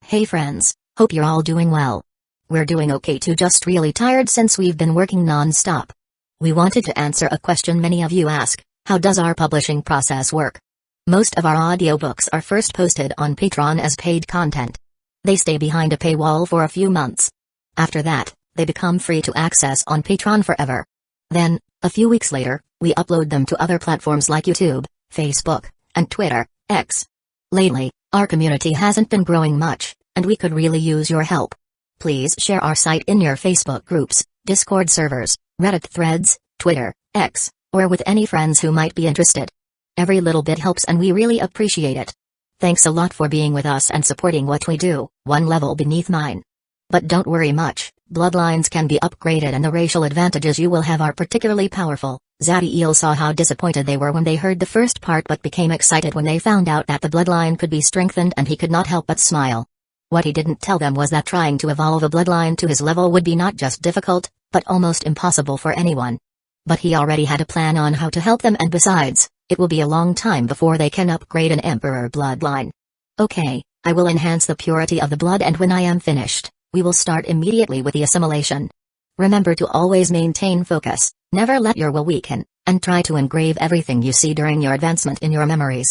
Hey friends, hope you're all doing well. We're doing okay too, just really tired since we've been working non-stop. We wanted to answer a question many of you ask: how does our publishing process work? Most of our audiobooks are first posted on Patreon as paid content. They stay behind a paywall for a few months. After that, they become free to access on Patreon forever. Then, a few weeks later, we upload them to other platforms like YouTube, Facebook, and Twitter, X. Lately, our community hasn't been growing much, and we could really use your help. Please share our site in your Facebook groups, Discord servers, Reddit threads, Twitter, X, or with any friends who might be interested. Every little bit helps and we really appreciate it. Thanks a lot for being with us and supporting what we do, one level beneath mine. But don't worry much, bloodlines can be upgraded and the racial advantages you will have are particularly powerful. Zadiel saw how disappointed they were when they heard the first part but became excited when they found out that the bloodline could be strengthened, and he could not help but smile. What he didn't tell them was that trying to evolve a bloodline to his level would be not just difficult, but almost impossible for anyone. But he already had a plan on how to help them, and besides, it will be a long time before they can upgrade an emperor bloodline. Okay, I will enhance the purity of the blood, and when I am finished, we will start immediately with the assimilation. Remember to always maintain focus, never let your will weaken, and try to engrave everything you see during your advancement in your memories.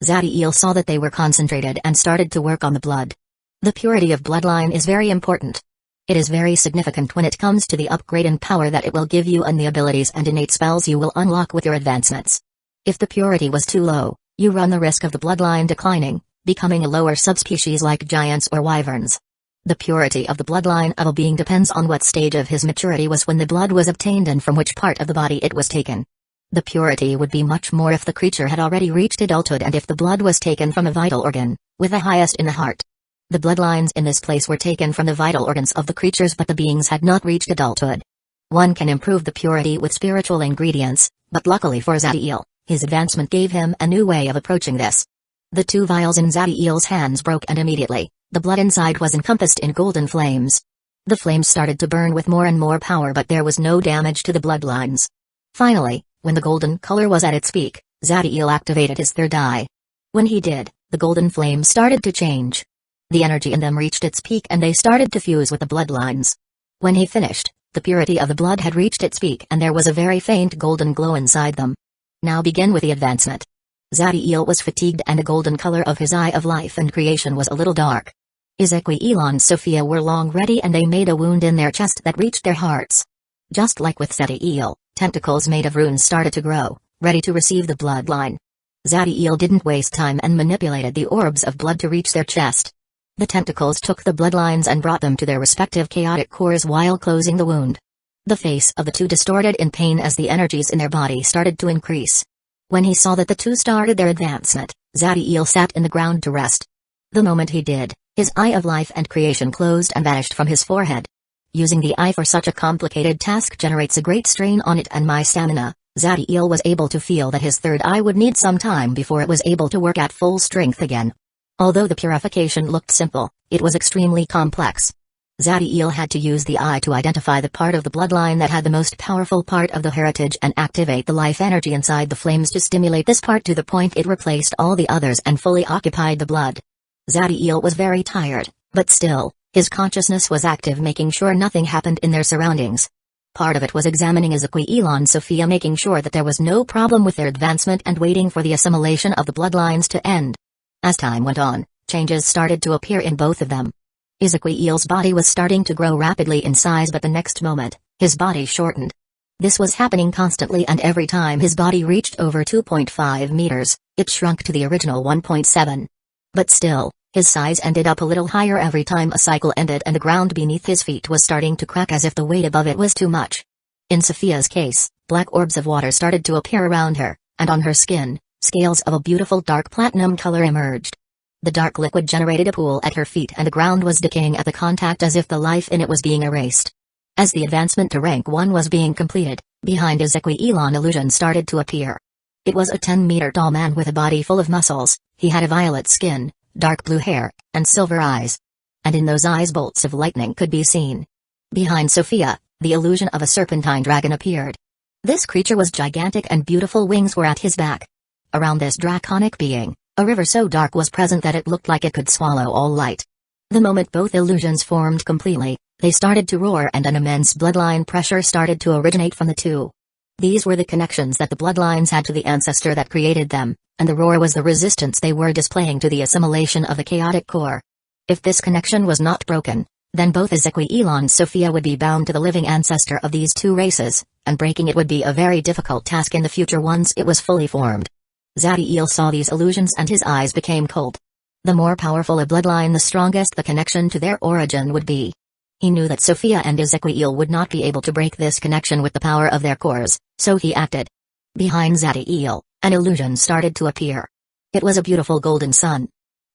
Zadiel saw that they were concentrated and started to work on the blood. The purity of bloodline is very important. It is very significant when it comes to the upgrade in power that it will give you and the abilities and innate spells you will unlock with your advancements. If the purity was too low, you run the risk of the bloodline declining, becoming a lower subspecies like giants or wyverns. The purity of the bloodline of a being depends on what stage of his maturity was when the blood was obtained and from which part of the body it was taken. The purity would be much more if the creature had already reached adulthood and if the blood was taken from a vital organ, with the highest in the heart. The bloodlines in this place were taken from the vital organs of the creatures, but the beings had not reached adulthood. One can improve the purity with spiritual ingredients, but luckily for Zadiel, his advancement gave him a new way of approaching this. The two vials in Zadiel's hands broke, and immediately, the blood inside was encompassed in golden flames. The flames started to burn with more and more power, but there was no damage to the bloodlines. Finally, when the golden color was at its peak, Zadiel activated his third eye. When he did, the golden flames started to change. The energy in them reached its peak and they started to fuse with the bloodlines. When he finished, the purity of the blood had reached its peak and there was a very faint golden glow inside them. Now begin with the advancement. Zadiel was fatigued and the golden color of his eye of life and creation was a little dark. Ezequiel and Sophia were long ready and they made a wound in their chest that reached their hearts. Just like with Zadiel, tentacles made of runes started to grow, ready to receive the bloodline. Zadiel didn't waste time and manipulated the orbs of blood to reach their chest. The tentacles took the bloodlines and brought them to their respective chaotic cores while closing the wound. The face of the two distorted in pain as the energies in their body started to increase. When he saw that the two started their advancement, Zadiel sat in the ground to rest. The moment he did, his eye of life and creation closed and vanished from his forehead. Using the eye for such a complicated task generates a great strain on it and my stamina. Zadiel was able to feel that his third eye would need some time before it was able to work at full strength again. Although the purification looked simple, it was extremely complex. Zadiel had to use the eye to identify the part of the bloodline that had the most powerful part of the heritage and activate the life energy inside the flames to stimulate this part to the point it replaced all the others and fully occupied the blood. Zadiel was very tired, but still, his consciousness was active, making sure nothing happened in their surroundings. Part of it was examining Ezequiel and Sophia, making sure that there was no problem with their advancement and waiting for the assimilation of the bloodlines to end. As time went on, changes started to appear in both of them. Ezequiel's body was starting to grow rapidly in size, but the next moment, his body shortened. This was happening constantly, and every time his body reached over 2.5 meters, it shrunk to the original 1.7. But still, his size ended up a little higher every time a cycle ended, and the ground beneath his feet was starting to crack as if the weight above it was too much. In Sophia's case, black orbs of water started to appear around her, and on her skin, scales of a beautiful dark platinum color emerged. The dark liquid generated a pool at her feet and the ground was decaying at the contact as if the life in it was being erased. As the advancement to rank 1 was being completed, behind Ezequiel an illusion started to appear. It was a 10-meter tall man with a body full of muscles. He had a violet skin, dark blue hair, and silver eyes. And in those eyes bolts of lightning could be seen. Behind Sophia, the illusion of a serpentine dragon appeared. This creature was gigantic and beautiful wings were at his back. Around this draconic being, a river so dark was present that it looked like it could swallow all light. The moment both illusions formed completely, they started to roar and an immense bloodline pressure started to originate from the two. These were the connections that the bloodlines had to the ancestor that created them, and the roar was the resistance they were displaying to the assimilation of the chaotic core. If this connection was not broken, then both Ezequiel and Sophia would be bound to the living ancestor of these two races, and breaking it would be a very difficult task in the future once it was fully formed. Zadiel saw these illusions and his eyes became cold. The more powerful a bloodline, the strongest the connection to their origin would be. He knew that Sophia and Ezequiel would not be able to break this connection with the power of their cores, so he acted. Behind Zadiel, an illusion started to appear. It was a beautiful golden sun.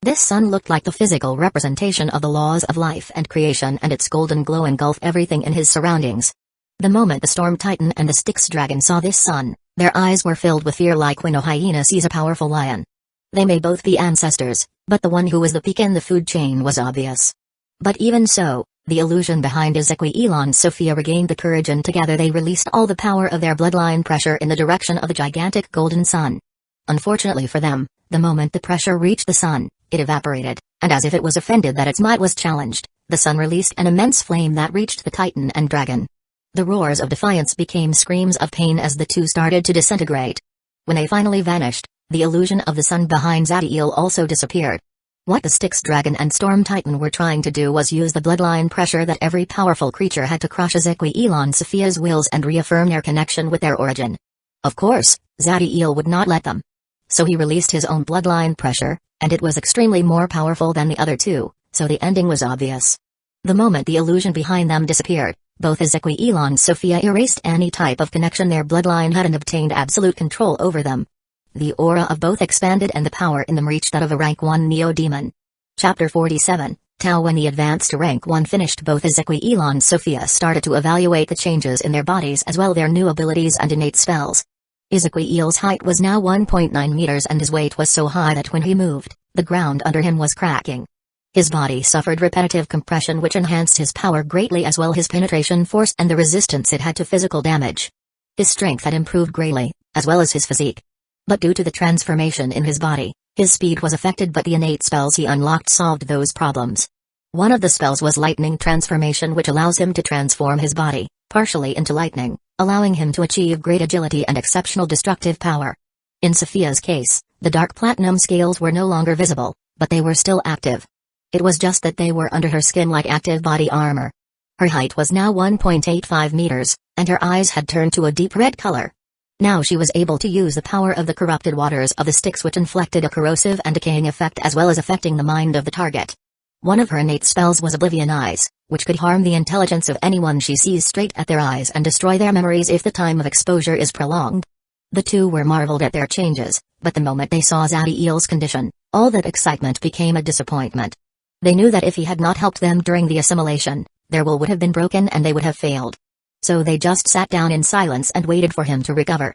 This sun looked like the physical representation of the laws of life and creation, and its golden glow engulfed everything in his surroundings. The moment the Storm Titan and the Styx Dragon saw this sun, their eyes were filled with fear like when a hyena sees a powerful lion. They may both be ancestors, but the one who was the peak in the food chain was obvious. But even so, the illusion behind Ezequiel and Sophia regained the courage, and together they released all the power of their bloodline pressure in the direction of the gigantic golden sun. Unfortunately for them, the moment the pressure reached the sun, it evaporated, and as if it was offended that its might was challenged, the sun released an immense flame that reached the Titan and Dragon. The roars of defiance became screams of pain as the two started to disintegrate. When they finally vanished, the illusion of the sun behind Zadiel also disappeared. What the Styx Dragon and Storm Titan were trying to do was use the bloodline pressure that every powerful creature had to crush Ezequiel and Sophia's wills and reaffirm their connection with their origin. Of course, Zadiel would not let them. So he released his own bloodline pressure, and it was extremely more powerful than the other two, so the ending was obvious. The moment the illusion behind them disappeared, both Ezequiel and Sophia erased any type of connection their bloodline had and obtained absolute control over them. The aura of both expanded and the power in them reached that of a rank 1 Neo-Demon. Chapter 47, Tao. When the advance to rank 1 finished, both Ezequiel and Sophia started to evaluate the changes in their bodies as well their new abilities and innate spells. Ezequiel's height was now 1.9 meters and his weight was so high that when he moved, the ground under him was cracking. His body suffered repetitive compression which enhanced his power greatly as well his penetration force and the resistance it had to physical damage. His strength had improved greatly, as well as his physique. But due to the transformation in his body, his speed was affected, but the innate spells he unlocked solved those problems. One of the spells was lightning transformation, which allows him to transform his body, partially into lightning, allowing him to achieve great agility and exceptional destructive power. In Sophia's case, the dark platinum scales were no longer visible, but they were still active. It was just that they were under her skin like active body armor. Her height was now 1.85 meters, and her eyes had turned to a deep red color. Now she was able to use the power of the corrupted waters of the Styx, which inflicted a corrosive and decaying effect as well as affecting the mind of the target. One of her innate spells was Oblivion Eyes, which could harm the intelligence of anyone she sees straight at their eyes and destroy their memories if the time of exposure is prolonged. The two were marveled at their changes, but the moment they saw Zadiel's condition, all that excitement became a disappointment. They knew that if he had not helped them during the assimilation, their will would have been broken and they would have failed. So they just sat down in silence and waited for him to recover.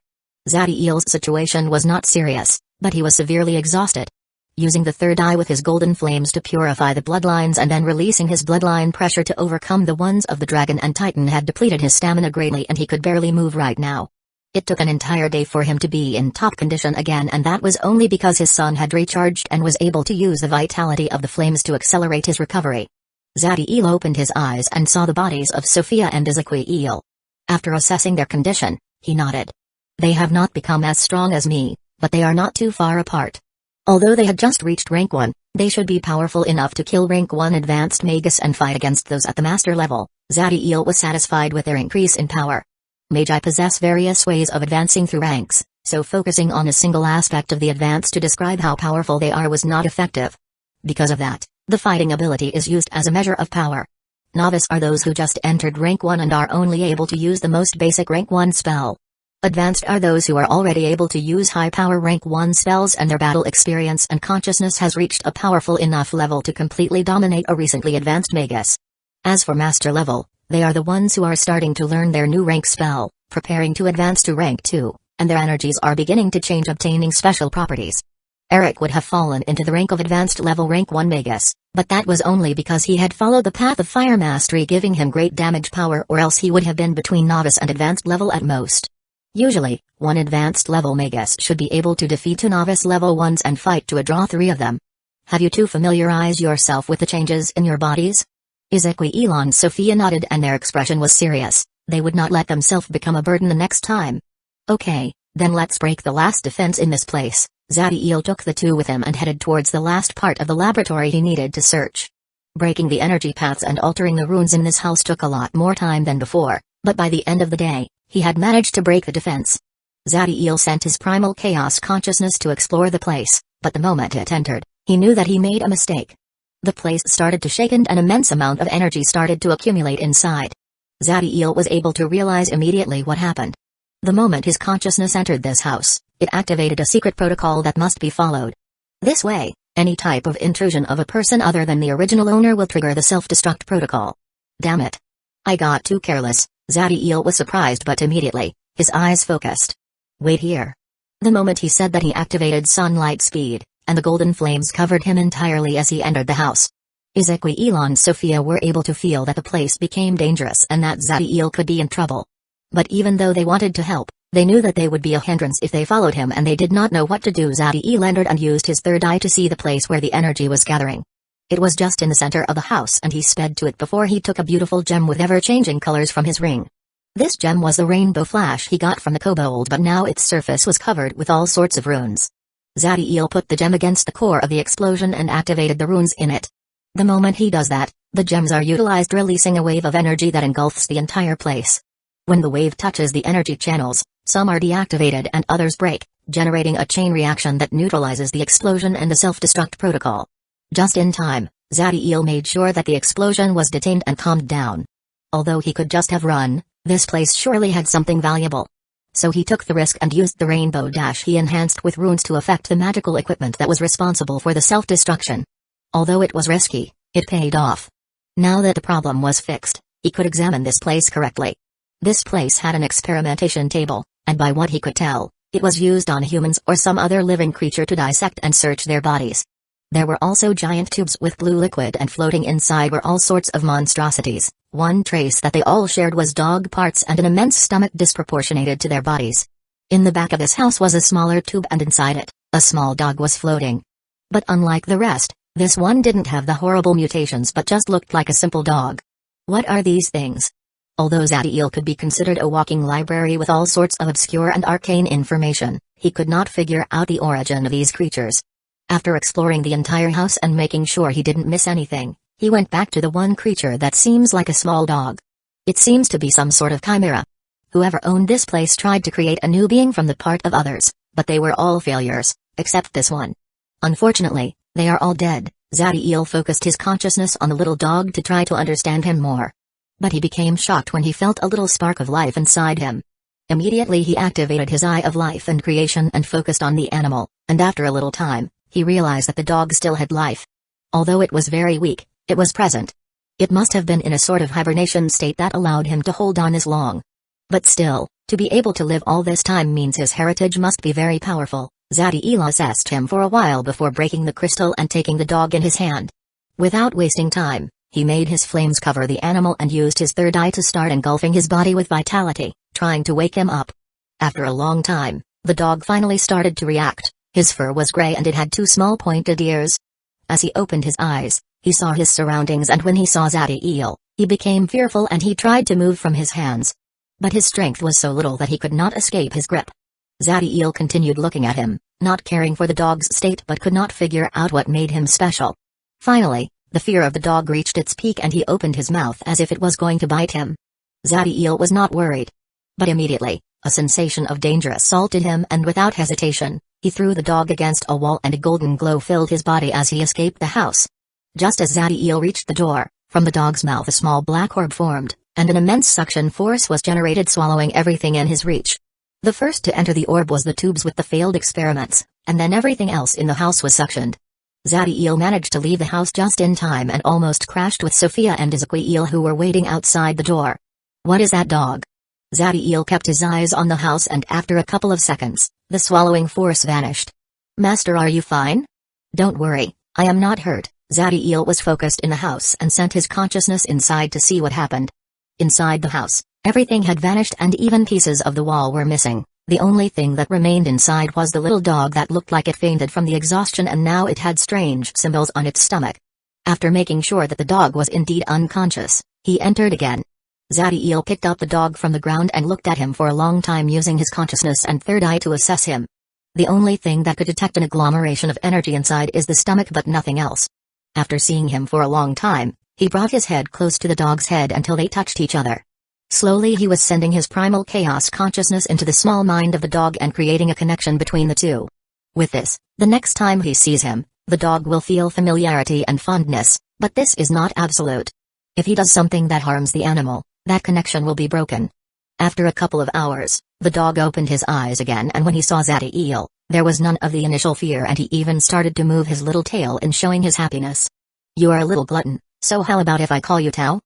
Zadiel's situation was not serious, but he was severely exhausted. Using the third eye with his golden flames to purify the bloodlines and then releasing his bloodline pressure to overcome the ones of the Dragon and Titan had depleted his stamina greatly and he could barely move right now. It took an entire day for him to be in top condition again, and that was only because his son had recharged and was able to use the vitality of the flames to accelerate his recovery. Zadiel opened his eyes and saw the bodies of Sophia and Ezequiel. After assessing their condition, he nodded. They have not become as strong as me, but they are not too far apart. Although they had just reached rank 1, they should be powerful enough to kill rank 1 advanced magus and fight against those at the master level. Zadiel was satisfied with their increase in power. Magi possess various ways of advancing through ranks, so focusing on a single aspect of the advance to describe how powerful they are was not effective. Because of that, the fighting ability is used as a measure of power. Novice are those who just entered rank 1 and are only able to use the most basic rank 1 spell. Advanced are those who are already able to use high-power rank 1 spells and their battle experience and consciousness has reached a powerful enough level to completely dominate a recently advanced magus. As for master level, they are the ones who are starting to learn their new rank spell, preparing to advance to rank 2, and their energies are beginning to change, obtaining special properties. Eric would have fallen into the rank of advanced level rank 1 magus, but that was only because he had followed the path of fire mastery, giving him great damage power, or else he would have been between novice and advanced level at most. Usually, one advanced level magus should be able to defeat 2 novice level 1s and fight to a draw 3 of them. Have you two familiarized yourself with the changes in your bodies? Ezequiel and Sophia nodded and their expression was serious. They would not let themselves become a burden the next time. Okay, then let's break the last defense in this place. Zadiel took the two with him and headed towards the last part of the laboratory he needed to search. Breaking the energy paths and altering the runes in this house took a lot more time than before, but by the end of the day, he had managed to break the defense. Zadiel sent his primal chaos consciousness to explore the place, but the moment it entered, he knew that he made a mistake. The place started to shake and an immense amount of energy started to accumulate inside. Zadiel was able to realize immediately what happened. The moment his consciousness entered this house, it activated a secret protocol that must be followed. This way, any type of intrusion of a person other than the original owner will trigger the self-destruct protocol. Damn it. I got too careless. Zadiel was surprised but immediately, his eyes focused. Wait here. The moment he said that he activated sunlight speed, and the golden flames covered him entirely as he entered the house. Ezequiel and Sophia were able to feel that the place became dangerous and that Zadiel could be in trouble. But even though they wanted to help, they knew that they would be a hindrance if they followed him and they did not know what to do. Zadiel entered and used his third eye to see the place where the energy was gathering. It was just in the center of the house and he sped to it before he took a beautiful gem with ever-changing colors from his ring. This gem was the rainbow flash he got from the kobold, but now its surface was covered with all sorts of runes. Zadiel put the gem against the core of the explosion and activated the runes in it. The moment he does that, the gems are utilized, releasing a wave of energy that engulfs the entire place. When the wave touches the energy channels, some are deactivated and others break, generating a chain reaction that neutralizes the explosion and the self-destruct protocol. Just in time, Zadiel made sure that the explosion was detained and calmed down. Although he could just have run, this place surely had something valuable. So he took the risk and used the rainbow dash he enhanced with runes to affect the magical equipment that was responsible for the self-destruction. Although it was risky, it paid off. Now that the problem was fixed, he could examine this place correctly. This place had an experimentation table, and by what he could tell, it was used on humans or some other living creature to dissect and search their bodies. There were also giant tubes with blue liquid, and floating inside were all sorts of monstrosities. One trace that they all shared was dog parts and an immense stomach disproportionated to their bodies. In the back of this house was a smaller tube, and inside it, a small dog was floating. But unlike the rest, this one didn't have the horrible mutations but just looked like a simple dog. What are these things? Although Zadiel could be considered a walking library with all sorts of obscure and arcane information, he could not figure out the origin of these creatures. After exploring the entire house and making sure he didn't miss anything, he went back to the one creature that seems like a small dog. It seems to be some sort of chimera. Whoever owned this place tried to create a new being from the part of others, but they were all failures, except this one. Unfortunately, they are all dead. Zadiel focused his consciousness on the little dog to try to understand him more. But he became shocked when he felt a little spark of life inside him. Immediately he activated his Eye of Life and Creation and focused on the animal, and after a little time, he realized that the dog still had life. Although it was very weak, it was present. It must have been in a sort of hibernation state that allowed him to hold on as long. But still, to be able to live all this time means his heritage must be very powerful. Zadiel assessed him for a while before breaking the crystal and taking the dog in his hand. Without wasting time, he made his flames cover the animal and used his third eye to start engulfing his body with vitality, trying to wake him up. After a long time, the dog finally started to react. His fur was gray and it had two small pointed ears. As he opened his eyes, he saw his surroundings, and when he saw Zadiel, he became fearful and he tried to move from his hands. But his strength was so little that he could not escape his grip. Zadiel continued looking at him, not caring for the dog's state but could not figure out what made him special. Finally, the fear of the dog reached its peak and he opened his mouth as if it was going to bite him. Zadiel was not worried. But immediately, a sensation of danger assaulted him, and without hesitation, he threw the dog against a wall and a golden glow filled his body as he escaped the house. Just as Zadiel reached the door, from the dog's mouth a small black orb formed, and an immense suction force was generated, swallowing everything in his reach. The first to enter the orb was the tubes with the failed experiments, and then everything else in the house was suctioned. Zadiel managed to leave the house just in time and almost crashed with Sophia and Ezequiel, who were waiting outside the door. What is that dog? Zadiel kept his eyes on the house, and after a couple of seconds, the swallowing force vanished. Master, are you fine? Don't worry, I am not hurt. Zadiel was focused in the house and sent his consciousness inside to see what happened. Inside the house, everything had vanished and even pieces of the wall were missing. The only thing that remained inside was the little dog that looked like it fainted from the exhaustion, and now it had strange symbols on its stomach. After making sure that the dog was indeed unconscious, he entered again. Zadiel picked up the dog from the ground and looked at him for a long time, using his consciousness and third eye to assess him. The only thing that could detect an agglomeration of energy inside is the stomach, but nothing else. After seeing him for a long time, he brought his head close to the dog's head until they touched each other. Slowly he was sending his primal chaos consciousness into the small mind of the dog and creating a connection between the two. With this, the next time he sees him, the dog will feel familiarity and fondness, but this is not absolute. If he does something that harms the animal, that connection will be broken. After a couple of hours, the dog opened his eyes again, and when he saw Zadiel, there was none of the initial fear, and he even started to move his little tail in showing his happiness. "You are a little glutton, so how about if I call you Tao?"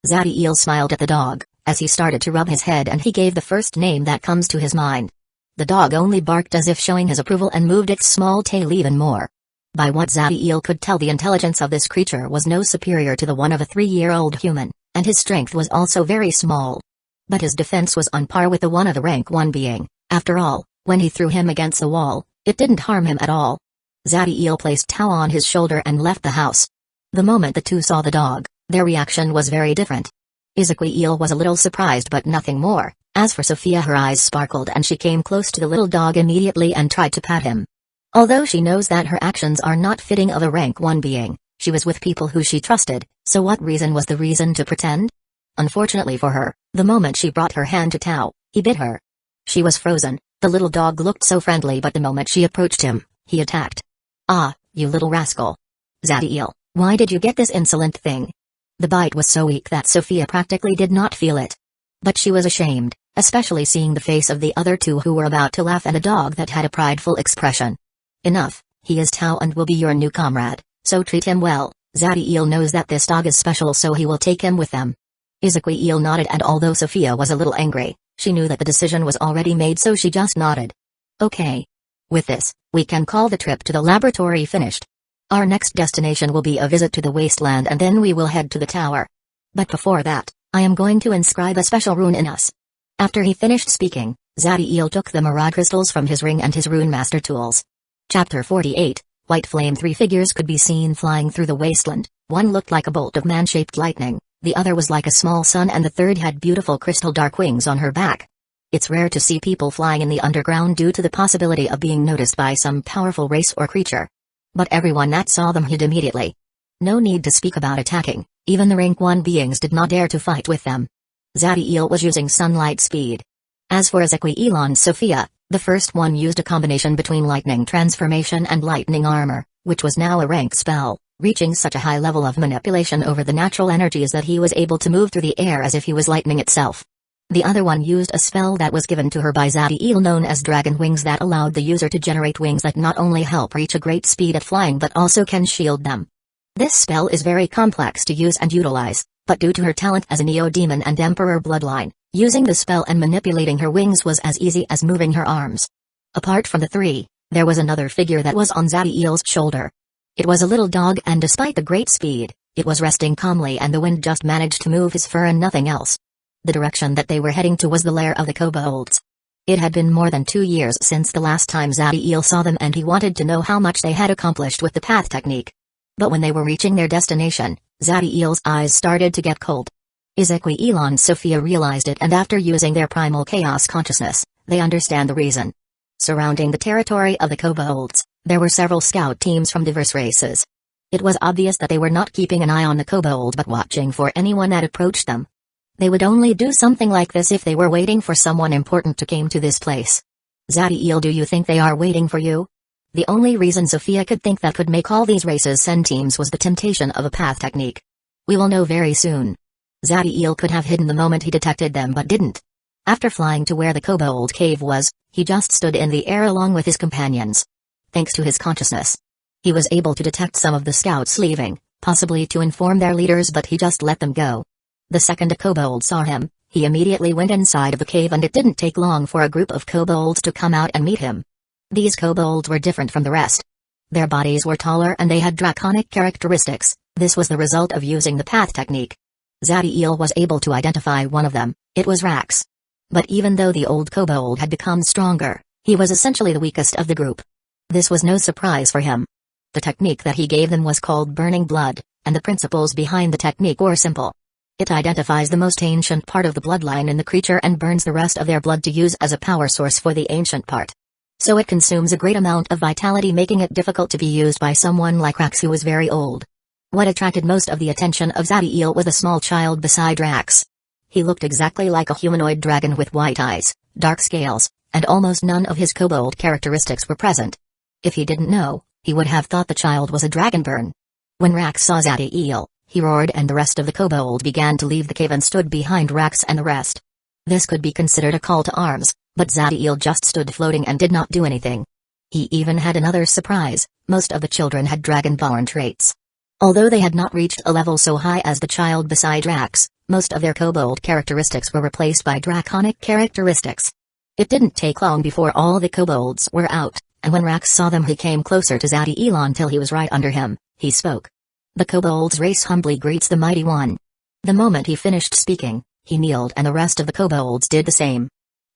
Zadiel smiled at the dog, as he started to rub his head, and he gave the first name that comes to his mind. The dog only barked as if showing his approval and moved its small tail even more. By what Zadiel could tell, the intelligence of this creature was no superior to the one of a 3-year-old human, and his strength was also very small. But his defense was on par with the one of the rank 1 being. After all, when he threw him against the wall, it didn't harm him at all. Zadiel placed Tao on his shoulder and left the house. The moment the two saw the dog, their reaction was very different. Ezequiel was a little surprised, but nothing more. As for Sophia, her eyes sparkled and she came close to the little dog immediately and tried to pat him. Although she knows that her actions are not fitting of a rank 1 being, she was with people who she trusted, so what reason was the reason to pretend? Unfortunately for her, the moment she brought her hand to Tao, he bit her. She was frozen. The little dog looked so friendly, but the moment she approached him, he attacked. "Ah, you little rascal. Zadiel, why did you get this insolent thing?" The bite was so weak that Sophia practically did not feel it. But she was ashamed, especially seeing the face of the other two who were about to laugh at a dog that had a prideful expression. "Enough, he is Tao and will be your new comrade, so treat him well. Zadiel knows that this dog is special, so he will take him with them." Ezequiel nodded, and although Sophia was a little angry, she knew that the decision was already made, so she just nodded. "Okay. With this, we can call the trip to the laboratory finished. Our next destination will be a visit to the wasteland, and then we will head to the tower. But before that, I am going to inscribe a special rune in us." After he finished speaking, Zadiel took the mirage crystals from his ring and his rune master tools. Chapter 48, White Flame. 3 figures could be seen flying through the wasteland. One looked like a bolt of man-shaped lightning, the other was like a small sun, and the third had beautiful crystal dark wings on her back. It's rare to see people flying in the underground due to the possibility of being noticed by some powerful race or creature. But everyone that saw them hid immediately. No need to speak about attacking, even the rank 1 beings did not dare to fight with them. Zadiel was using sunlight speed. As for Ezequiel and Sophia, the first one used a combination between lightning transformation and lightning armor, which was now a rank spell, reaching such a high level of manipulation over the natural energies that he was able to move through the air as if he was lightning itself. The other one used a spell that was given to her by Zadiel known as Dragon Wings, that allowed the user to generate wings that not only help reach a great speed at flying but also can shield them. This spell is very complex to use and utilize, but due to her talent as a Neo-Demon and Emperor bloodline, using the spell and manipulating her wings was as easy as moving her arms. Apart from the 3, there was another figure that was on Zadiel's shoulder. It was a little dog, and despite the great speed, it was resting calmly, and the wind just managed to move his fur and nothing else. The direction that they were heading to was the lair of the kobolds. It had been more than 2 years since the last time Zadiel saw them, and he wanted to know how much they had accomplished with the path technique. But when they were reaching their destination, Zadiel's eyes started to get cold. Ezequiel and Sophia realized it, and after using their primal chaos consciousness, they understand the reason. Surrounding the territory of the kobolds, there were several scout teams from diverse races. It was obvious that they were not keeping an eye on the kobold but watching for anyone that approached them. They would only do something like this if they were waiting for someone important to come to this place. Zadiel, do you think they are waiting for you? The only reason Sophia could think that could make all these races send teams was the temptation of a path technique. We will know very soon. Zadiel could have hidden the moment he detected them but didn't. After flying to where the kobold cave was, he just stood in the air along with his companions. Thanks to his consciousness, he was able to detect some of the scouts leaving, possibly to inform their leaders, but he just let them go. The second a kobold saw him, he immediately went inside of the cave, and it didn't take long for a group of kobolds to come out and meet him. These kobolds were different from the rest. Their bodies were taller and they had draconic characteristics. This was the result of using the path technique. Zadiel was able to identify one of them. It was Rax. But even though the old kobold had become stronger, he was essentially the weakest of the group. This was no surprise for him. The technique that he gave them was called Burning Blood, and the principles behind the technique were simple. It identifies the most ancient part of the bloodline in the creature and burns the rest of their blood to use as a power source for the ancient part. So it consumes a great amount of vitality, making it difficult to be used by someone like Rax, who was very old. What attracted most of the attention of Zadiel was a small child beside Rax. He looked exactly like a humanoid dragon with white eyes, dark scales, and almost none of his kobold characteristics were present. If he didn't know, he would have thought the child was a dragonborn. When Rax saw Zadiel, he roared and the rest of the kobold began to leave the cave and stood behind Rax and the rest. This could be considered a call to arms, but Zadiel just stood floating and did not do anything. He even had another surprise: most of the children had dragonborn traits. Although they had not reached a level so high as the child beside Rax, most of their kobold characteristics were replaced by draconic characteristics. It didn't take long before all the kobolds were out, and when Rax saw them he came closer to Zadiel until he was right under him. He spoke. "The kobold's race humbly greets the Mighty One." The moment he finished speaking, he kneeled and the rest of the kobolds did the same.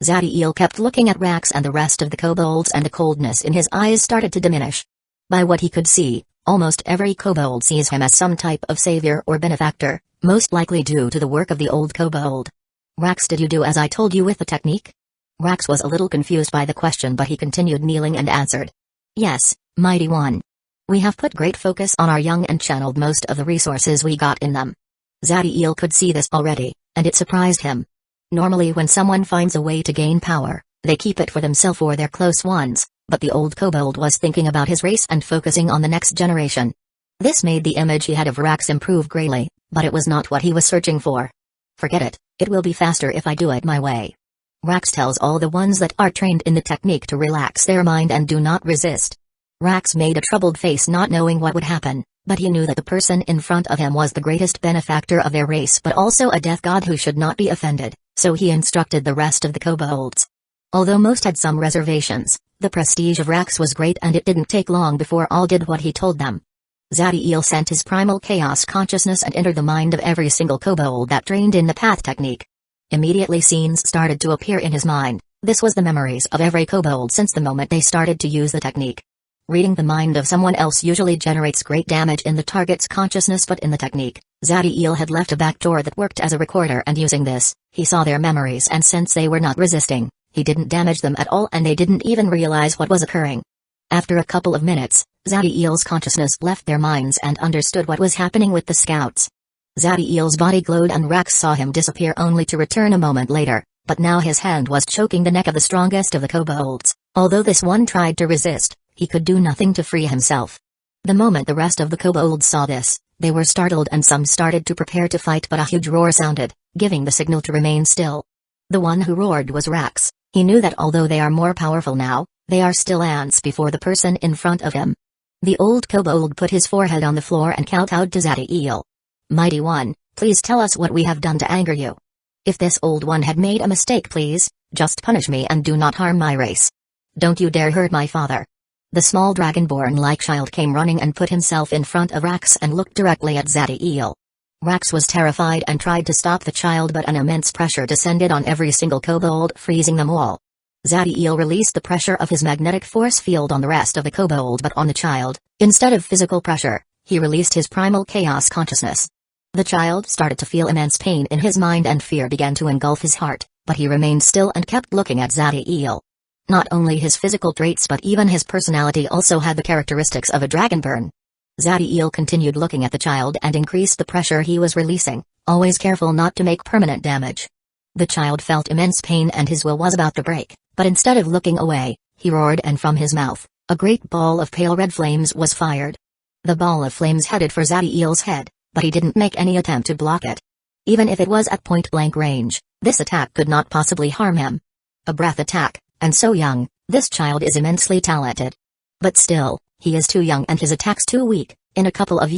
Zadiel kept looking at Rax and the rest of the kobolds, and the coldness in his eyes started to diminish. By what he could see, almost every kobold sees him as some type of savior or benefactor, most likely due to the work of the old kobold. "Rax, did you do as I told you with the technique?" Rax was a little confused by the question, but he continued kneeling and answered. "Yes, Mighty One. We have put great focus on our young and channeled most of the resources we got in them." Zadiel could see this already, and it surprised him. Normally when someone finds a way to gain power, they keep it for themselves or their close ones, but the old kobold was thinking about his race and focusing on the next generation. This made the image he had of Rax improve greatly, but it was not what he was searching for. "Forget it, it will be faster if I do it my way." Rax tells all the ones that are trained in the technique to relax their mind and do not resist. Rax made a troubled face, not knowing what would happen, but he knew that the person in front of him was the greatest benefactor of their race but also a death god who should not be offended, so he instructed the rest of the kobolds. Although most had some reservations, the prestige of Rax was great and it didn't take long before all did what he told them. Zadiel sent his primal chaos consciousness and entered the mind of every single kobold that trained in the path technique. Immediately scenes started to appear in his mind. This was the memories of every kobold since the moment they started to use the technique. Reading the mind of someone else usually generates great damage in the target's consciousness, but in the technique, Zadiel had left a back door that worked as a recorder, and using this, he saw their memories, and since they were not resisting, he didn't damage them at all and they didn't even realize what was occurring. After a couple of minutes, Zadiel's consciousness left their minds and understood what was happening with the scouts. Zadiel's body glowed and Rax saw him disappear only to return a moment later, but now his hand was choking the neck of the strongest of the kobolds. Although this one tried to resist, he could do nothing to free himself. The moment the rest of the kobolds saw this, they were startled and some started to prepare to fight, but a huge roar sounded, giving the signal to remain still. The one who roared was Rax. He knew that although they are more powerful now, they are still ants before the person in front of him. The old kobold put his forehead on the floor and kowtowed to Zadiel. "Mighty One, please tell us what we have done to anger you. If this old one had made a mistake, please, just punish me and do not harm my race. Don't you dare hurt my father." The small dragonborn-like child came running and put himself in front of Rax and looked directly at Zadiel. Rax was terrified and tried to stop the child, but an immense pressure descended on every single kobold, freezing them all. Zadiel released the pressure of his magnetic force field on the rest of the kobold, but on the child, instead of physical pressure, he released his primal chaos consciousness. The child started to feel immense pain in his mind and fear began to engulf his heart, but he remained still and kept looking at Zadiel. Not only his physical traits but even his personality also had the characteristics of a dragonborn. Zadiel continued looking at the child and increased the pressure he was releasing, always careful not to make permanent damage. The child felt immense pain and his will was about to break, but instead of looking away, he roared and from his mouth, a great ball of pale red flames was fired. The ball of flames headed for Zadiel's head, but he didn't make any attempt to block it. Even if it was at point-blank range, this attack could not possibly harm him. A breath attack. And so young, this child is immensely talented. But still, he is too young and his attack's too weak. In a couple of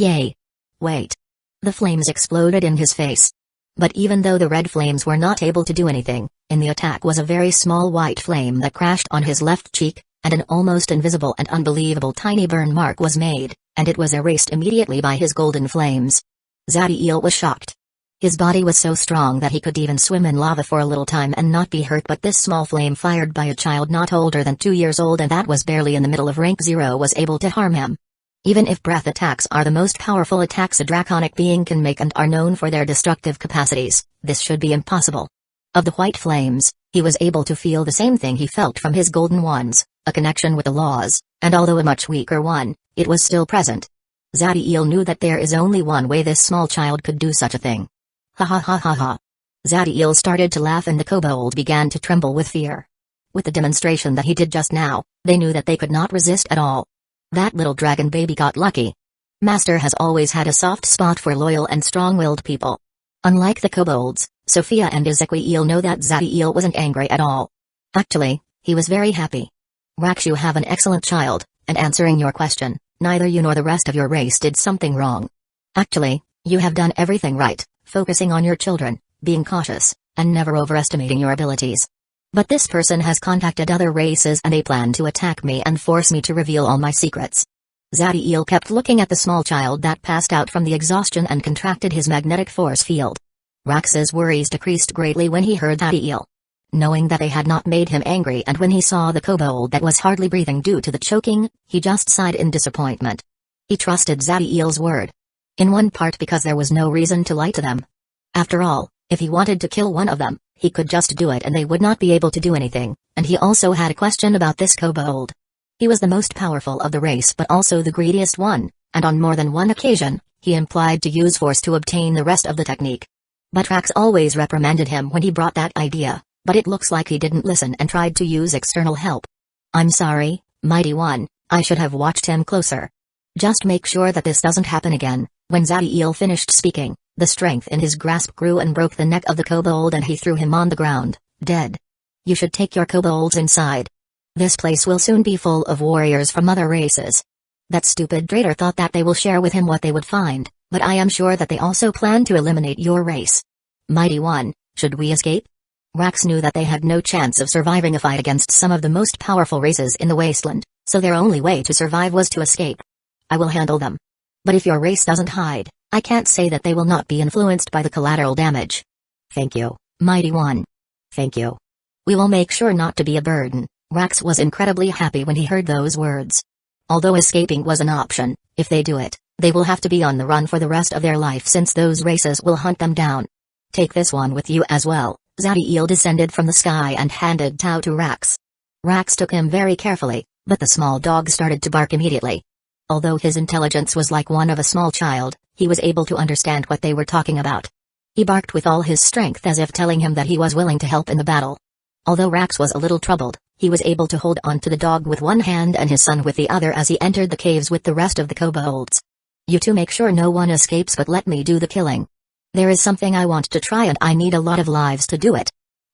Wait. The flames exploded in his face. But even though the red flames were not able to do anything, in the attack was a very small white flame that crashed on his left cheek, and an almost invisible and unbelievable tiny burn mark was made, and it was erased immediately by his golden flames. Zadiel was shocked. His body was so strong that he could even swim in lava for a little time and not be hurt, but this small flame fired by a child not older than 2 years old, and that was barely in the middle of rank 0, was able to harm him. Even if breath attacks are the most powerful attacks a draconic being can make and are known for their destructive capacities, this should be impossible. Of the white flames, he was able to feel the same thing he felt from his golden ones, a connection with the laws, and although a much weaker one, it was still present. Zadiel knew that there is only one way this small child could do such a thing. Ha ha ha ha ha. Zadiel started to laugh and the kobold began to tremble with fear. With the demonstration that he did just now, they knew that they could not resist at all. That little dragon baby got lucky. Master has always had a soft spot for loyal and strong-willed people. Unlike the kobolds, Sophia and Ezequiel know that Zadiel wasn't angry at all. Actually, he was very happy. Rax, you have an excellent child, and answering your question, neither you nor the rest of your race did something wrong. Actually, you have done everything right, focusing on your children, being cautious, and never overestimating your abilities. But this person has contacted other races and they plan to attack me and force me to reveal all my secrets. Zadiel kept looking at the small child that passed out from the exhaustion and contracted his magnetic force field. Rax's worries decreased greatly when he heard Zadiel. Knowing that they had not made him angry, and when he saw the kobold that was hardly breathing due to the choking, he just sighed in disappointment. He trusted Zadiel's word. In one part because there was no reason to lie to them. After all, if he wanted to kill one of them, he could just do it and they would not be able to do anything, and he also had a question about this kobold. He was the most powerful of the race but also the greediest one, and on more than one occasion, he implied to use force to obtain the rest of the technique. But Rax always reprimanded him when he brought that idea, but it looks like he didn't listen and tried to use external help. I'm sorry, Mighty One, I should have watched him closer. Just make sure that this doesn't happen again. When Zadiel finished speaking, the strength in his grasp grew and broke the neck of the kobold and he threw him on the ground, dead. You should take your kobolds inside. This place will soon be full of warriors from other races. That stupid traitor thought that they will share with him what they would find, but I am sure that they also plan to eliminate your race. Mighty One, should we escape? Rax knew that they had no chance of surviving a fight against some of the most powerful races in the wasteland, so their only way to survive was to escape. I will handle them. But if your race doesn't hide, I can't say that they will not be influenced by the collateral damage. Thank you, Mighty One. Thank you. We will make sure not to be a burden. Rax was incredibly happy when he heard those words. Although escaping was an option, if they do it, they will have to be on the run for the rest of their life since those races will hunt them down. Take this one with you as well. Zadiel descended from the sky and handed Tao to Rax. Rax took him very carefully, but the small dog started to bark immediately. Although his intelligence was like one of a small child, he was able to understand what they were talking about. He barked with all his strength as if telling him that he was willing to help in the battle. Although Rax was a little troubled, he was able to hold on to the dog with one hand and his son with the other as he entered the caves with the rest of the kobolds. You two make sure no one escapes, but let me do the killing. There is something I want to try and I need a lot of lives to do it.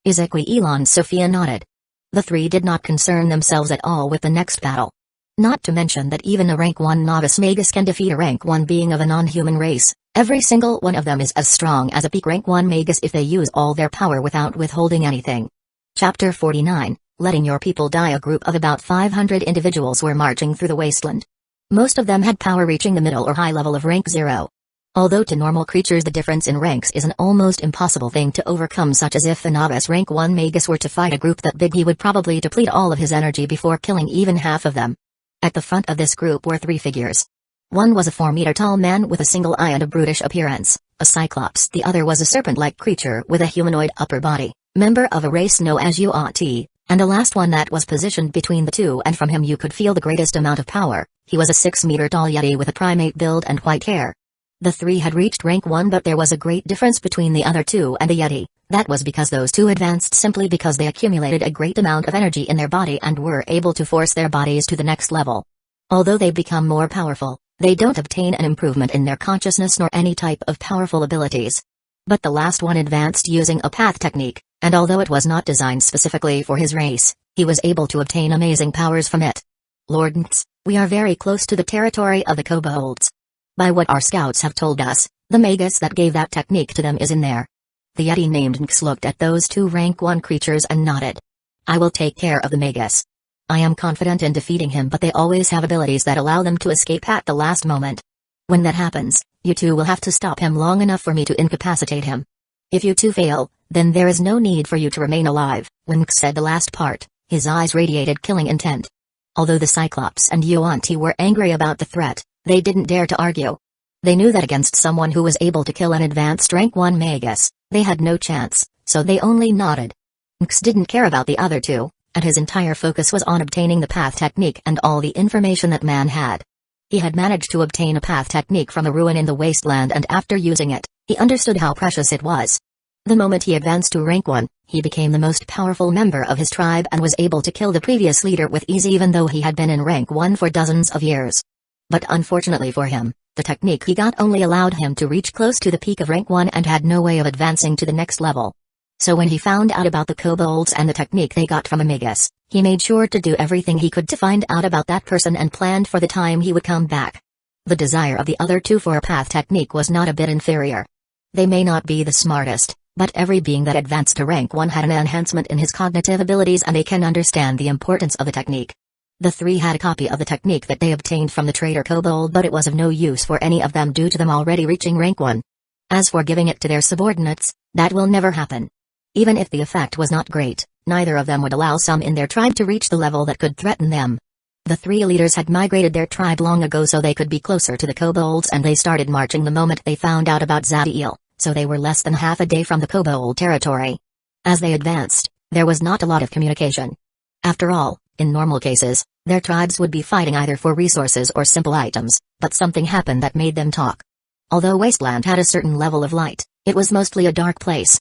Ezequiel and Sophia nodded. The three did not concern themselves at all with the next battle. Not to mention that even a rank 1 novice magus can defeat a rank 1 being of a non-human race. Every single one of them is as strong as a peak rank 1 magus if they use all their power without withholding anything. Chapter 49, Letting Your People Die. A group of about 500 individuals were marching through the wasteland. Most of them had power reaching the middle or high level of rank 0. Although to normal creatures the difference in ranks is an almost impossible thing to overcome, such as if a novice rank 1 magus were to fight a group that big, he would probably deplete all of his energy before killing even half of them. At the front of this group were 3 figures. One was a 4-meter-tall man with a single eye and a brutish appearance, a cyclops. The other was a serpent-like creature with a humanoid upper body, member of a race known as Yuat, and the last one that was positioned between the two, and from him you could feel the greatest amount of power. He was a 6-meter-tall yeti with a primate build and white hair. The 3 had reached rank 1, but there was a great difference between the other 2 and the yeti. That was because those 2 advanced simply because they accumulated a great amount of energy in their body and were able to force their bodies to the next level. Although they become more powerful, they don't obtain an improvement in their consciousness nor any type of powerful abilities. But the last one advanced using a path technique, and although it was not designed specifically for his race, he was able to obtain amazing powers from it. Lord Nts, we are very close to the territory of the kobolds. By what our scouts have told us, the magus that gave that technique to them is in there. The yeti named Nx looked at those 2 rank 1 creatures and nodded. I will take care of the magus. I am confident in defeating him, but they always have abilities that allow them to escape at the last moment. When that happens, you two will have to stop him long enough for me to incapacitate him. If you two fail, then there is no need for you to remain alive." When X said the last part, his eyes radiated killing intent. Although the Cyclops and Yuan-Ti were angry about the threat, they didn't dare to argue. They knew that against someone who was able to kill an advanced rank 1 Magus, they had no chance, so they only nodded. X didn't care about the other two, and his entire focus was on obtaining the path technique and all the information that man had. He had managed to obtain a path technique from a ruin in the wasteland, and after using it, he understood how precious it was. The moment he advanced to rank 1, he became the most powerful member of his tribe and was able to kill the previous leader with ease even though he had been in rank 1 for dozens of years. But unfortunately for him, the technique he got only allowed him to reach close to the peak of rank 1 and had no way of advancing to the next level. So when he found out about the kobolds and the technique they got from Magus, he made sure to do everything he could to find out about that person and planned for the time he would come back. The desire of the other two for a path technique was not a bit inferior. They may not be the smartest, but every being that advanced to rank 1 had an enhancement in his cognitive abilities and they can understand the importance of the technique. The three had a copy of the technique that they obtained from the traitor kobold, but it was of no use for any of them due to them already reaching rank 1. As for giving it to their subordinates, that will never happen. Even if the effect was not great, neither of them would allow some in their tribe to reach the level that could threaten them. The three leaders had migrated their tribe long ago so they could be closer to the kobolds, and they started marching the moment they found out about Zadiel, so they were less than half a day from the kobold territory. As they advanced, there was not a lot of communication. After all, in normal cases, their tribes would be fighting either for resources or simple items, but something happened that made them talk. Although Wasteland had a certain level of light, it was mostly a dark place.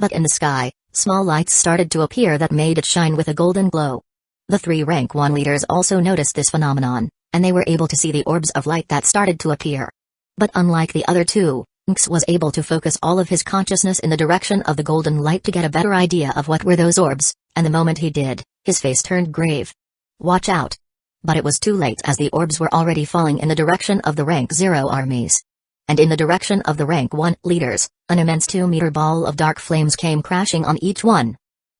But in the sky, small lights started to appear that made it shine with a golden glow. The three rank 1 leaders also noticed this phenomenon, and they were able to see the orbs of light that started to appear. But unlike the other two, Nx was able to focus all of his consciousness in the direction of the golden light to get a better idea of what were those orbs, and the moment he did, his face turned grave. "Watch out!" But it was too late as the orbs were already falling in the direction of the rank 0 armies. And in the direction of the rank 1 leaders, an immense 2-meter ball of dark flames came crashing on each one.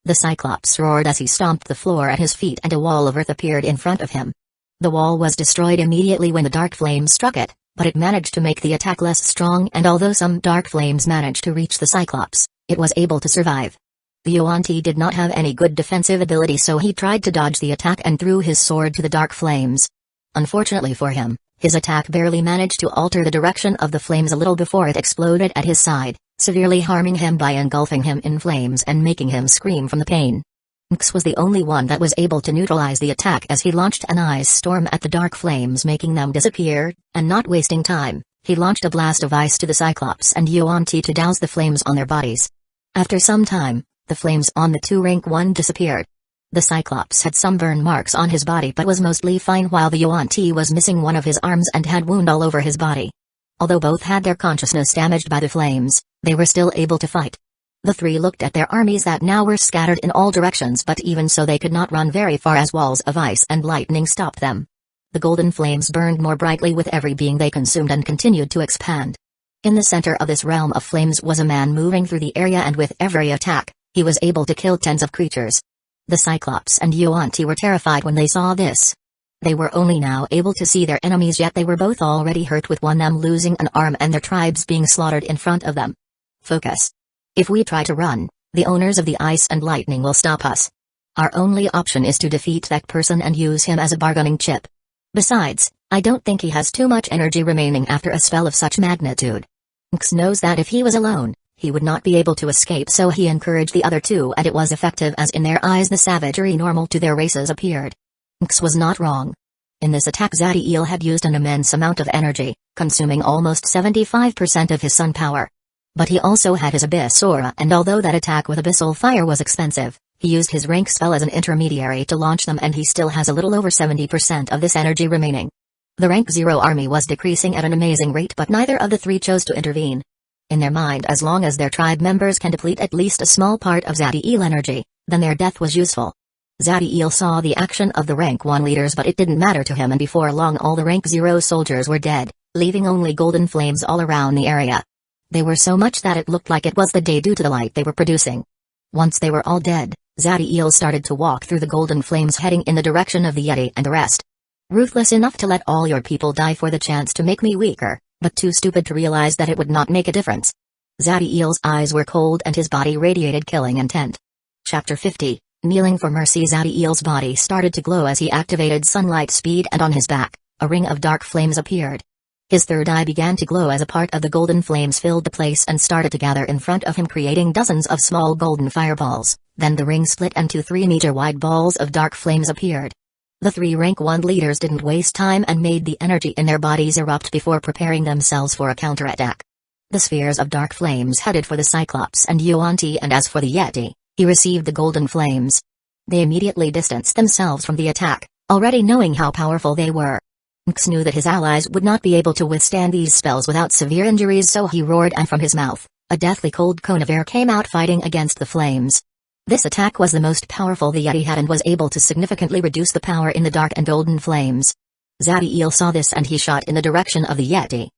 The Cyclops roared as he stomped the floor at his feet and a wall of earth appeared in front of him. The wall was destroyed immediately when the dark flames struck it, but it managed to make the attack less strong, and although some dark flames managed to reach the Cyclops, it was able to survive. The Yuan-Ti did not have any good defensive ability, so he tried to dodge the attack and threw his sword to the dark flames. Unfortunately for him, his attack barely managed to alter the direction of the flames a little before it exploded at his side, severely harming him by engulfing him in flames and making him scream from the pain. Nx was the only one that was able to neutralize the attack as he launched an ice storm at the dark flames, making them disappear, and not wasting time, he launched a blast of ice to the Cyclops and Yuan-Ti to douse the flames on their bodies. After some time, the flames on the two rank 1 disappeared. The Cyclops had some burn marks on his body but was mostly fine, while the Yuan-Ti was missing one of his arms and had wound all over his body. Although both had their consciousness damaged by the flames, they were still able to fight. The three looked at their armies that now were scattered in all directions, but even so they could not run very far as walls of ice and lightning stopped them. The golden flames burned more brightly with every being they consumed and continued to expand. In the center of this realm of flames was a man moving through the area, and with every attack, he was able to kill tens of creatures. The Cyclops and Yuan-Ti were terrified when they saw this. They were only now able to see their enemies, yet they were both already hurt, with one them losing an arm and their tribes being slaughtered in front of them. Focus. If we try to run, the owners of the ice and lightning will stop us. Our only option is to defeat that person and use him as a bargaining chip. Besides, I don't think he has too much energy remaining after a spell of such magnitude. Nx knows that if he was alone, he would not be able to escape, so he encouraged the other two, and it was effective, as in their eyes the savagery normal to their races appeared. Nx was not wrong. In this attack Zadiel had used an immense amount of energy, consuming almost 75% of his sun power. But he also had his Abyss aura, and although that attack with Abyssal fire was expensive, he used his rank spell as an intermediary to launch them, and he still has a little over 70% of this energy remaining. The rank 0 army was decreasing at an amazing rate, but neither of the three chose to intervene. In their mind, as long as their tribe members can deplete at least a small part of Zadiel energy, then their death was useful. Zadiel saw the action of the rank 1 leaders, but it didn't matter to him, and before long all the rank 0 soldiers were dead, leaving only golden flames all around the area. They were so much that it looked like it was the day due to the light they were producing. Once they were all dead, Zadiel started to walk through the golden flames, heading in the direction of the Yeti and the rest. "Ruthless enough to let all your people die for the chance to make me weaker," but too stupid to realize that it would not make a difference. Zadiel's eyes were cold and his body radiated killing intent. Chapter 50, Kneeling for Mercy. Zadiel's body started to glow as he activated sunlight speed, and on his back, a ring of dark flames appeared. His third eye began to glow as a part of the golden flames filled the place and started to gather in front of him, creating dozens of small golden fireballs. Then the ring split and 2 3-meter-wide balls of dark flames appeared. The 3 rank 1 leaders didn't waste time and made the energy in their bodies erupt before preparing themselves for a counterattack. The spheres of dark flames headed for the Cyclops and Yuan-Ti, and as for the Yeti, he received the golden flames. They immediately distanced themselves from the attack, already knowing how powerful they were. Nx knew that his allies would not be able to withstand these spells without severe injuries, so he roared, and from his mouth, a deathly cold cone of air came out, fighting against the flames. This attack was the most powerful the Yeti had and was able to significantly reduce the power in the dark and golden flames. Zadiel saw this and he shot in the direction of the Yeti.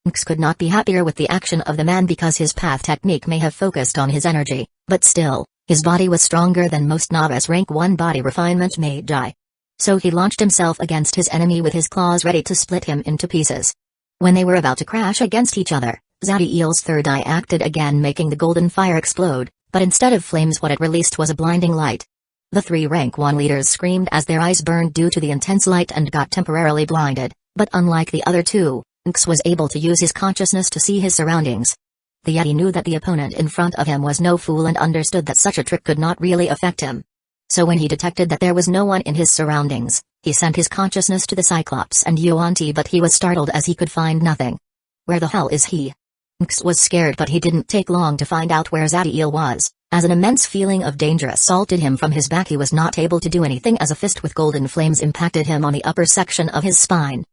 Nx could not be happier with the action of the man because his path technique may have focused on his energy, but still, his body was stronger than most novice rank 1 body refinement Magi. So he launched himself against his enemy with his claws ready to split him into pieces. When they were about to crash against each other, Zadiel's third eye acted again, making the golden fire explode, but instead of flames what it released was a blinding light. The 3 rank 1 leaders screamed as their eyes burned due to the intense light and got temporarily blinded, but unlike the other 2, Nx was able to use his consciousness to see his surroundings. The Yeti knew that the opponent in front of him was no fool and understood that such a trick could not really affect him. So when he detected that there was no one in his surroundings, he sent his consciousness to the Cyclops and Yuan-Ti, but he was startled as he could find nothing. Where the hell is he? Nx was scared, but he didn't take long to find out where Zadiel was, as an immense feeling of danger assaulted him from his back. He was not able to do anything as a fist with golden flames impacted him on the upper section of his spine.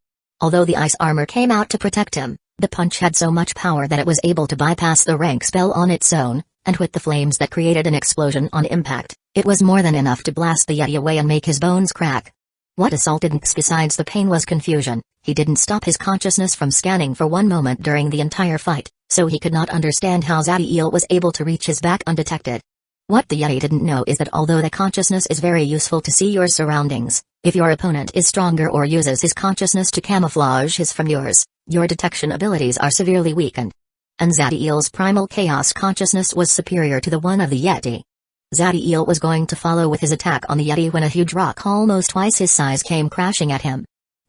Although the ice armor came out to protect him, the punch had so much power that it was able to bypass the rank spell on its own, and with the flames that created an explosion on impact, it was more than enough to blast the Yeti away and make his bones crack. What assaulted Nx besides the pain was confusion. He didn't stop his consciousness from scanning for one moment during the entire fight, so he could not understand how Zadiel was able to reach his back undetected. What the Yeti didn't know is that although the consciousness is very useful to see your surroundings, if your opponent is stronger or uses his consciousness to camouflage his from yours, your detection abilities are severely weakened. And Zadiel's primal chaos consciousness was superior to the one of the Yeti. Zadiel was going to follow with his attack on the Yeti when a huge rock almost twice his size came crashing at him.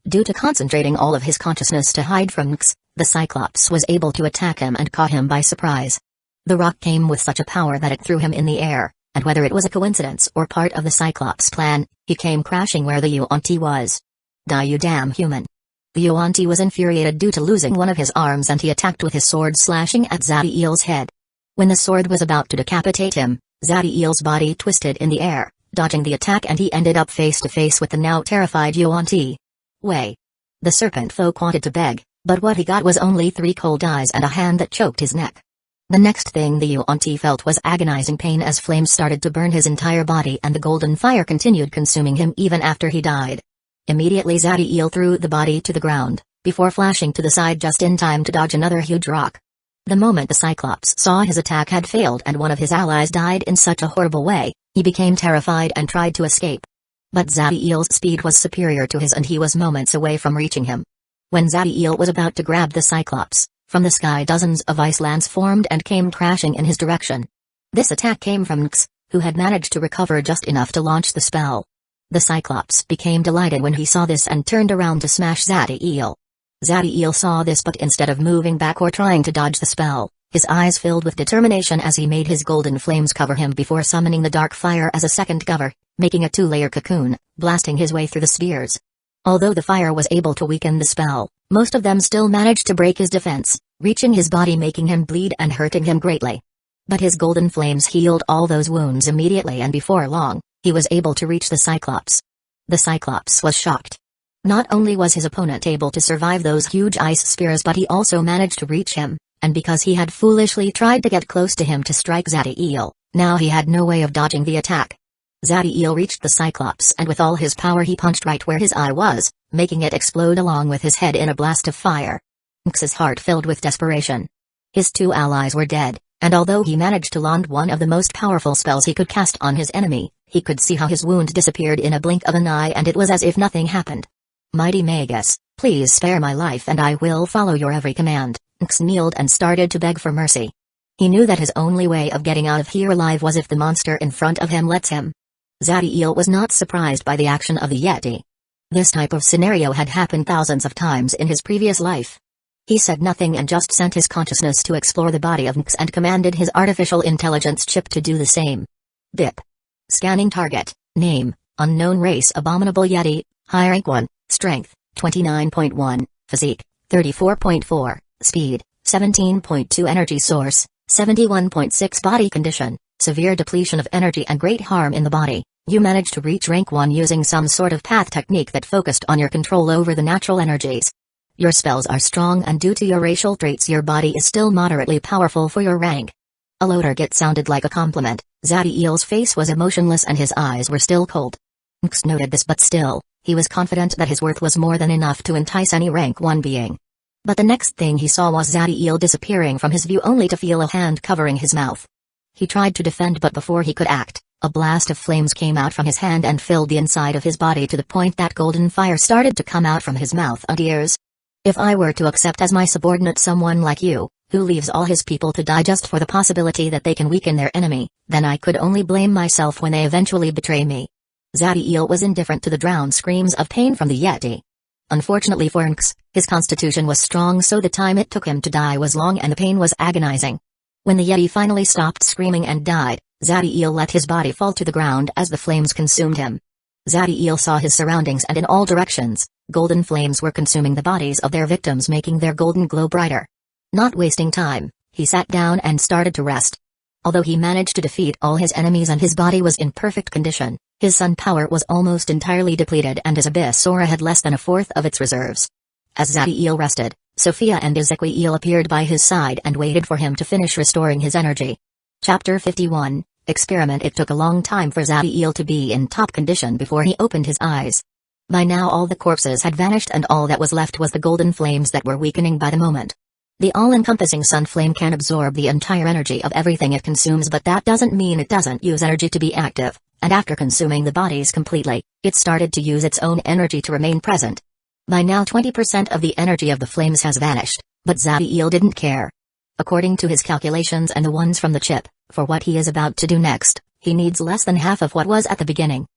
Due to concentrating all of his consciousness to hide from Nx, the Cyclops was able to attack him and caught him by surprise. The rock came with such a power that it threw him in the air, and whether it was a coincidence or part of the Cyclops' plan, he came crashing where the Yuan-Ti was. Die, you damn human. The Yuan-Ti was infuriated due to losing one of his arms, and he attacked with his sword, slashing at Zadiel's head. When the sword was about to decapitate him, Zadiel's body twisted in the air, dodging the attack, and he ended up face to face with the now terrified Yuan-Ti. Way. The serpent folk wanted to beg, but what he got was only 3 cold eyes and a hand that choked his neck. The next thing the Yuan-Ti felt was agonizing pain as flames started to burn his entire body, and the golden fire continued consuming him even after he died. Immediately Zadiel threw the body to the ground, before flashing to the side just in time to dodge another huge rock. The moment the Cyclops saw his attack had failed and one of his allies died in such a horrible way, he became terrified and tried to escape. But Zadiel's speed was superior to his, and he was moments away from reaching him. When Zadiel was about to grab the Cyclops, from the sky dozens of ice lands formed and came crashing in his direction. This attack came from Nx, who had managed to recover just enough to launch the spell. The Cyclops became delighted when he saw this and turned around to smash Zadiel. Zadiel saw this, but instead of moving back or trying to dodge the spell, his eyes filled with determination as he made his golden flames cover him before summoning the dark fire as a second cover, making a 2-layer cocoon, blasting his way through the spheres. Although the fire was able to weaken the spell, most of them still managed to break his defense, reaching his body, making him bleed and hurting him greatly. But his golden flames healed all those wounds immediately, and before long, he was able to reach the Cyclops. The Cyclops was shocked. Not only was his opponent able to survive those huge ice spheres, but he also managed to reach him, and because he had foolishly tried to get close to him to strike Zadiel, now he had no way of dodging the attack. Zadiel reached the Cyclops, and with all his power he punched right where his eye was, making it explode along with his head in a blast of fire. Nx's heart filled with desperation. His 2 allies were dead, and although he managed to land one of the most powerful spells he could cast on his enemy, he could see how his wound disappeared in a blink of an eye, and it was as if nothing happened. Mighty Magus, Please spare my life and I will follow your every command. Nx kneeled and started to beg for mercy. He knew that his only way of getting out of here alive was if the monster in front of him lets him. Zadiel was not surprised by the action of the Yeti. This type of scenario had happened thousands of times in his previous life. He said nothing and just sent his consciousness to explore the body of Nx and commanded his artificial intelligence chip to do the same. BIP. Scanning target. Name, unknown race Abominable Yeti, high rank 1, strength, 29.1, physique, 34.4, speed, 17.2 energy source, 71.6 body condition, severe depletion of energy and great harm in the body. You managed to reach rank 1 using some sort of path technique that focused on your control over the natural energies. Your spells are strong and due to your racial traits your body is still moderately powerful for your rank. A low target sounded like a compliment. Zadiel's face was emotionless and his eyes were still cold. Nx noted this but still, he was confident that his worth was more than enough to entice any rank 1 being. But the next thing he saw was Zadiel disappearing from his view only to feel a hand covering his mouth. He tried to defend but before he could act, a blast of flames came out from his hand and filled the inside of his body to the point that golden fire started to come out from his mouth and ears. If I were to accept as my subordinate someone like you, who leaves all his people to die just for the possibility that they can weaken their enemy, then I could only blame myself when they eventually betray me. Zadiel was indifferent to the drowned screams of pain from the Yeti. Unfortunately for Nx, his constitution was strong so the time it took him to die was long and the pain was agonizing. When the Yeti finally stopped screaming and died, Zadiel let his body fall to the ground as the flames consumed him. Zadiel saw his surroundings and in all directions, golden flames were consuming the bodies of their victims making their golden glow brighter. Not wasting time, he sat down and started to rest. Although he managed to defeat all his enemies and his body was in perfect condition, his sun power was almost entirely depleted and his abyss aura had less than a fourth of its reserves. As Zadiel rested, Sophia and Ezequiel appeared by his side and waited for him to finish restoring his energy. Chapter 51, Experiment. It took a long time for Zadiel to be in top condition before he opened his eyes. By now all the corpses had vanished and all that was left was the golden flames that were weakening by the moment. The all-encompassing sun flame can absorb the entire energy of everything it consumes but that doesn't mean it doesn't use energy to be active, and after consuming the bodies completely, it started to use its own energy to remain present. By now 20% of the energy of the flames has vanished, but Zadiel didn't care. According to his calculations and the ones from the chip, for what he is about to do next, he needs less than half of what was at the beginning.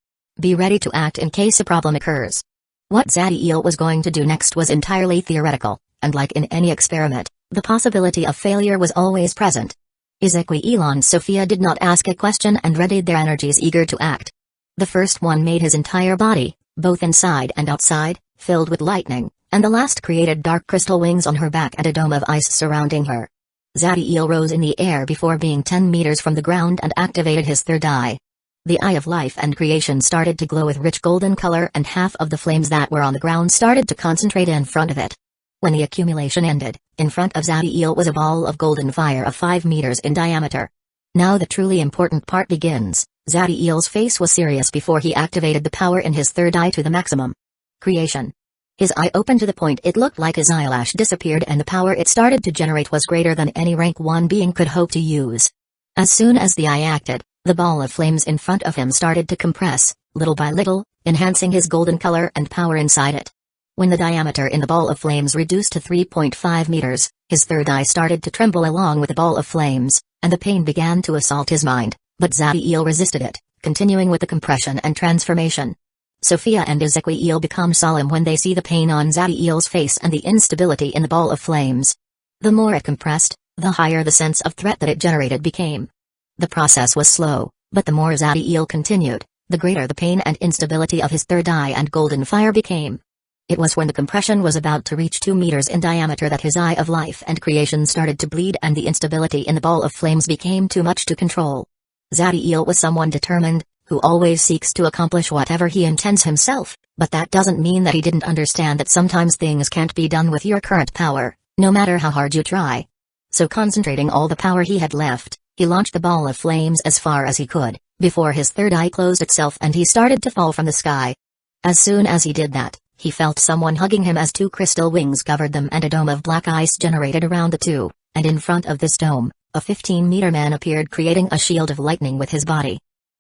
Be ready to act in case a problem occurs. What Zadiel was going to do next was entirely theoretical, and like in any experiment, the possibility of failure was always present. Ezequiel and Sophia did not ask a question and readied their energies eager to act. The first one made his entire body, both inside and outside, filled with lightning, and the last created dark crystal wings on her back and a dome of ice surrounding her. Zadiel rose in the air before being 10 meters from the ground and activated his third eye. The eye of life and creation started to glow with rich golden color and half of the flames that were on the ground started to concentrate in front of it. When the accumulation ended, in front of Zadiel was a ball of golden fire of 5 meters in diameter. Now the truly important part begins. Zadiel's face was serious before he activated the power in his third eye to the maximum. Creation. His eye opened to the point it looked like his eyelash disappeared and the power it started to generate was greater than any rank 1 being could hope to use. As soon as the eye acted, the ball of flames in front of him started to compress, little by little, enhancing his golden color and power inside it. When the diameter in the ball of flames reduced to 3.5 meters, his third eye started to tremble along with the ball of flames, and the pain began to assault his mind, but Zadiel resisted it, continuing with the compression and transformation. Sophia and Ezequiel become solemn when they see the pain on Zadiel's face and the instability in the ball of flames. The more it compressed, the higher the sense of threat that it generated became. The process was slow, but the more Zadiel continued, the greater the pain and instability of his third eye and golden fire became. It was when the compression was about to reach 2 meters in diameter that his eye of life and creation started to bleed and the instability in the ball of flames became too much to control. Zadiel was someone determined, who always seeks to accomplish whatever he intends himself, but that doesn't mean that he didn't understand that sometimes things can't be done with your current power, no matter how hard you try. So concentrating all the power he had left, he launched the ball of flames as far as he could, before his third eye closed itself and he started to fall from the sky. As soon as he did that, he felt someone hugging him as 2 crystal wings covered them and a dome of black ice generated around the two, and in front of this dome, a 15-meter man appeared creating a shield of lightning with his body.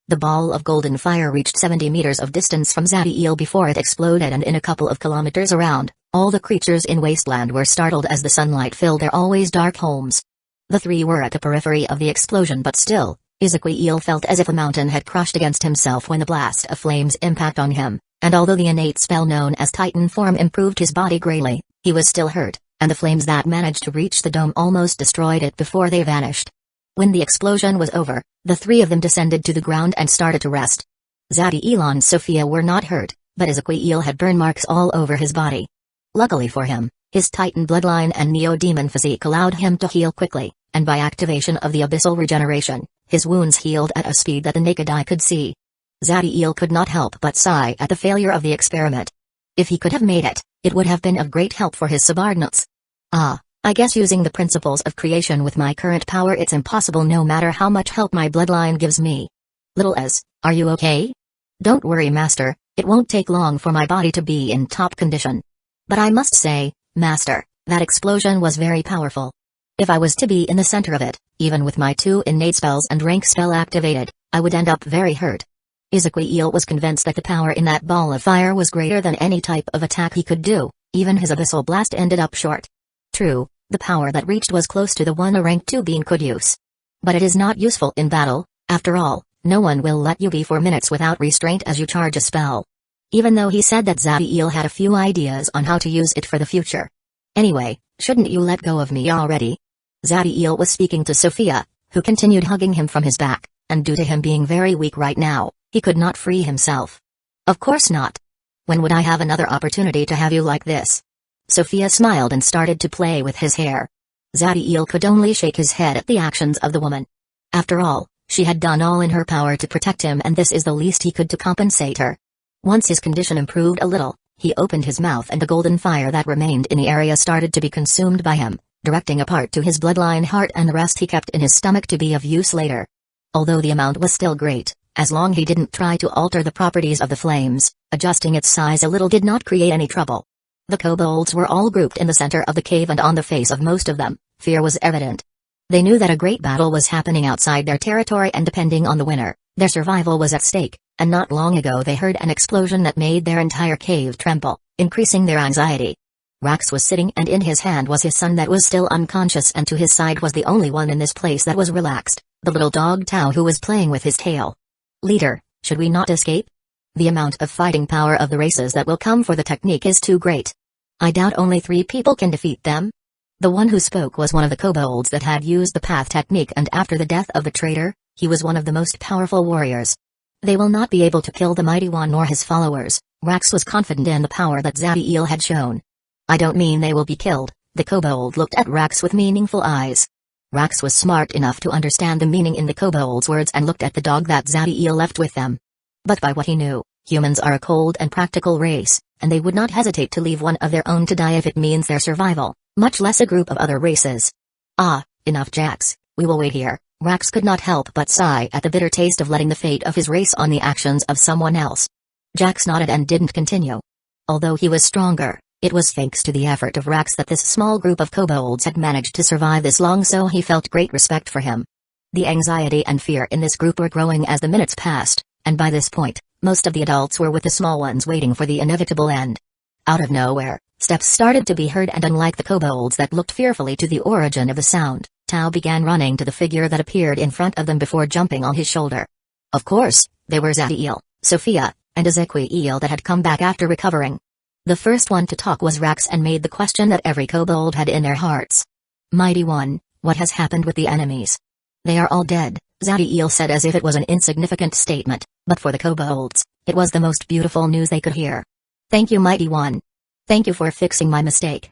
The ball of golden fire reached 70 meters of distance from Zadiel before it exploded and in a couple of kilometers around, All the creatures in Wasteland were startled as the sunlight filled their always dark homes. The three were at the periphery of the explosion, but still, Ezekiel felt as if a mountain had crushed against himself when the blast of flames impacted on him, and although the innate spell known as Titan form improved his body greatly, he was still hurt, and the flames that managed to reach the dome almost destroyed it before they vanished. When the explosion was over, the three of them descended to the ground and started to rest. Zadiel and Sophia were not hurt, but Ezekiel had burn marks all over his body. Luckily for him, his Titan bloodline and Neo-Demon physique allowed him to heal quickly, and by activation of the Abyssal regeneration, his wounds healed at a speed that the naked eye could see. Zadiel could not help but sigh at the failure of the experiment. If he could have made it, it would have been of great help for his subordinates. I guess using the principles of creation with my current power it's impossible no matter how much help my bloodline gives me. Little Ez, are you okay? Don't worry, Master, it won't take long for my body to be in top condition. But I must say, Master, that explosion was very powerful. If I was to be in the center of it, even with my 2 innate spells and rank spell activated, I would end up very hurt. Ezekiel was convinced that the power in that ball of fire was greater than any type of attack he could do, even his Abyssal blast ended up short. True, the power that reached was close to the one a rank 2 being could use. But it is not useful in battle, after all, no one will let you be for minutes without restraint as you charge a spell. Even though he said that Zadiel had a few ideas on how to use it for the future. Anyway, shouldn't you let go of me already? Zadiel was speaking to Sophia, who continued hugging him from his back, and due to him being very weak right now, he could not free himself. Of course not. When would I have another opportunity to have you like this? Sophia smiled and started to play with his hair. Zadiel could only shake his head at the actions of the woman. After all, she had done all in her power to protect him, and this is the least he could to compensate her. Once his condition improved a little, he opened his mouth and the golden fire that remained in the area started to be consumed by him, directing a part to his bloodline heart and the rest he kept in his stomach to be of use later. Although the amount was still great, as long he didn't try to alter the properties of the flames, adjusting its size a little did not create any trouble. The kobolds were all grouped in the center of the cave, and on the face of most of them, fear was evident. They knew that a great battle was happening outside their territory, and depending on the winner, their survival was at stake, and not long ago they heard an explosion that made their entire cave tremble, increasing their anxiety. Rax was sitting, and in his hand was his son that was still unconscious, and to his side was the only one in this place that was relaxed, the little dog Tao, who was playing with his tail. Leader, should we not escape? The amount of fighting power of the races that will come for the technique is too great. I doubt only 3 people can defeat them. The one who spoke was one of the kobolds that had used the path technique, and after the death of the traitor, he was one of the most powerful warriors. They will not be able to kill the mighty one nor his followers. Rax was confident in the power that Zadiel had shown. I don't mean they will be killed. The kobold looked at Rax with meaningful eyes. Rax was smart enough to understand the meaning in the kobold's words and looked at the dog that Zadiel left with them. But by what he knew, humans are a cold and practical race, and they would not hesitate to leave one of their own to die if it means their survival, much less a group of other races. Enough, Jax, we will wait here. Rax could not help but sigh at the bitter taste of letting the fate of his race on the actions of someone else. Jax nodded and didn't continue. Although he was stronger, it was thanks to the effort of Rax that this small group of kobolds had managed to survive this long, so he felt great respect for him. The anxiety and fear in this group were growing as the minutes passed, and by this point, most of the adults were with the small ones waiting for the inevitable end. Out of nowhere, steps started to be heard, and unlike the kobolds that looked fearfully to the origin of the sound, Tao began running to the figure that appeared in front of them before jumping on his shoulder. Of course, they were Zadiel, Sophia, and Ezekiel that had come back after recovering. The first one to talk was Rax and made the question that every kobold had in their hearts. Mighty One, what has happened with the enemies? They are all dead, Zadiel said as if it was an insignificant statement, but for the kobolds, it was the most beautiful news they could hear. Thank you, Mighty One. Thank you for fixing my mistake.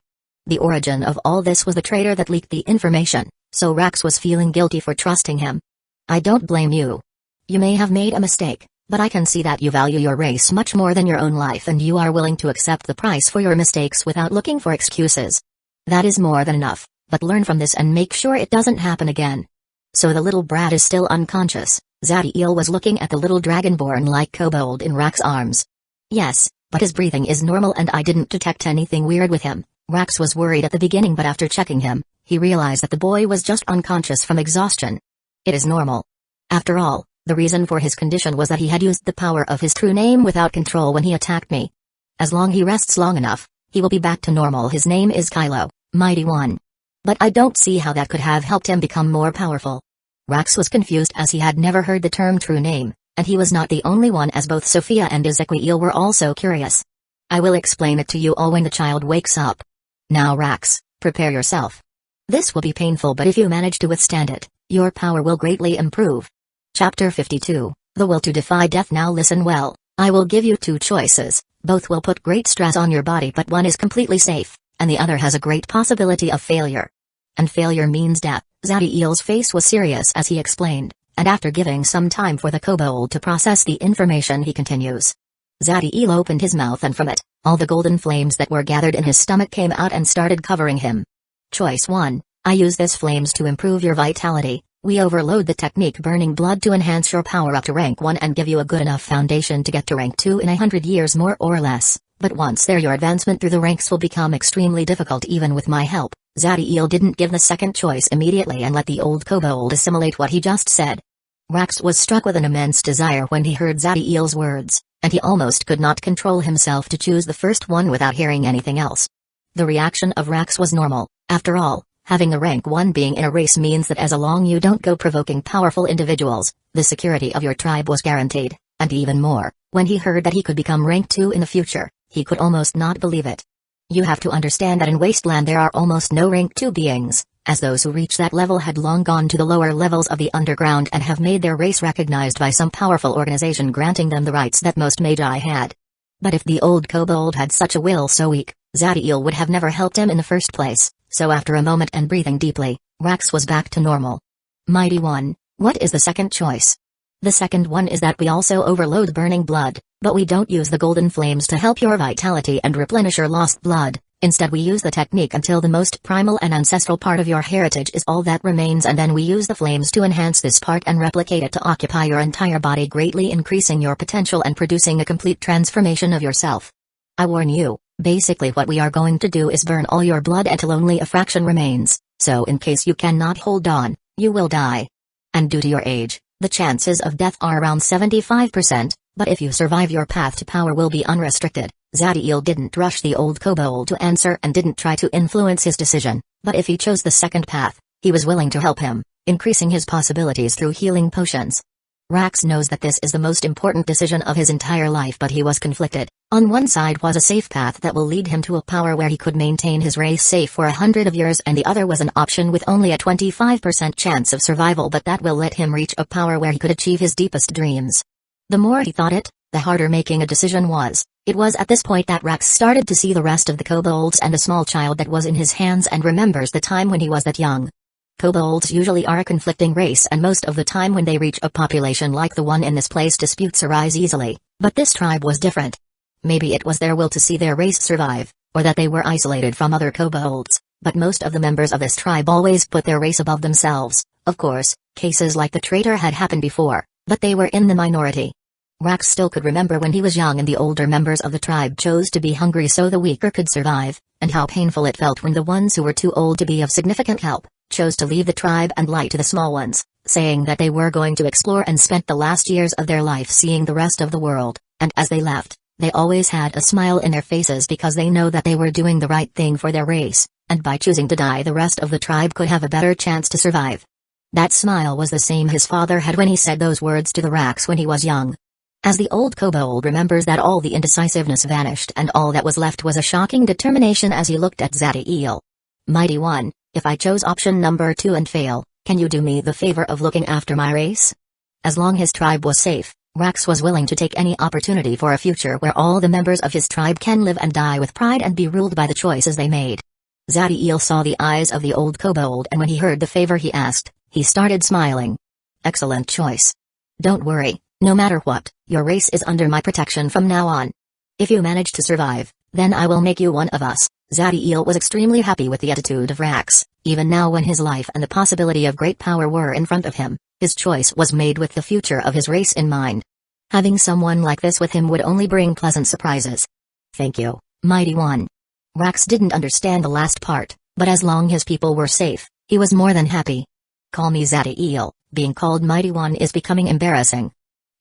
The origin of all this was the traitor that leaked the information, so Rax was feeling guilty for trusting him. I don't blame you. You may have made a mistake, but I can see that you value your race much more than your own life, and you are willing to accept the price for your mistakes without looking for excuses. That is more than enough, but learn from this and make sure it doesn't happen again. So the little brat is still unconscious. Zadiel was looking at the little dragonborn-like kobold in Rax's arms. Yes, but his breathing is normal and I didn't detect anything weird with him. Rax was worried at the beginning, but after checking him, he realized that the boy was just unconscious from exhaustion. It is normal. After all, the reason for his condition was that he had used the power of his true name without control when he attacked me. As long he rests long enough, He will be back to normal. His name is Kylo, Mighty One. But I don't see how that could have helped him become more powerful. Rax was confused as he had never heard the term true name, and he was not the only one, as both Sophia and Ezekiel were also curious. I will explain it to you all when the child wakes up. Now Rax, prepare yourself. This will be painful, but if you manage to withstand it, your power will greatly improve. Chapter 52, The Will to Defy Death. Now listen well, I will give you two choices, both will put great stress on your body, but one is completely safe, and the other has a great possibility of failure. And failure means death. Zadiel's face was serious as he explained, and after giving some time for the kobold to process the information, he continues. Zadiel opened his mouth, and from it, all the golden flames that were gathered in his stomach came out and started covering him. Choice 1, I use this flames to improve your vitality. We overload the technique Burning Blood to enhance your power up to rank 1 and give you a good enough foundation to get to rank 2 in 100 years more or less, but once there your advancement through the ranks will become extremely difficult even with my help. Zadiel didn't give the second choice immediately and let the old kobold assimilate what he just said. Rax was struck with an immense desire when he heard Zadiel's words, and he almost could not control himself to choose the first one without hearing anything else. The reaction of Rax was normal. After all, having a rank 1 being in a race means that as long you don't go provoking powerful individuals, the security of your tribe was guaranteed, and even more, when he heard that he could become rank 2 in the future, he could almost not believe it. You have to understand that in Wasteland there are almost no rank 2 beings, as those who reach that level had long gone to the lower levels of the underground and have made their race recognized by some powerful organization granting them the rights that most Magi had. But if the old kobold had such a will so weak, Zadiel would have never helped him in the first place, so after a moment and breathing deeply, Rax was back to normal. Mighty One, what is the second choice? The second one is that we also overload Burning Blood, but we don't use the golden flames to help your vitality and replenish your lost blood. Instead we use the technique until the most primal and ancestral part of your heritage is all that remains, and then we use the flames to enhance this part and replicate it to occupy your entire body, greatly increasing your potential and producing a complete transformation of yourself. I warn you, basically what we are going to do is burn all your blood until only a fraction remains, so in case you cannot hold on, you will die. And due to your age, the chances of death are around 75%, but if you survive your path to power will be unrestricted. Zadiel didn't rush the old kobold to answer and didn't try to influence his decision, but if he chose the second path, he was willing to help him, increasing his possibilities through healing potions. Rax knows that this is the most important decision of his entire life, but he was conflicted. On one side was a safe path that will lead him to a power where he could maintain his race safe for 100 of years, and the other was an option with only a 25% chance of survival, but that will let him reach a power where he could achieve his deepest dreams. The more he thought it, the harder making a decision was. It was at this point that Rax started to see the rest of the kobolds and a small child that was in his hands and remembers the time when he was that young. Kobolds usually are a conflicting race, and most of the time when they reach a population like the one in this place, disputes arise easily, but this tribe was different. Maybe it was their will to see their race survive, or that they were isolated from other kobolds, but most of the members of this tribe always put their race above themselves. Of course, cases like the traitor had happened before, but they were in the minority. Rax still could remember when he was young and the older members of the tribe chose to be hungry so the weaker could survive, and how painful it felt when the ones who were too old to be of significant help chose to leave the tribe and lie to the small ones, saying that they were going to explore and spent the last years of their life seeing the rest of the world, and as they left, they always had a smile in their faces because they know that they were doing the right thing for their race, and by choosing to die the rest of the tribe could have a better chance to survive. That smile was the same his father had when he said those words to the Rax when he was young. As the old kobold remembers that, all the indecisiveness vanished and all that was left was a shocking determination as he looked at Zadiel. Mighty One, if I chose option number 2 and fail, can you do me the favor of looking after my race? As long his tribe was safe, Rax was willing to take any opportunity for a future where all the members of his tribe can live and die with pride and be ruled by the choices they made. Zadiel saw the eyes of the old kobold, and when he heard the favor he asked, he started smiling. Excellent choice. Don't worry. No matter what, your race is under my protection from now on. If you manage to survive, then I will make you one of us. Zadiel was extremely happy with the attitude of Rax. Even now, when his life and the possibility of great power were in front of him, his choice was made with the future of his race in mind. Having someone like this with him would only bring pleasant surprises. Thank you, Mighty One. Rax didn't understand the last part, but as long his people were safe, he was more than happy. Call me Zadiel. Being called Mighty One is becoming embarrassing.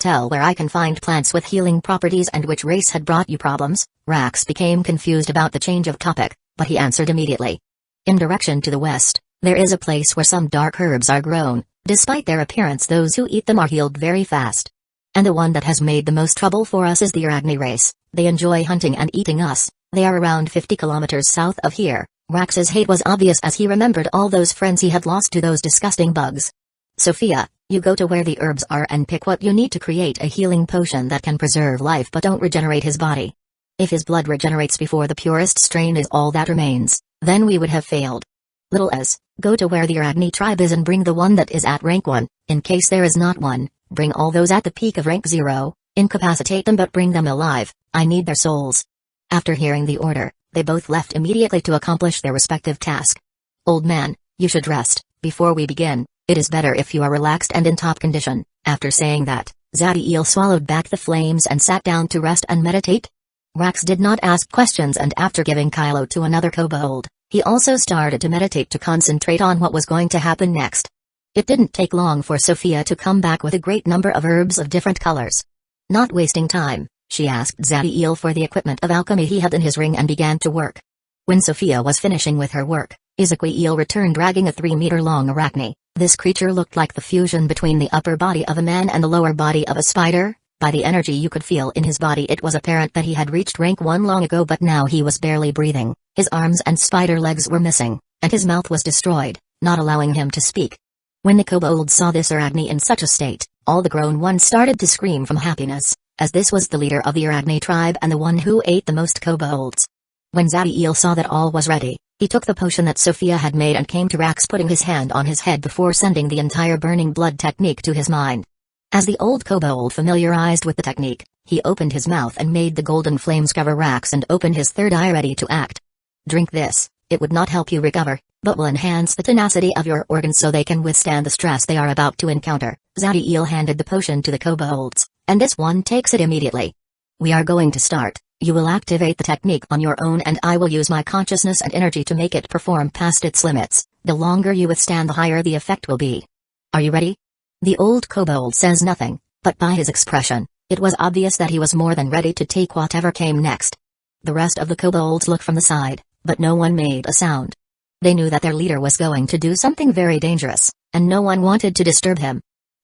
Tell where I can find plants with healing properties and which race had brought you problems. Rax became confused about the change of topic, but he answered immediately. In direction to the west, there is a place where some dark herbs are grown. Despite their appearance, those who eat them are healed very fast. And the one that has made the most trouble for us is the Arachne race. They enjoy hunting and eating us. They are around 50 kilometers south of here. Rax's hate was obvious as he remembered all those friends he had lost to those disgusting bugs. Sophia, you go to where the herbs are and pick what you need to create a healing potion that can preserve life but don't regenerate his body. If his blood regenerates before the purest strain is all that remains, then we would have failed. Little S, go to where the Arachne tribe is and bring the one that is at rank 1, in case there is not one. Bring all those at the peak of rank 0, incapacitate them but bring them alive, I need their souls. After hearing the order, they both left immediately to accomplish their respective task. Old man, you should rest. Before we begin, it is better if you are relaxed and in top condition. After saying that, Zadiel swallowed back the flames and sat down to rest and meditate. Rax did not ask questions, and after giving Kylo to another kobold, he also started to meditate to concentrate on what was going to happen next. It didn't take long for Sophia to come back with a great number of herbs of different colors. Not wasting time, she asked Zadiel for the equipment of alchemy he had in his ring and began to work. When Sophia was finishing with her work, Ezequiel returned dragging a 3-meter-long arachne. This creature looked like the fusion between the upper body of a man and the lower body of a spider. By the energy you could feel in his body, it was apparent that he had reached rank 1 long ago, but now he was barely breathing. His arms and spider legs were missing, and his mouth was destroyed, not allowing him to speak. When the kobolds saw this arachne in such a state, all the grown ones started to scream from happiness, as this was the leader of the Arachne tribe and the one who ate the most kobolds. When Zadiel saw that all was ready, he took the potion that Sophia had made and came to Rax, putting his hand on his head before sending the entire burning blood technique to his mind. As the old kobold familiarized with the technique, he opened his mouth and made the golden flames cover Rax and opened his third eye ready to act. Drink this, it would not help you recover, but will enhance the tenacity of your organs so they can withstand the stress they are about to encounter. Zadiel handed the potion to the kobolds, and this one takes it immediately. We are going to start. You will activate the technique on your own and I will use my consciousness and energy to make it perform past its limits. The longer you withstand, the higher the effect will be. Are you ready? The old kobold says nothing, but by his expression, it was obvious that he was more than ready to take whatever came next. The rest of the kobolds looked from the side, but no one made a sound. They knew that their leader was going to do something very dangerous, and no one wanted to disturb him.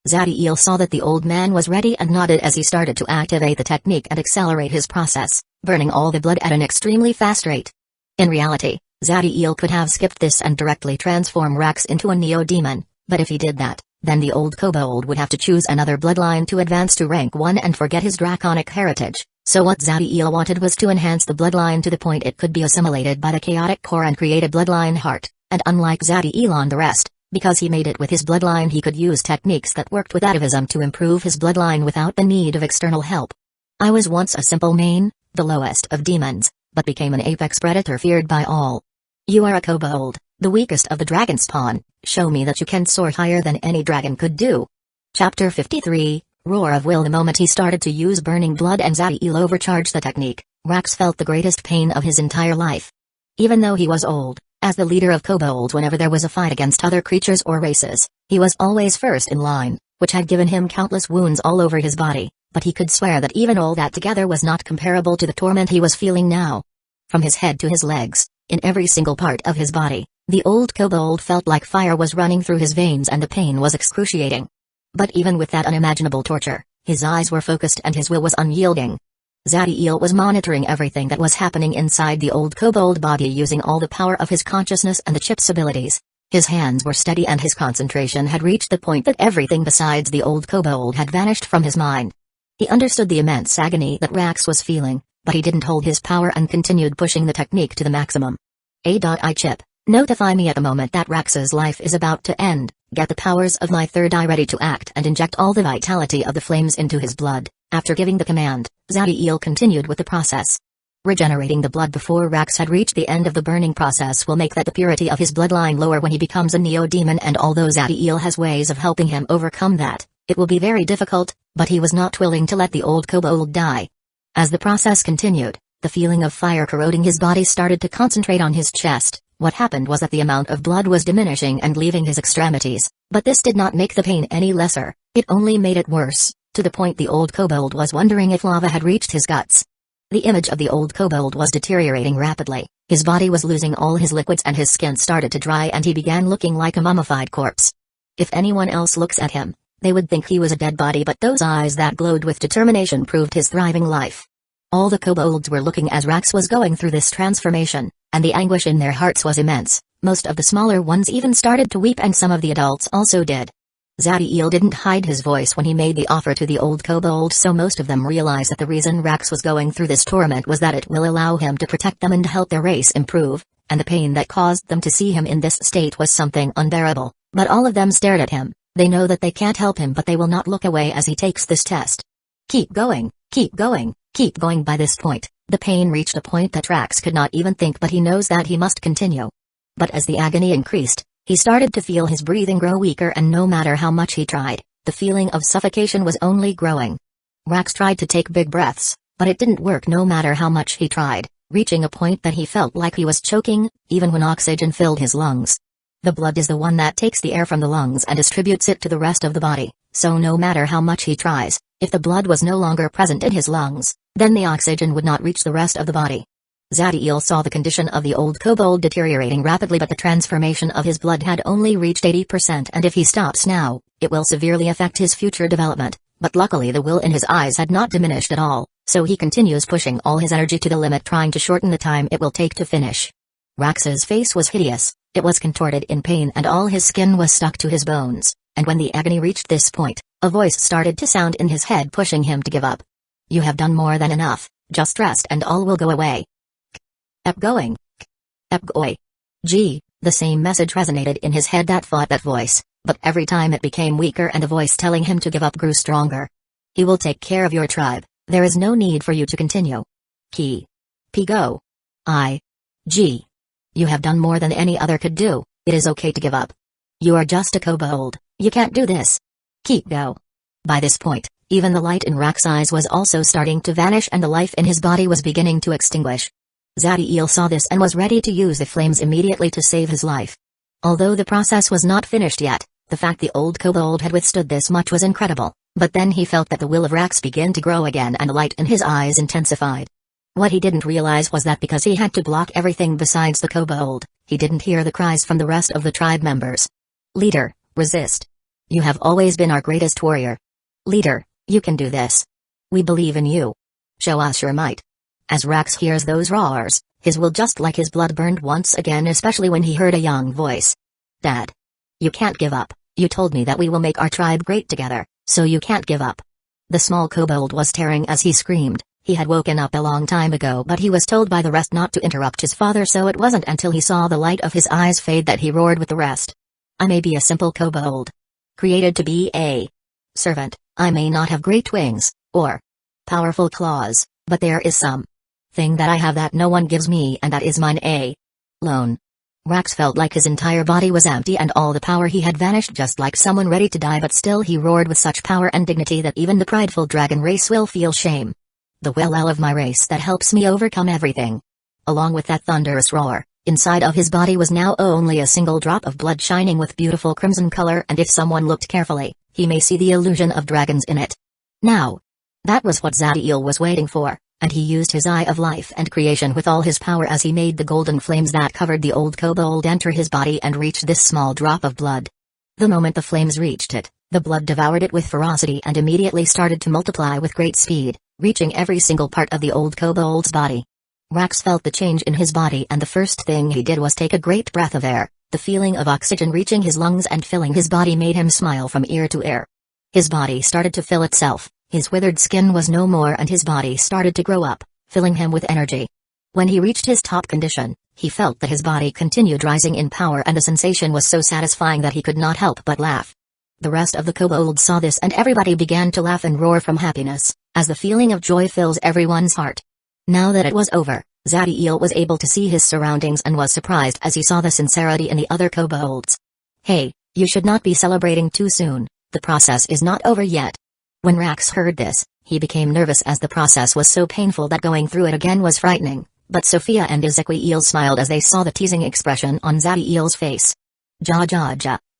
Zadiel saw that the old man was ready and nodded as he started to activate the technique and accelerate his process, burning all the blood at an extremely fast rate. In reality, Zadiel could have skipped this and directly transform Rax into a neo-demon, but if he did that, then the old kobold would have to choose another bloodline to advance to rank 1 and forget his draconic heritage. So what Zadiel wanted was to enhance the bloodline to the point it could be assimilated by the chaotic core and create a bloodline heart, and unlike Zadiel and the rest, because he made it with his bloodline, he could use techniques that worked with atavism to improve his bloodline without the need of external help. I was once a simple main, the lowest of demons, but became an apex predator feared by all. You are a kobold, the weakest of the dragon spawn. Show me that you can soar higher than any dragon could do. Chapter 53, Roar of Will. The moment he started to use burning blood and Zadiel overcharged the technique, Rax felt the greatest pain of his entire life. Even though he was old, as the leader of kobolds, whenever there was a fight against other creatures or races, he was always first in line, which had given him countless wounds all over his body, but he could swear that even all that together was not comparable to the torment he was feeling now. From his head to his legs, in every single part of his body, the old kobold felt like fire was running through his veins and the pain was excruciating. But even with that unimaginable torture, his eyes were focused and his will was unyielding. Zadiel was monitoring everything that was happening inside the old kobold body using all the power of his consciousness and the chip's abilities. His hands were steady and his concentration had reached the point that everything besides the old kobold had vanished from his mind. He understood the immense agony that Rax was feeling, but he didn't hold his power and continued pushing the technique to the maximum. I chip, notify me at the moment that Rax's life is about to end. Get the powers of my third eye ready to act and inject all the vitality of the flames into his blood. After giving the command, Zadiel continued with the process. Regenerating the blood before Rax had reached the end of the burning process will make that the purity of his bloodline lower when he becomes a neo-demon, and although Zadiel has ways of helping him overcome that, it will be very difficult, but he was not willing to let the old kobold die. As the process continued, the feeling of fire corroding his body started to concentrate on his chest. What happened was that the amount of blood was diminishing and leaving his extremities, but this did not make the pain any lesser, it only made it worse. to the point the old kobold was wondering if lava had reached his guts. The image of the old kobold was deteriorating rapidly, his body was losing all his liquids and his skin started to dry and he began looking like a mummified corpse. If anyone else looks at him, they would think he was a dead body, but those eyes that glowed with determination proved his thriving life. All the kobolds were looking as Rax was going through this transformation, and the anguish in their hearts was immense. Most of the smaller ones even started to weep and some of the adults also did. Zadiel didn't hide his voice when he made the offer to the old kobold, so most of them realized that the reason Rax was going through this torment was that it will allow him to protect them and help their race improve, and the pain that caused them to see him in this state was something unbearable. But all of them stared at him. They know that they can't help him, but they will not look away as he takes this test. Keep going, keep going, keep going. By this point, the pain reached a point that Rax could not even think, but he knows that he must continue. But as the agony increased, he started to feel his breathing grow weaker, and no matter how much he tried, the feeling of suffocation was only growing. Rax tried to take big breaths, but it didn't work no matter how much he tried, reaching a point that he felt like he was choking, even when oxygen filled his lungs. The blood is the one that takes the air from the lungs and distributes it to the rest of the body, so no matter how much he tries, if the blood was no longer present in his lungs, then the oxygen would not reach the rest of the body. Zadiel saw the condition of the old kobold deteriorating rapidly, but the transformation of his blood had only reached 80%, and if he stops now, it will severely affect his future development. But luckily the will in his eyes had not diminished at all, so he continues pushing all his energy to the limit, trying to shorten the time it will take to finish. Rax's face was hideous, it was contorted in pain and all his skin was stuck to his bones, and when the agony reached this point, a voice started to sound in his head pushing him to give up. You have done more than enough, just rest and all will go away. Keep going. Keep going. Gee, the same message resonated in his head that fought that voice, but every time it became weaker and the voice telling him to give up grew stronger. He will take care of your tribe, there is no need for you to continue. P. Go. G. You have done more than any other could do, it is okay to give up. You are just a kobold, you can't do this. Keep go. By this point, even the light in Rax's eyes was also starting to vanish and the life in his body was beginning to extinguish. Zadiel saw this and was ready to use the flames immediately to save his life. Although the process was not finished yet, the fact the old kobold had withstood this much was incredible, but then he felt that the will of Rax began to grow again and the light in his eyes intensified. What he didn't realize was that because he had to block everything besides the kobold, he didn't hear the cries from the rest of the tribe members. Leader, resist. You have always been our greatest warrior. Leader, you can do this. We believe in you. Show us your might. As Rax hears those roars, his will just like his blood burned once again, especially when he heard a young voice. Dad. You can't give up, you told me that we will make our tribe great together, so you can't give up. The small kobold was tearing as he screamed. He had woken up a long time ago, but he was told by the rest not to interrupt his father, so it wasn't until he saw the light of his eyes fade that he roared with the rest. I may be a simple kobold, created to be a servant, I may not have great wings, or powerful claws, but there is some thing that I have that no one gives me, and that is mine alone. Rax felt like his entire body was empty and all the power he had vanished just like someone ready to die, but still he roared with such power and dignity that even the prideful dragon race will feel shame. The will of my race that helps me overcome everything. Along with that thunderous roar, inside of his body was now only a single drop of blood shining with beautiful crimson color, and if someone looked carefully, he may see the illusion of dragons in it. Now. That was what Zadiel was waiting for, and he used his eye of life and creation with all his power as he made the golden flames that covered the old kobold enter his body and reach this small drop of blood. The moment the flames reached it, the blood devoured it with ferocity and immediately started to multiply with great speed, reaching every single part of the old kobold's body. Rax felt the change in his body, and the first thing he did was take a great breath of air. The feeling of oxygen reaching his lungs and filling his body made him smile from ear to ear. His body started to fill itself, his withered skin was no more and his body started to grow up, filling him with energy. When he reached his top condition, he felt that his body continued rising in power, and the sensation was so satisfying that he could not help but laugh. The rest of the kobolds saw this and everybody began to laugh and roar from happiness, as the feeling of joy fills everyone's heart. Now that it was over, Zadiel was able to see his surroundings and was surprised as he saw the sincerity in the other kobolds. Hey, you should not be celebrating too soon, the process is not over yet. When Rax heard this, he became nervous as the process was so painful that going through it again was frightening, but Sophia and Ezequiel smiled as they saw the teasing expression on Zadiel's face. Ja,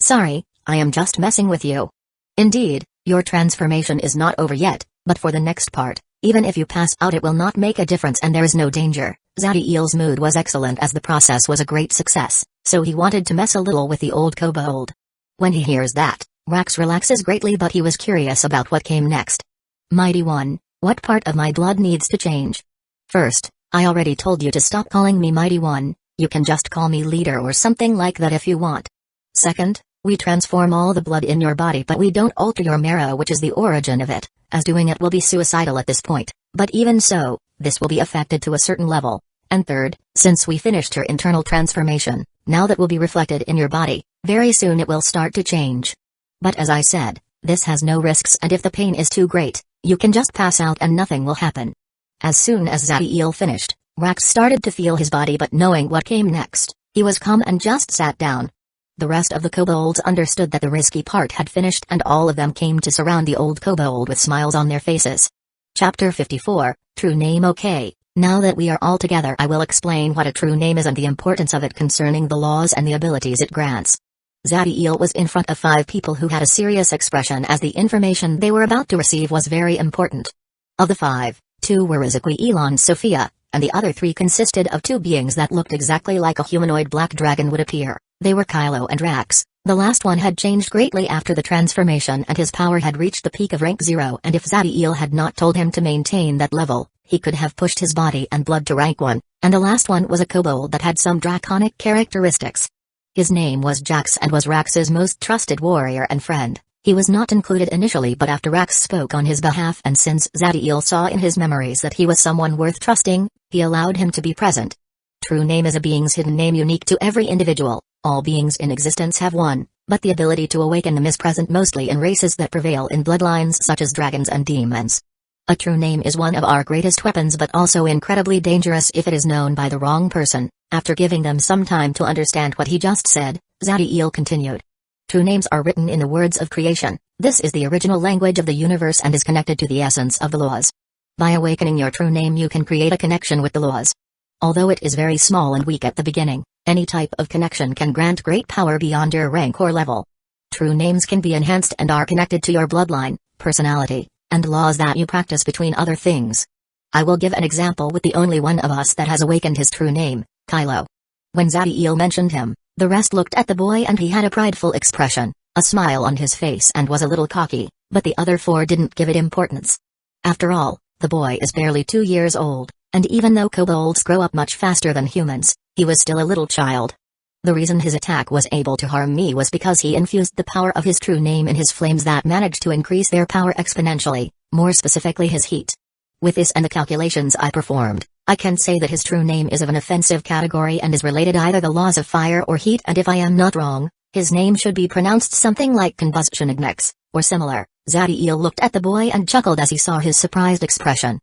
sorry, I am just messing with you. Indeed, Your transformation is not over yet, but for the next part, even if you pass out it will not make a difference and there is no danger. Zadiel's mood was excellent as the process was a great success, so he wanted to mess a little with the old kobold. When he hears that, Rax relaxes greatly, but he was curious about what came next. Mighty One, what part of my blood needs to change? First, I already told you to stop calling me Mighty One, you can just call me Leader or something like that if you want. Second, we transform all the blood in your body but we don't alter your marrow, which is the origin of it, as doing it will be suicidal at this point, but even so, this will be affected to a certain level. And third, since we finished your internal transformation, now that will be reflected in your body, very soon it will start to change. But as I said, this has no risks, and if the pain is too great, you can just pass out and nothing will happen. As soon as Zadiel finished, Rax started to feel his body, but knowing what came next, he was calm and just sat down. The rest of the kobolds understood that the risky part had finished and all of them came to surround the old kobold with smiles on their faces. Chapter 54, True Name. Okay, now that we are all together I will explain what a true name is and the importance of it concerning the laws and the abilities it grants. Zadiel was in front of 5 people who had a serious expression as the information they were about to receive was very important. Of the 5, 2 were Riziki Elon Sophia, and the other 3 consisted of 2 beings that looked exactly like a humanoid black dragon would appear. They were Kylo and Rax. The last one had changed greatly after the transformation and his power had reached the peak of rank 0, and if Zadiel had not told him to maintain that level, he could have pushed his body and blood to rank 1, and the last one was a kobold that had some draconic characteristics. His name was Jax and was Rax's most trusted warrior and friend. He was not included initially, but after Rax spoke on his behalf and since Zadiel saw in his memories that he was someone worth trusting, he allowed him to be present. True name is a being's hidden name unique to every individual. All beings in existence have one, but the ability to awaken them is present mostly in races that prevail in bloodlines such as dragons and demons. A true name is one of our greatest weapons, but also incredibly dangerous if it is known by the wrong person. After giving them some time to understand what he just said, Zadiel continued. True names are written in the words of creation. This is the original language of the universe and is connected to the essence of the laws. By awakening your true name you can create a connection with the laws. Although it is very small and weak at the beginning, any type of connection can grant great power beyond your rank or level. True names can be enhanced and are connected to your bloodline, personality, and laws that you practice between other things. I will give an example with the only one of us that has awakened his true name, Kylo. When Zadiel mentioned him, the rest looked at the boy and he had a prideful expression, a smile on his face and was a little cocky, but the other 4 didn't give it importance. After all, the boy is barely 2 years old, and even though kobolds grow up much faster than humans, he was still a little child. The reason his attack was able to harm me was because he infused the power of his true name in his flames that managed to increase their power exponentially, more specifically his heat. With this and the calculations I performed, I can say that his true name is of an offensive category and is related either the laws of fire or heat, and if I am not wrong, his name should be pronounced something like Combustionignex, or similar. Zadiel looked at the boy and chuckled as he saw his surprised expression.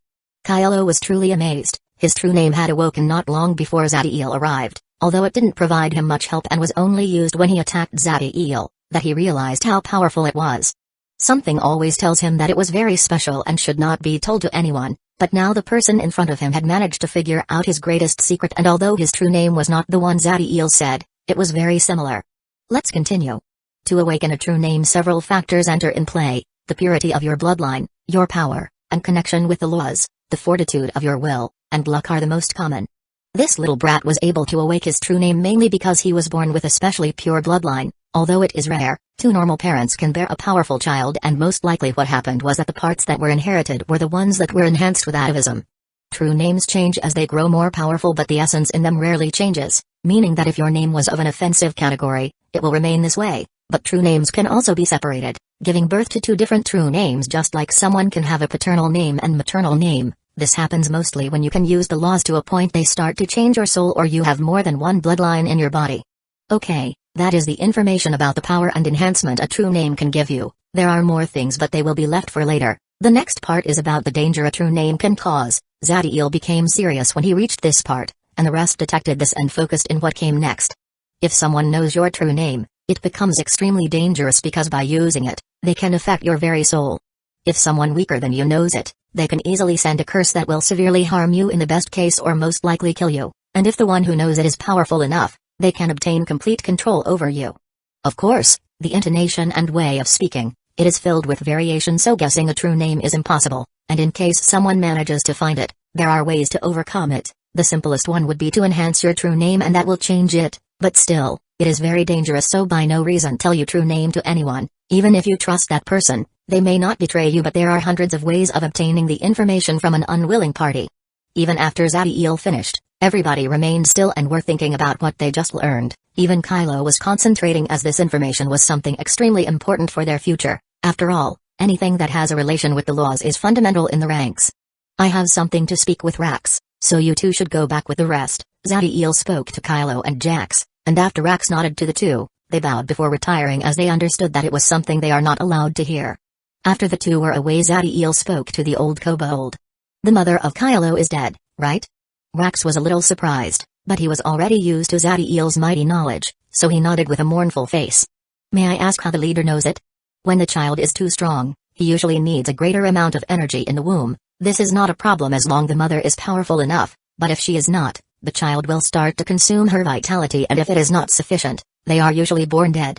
Kylo was truly amazed. His true name had awoken not long before Zadiel arrived, although it didn't provide him much help and was only used when he attacked Zadiel, that he realized how powerful it was. Something always tells him that it was very special and should not be told to anyone, but now the person in front of him had managed to figure out his greatest secret, and although his true name was not the one Zadiel said, it was very similar. Let's continue. To awaken a true name several factors enter in play: the purity of your bloodline, your power, and connection with the laws, the fortitude of your will, and luck are the most common. This little brat was able to awake his true name mainly because he was born with a specially pure bloodline. Although it is rare, 2 normal parents can bear a powerful child, and most likely what happened was that the parts that were inherited were the ones that were enhanced with atavism. True names change as they grow more powerful, but the essence in them rarely changes, meaning that if your name was of an offensive category, it will remain this way. But true names can also be separated, giving birth to 2 different true names, just like someone can have a paternal name and maternal name. This happens mostly when you can use the laws to a point they start to change your soul, or you have more than one bloodline in your body. Okay, that is the information about the power and enhancement a true name can give you. There are more things, but they will be left for later. The next part is about the danger a true name can cause. Zadiel became serious when he reached this part, and the rest detected this and focused in what came next. If someone knows your true name, it becomes extremely dangerous because by using it, they can affect your very soul. If someone weaker than you knows it, they can easily send a curse that will severely harm you in the best case or most likely kill you, and if the one who knows it is powerful enough, they can obtain complete control over you. Of course, the intonation and way of speaking, It is filled with variation, so guessing a true name is impossible, and in case someone manages to find it, there are ways to overcome it. The simplest one would be to enhance your true name, and that will change it, but still, it is very dangerous, so by no reason tell your true name to anyone. Even if you trust that person, they may not betray you, but there are hundreds of ways of obtaining the information from an unwilling party. Even after Zadiel finished, everybody remained still and were thinking about what they just learned. Even Kylo was concentrating, as this information was something extremely important for their future. After all, anything that has a relation with the laws is fundamental in the ranks. I have something to speak with Rax, so you two should go back with the rest. Zadiel spoke to Kylo and Jax, and after Rax nodded to the two, they bowed before retiring, as they understood that it was something they are not allowed to hear. After the two were away, Zadiel spoke to the old kobold. The mother of Kylo is dead, right? Rax was a little surprised, but he was already used to Zadiel's mighty knowledge, so he nodded with a mournful face. May I ask how the leader knows it? When the child is too strong, he usually needs a greater amount of energy in the womb. This is not a problem as long the mother is powerful enough, but if she is not, the child will start to consume her vitality, and if it is not sufficient, they are usually born dead.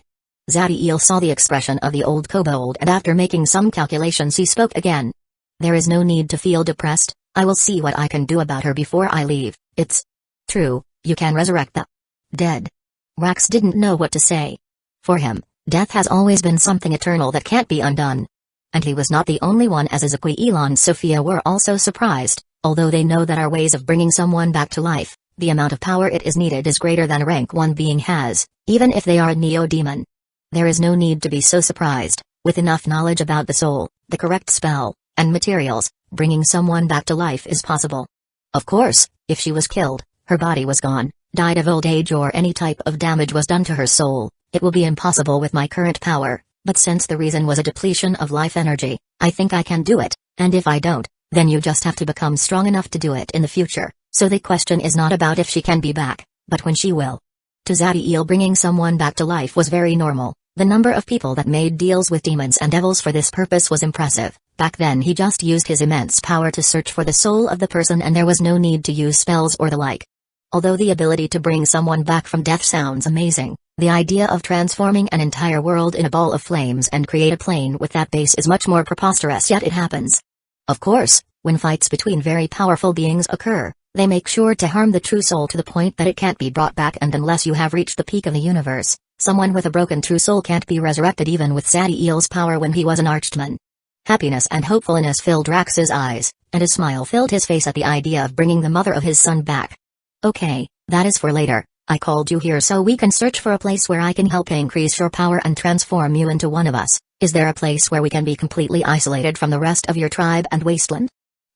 Zadiel saw the expression of the old kobold, and after making some calculations he spoke again. There is no need to feel depressed. I will see what I can do about her before I leave. It's true, you can resurrect the dead. Rax didn't know what to say. For him, death has always been something eternal that can't be undone. And he was not the only one, as Ezequiel and Sophia were also surprised. Although they know that our ways of bringing someone back to life, the amount of power it is needed is greater than a rank 1 being has, even if they are a neo-demon. There is no need to be so surprised. With enough knowledge about the soul, the correct spell, and materials, bringing someone back to life is possible. Of course, if she was killed, her body was gone, died of old age, or any type of damage was done to her soul, it will be impossible with my current power, but since the reason was a depletion of life energy, I think I can do it, and if I don't, then you just have to become strong enough to do it in the future. So the question is not about if she can be back, but when she will. To Zadiel, bringing someone back to life was very normal. The number of people that made deals with demons and devils for this purpose was impressive. Back then he just used his immense power to search for the soul of the person, and there was no need to use spells or the like. Although the ability to bring someone back from death sounds amazing, the idea of transforming an entire world in a ball of flames and create a plane with that base is much more preposterous, yet it happens. Of course, when fights between very powerful beings occur, they make sure to harm the true soul to the point that it can't be brought back, and unless you have reached the peak of the universe, someone with a broken true soul can't be resurrected, even with Zadiel's power when he was an archman. Happiness and hopefulness filled Rax's eyes, and a smile filled his face at the idea of bringing the mother of his son back. Okay, that is for later. I called you here so we can search for a place where I can help increase your power and transform you into one of us. Is there a place where we can be completely isolated from the rest of your tribe and wasteland?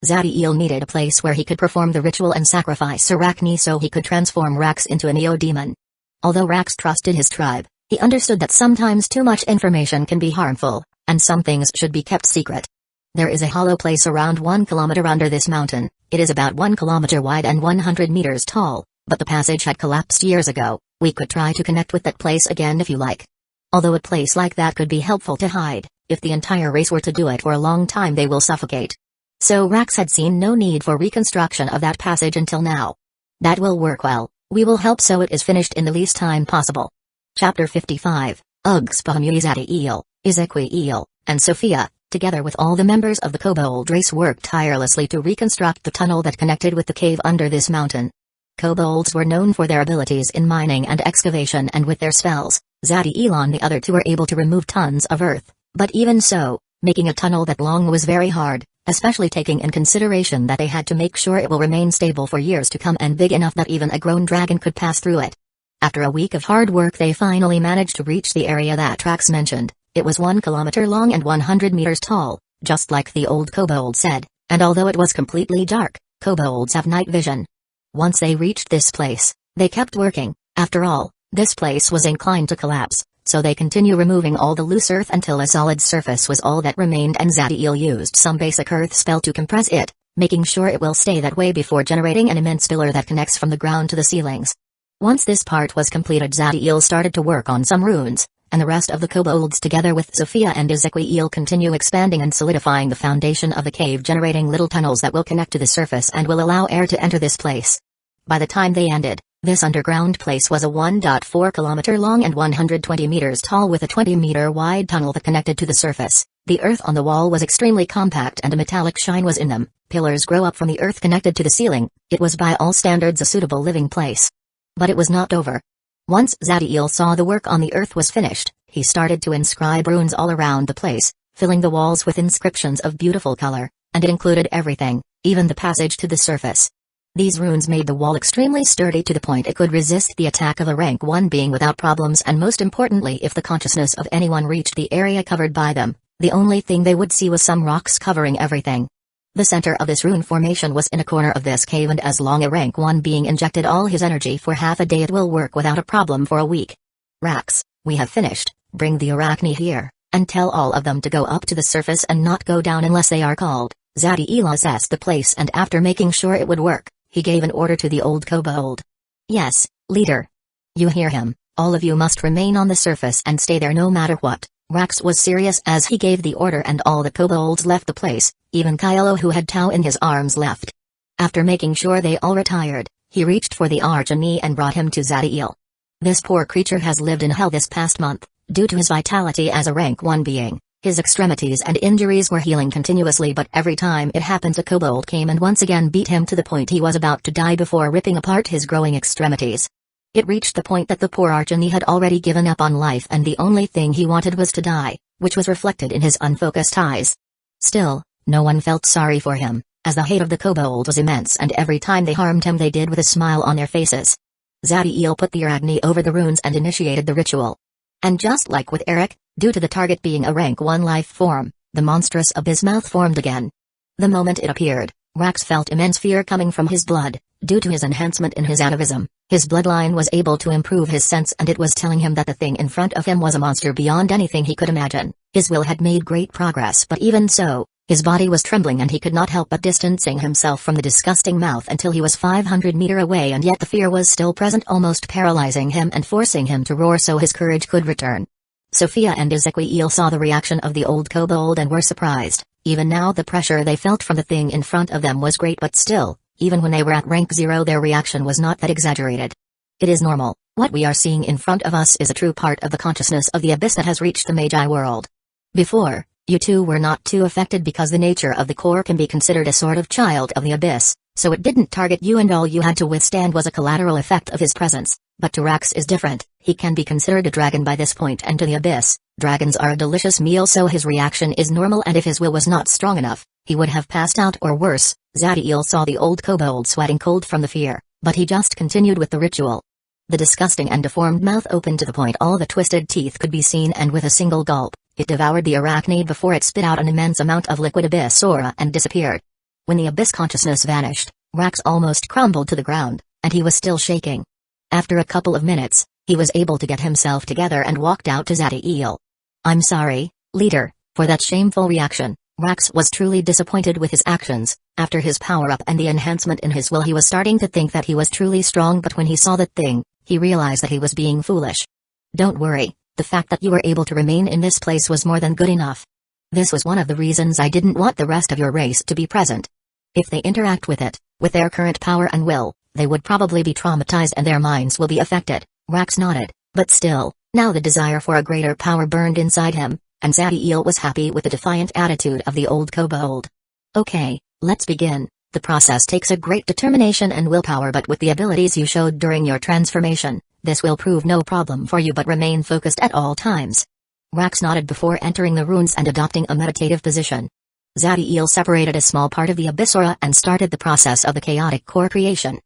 Zadiel needed a place where he could perform the ritual and sacrifice Arachne so he could transform Rax into a neo-demon. Although Rax trusted his tribe, he understood that sometimes too much information can be harmful, and some things should be kept secret. There is a hollow place around 1 kilometer under this mountain. It is about 1 kilometer wide and 100 meters tall, but the passage had collapsed years ago. We could try to connect with that place again if you like. Although a place like that could be helpful to hide, if the entire race were to do it for a long time they will suffocate. So Rax had seen no need for reconstruction of that passage until now. That will work well. We will help so it is finished in the least time possible. Chapter 55, Zadiel, Ezequiel, and Sophia, together with all the members of the kobold race, worked tirelessly to reconstruct the tunnel that connected with the cave under this mountain. Kobolds were known for their abilities in mining and excavation, and with their spells, Zadiel and the other two were able to remove tons of earth, but even so, making a tunnel that long was very hard, especially taking in consideration that they had to make sure it will remain stable for years to come and big enough that even a grown dragon could pass through it. After a week of hard work they finally managed to reach the area that Rax mentioned. It was 1 kilometer long and 100 meters tall, just like the old kobold said, and although it was completely dark, kobolds have night vision. Once they reached this place, they kept working. After all, this place was inclined to collapse, so they continue removing all the loose earth until a solid surface was all that remained, and Zadiel used some basic earth spell to compress it, making sure it will stay that way before generating an immense pillar that connects from the ground to the ceilings. Once this part was completed, Zadiel started to work on some runes, and the rest of the kobolds together with Sophia and Ezequiel continue expanding and solidifying the foundation of the cave, generating little tunnels that will connect to the surface and will allow air to enter this place. By the time they ended, This underground place was a 1.4 kilometer long and 120 meters tall with a 20-meter wide tunnel that connected to the surface. The earth on the wall was extremely compact and a metallic shine was in them. Pillars grow up from the earth connected to the ceiling. It was by all standards a suitable living place. But it was not over. Once Zadiel saw the work on the earth was finished, he started to inscribe runes all around the place, filling the walls with inscriptions of beautiful color, and it included everything, even the passage to the surface. These runes made the wall extremely sturdy to the point it could resist the attack of a rank 1 being without problems, and most importantly, if the consciousness of anyone reached the area covered by them, the only thing they would see was some rocks covering everything. The center of this rune formation was in a corner of this cave, and as long a rank 1 being injected all his energy for half a day, it will work without a problem for a week. Rax, we have finished. Bring the Arachne here, and tell all of them to go up to the surface and not go down unless they are called. Zadiel assessed the place, and after making sure it would work, he gave an order to the old kobold. Yes, leader. You hear him. All of you must remain on the surface and stay there no matter what. Rax was serious as he gave the order, and all the kobolds left the place. Even Kylo, who had Tau in his arms, left. After making sure they all retired, he reached for the Archani and brought him to Zadiel. This poor creature has lived in hell this past month. Due to his vitality as a rank 1 being, his extremities and injuries were healing continuously, but every time it happened a kobold came and once again beat him to the point he was about to die before ripping apart his growing extremities. It reached the point that the poor Archani had already given up on life, and the only thing he wanted was to die, which was reflected in his unfocused eyes. Still, no one felt sorry for him, as the hate of the kobold was immense, and every time they harmed him they did with a smile on their faces. Zadiel put the Arachne over the runes and initiated the ritual. And just like with Eric, due to the target being a rank 1 life form, the monstrous abyss mouth formed again. The moment it appeared, Rax felt immense fear coming from his blood. Due to his enhancement in his atavism, his bloodline was able to improve his sense, and it was telling him that the thing in front of him was a monster beyond anything he could imagine. His will had made great progress, but even so, his body was trembling and he could not help but distancing himself from the disgusting mouth until he was 500 meters away, and yet the fear was still present, almost paralyzing him and forcing him to roar so his courage could return. Sophia and Ezequiel saw the reaction of the old kobold and were surprised. Even now the pressure they felt from the thing in front of them was great, but still, even when they were at rank 0 their reaction was not that exaggerated. It is normal. What we are seeing in front of us is a true part of the consciousness of the abyss that has reached the Magi world. Before, you two were not too affected because the nature of the core can be considered a sort of child of the abyss, so it didn't target you, and all you had to withstand was a collateral effect of his presence. But to Rax is different. He can be considered a dragon by this point, and to the abyss, dragons are a delicious meal, so his reaction is normal, and if his will was not strong enough, he would have passed out or worse. Zadiel saw the old kobold sweating cold from the fear, but he just continued with the ritual. The disgusting and deformed mouth opened to the point all the twisted teeth could be seen, and with a single gulp, it devoured the arachnid before it spit out an immense amount of liquid abyss aura and disappeared. When the abyss consciousness vanished, Rax almost crumbled to the ground, and he was still shaking. After a couple of minutes, he was able to get himself together and walked out to Zadiel. I'm sorry, leader, for that shameful reaction. Rax was truly disappointed with his actions. After his power-up and the enhancement in his will, he was starting to think that he was truly strong, but when he saw that thing, he realized that he was being foolish. Don't worry, the fact that you were able to remain in this place was more than good enough. This was one of the reasons I didn't want the rest of your race to be present. If they interact with it, with their current power and will, they would probably be traumatized and their minds will be affected. Rax nodded, but still, now the desire for a greater power burned inside him, and Zadiel was happy with the defiant attitude of the old kobold. Okay, let's begin. The process takes a great determination and willpower, but with the abilities you showed during your transformation, this will prove no problem for you, but remain focused at all times. Rax nodded before entering the runes and adopting a meditative position. Zadiel separated a small part of the abyss aura and started the process of the chaotic core creation.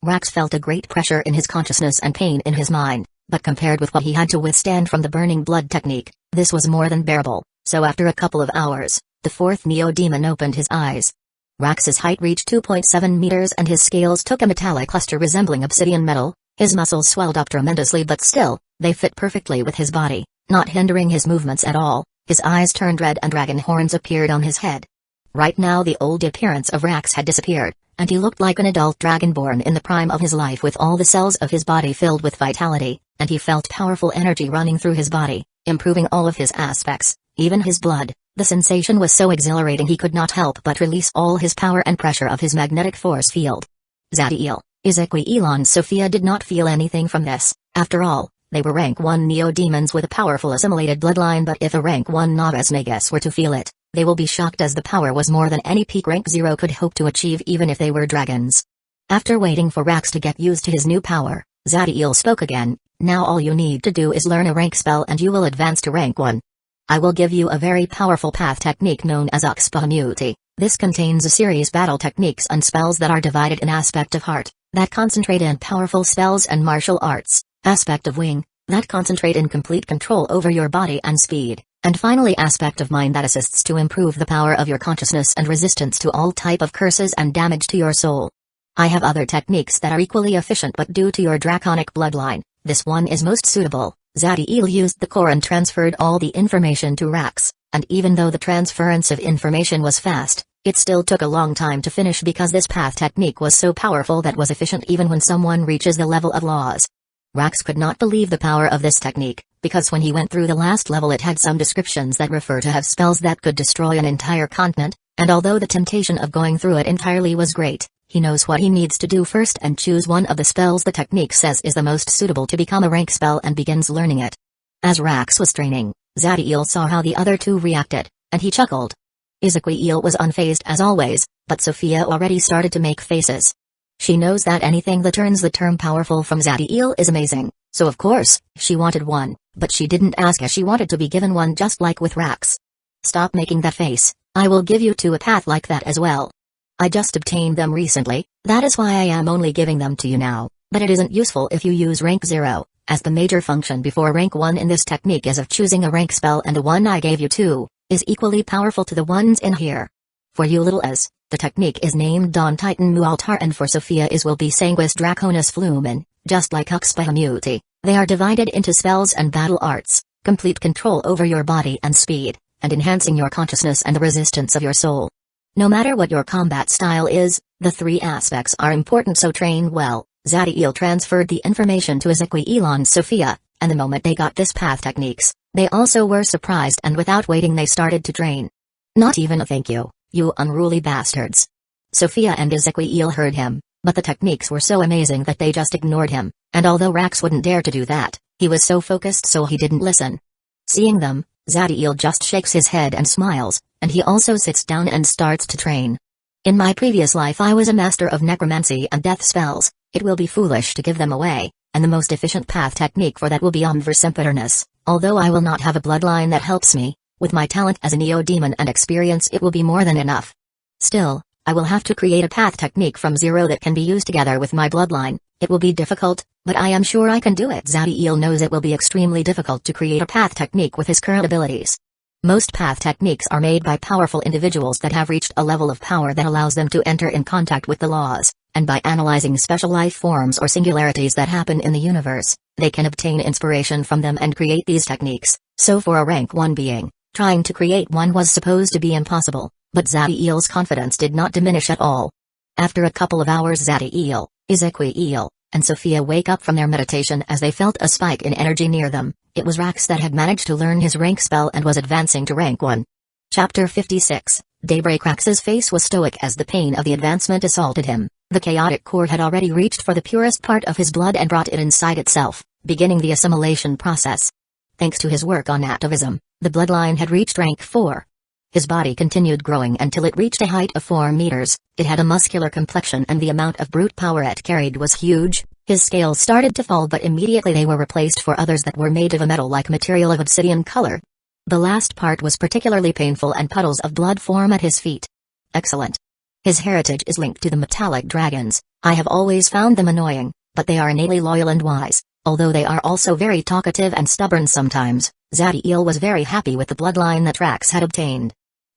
Rax felt a great pressure in his consciousness and pain in his mind, but compared with what he had to withstand from the burning blood technique, this was more than bearable. So after a couple of hours, the fourth Neo-Demon opened his eyes. Rax's height reached 2.7 meters and his scales took a metallic luster resembling obsidian metal. His muscles swelled up tremendously, but still, they fit perfectly with his body, not hindering his movements at all. His eyes turned red and dragon horns appeared on his head. Right now the old appearance of Rax had disappeared, and he looked like an adult dragonborn in the prime of his life, with all the cells of his body filled with vitality, and he felt powerful energy running through his body, improving all of his aspects, even his blood. The sensation was so exhilarating he could not help but release all his power and pressure of his magnetic force field. Zadiel, Ezequiel and Sophia did not feel anything from this. After all, they were rank 1 neo-demons with a powerful assimilated bloodline, but if a rank 1 novice magus were to feel it, they will be shocked, as the power was more than any peak rank 0 could hope to achieve, even if they were dragons. After waiting for Rax to get used to his new power, Zadiel spoke again. Now all you need to do is learn a rank spell and you will advance to rank 1. I will give you a very powerful path technique known as Uxpahamuti. This contains a series battle techniques and spells that are divided in aspect of heart, that concentrate in powerful spells, and martial arts, aspect of wing, that concentrate in complete control over your body and speed, and finally aspect of mind that assists to improve the power of your consciousness and resistance to all type of curses and damage to your soul. I have other techniques that are equally efficient, but due to your draconic bloodline, this one is most suitable. Zadiel used the core and transferred all the information to Rax, and even though the transference of information was fast, it still took a long time to finish because this path technique was so powerful that was efficient even when someone reaches the level of laws. Rax could not believe the power of this technique, because when he went through the last level it had some descriptions that refer to have spells that could destroy an entire continent, and although the temptation of going through it entirely was great, he knows what he needs to do first and choose one of the spells the technique says is the most suitable to become a rank spell and begins learning it. As Rax was training, Zadiel saw how the other two reacted, and he chuckled. Ezequiel was unfazed as always, but Sophia already started to make faces. She knows that anything that turns the term powerful from Zadiel is amazing, so of course, she wanted one, but she didn't ask as she wanted to be given one, just like with Rax. Stop making that face. I will give you a path like that as well. I just obtained them recently, that is why I am only giving them to you now, but it isn't useful if you use rank 0, as the major function before rank 1 in this technique is of choosing a rank spell, and the one I gave you is equally powerful to the ones in here. For you little as, the technique is named Dawn Titan Mualtar, and for Sophia is will be Sanguis Draconis Flumen. Just like Uxpahamuti, they are divided into spells and battle arts, complete control over your body and speed, and enhancing your consciousness and the resistance of your soul. No matter what your combat style is, the three aspects are important, so train well. Zadiel transferred the information to Ezequiel and Sophia, and the moment they got this path techniques, they also were surprised, and without waiting they started to train. Not even a thank you, you unruly bastards. Sophia and Ezequiel heard him, but the techniques were so amazing that they just ignored him, and although Rax wouldn't dare to do that, he was so focused so he didn't listen. Seeing them, Zadiel just shakes his head and smiles, and he also sits down and starts to train. In my previous life I was a master of necromancy and death spells. It will be foolish to give them away, and the most efficient path technique for that will be Umversempiterness. Although I will not have a bloodline that helps me, with my talent as a neo-demon and experience it will be more than enough. Still, I will have to create a path technique from 0 that can be used together with my bloodline. It will be difficult, but I am sure I can do it. Zadiel knows it will be extremely difficult to create a path technique with his current abilities. Most path techniques are made by powerful individuals that have reached a level of power that allows them to enter in contact with the laws, and by analyzing special life forms or singularities that happen in the universe, they can obtain inspiration from them and create these techniques. So for a rank 1 being, trying to create one was supposed to be impossible, but Zadiel's confidence did not diminish at all. After a couple of hours Zadiel, Ezequiel, and Sophia wake up from their meditation as they felt a spike in energy near them. It was Rax that had managed to learn his rank spell and was advancing to rank 1. Chapter 56, Daybreak. Rax's face was stoic as the pain of the advancement assaulted him. The chaotic core had already reached for the purest part of his blood and brought it inside itself, beginning the assimilation process. Thanks to his work on atavism, the bloodline had reached rank 4. His body continued growing until it reached a height of 4 meters. It had a muscular complexion and the amount of brute power it carried was huge. His scales started to fall, but immediately they were replaced for others that were made of a metal-like material of obsidian color. The last part was particularly painful and puddles of blood form at his feet. Excellent. His heritage is linked to the metallic dragons. I have always found them annoying, but they are innately loyal and wise, although they are also very talkative and stubborn sometimes. Zadiel was very happy with the bloodline that Rax had obtained.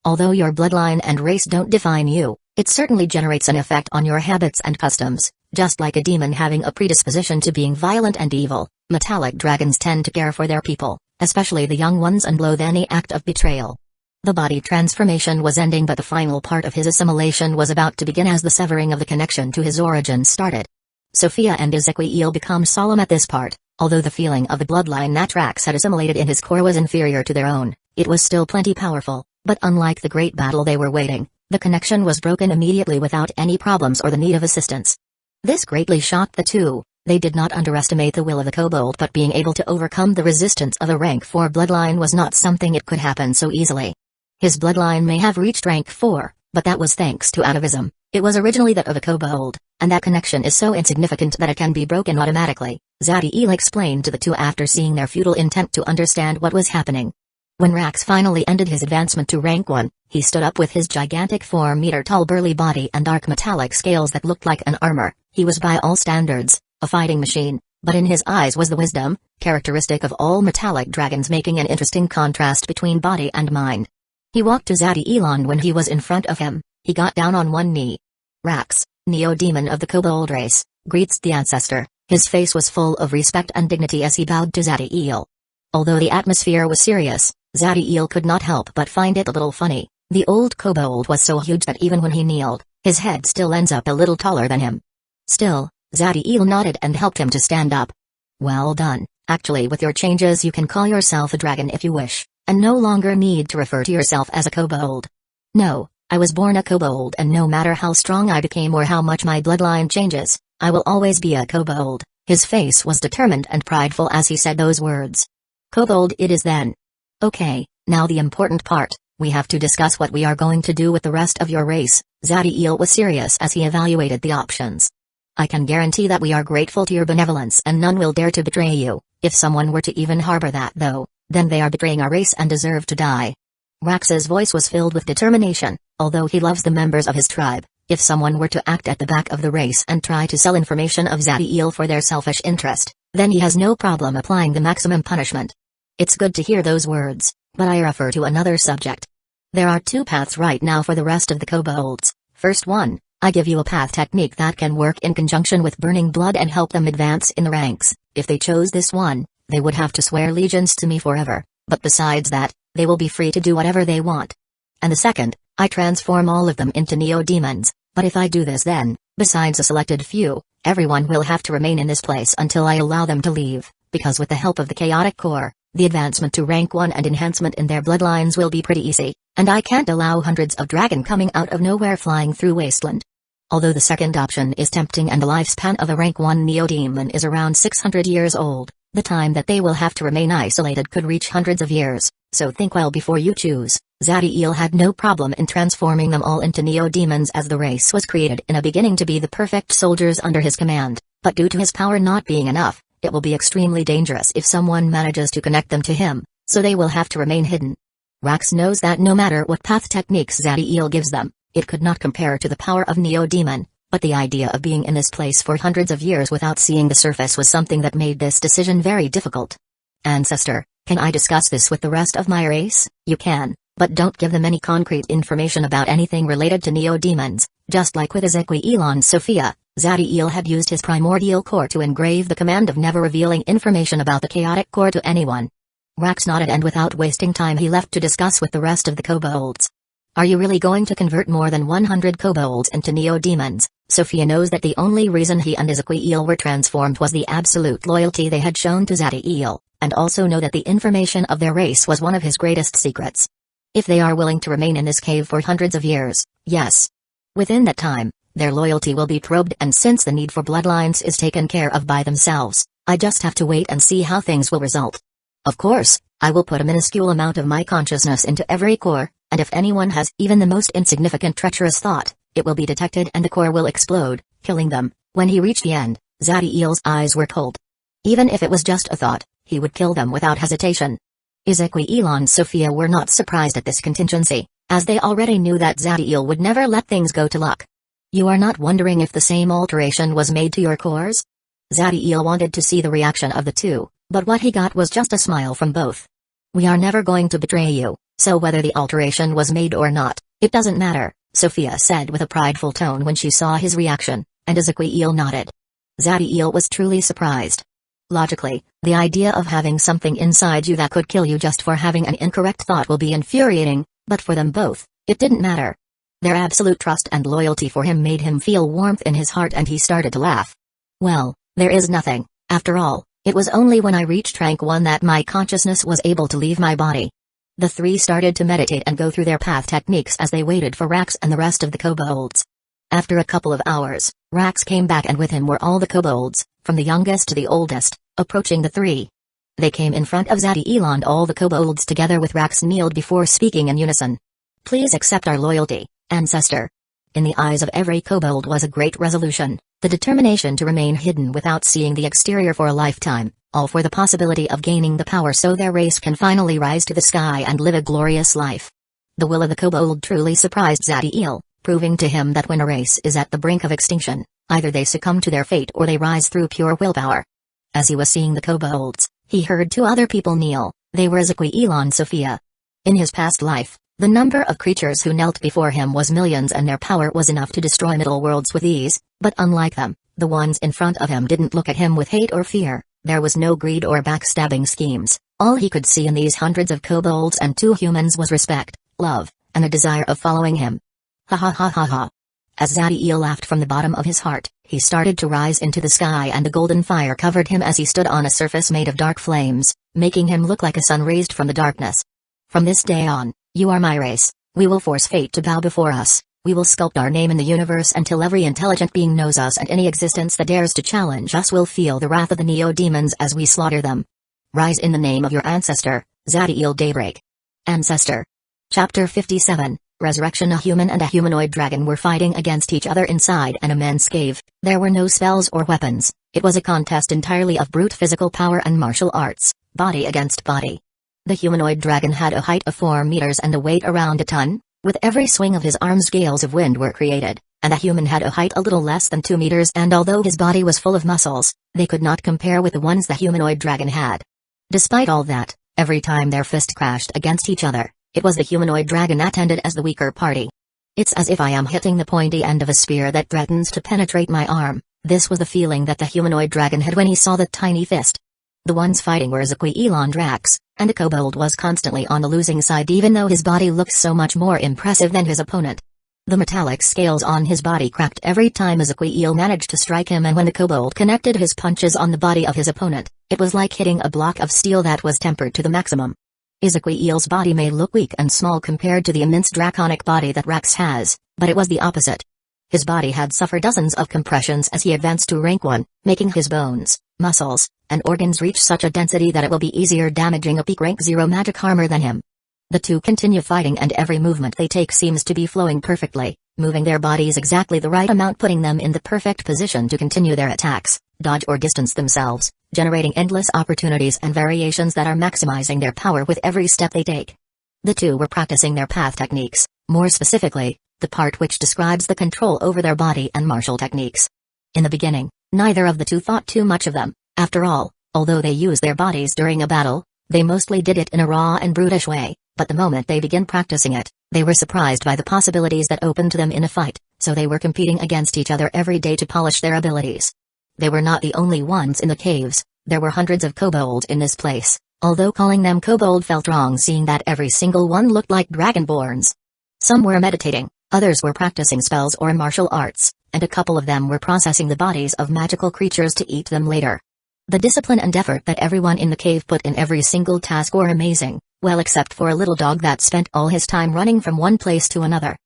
Although your bloodline and race don't define you, it certainly generates an effect on your habits and customs. Just like a demon having a predisposition to being violent and evil, metallic dragons tend to care for their people, especially the young ones, and loathe any act of betrayal. The body transformation was ending, but the final part of his assimilation was about to begin as the severing of the connection to his origin started. Sophia and Ezequiel become solemn at this part. Although the feeling of the bloodline that Rax had assimilated in his core was inferior to their own, it was still plenty powerful, but unlike the great battle they were waiting, the connection was broken immediately without any problems or the need of assistance. This greatly shocked the two. They did not underestimate the will of a kobold, but being able to overcome the resistance of a rank 4 bloodline was not something it could happen so easily. His bloodline may have reached rank 4, but that was thanks to atavism. It was originally that of a kobold, and that connection is so insignificant that it can be broken automatically, Zadiel explained to the two after seeing their futile intent to understand what was happening. When Rax finally ended his advancement to rank 1, he stood up with his gigantic 4-meter-tall burly body and dark metallic scales that looked like an armor. He was by all standards a fighting machine, but in his eyes was the wisdom, characteristic of all metallic dragons, making an interesting contrast between body and mind. He walked to Zadiel when he was in front of him. He got down on one knee. Rax, Neo-Demon of the Kobold race, greets the ancestor. His face was full of respect and dignity as he bowed to Zadiel. Although the atmosphere was serious, Zadiel could not help but find it a little funny. The old kobold was so huge that even when he kneeled, his head still ends up a little taller than him. Still, Zadiel nodded and helped him to stand up. Well done. Actually, with your changes you can call yourself a dragon if you wish, and no longer need to refer to yourself as a kobold. No, I was born a kobold, and no matter how strong I became or how much my bloodline changes, I will always be a kobold. His face was determined and prideful as he said those words. Kobold it is then. Okay, now the important part. We have to discuss what we are going to do with the rest of your race. Zadiel was serious as he evaluated the options. I can guarantee that we are grateful to your benevolence and none will dare to betray you. If someone were to even harbor that though, then they are betraying our race and deserve to die. Rax's voice was filled with determination. Although he loves the members of his tribe, if someone were to act at the back of the race and try to sell information of Zadiel for their selfish interest, then he has no problem applying the maximum punishment. It's good to hear those words, but I refer to another subject. There are two paths right now for the rest of the kobolds. First one, I give you a path technique that can work in conjunction with burning blood and help them advance in the ranks. If they chose this one, they would have to swear allegiance to me forever, but besides that, they will be free to do whatever they want. And the second, I transform all of them into neo-demons, but if I do this then, besides a selected few, everyone will have to remain in this place until I allow them to leave, because with the help of the chaotic core, the advancement to rank 1 and enhancement in their bloodlines will be pretty easy, and I can't allow hundreds of dragon coming out of nowhere flying through wasteland. Although the second option is tempting and the lifespan of a rank 1 neo-demon is around 600 years old, the time that they will have to remain isolated could reach hundreds of years, so think well before you choose. Zadiel had no problem in transforming them all into neo-demons as the race was created in a beginning to be the perfect soldiers under his command, but due to his power not being enough, it will be extremely dangerous if someone manages to connect them to him, so they will have to remain hidden. Rax knows that no matter what path techniques Zadiel gives them, it could not compare to the power of Neo-Demon, but the idea of being in this place for hundreds of years without seeing the surface was something that made this decision very difficult. Ancestor, can I discuss this with the rest of my race? You can, but don't give them any concrete information about anything related to Neo-Demons. Just like with Ezequiel Sophia, Zadiel had used his primordial core to engrave the command of never revealing information about the chaotic core to anyone. Rax nodded and without wasting time he left to discuss with the rest of the kobolds. Are you really going to convert more than 100 kobolds into neo-demons? Sophia knows that the only reason he and Ezequiel were transformed was the absolute loyalty they had shown to Zadiel, and also know that the information of their race was one of his greatest secrets. If they are willing to remain in this cave for hundreds of years, yes. Within that time, their loyalty will be probed, and since the need for bloodlines is taken care of by themselves, I just have to wait and see how things will result. Of course, I will put a minuscule amount of my consciousness into every core, and if anyone has even the most insignificant treacherous thought, it will be detected and the core will explode, killing them. When he reached the end, Zadiel's eyes were cold. Even if it was just a thought, he would kill them without hesitation. Ezequiel and Sophia were not surprised at this contingency, as they already knew that Zadiel would never let things go to luck. You are not wondering if the same alteration was made to your cores? Zadiel wanted to see the reaction of the two, but what he got was just a smile from both. We are never going to betray you, so whether the alteration was made or not, it doesn't matter, Sophia said with a prideful tone when she saw his reaction, and Ezequiel nodded. Zadiel was truly surprised. Logically, the idea of having something inside you that could kill you just for having an incorrect thought will be infuriating, but for them both, it didn't matter. Their absolute trust and loyalty for him made him feel warmth in his heart and he started to laugh. Well, there is nothing, after all, it was only when I reached rank 1 that my consciousness was able to leave my body. The three started to meditate and go through their path techniques as they waited for Rax and the rest of the kobolds. After a couple of hours, Rax came back and with him were all the kobolds, from the youngest to the oldest, approaching the three. They came in front of Zadiel and all the kobolds together with Rax kneeled before speaking in unison. Please accept our loyalty, ancestor. In the eyes of every kobold was a great resolution, the determination to remain hidden without seeing the exterior for a lifetime, all for the possibility of gaining the power so their race can finally rise to the sky and live a glorious life. The will of the kobold truly surprised Zadiel, proving to him that when a race is at the brink of extinction, either they succumb to their fate or they rise through pure willpower. As he was seeing the kobolds, he heard two other people kneel. They were Zadiel and Sophia. In his past life, the number of creatures who knelt before him was millions and their power was enough to destroy middle worlds with ease, but unlike them, the ones in front of him didn't look at him with hate or fear. There was no greed or backstabbing schemes. All he could see in these hundreds of kobolds and two humans was respect, love, and a desire of following him. Ha ha ha ha ha. As Zadiel laughed from the bottom of his heart, he started to rise into the sky and a golden fire covered him as he stood on a surface made of dark flames, making him look like a sun raised from the darkness. From this day on, you are my race. We will force fate to bow before us. We will sculpt our name in the universe until every intelligent being knows us and any existence that dares to challenge us will feel the wrath of the neo-demons as we slaughter them. Rise in the name of your ancestor, Zadiel Daybreak. Ancestor. Chapter 57. Resurrection. A human and a humanoid dragon were fighting against each other inside an immense cave. There were no spells or weapons. It was a contest entirely of brute physical power and martial arts, body against body. The humanoid dragon had a height of 4 meters and a weight around a ton. With every swing of his arms gales of wind were created, and the human had a height a little less than 2 meters and although his body was full of muscles, they could not compare with the ones the humanoid dragon had. Despite all that, every time their fist crashed against each other, it was the humanoid dragon that ended as the weaker party. It's as if I am hitting the pointy end of a spear that threatens to penetrate my arm. This was the feeling that the humanoid dragon had when he saw the tiny fist. The ones fighting were Zadiel and Rax, and the kobold was constantly on the losing side even though his body looked so much more impressive than his opponent. The metallic scales on his body cracked every time Zadiel managed to strike him and when the kobold connected his punches on the body of his opponent, it was like hitting a block of steel that was tempered to the maximum. Zadiel's body may look weak and small compared to the immense draconic body that Rax has, but it was the opposite. His body had suffered dozens of compressions as he advanced to rank 1, making his bones, muscles, and organs reach such a density that it will be easier damaging a peak rank 0 magic armor than him. The two continue fighting and every movement they take seems to be flowing perfectly, moving their bodies exactly the right amount putting them in the perfect position to continue their attacks, dodge or distance themselves, generating endless opportunities and variations that are maximizing their power with every step they take. The two were practicing their path techniques, more specifically, the part which describes the control over their body and martial techniques. In the beginning, neither of the two thought too much of them. After all, although they used their bodies during a battle, they mostly did it in a raw and brutish way, but the moment they began practicing it, they were surprised by the possibilities that opened to them in a fight, so they were competing against each other every day to polish their abilities. They were not the only ones in the caves, there were hundreds of kobolds in this place, although calling them kobold felt wrong seeing that every single one looked like dragonborns. Some were meditating, others were practicing spells or martial arts, and a couple of them were processing the bodies of magical creatures to eat them later. The discipline and effort that everyone in the cave put in every single task were amazing, well except for a little dog that spent all his time running from one place to another.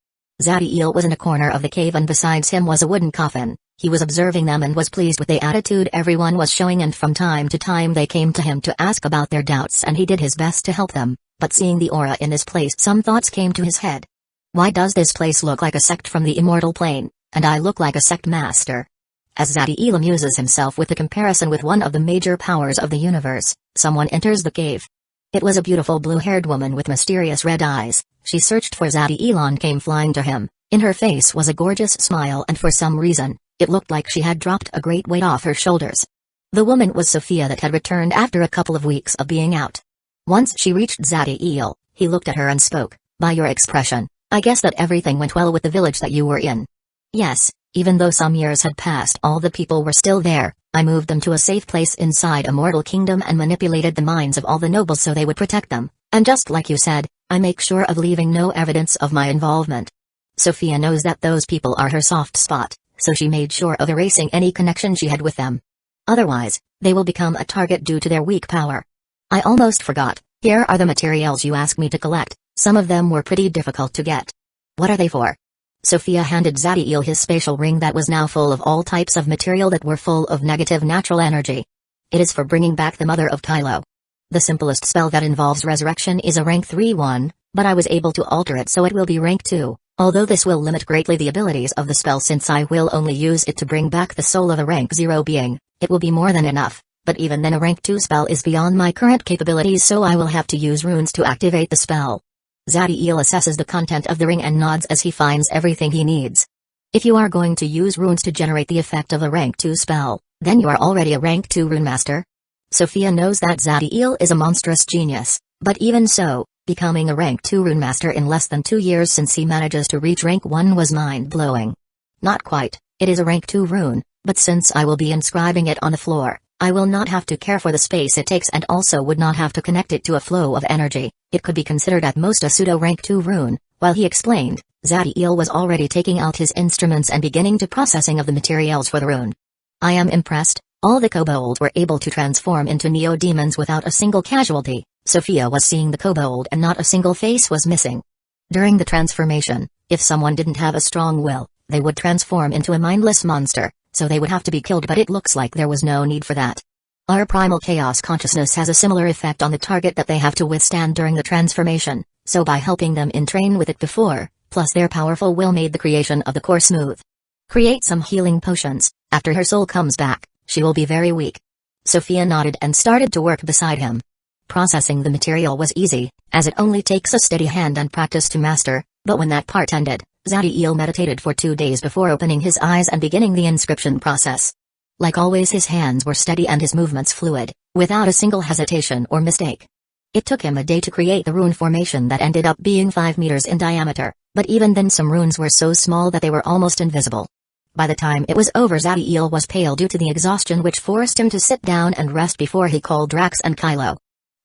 Zadiel was in a corner of the cave and besides him was a wooden coffin. He was observing them and was pleased with the attitude everyone was showing and from time to time they came to him to ask about their doubts and he did his best to help them, but seeing the aura in this place some thoughts came to his head. Why does this place look like a sect from the immortal plane, and I look like a sect master? As Zadiel amuses himself with the comparison with one of the major powers of the universe, someone enters the cave. It was a beautiful blue-haired woman with mysterious red eyes. She searched for Zadiel and came flying to him. In her face was a gorgeous smile and for some reason, it looked like she had dropped a great weight off her shoulders. The woman was Sophia that had returned after a couple of weeks of being out. Once she reached Zadiel, he looked at her and spoke, "By your expression, I guess that everything went well with the village that you were in." "Yes, even though some years had passed all the people were still there. I moved them to a safe place inside a mortal kingdom and manipulated the minds of all the nobles so they would protect them, and just like you said, I make sure of leaving no evidence of my involvement." Sophia knows that those people are her soft spot, so she made sure of erasing any connection she had with them. Otherwise, they will become a target due to their weak power. "I almost forgot, here are the materials you asked me to collect, some of them were pretty difficult to get." "What are they for?" Sophia handed Zadiel his spatial ring that was now full of all types of material that were full of negative natural energy. It is for bringing back the mother of Kylo. The simplest spell that involves resurrection is a rank 3 one, but I was able to alter it so it will be rank 2, although this will limit greatly the abilities of the spell since I will only use it to bring back the soul of a rank 0 being. It will be more than enough, but even then a rank 2 spell is beyond my current capabilities, so I will have to use runes to activate the spell. Zadiel assesses the content of the ring and nods as he finds everything he needs. If you are going to use runes to generate the effect of a rank 2 spell, then you are already a rank 2 rune master. Sophia knows that Zadiel is a monstrous genius, but even so, becoming a rank 2 rune master in less than 2 years since he manages to reach rank 1 was mind-blowing. Not quite, it is a rank 2 rune, but since I will be inscribing it on the floor, I will not have to care for the space it takes and also would not have to connect it to a flow of energy. It could be considered at most a pseudo-rank 2 rune. While he explained, Zadiel was already taking out his instruments and beginning to processing of the materials for the rune. I am impressed, all the kobolds were able to transform into neo-demons without a single casualty. Sophia was seeing the kobold and not a single face was missing. During the transformation, if someone didn't have a strong will, they would transform into a mindless monster, so they would have to be killed, but it looks like there was no need for that. Our primal chaos consciousness has a similar effect on the target that they have to withstand during the transformation, so by helping them train with it before, plus their powerful will made the creation of the core smooth. Create some healing potions. After her soul comes back, she will be very weak. Sophia nodded and started to work beside him. Processing the material was easy, as it only takes a steady hand and practice to master, but when that part ended, Zadiel meditated for 2 days before opening his eyes and beginning the inscription process. Like always, his hands were steady and his movements fluid, without a single hesitation or mistake. It took him a day to create the rune formation that ended up being 5 meters in diameter, but even then some runes were so small that they were almost invisible. By the time it was over, Zadiel was pale due to the exhaustion which forced him to sit down and rest before he called Drax and Kylo.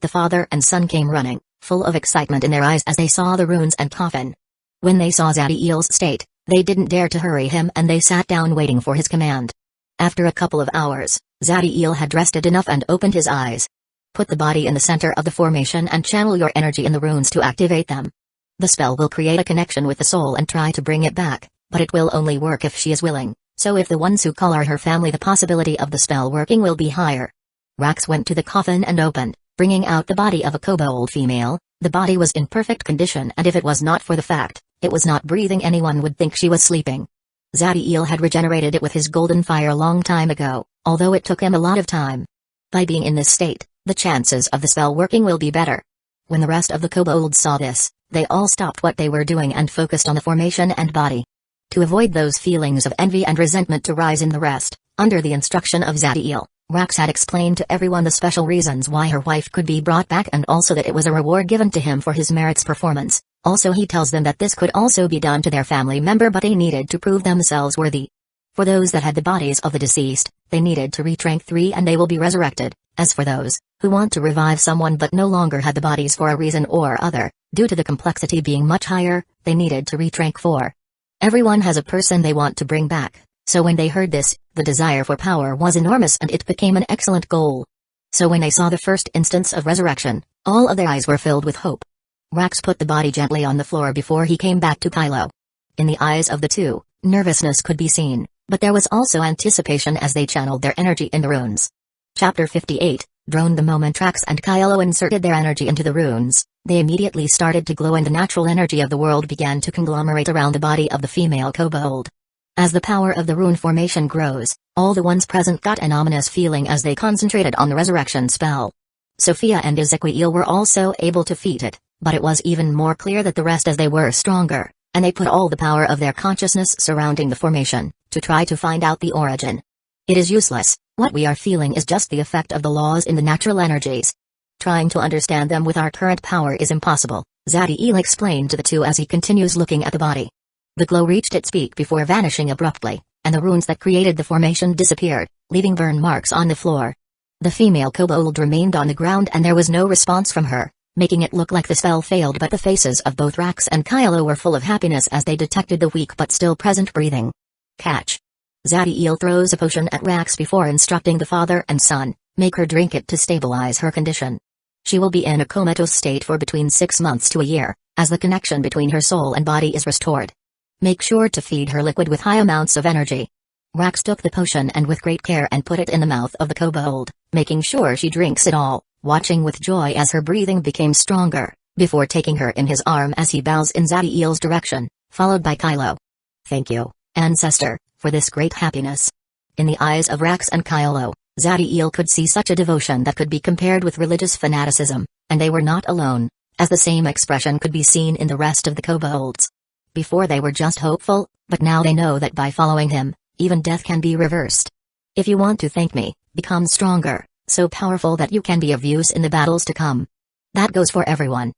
The father and son came running, full of excitement in their eyes as they saw the runes and coffin. When they saw Zadiel's state, they didn't dare to hurry him and they sat down waiting for his command. After a couple of hours, Zadiel had rested enough and opened his eyes. Put the body in the center of the formation and channel your energy in the runes to activate them. The spell will create a connection with the soul and try to bring it back, but it will only work if she is willing, so if the ones who call are her family, the possibility of the spell working will be higher. Rax went to the coffin and opened, bringing out the body of a kobold female. The body was in perfect condition, and if it was not for the fact it was not breathing, anyone would think she was sleeping. Zadiel had regenerated it with his golden fire a long time ago, although it took him a lot of time. By being in this state, the chances of the spell working will be better. When the rest of the kobolds saw this, they all stopped what they were doing and focused on the formation and body. To avoid those feelings of envy and resentment to rise in the rest, under the instruction of Zadiel, Rax had explained to everyone the special reasons why her wife could be brought back and also that it was a reward given to him for his merits performance. Also he tells them that this could also be done to their family member, but they needed to prove themselves worthy. For those that had the bodies of the deceased, they needed to reach rank 3 and they will be resurrected. As for those who want to revive someone but no longer had the bodies for a reason or other, due to the complexity being much higher, they needed to reach rank 4. Everyone has a person they want to bring back, so when they heard this, the desire for power was enormous and it became an excellent goal. So when they saw the first instance of resurrection, all of their eyes were filled with hope. Rax put the body gently on the floor before he came back to Kylo. In the eyes of the two, nervousness could be seen, but there was also anticipation as they channeled their energy in the runes. Chapter 58, droned the moment Rax and Kylo inserted their energy into the runes, they immediately started to glow and the natural energy of the world began to conglomerate around the body of the female kobold. As the power of the rune formation grows, all the ones present got an ominous feeling as they concentrated on the resurrection spell. Sophia and Ezequiel were also able to defeat it, but it was even more clear that the rest as they were stronger, and they put all the power of their consciousness surrounding the formation, to try to find out the origin. It is useless, what we are feeling is just the effect of the laws in the natural energies. Trying to understand them with our current power is impossible, Zadiel explained to the two as he continues looking at the body. The glow reached its peak before vanishing abruptly, and the runes that created the formation disappeared, leaving burn marks on the floor. The female kobold remained on the ground and there was no response from her, making it look like the spell failed, but the faces of both Rax and Kylo were full of happiness as they detected the weak but still present breathing. Catch. Zadiel throws a potion at Rax before instructing the father and son, make her drink it to stabilize her condition. She will be in a comatose state for between 6 months to a year, as the connection between her soul and body is restored. Make sure to feed her liquid with high amounts of energy. Rax took the potion and with great care and put it in the mouth of the kobold, making sure she drinks it all, watching with joy as her breathing became stronger, before taking her in his arm as he bows in Zadiel's direction, followed by Kylo. Thank you, ancestor, for this great happiness. In the eyes of Rax and Kylo, Zadiel could see such a devotion that could be compared with religious fanaticism, and they were not alone, as the same expression could be seen in the rest of the kobolds. Before they were just hopeful, but now they know that by following him, even death can be reversed. If you want to thank me, become stronger, so powerful that you can be of use in the battles to come. That goes for everyone.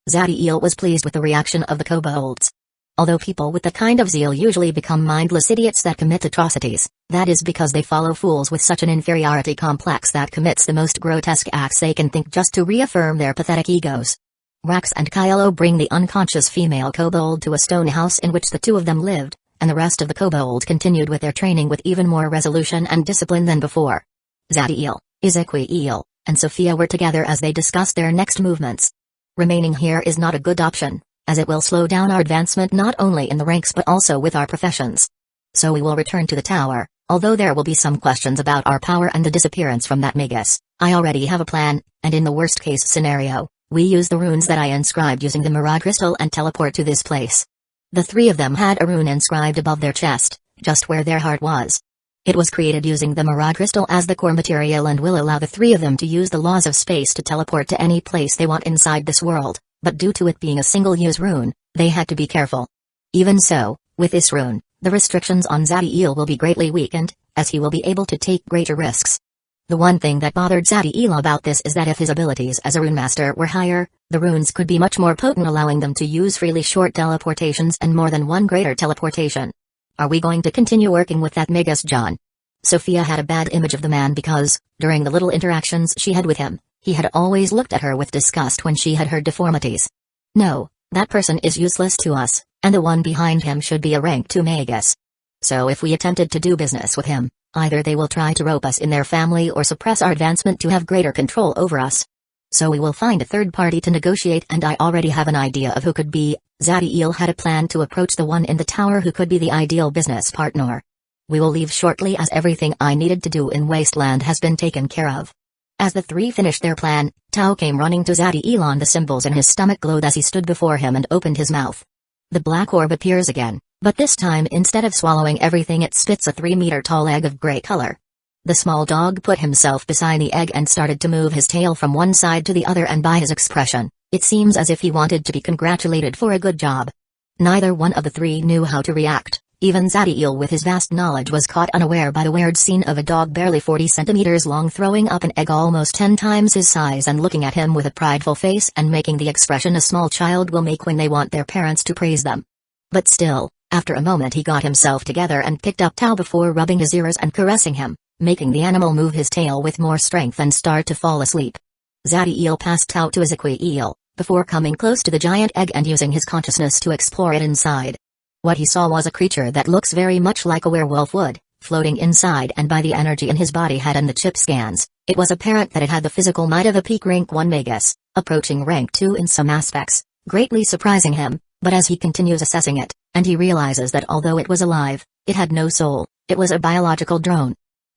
Zadiel was pleased with the reaction of the kobolds. Although people with that kind of zeal usually become mindless idiots that commit atrocities, that is because they follow fools with such an inferiority complex that commits the most grotesque acts they can think just to reaffirm their pathetic egos. Rax and Kylo bring the unconscious female kobold to a stone house in which the two of them lived, and the rest of the kobold continued with their training with even more resolution and discipline than before. Zadiel, Ezequiel, and Sophia were together as they discussed their next movements. Remaining here is not a good option, as it will slow down our advancement not only in the ranks but also with our professions. So we will return to the tower, although there will be some questions about our power and the disappearance from that Magus. I already have a plan, and in the worst case scenario, we use the runes that I inscribed using the Mirage Crystal and teleport to this place. The three of them had a rune inscribed above their chest, just where their heart was. It was created using the Mirage Crystal as the core material and will allow the three of them to use the laws of space to teleport to any place they want inside this world, but due to it being a single-use rune, they had to be careful. Even so, with this rune, the restrictions on Zadiel will be greatly weakened, as he will be able to take greater risks. The one thing that bothered Zadiel about this is that if his abilities as a rune master were higher, the runes could be much more potent, allowing them to use freely short teleportations and more than one greater teleportation. Are we going to continue working with that Magus John? Sophia had a bad image of the man because, during the little interactions she had with him, he had always looked at her with disgust when she had her deformities. No, that person is useless to us, and the one behind him should be a rank 2 Magus. So if we attempted to do business with him, either they will try to rope us in their family or suppress our advancement to have greater control over us. So we will find a third party to negotiate, and I already have an idea of who could be. Zadiel had a plan to approach the one in the tower who could be the ideal business partner. We will leave shortly as everything I needed to do in Wasteland has been taken care of. As the three finished their plan, Tao came running to Zadiel, and the symbols in his stomach glowed as he stood before him and opened his mouth. The black orb appears again, but this time instead of swallowing everything it spits a 3-meter-tall egg of gray color. The small dog put himself beside the egg and started to move his tail from one side to the other, and by his expression, it seems as if he wanted to be congratulated for a good job. Neither one of the three knew how to react. Even Zadiel with his vast knowledge was caught unaware by the weird scene of a dog barely 40 centimeters long throwing up an egg almost 10 times his size and looking at him with a prideful face and making the expression a small child will make when they want their parents to praise them. But still, after a moment he got himself together and picked up Tao before rubbing his ears and caressing him, making the animal move his tail with more strength and start to fall asleep. Zadiel passed Tao to Ezequiel, before coming close to the giant egg and using his consciousness to explore it inside. What he saw was a creature that looks very much like a werewolf would, floating inside, and by the energy in his body had and the chip scans, it was apparent that it had the physical might of a peak rank 1 Magus, approaching rank 2 in some aspects, greatly surprising him, but as he continues assessing it, and he realizes that although it was alive, it had no soul, it was a biological drone.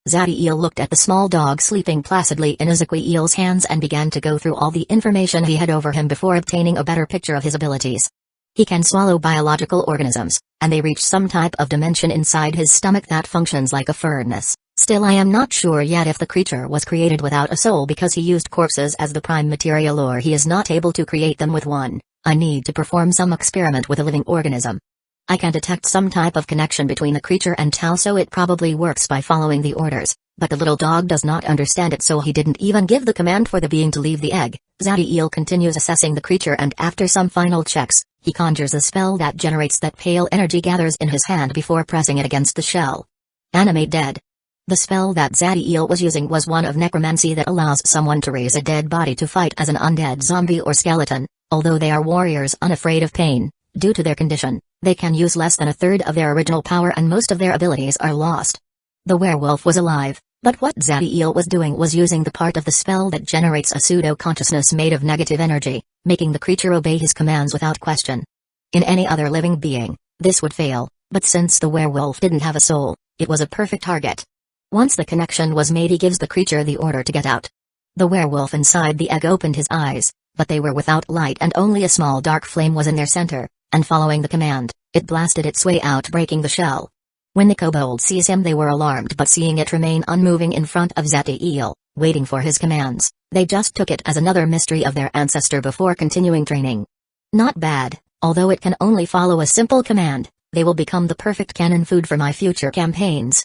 Zadiel looked at the small dog sleeping placidly in Ezequiel's hands and began to go through all the information he had over him before obtaining a better picture of his abilities. He can swallow biological organisms, and they reach some type of dimension inside his stomach that functions like a furnace. Still, I am not sure yet if the creature was created without a soul because he used corpses as the prime material, or he is not able to create them with one. I need to perform some experiment with a living organism. I can detect some type of connection between the creature and Tao, so it probably works by following the orders, but the little dog does not understand it, so he didn't even give the command for the being to leave the egg. Zadiel continues assessing the creature, and after some final checks, he conjures a spell that generates that pale energy gathers in his hand before pressing it against the shell. Animate dead. The spell that Zadiel was using was one of necromancy that allows someone to raise a dead body to fight as an undead zombie or skeleton. Although they are warriors unafraid of pain, due to their condition, they can use less than a third of their original power and most of their abilities are lost. The werewolf was alive, but what Zadiel was doing was using the part of the spell that generates a pseudo-consciousness made of negative energy, making the creature obey his commands without question. In any other living being, This would fail, but since the werewolf didn't have a soul, it was a perfect target. Once the connection was made, he gives the creature the order to get out. The werewolf inside the egg opened his eyes, but they were without light and only a small dark flame was in their center, and following the command, it blasted its way out, breaking the shell. When the kobold sees him, they were alarmed, but seeing it remain unmoving in front of Zatiel, waiting for his commands, they just took it as another mystery of their ancestor before continuing training. Not bad, although it can only follow a simple command. They will become the perfect cannon food for my future campaigns.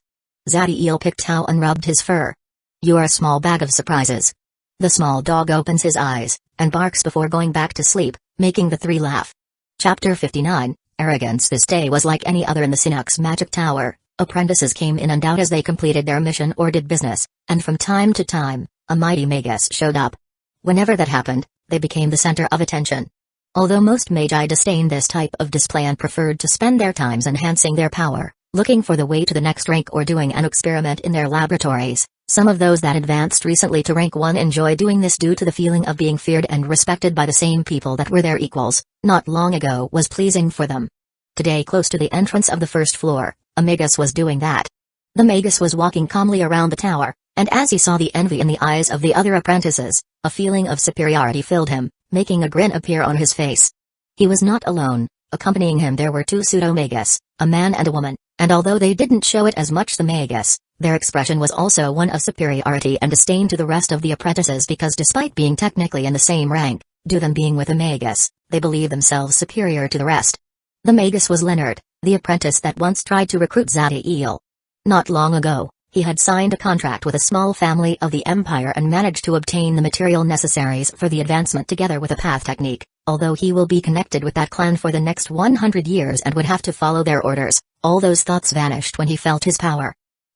Zatiel picked how and rubbed his fur. You're a small bag of surprises. The small dog opens his eyes, and barks before going back to sleep, making the three laugh. Chapter 59, Arrogance. This day was like any other in the Sinnoh's magic tower. Apprentices came in and out as they completed their mission or did business, and from time to time, a mighty magus showed up. Whenever that happened, they became the center of attention. Although most Magi disdained this type of display and preferred to spend their times enhancing their power, looking for the way to the next rank or doing an experiment in their laboratories, some of those that advanced recently to rank 1 enjoy doing this due to the feeling of being feared and respected by the same people that were their equals, not long ago was pleasing for them. Today, close to the entrance of the first floor, a magus was doing that. The magus was walking calmly around the tower, and as he saw the envy in the eyes of the other apprentices, a feeling of superiority filled him, making a grin appear on his face. He was not alone. Accompanying him there were two pseudo-magus, a man and a woman, and although they didn't show it as much the magus, their expression was also one of superiority and disdain to the rest of the apprentices because despite being technically in the same rank, due them being with a magus, they believed themselves superior to the rest. The magus was Leonard, the apprentice that once tried to recruit Zatiel. Not long ago, he had signed a contract with a small family of the Empire and managed to obtain the material necessaries for the advancement together with a path technique. Although he will be connected with that clan for the next 100 years and would have to follow their orders, all those thoughts vanished when he felt his power.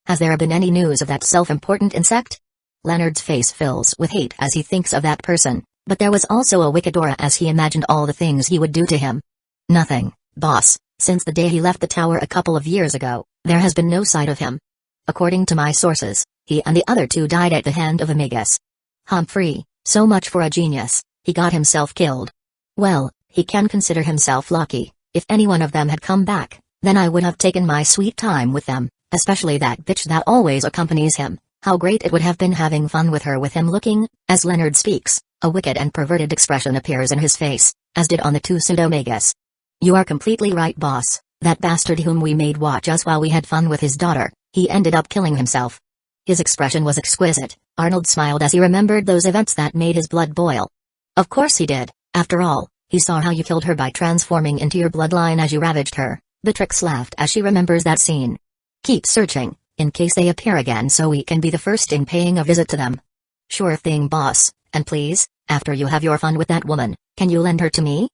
Has there been any news of that self-important insect? Leonard's face fills with hate as he thinks of that person, but there was also a wicked aura as he imagined all the things he would do to him. Nothing, boss. Since the day he left the tower a couple of years ago, there has been no sight of him. According to my sources, he and the other two died at the hand of a magus. Humphrey, so much for a genius, he got himself killed. Well, he can consider himself lucky. If any one of them had come back, then I would have taken my sweet time with them, especially that bitch that always accompanies him. How great it would have been having fun with her with him looking. As Leonard speaks, a wicked and perverted expression appears in his face, as did on the two pseudo-magus. You are completely right, boss. That bastard whom we made watch us while we had fun with his daughter, he ended up killing himself. His expression was exquisite. Arnold smiled as he remembered those events that made his blood boil. Of course he did. After all, he saw how you killed her by transforming into your bloodline as you ravaged her. Beatrix laughed as she remembers that scene. Keep searching, in case they appear again so we can be the first in paying a visit to them. Sure thing, boss, and please, after you have your fun with that woman, can you lend her to me?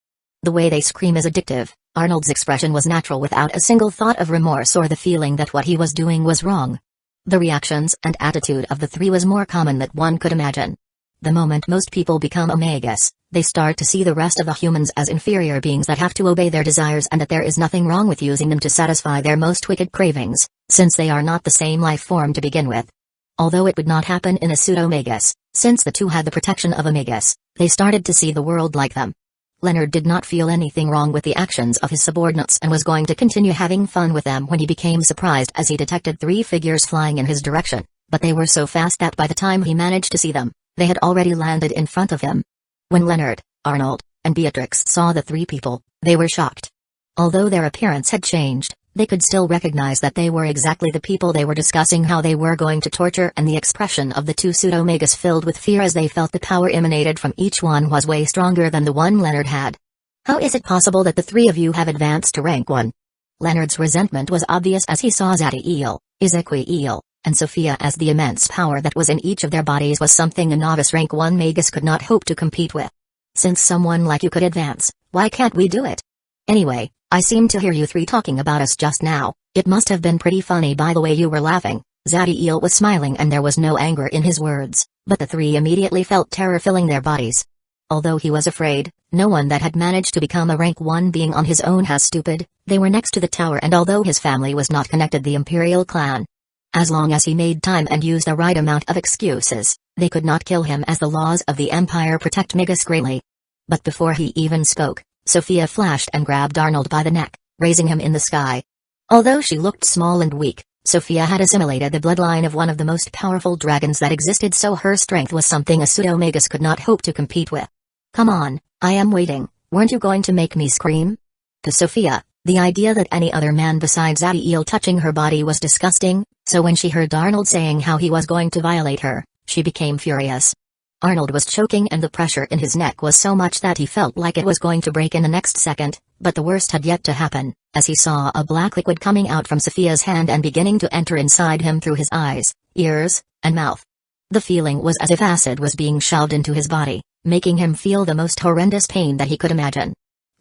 The way they scream is addictive. Arnold's expression was natural without a single thought of remorse or the feeling that what he was doing was wrong. The reactions and attitude of the three was more common than one could imagine. The moment most people become a magus, they start to see the rest of the humans as inferior beings that have to obey their desires and that there is nothing wrong with using them to satisfy their most wicked cravings, since they are not the same life form to begin with. Although it would not happen in a pseudo-magus, since the two had the protection of a magus, they started to see the world like them. Leonard did not feel anything wrong with the actions of his subordinates and was going to continue having fun with them when he became surprised as he detected three figures flying in his direction, but they were so fast that by the time he managed to see them, they had already landed in front of him. When Leonard, Arnold, and Beatrix saw the three people, they were shocked. Although their appearance had changed, they could still recognize that they were exactly the people they were discussing how they were going to torture, and the expression of the two pseudo-magus filled with fear as they felt the power emanated from each one was way stronger than the one Leonard had. How is it possible that the three of you have advanced to rank 1? Leonard's resentment was obvious as he saw Zatiel, Ezequiel, and Sophia as the immense power that was in each of their bodies was something a novice rank 1 magus could not hope to compete with. Since someone like you could advance, why can't we do it? Anyway, I seem to hear you three talking about us just now. It must have been pretty funny by the way you were laughing. Zatiel was smiling and there was no anger in his words, but the three immediately felt terror filling their bodies. Although he was afraid, no one that had managed to become a rank 1 being on his own has stupid. They were next to the tower, and although his family was not connected the Imperial clan, as long as he made time and used the right amount of excuses, they could not kill him as the laws of the Empire protect magus greatly. But before he even spoke, Sophia flashed and grabbed Arnold by the neck, raising him in the sky. Although she looked small and weak, Sophia had assimilated the bloodline of one of the most powerful dragons that existed, so her strength was something a pseudo-magus could not hope to compete with. "Come on, I am waiting, weren't you going to make me scream?" To Sophia, the idea that any other man besides Zadie touching her body was disgusting, so when she heard Arnold saying how he was going to violate her, she became furious. Arnold was choking and the pressure in his neck was so much that he felt like it was going to break in the next second, but the worst had yet to happen, as he saw a black liquid coming out from Sophia's hand and beginning to enter inside him through his eyes, ears, and mouth. The feeling was as if acid was being shoved into his body, making him feel the most horrendous pain that he could imagine.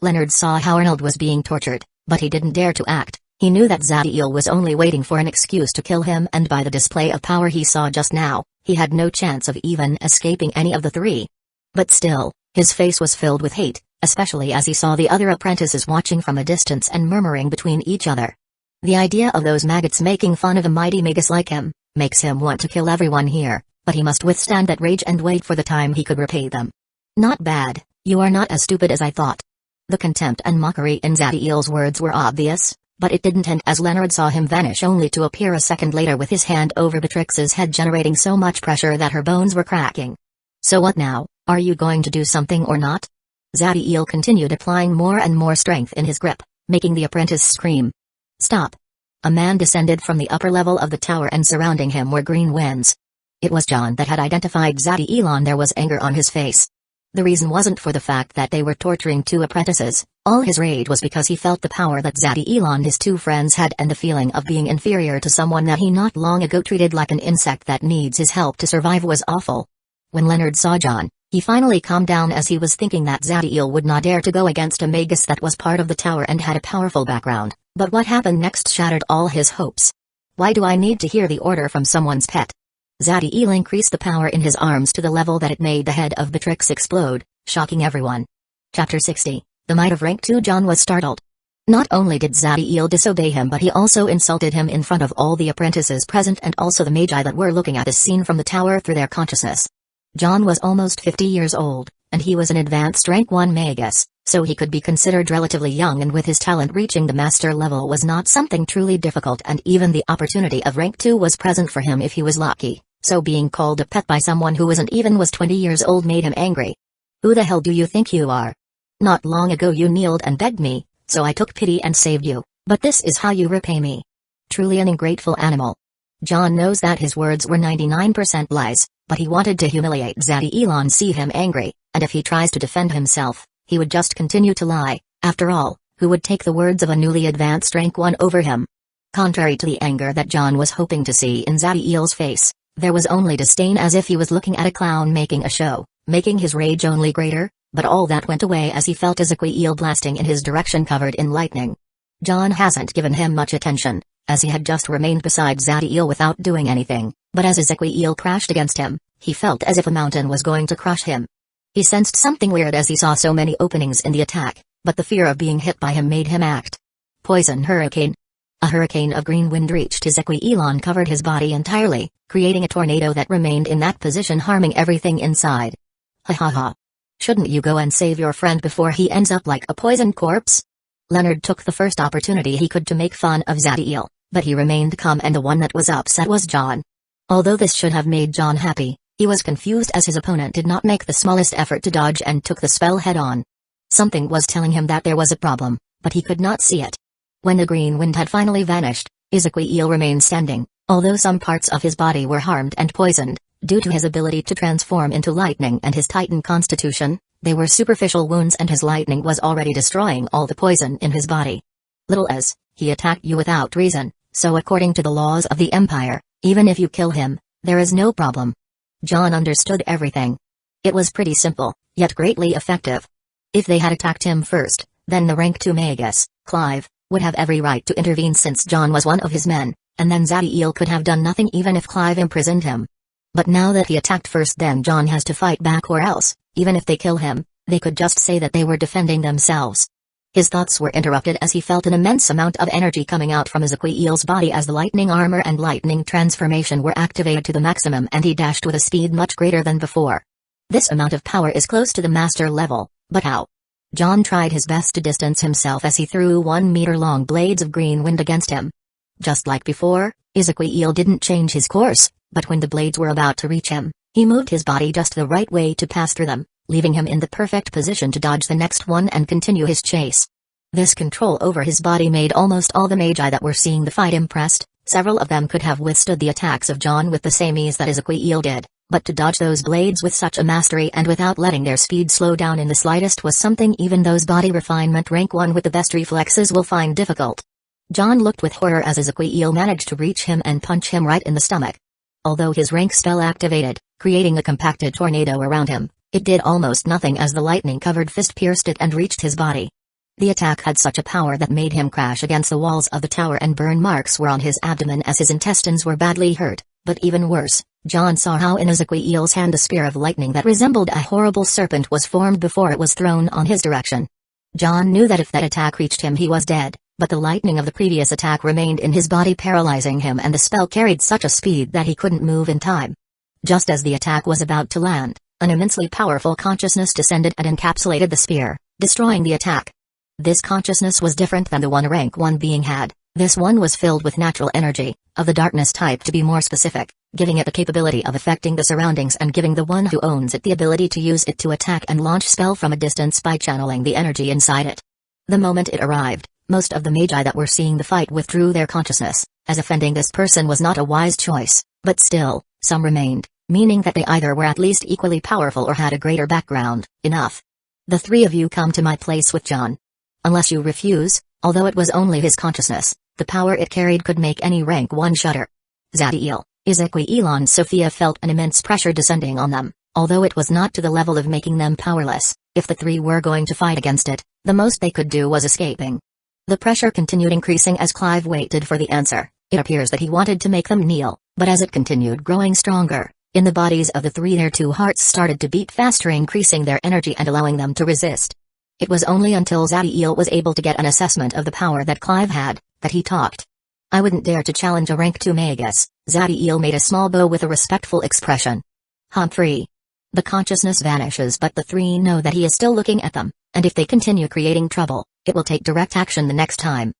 Leonard saw how Arnold was being tortured, but he didn't dare to act. He knew that Zadie was only waiting for an excuse to kill him, and by the display of power he saw just now, he had no chance of even escaping any of the three. But still, his face was filled with hate, especially as he saw the other apprentices watching from a distance and murmuring between each other. The idea of those maggots making fun of a mighty magus like him, makes him want to kill everyone here, but he must withstand that rage and wait for the time he could repay them. "Not bad, you are not as stupid as I thought." The contempt and mockery in Zadie's words were obvious, but it didn't end as Leonard saw him vanish only to appear a second later with his hand over Beatrix's head, generating so much pressure that her bones were cracking. "So what now, are you going to do something or not?" Zadie continued applying more and more strength in his grip, making the apprentice scream. "Stop!" A man descended from the upper level of the tower and surrounding him were green winds. It was John that had identified Zadie. There was anger on his face. The reason wasn't for the fact that they were torturing two apprentices, all his rage was because he felt the power that Zadie and his two friends had and the feeling of being inferior to someone that he not long ago treated like an insect that needs his help to survive was awful. When Leonard saw John, he finally calmed down as he was thinking that Zadie would not dare to go against a magus that was part of the tower and had a powerful background, but what happened next shattered all his hopes. "Why do I need to hear the order from someone's pet?" Zadie increased the power in his arms to the level that it made the head of Beatrix explode, shocking everyone. Chapter 60, The Might of Rank 2. John was startled. Not only did Zadie disobey him, but he also insulted him in front of all the apprentices present and also the Magi that were looking at the scene from the tower through their consciousness. John was almost 50 years old, and he was an advanced rank 1 magus, so he could be considered relatively young, and with his talent reaching the master level was not something truly difficult, and even the opportunity of rank 2 was present for him if he was lucky. So being called a pet by someone who wasn't even 20 years old made him angry. "Who the hell do you think you are? Not long ago you kneeled and begged me, so I took pity and saved you, but this is how you repay me. Truly an ungrateful animal." John knows that his words were 99% lies, but he wanted to humiliate Zadie and see him angry, and if he tries to defend himself, he would just continue to lie. After all, who would take the words of a newly advanced rank 1 over him? Contrary to the anger that John was hoping to see in Zadie's face, there was only disdain, as if he was looking at a clown making a show, making his rage only greater, but all that went away as he felt Ezequiel blasting in his direction covered in lightning. John hasn't given him much attention, as he had just remained beside Zadie without doing anything, but as Ezequiel crashed against him, he felt as if a mountain was going to crush him. He sensed something weird as he saw so many openings in the attack, but the fear of being hit by him made him act. Poison hurricane. A hurricane of green wind reached Ezequiel and covered his body entirely, creating a tornado that remained in that position, harming everything inside. "Ha ha ha. Shouldn't you go and save your friend before he ends up like a poisoned corpse?" Leonard took the first opportunity he could to make fun of Zadie, but he remained calm, and the one that was upset was John. Although this should have made John happy, he was confused as his opponent did not make the smallest effort to dodge and took the spell head-on. Something was telling him that there was a problem, but he could not see it. When the green wind had finally vanished, Ezequiel remained standing, although some parts of his body were harmed and poisoned. Due to his ability to transform into lightning and his Titan constitution, they were superficial wounds, and his lightning was already destroying all the poison in his body. "Little as, he attacked you without reason, so according to the laws of the Empire, even if you kill him, there is no problem." John understood everything. It was pretty simple, yet greatly effective. If they had attacked him first, then the rank 2 magus, Clive, would have every right to intervene since John was one of his men, and then Zadie could have done nothing even if Clive imprisoned him. But now that he attacked first, then John has to fight back, or else, even if they kill him, they could just say that they were defending themselves. His thoughts were interrupted as he felt an immense amount of energy coming out from Ezequiel's body as the lightning armor and lightning transformation were activated to the maximum, and he dashed with a speed much greater than before. This amount of power is close to the master level, but how? John tried his best to distance himself as he threw 1-meter-long blades of green wind against him. Just like before, Ezekiel didn't change his course, but when the blades were about to reach him, he moved his body just the right way to pass through them, leaving him in the perfect position to dodge the next one and continue his chase. This control over his body made almost all the Magi that were seeing the fight impressed. Several of them could have withstood the attacks of John with the same ease that Ezekiel did, but to dodge those blades with such a mastery and without letting their speed slow down in the slightest was something even those body refinement rank 1 with the best reflexes will find difficult. John looked with horror as Ezekiel managed to reach him and punch him right in the stomach. Although his rank spell activated, creating a compacted tornado around him, it did almost nothing as the lightning-covered fist pierced it and reached his body. The attack had such a power that made him crash against the walls of the tower, and burn marks were on his abdomen as his intestines were badly hurt. But even worse, John saw how in Ezekiel's hand a spear of lightning that resembled a horrible serpent was formed before it was thrown on his direction. John knew that if that attack reached him he was dead, but the lightning of the previous attack remained in his body, paralyzing him, and the spell carried such a speed that he couldn't move in time. Just as the attack was about to land, an immensely powerful consciousness descended and encapsulated the spear, destroying the attack. This consciousness was different than the one rank 1 being had. This one was filled with natural energy, of the darkness type to be more specific, giving it the capability of affecting the surroundings and giving the one who owns it the ability to use it to attack and launch spell from a distance by channeling the energy inside it. The moment it arrived, most of the Magi that were seeing the fight withdrew their consciousness, as offending this person was not a wise choice, but still, some remained, meaning that they either were at least equally powerful or had a greater background. Enough. The 3 of you come to my place with John. Unless you refuse, although it was only his consciousness, the power it carried could make any rank 1 shudder. Zadiel, Ezekiel and Sophia felt an immense pressure descending on them, although it was not to the level of making them powerless. If the 3 were going to fight against it, the most they could do was escaping. The pressure continued increasing as Clive waited for the answer. It appears that he wanted to make them kneel, but as it continued growing stronger, in the bodies of the 3 their 2 hearts started to beat faster, increasing their energy and allowing them to resist. It was only until Zadiel was able to get an assessment of the power that Clive had, that he talked. I wouldn't dare to challenge a rank 2 Magus. Zadiel made a small bow with a respectful expression. Humphrey. The consciousness vanishes, but the 3 know that he is still looking at them, and if they continue creating trouble, it will take direct action the next time.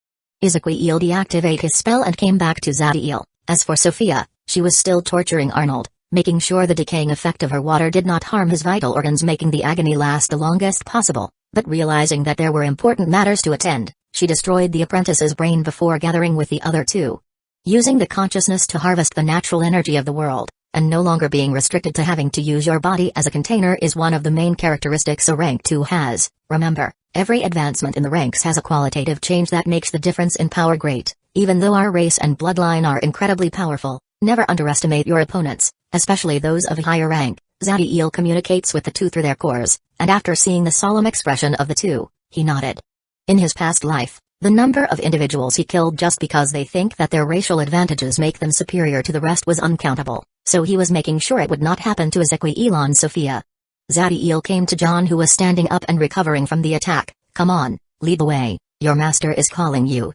Ezekiel deactivated his spell and came back to Zadiel. As for Sophia, she was still torturing Arnold, making sure the decaying effect of her water did not harm his vital organs, making the agony last the longest possible. But realizing that there were important matters to attend, she destroyed the apprentice's brain before gathering with the other 2. Using the consciousness to harvest the natural energy of the world, and no longer being restricted to having to use your body as a container is one of the main characteristics a rank 2 has. Remember, every advancement in the ranks has a qualitative change that makes the difference in power great. Even though our race and bloodline are incredibly powerful, never underestimate your opponents, especially those of a higher rank. Zadiel communicates with the 2 through their cores, and after seeing the solemn expression of the 2, he nodded. In his past life, the number of individuals he killed just because they think that their racial advantages make them superior to the rest was uncountable, so he was making sure it would not happen to Ezekiel and Sophia. Zadiel came to John, who was standing up and recovering from the attack. Come on, lead the way, your master is calling you.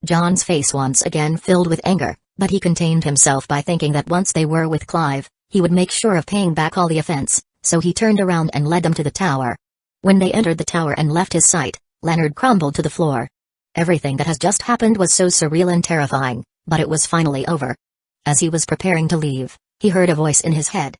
John's face once again filled with anger, but he contained himself by thinking that once they were with Clive, he would make sure of paying back all the offense, so he turned around and led them to the tower. When they entered the tower and left his sight, Leonard crumbled to the floor. Everything that has just happened was so surreal and terrifying, but it was finally over. As he was preparing to leave, he heard a voice in his head.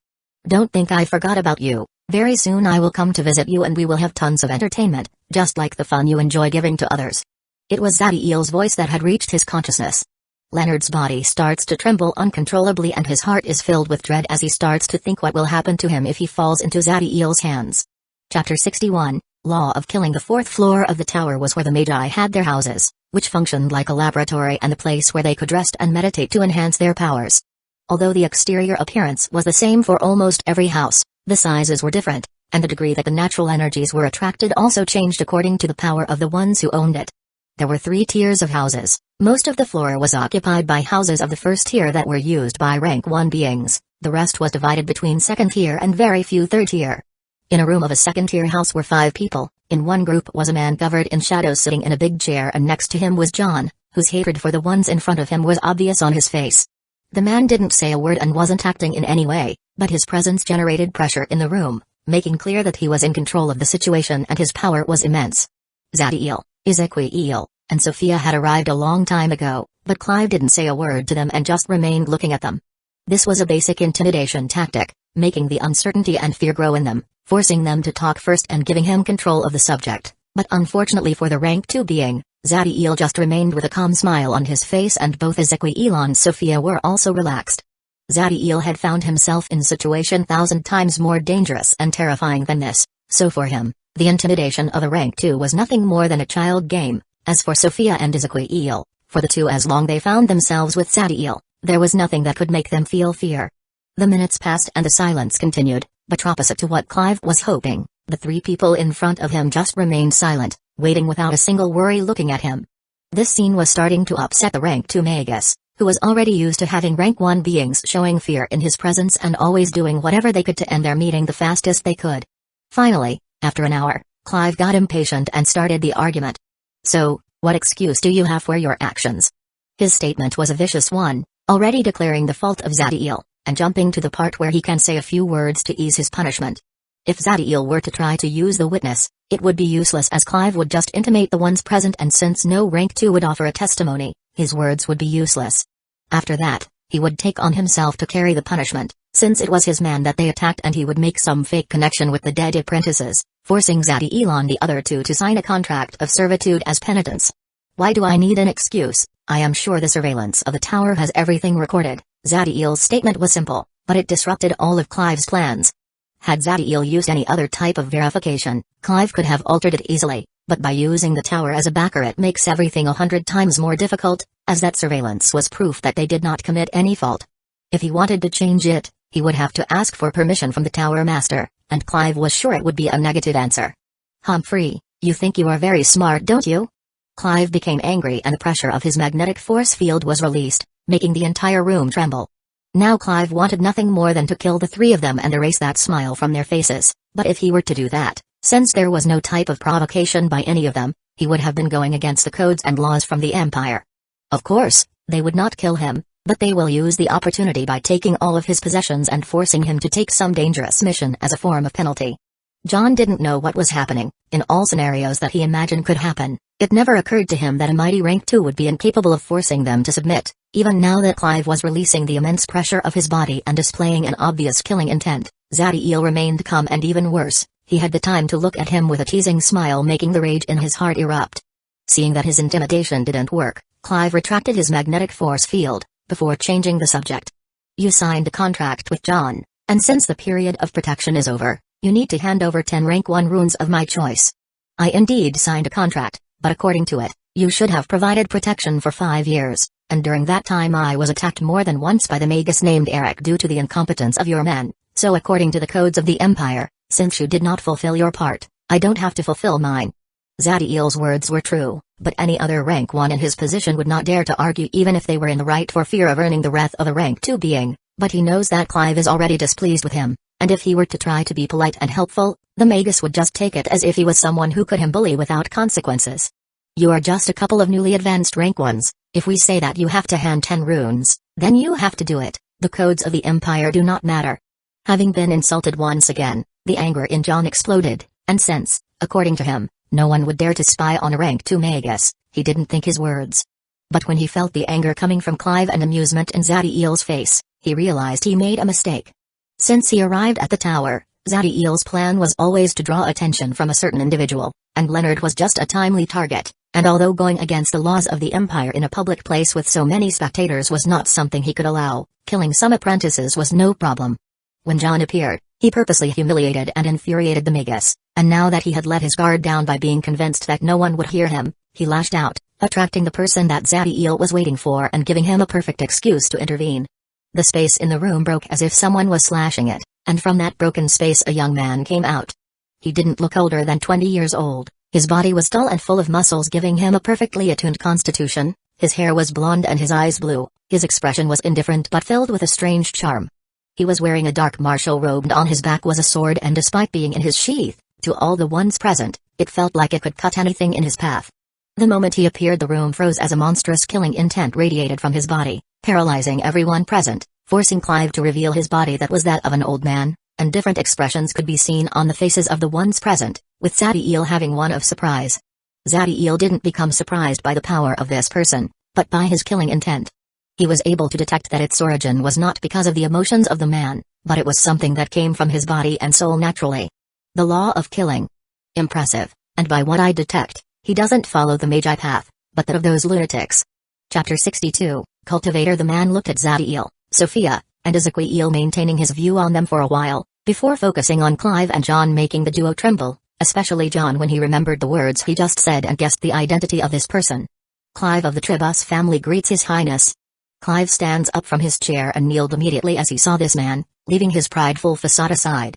Don't think I forgot about you. Very soon I will come to visit you and we will have tons of entertainment, just like the fun you enjoy giving to others. It was Zadiel's voice that had reached his consciousness. Leonard's body starts to tremble uncontrollably and his heart is filled with dread as he starts to think what will happen to him if he falls into Zadiel's hands. Chapter 61, Law of Killing. The 4th floor of the tower was where the Magi had their houses, which functioned like a laboratory and a place where they could rest and meditate to enhance their powers. Although the exterior appearance was the same for almost every house, the sizes were different, and the degree that the natural energies were attracted also changed according to the power of the ones who owned it. There were 3 tiers of houses. Most of the floor was occupied by houses of the first tier that were used by rank 1 beings, the rest was divided between second tier and very few third tier. In a room of a second tier house were 5 people. In one group was a man covered in shadows sitting in a big chair, and next to him was John, whose hatred for the ones in front of him was obvious on his face. The man didn't say a word and wasn't acting in any way, but his presence generated pressure in the room, making clear that he was in control of the situation and his power was immense. Zadiel, Ezequiel, and Sophia had arrived a long time ago, but Clive didn't say a word to them and just remained looking at them. This was a basic intimidation tactic, making the uncertainty and fear grow in them, forcing them to talk first and giving him control of the subject. But unfortunately for the rank 2 being, Zadiel just remained with a calm smile on his face, and both Ezequiel and Sophia were also relaxed. Zadiel had found himself in a situation 1,000 times more dangerous and terrifying than this, so for him, the intimidation of a rank 2 was nothing more than a child game. As for Sophia and Ezequiel, for the two, as long they found themselves with Zadiel, there was nothing that could make them feel fear. The minutes passed and the silence continued, but opposite to what Clive was hoping, the three people in front of him just remained silent, waiting without a single worry looking at him. This scene was starting to upset the rank 2 Magus, who was already used to having rank 1 beings showing fear in his presence and always doing whatever they could to end their meeting the fastest they could. Finally, after an hour, Clive got impatient and started the argument. "So, what excuse do you have for your actions?" His statement was a vicious one, already declaring the fault of Zadiel, and jumping to the part where he can say a few words to ease his punishment. If Zadiel were to try to use the witness, it would be useless, as Clive would just intimate the ones present, and since no rank 2 would offer a testimony, his words would be useless. After that, he would take on himself to carry the punishment, since it was his man that they attacked, and he would make some fake connection with the dead apprentices, forcing Zadiel and the other two to sign a contract of servitude as penitence. "Why do I need an excuse? I am sure the surveillance of the tower has everything recorded." Zadiel's statement was simple, but it disrupted all of Clive's plans. Had Zadiel used any other type of verification, Clive could have altered it easily, but by using the tower as a backer it makes everything 100 times more difficult, as that surveillance was proof that they did not commit any fault. If he wanted to change it, he would have to ask for permission from the tower master, and Clive was sure it would be a negative answer. "Humphrey, you think you are very smart, don't you?" Clive became angry and the pressure of his magnetic force field was released, making the entire room tremble. Now Clive wanted nothing more than to kill the three of them and erase that smile from their faces, but if he were to do that, since there was no type of provocation by any of them, he would have been going against the codes and laws from the Empire. Of course, they would not kill him, but they will use the opportunity by taking all of his possessions and forcing him to take some dangerous mission as a form of penalty. John didn't know what was happening. In all scenarios that he imagined could happen, it never occurred to him that a mighty rank 2 would be incapable of forcing them to submit, even now that Clive was releasing the immense pressure of his body and displaying an obvious killing intent. Zadiel remained calm, and even worse, he had the time to look at him with a teasing smile, making the rage in his heart erupt. Seeing that his intimidation didn't work, Clive retracted his magnetic force field, before changing the subject. "You signed a contract with John, and since the period of protection is over, you need to hand over 10 rank 1 runes of my choice." "I indeed signed a contract, but according to it, you should have provided protection for 5 years, and during that time I was attacked more than once by the Magus named Eric due to the incompetence of your men, so according to the codes of the Empire, since you did not fulfill your part, I don't have to fulfill mine." Zadiel's words were true, but any other rank 1 in his position would not dare to argue even if they were in the right, for fear of earning the wrath of a rank 2 being, but he knows that Clive is already displeased with him, and if he were to try to be polite and helpful, the Magus would just take it as if he was someone who could him bully without consequences. "You are just a couple of newly advanced rank 1s, if we say that you have to hand 10 runes, then you have to do it. The codes of the Empire do not matter." Having been insulted once again, the anger in John exploded, and since, according to him, no one would dare to spy on a rank 2 Magus, he didn't think his words. But when he felt the anger coming from Clive and amusement in Zadiel's face, he realized he made a mistake. Since he arrived at the tower, Zadiel's plan was always to draw attention from a certain individual, and Leonard was just a timely target, and although going against the laws of the Empire in a public place with so many spectators was not something he could allow, killing some apprentices was no problem. When John appeared, he purposely humiliated and infuriated the Magus, and now that he had let his guard down by being convinced that no one would hear him, he lashed out, attracting the person that Zadiel was waiting for and giving him a perfect excuse to intervene. The space in the room broke as if someone was slashing it, and from that broken space a young man came out. He didn't look older than 20 years old, his body was tall and full of muscles, giving him a perfectly attuned constitution, his hair was blonde and his eyes blue, his expression was indifferent but filled with a strange charm. He was wearing a dark martial robe and on his back was a sword, and despite being in his sheath, to all the ones present, it felt like it could cut anything in his path. The moment he appeared, the room froze as a monstrous killing intent radiated from his body, paralyzing everyone present, forcing Clive to reveal his body that was that of an old man, and different expressions could be seen on the faces of the ones present, with Zadiel having one of surprise. Zadiel didn't become surprised by the power of this person, but by his killing intent. He was able to detect that its origin was not because of the emotions of the man, but it was something that came from his body and soul naturally. The law of killing. Impressive, and by what I detect, he doesn't follow the Magi path, but that of those lunatics. Chapter 62, Cultivator. The man looked at Zadiel, Sophia, and Ezequiel, maintaining his view on them for a while, before focusing on Clive and John, making the duo tremble, especially John when he remembered the words he just said and guessed the identity of this person. Clive of the Tribus family greets His Highness. Clive stands up from his chair and kneeled immediately as he saw this man, leaving his prideful facade aside.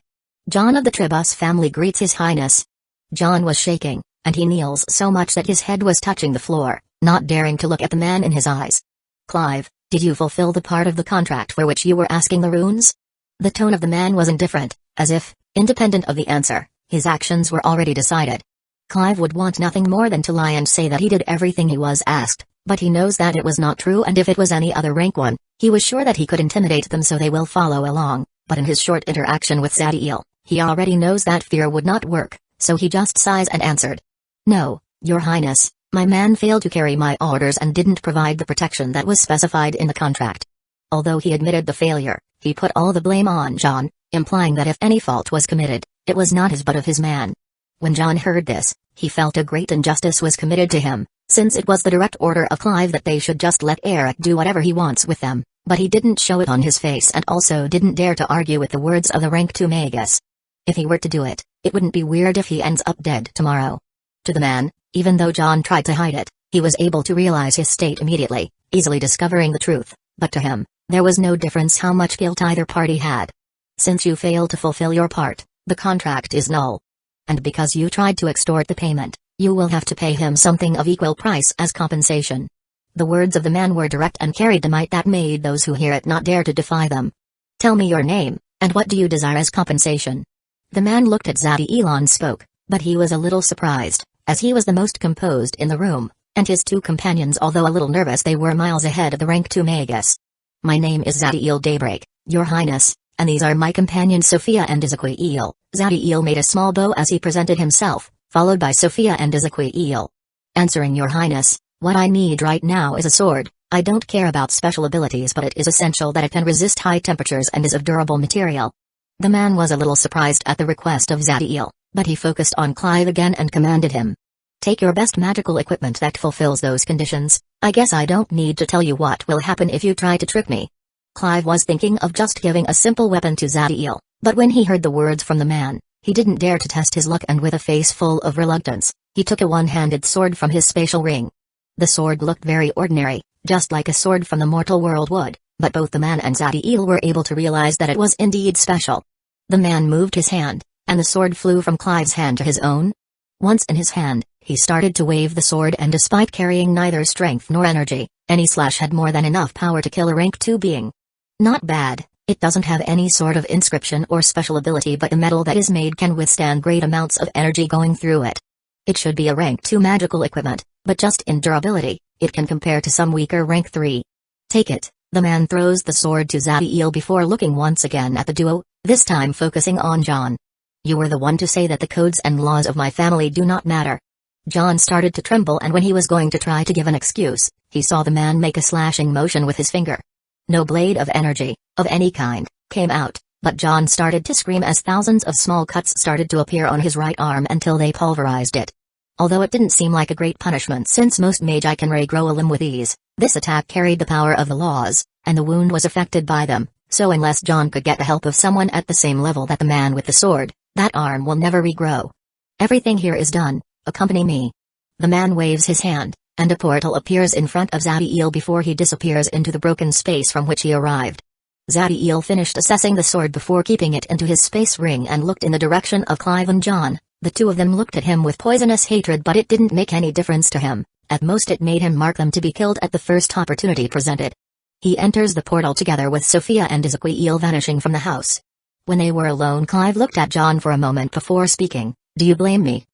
John of the Tribus family greets His Highness. John was shaking, and he kneels so much that his head was touching the floor, not daring to look at the man in his eyes. Clive, did you fulfill the part of the contract for which you were asking the runes? The tone of the man was indifferent, as if, independent of the answer, his actions were already decided. Clive would want nothing more than to lie and say that he did everything he was asked, but he knows that it was not true, and if it was any other rank one, he was sure that he could intimidate them so they will follow along, but in his short interaction with Zadiel, he already knows that fear would not work, so he just sighs and answered. No, Your Highness, my man failed to carry my orders and didn't provide the protection that was specified in the contract. Although he admitted the failure, he put all the blame on John, implying that if any fault was committed, it was not his but of his man. When John heard this, he felt a great injustice was committed to him, since it was the direct order of Clive that they should just let Eric do whatever he wants with them, but he didn't show it on his face and also didn't dare to argue with the words of the rank 2 Magus. If he were to do it, it wouldn't be weird if he ends up dead tomorrow. To the man, even though John tried to hide it, he was able to realize his state immediately, easily discovering the truth, but to him, there was no difference how much guilt either party had. Since you failed to fulfill your part, the contract is null. And because you tried to extort the payment, you will have to pay him something of equal price as compensation. The words of the man were direct and carried a might that made those who hear it not dare to defy them. Tell me your name, and what do you desire as compensation? The man looked at Zadiel and spoke, but he was a little surprised, as he was the most composed in the room, and his 2 companions, although a little nervous, they were miles ahead of the rank 2 Magus. My name is Zadiel Daybreak, Your Highness, and these are my companions Sophia and Ezequiel. Zadiel made a small bow as he presented himself, followed by Sophia and Ezequiel. Answering Your Highness, what I need right now is a sword. I don't care about special abilities, but it is essential that it can resist high temperatures and is of durable material. The man was a little surprised at the request of Zadiel, but he focused on Clive again and commanded him. Take your best magical equipment that fulfills those conditions. I guess I don't need to tell you what will happen if you try to trick me. Clive was thinking of just giving a simple weapon to Zadiel, but when he heard the words from the man, he didn't dare to test his luck, and with a face full of reluctance, he took a one-handed sword from his spatial ring. The sword looked very ordinary, just like a sword from the mortal world would, but both the man and Zadiel were able to realize that it was indeed special. The man moved his hand, and the sword flew from Clive's hand to his own. Once in his hand, he started to wave the sword, and despite carrying neither strength nor energy, any slash had more than enough power to kill a rank 2 being. Not bad. It doesn't have any sort of inscription or special ability, but the metal that is made can withstand great amounts of energy going through it. It should be a rank 2 magical equipment, but just in durability, it can compare to some weaker rank 3. Take it. The man throws the sword to Zadiel before looking once again at the duo, this time focusing on John. You were the one to say that the codes and laws of my family do not matter. John started to tremble, and when he was going to try to give an excuse, he saw the man make a slashing motion with his finger. No blade of energy, of any kind, came out, but John started to scream as thousands of small cuts started to appear on his right arm until they pulverized it. Although it didn't seem like a great punishment since most Magi can regrow a limb with ease, this attack carried the power of the laws, and the wound was affected by them, so unless John could get the help of someone at the same level that the man with the sword, that arm will never regrow. Everything here is done, accompany me. The man waves his hand, and a portal appears in front of Zadiel before he disappears into the broken space from which he arrived. Zadiel finished assessing the sword before keeping it into his space ring and looked in the direction of Clive and John. The two of them looked at him with poisonous hatred, but it didn't make any difference to him. At most it made him mark them to be killed at the first opportunity presented. He enters the portal together with Sophia and Ezequiel vanishing from the house. When they were alone, Clive looked at John for a moment before speaking. Do you blame me?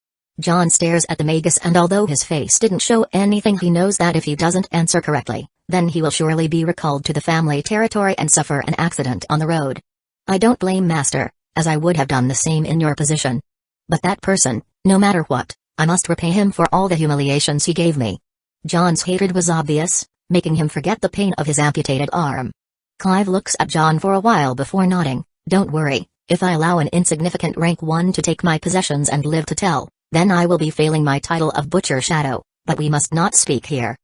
John stares at the Magus, and although his face didn't show anything, he knows that if he doesn't answer correctly, then he will surely be recalled to the family territory and suffer an accident on the road. I don't blame Master. as I would have done the same in your position. But that person, no matter what, I must repay him for all the humiliations he gave me." John's hatred was obvious, making him forget the pain of his amputated arm. Clive looks at John for a while before nodding. "Don't worry, if I allow an insignificant rank 1 to take my possessions and live to tell, then I will be failing my title of Butcher Shadow, but we must not speak here."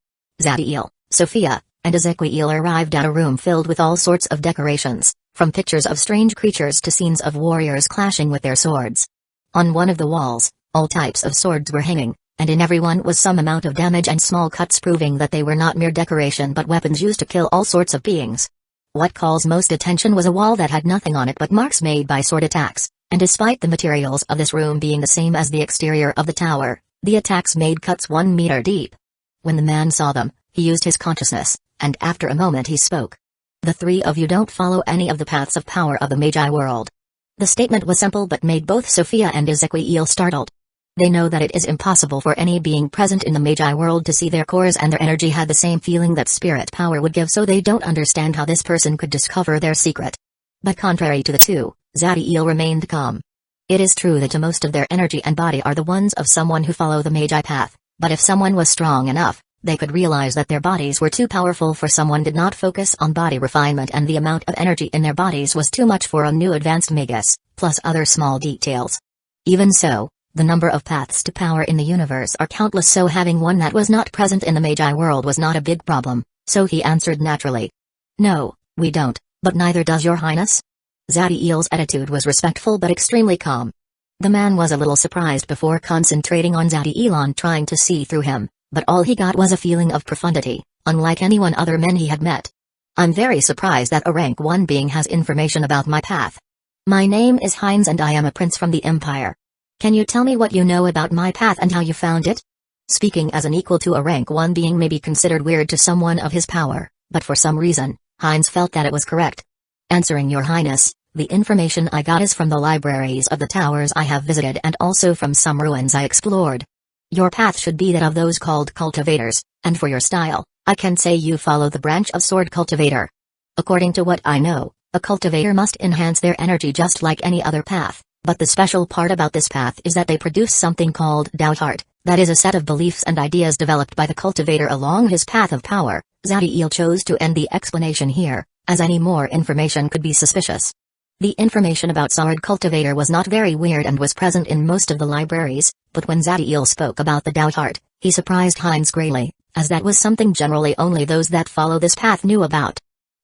Zadiel, Sophia, and Ezequiel arrived at a room filled with all sorts of decorations, from pictures of strange creatures to scenes of warriors clashing with their swords. On one of the walls, all types of swords were hanging, and in every one was some amount of damage and small cuts proving that they were not mere decoration but weapons used to kill all sorts of beings. What calls most attention was a wall that had nothing on it but marks made by sword attacks, and despite the materials of this room being the same as the exterior of the tower, the attacks made cuts 1 meter deep. When the man saw them, he used his consciousness, and after a moment he spoke. "The 3 of you don't follow any of the paths of power of the Magi world." The statement was simple but made both Sophia and Ezequiel startled. They know that it is impossible for any being present in the Magi world to see their cores, and their energy had the same feeling that spirit power would give, so they don't understand how this person could discover their secret. But contrary to the two, Zadiel remained calm. It is true that most of their energy and body are the ones of someone who follow the Magi path, but if someone was strong enough, they could realize that their bodies were too powerful for someone did not focus on body refinement, and the amount of energy in their bodies was too much for a new advanced Magus, plus other small details. Even so, the number of paths to power in the universe are countless, so having one that was not present in the Magi world was not a big problem, so he answered naturally. "No, we don't, but neither does your highness." Zadiel's attitude was respectful but extremely calm. The man was a little surprised before concentrating on Zadiel trying to see through him, but all he got was a feeling of profundity, unlike anyone other men he had met. "I'm very surprised that a rank 1 being has information about my path. My name is Heinz and I am a prince from the Empire. Can you tell me what you know about my path and how you found it?" Speaking as an equal to a rank 1 being may be considered weird to someone of his power, but for some reason, Heinz felt that it was correct. "Answering your highness, the information I got is from the libraries of the towers I have visited and also from some ruins I explored. Your path should be that of those called cultivators, and for your style, I can say you follow the branch of sword cultivator. According to what I know, a cultivator must enhance their energy just like any other path. But the special part about this path is that they produce something called Tao Heart, that is a set of beliefs and ideas developed by the cultivator along his path of power." Zadiel chose to end the explanation here, as any more information could be suspicious. The information about sword cultivator was not very weird and was present in most of the libraries, but when Zadiel spoke about the Tao Heart, he surprised Heinz greatly, as that was something generally only those that follow this path knew about.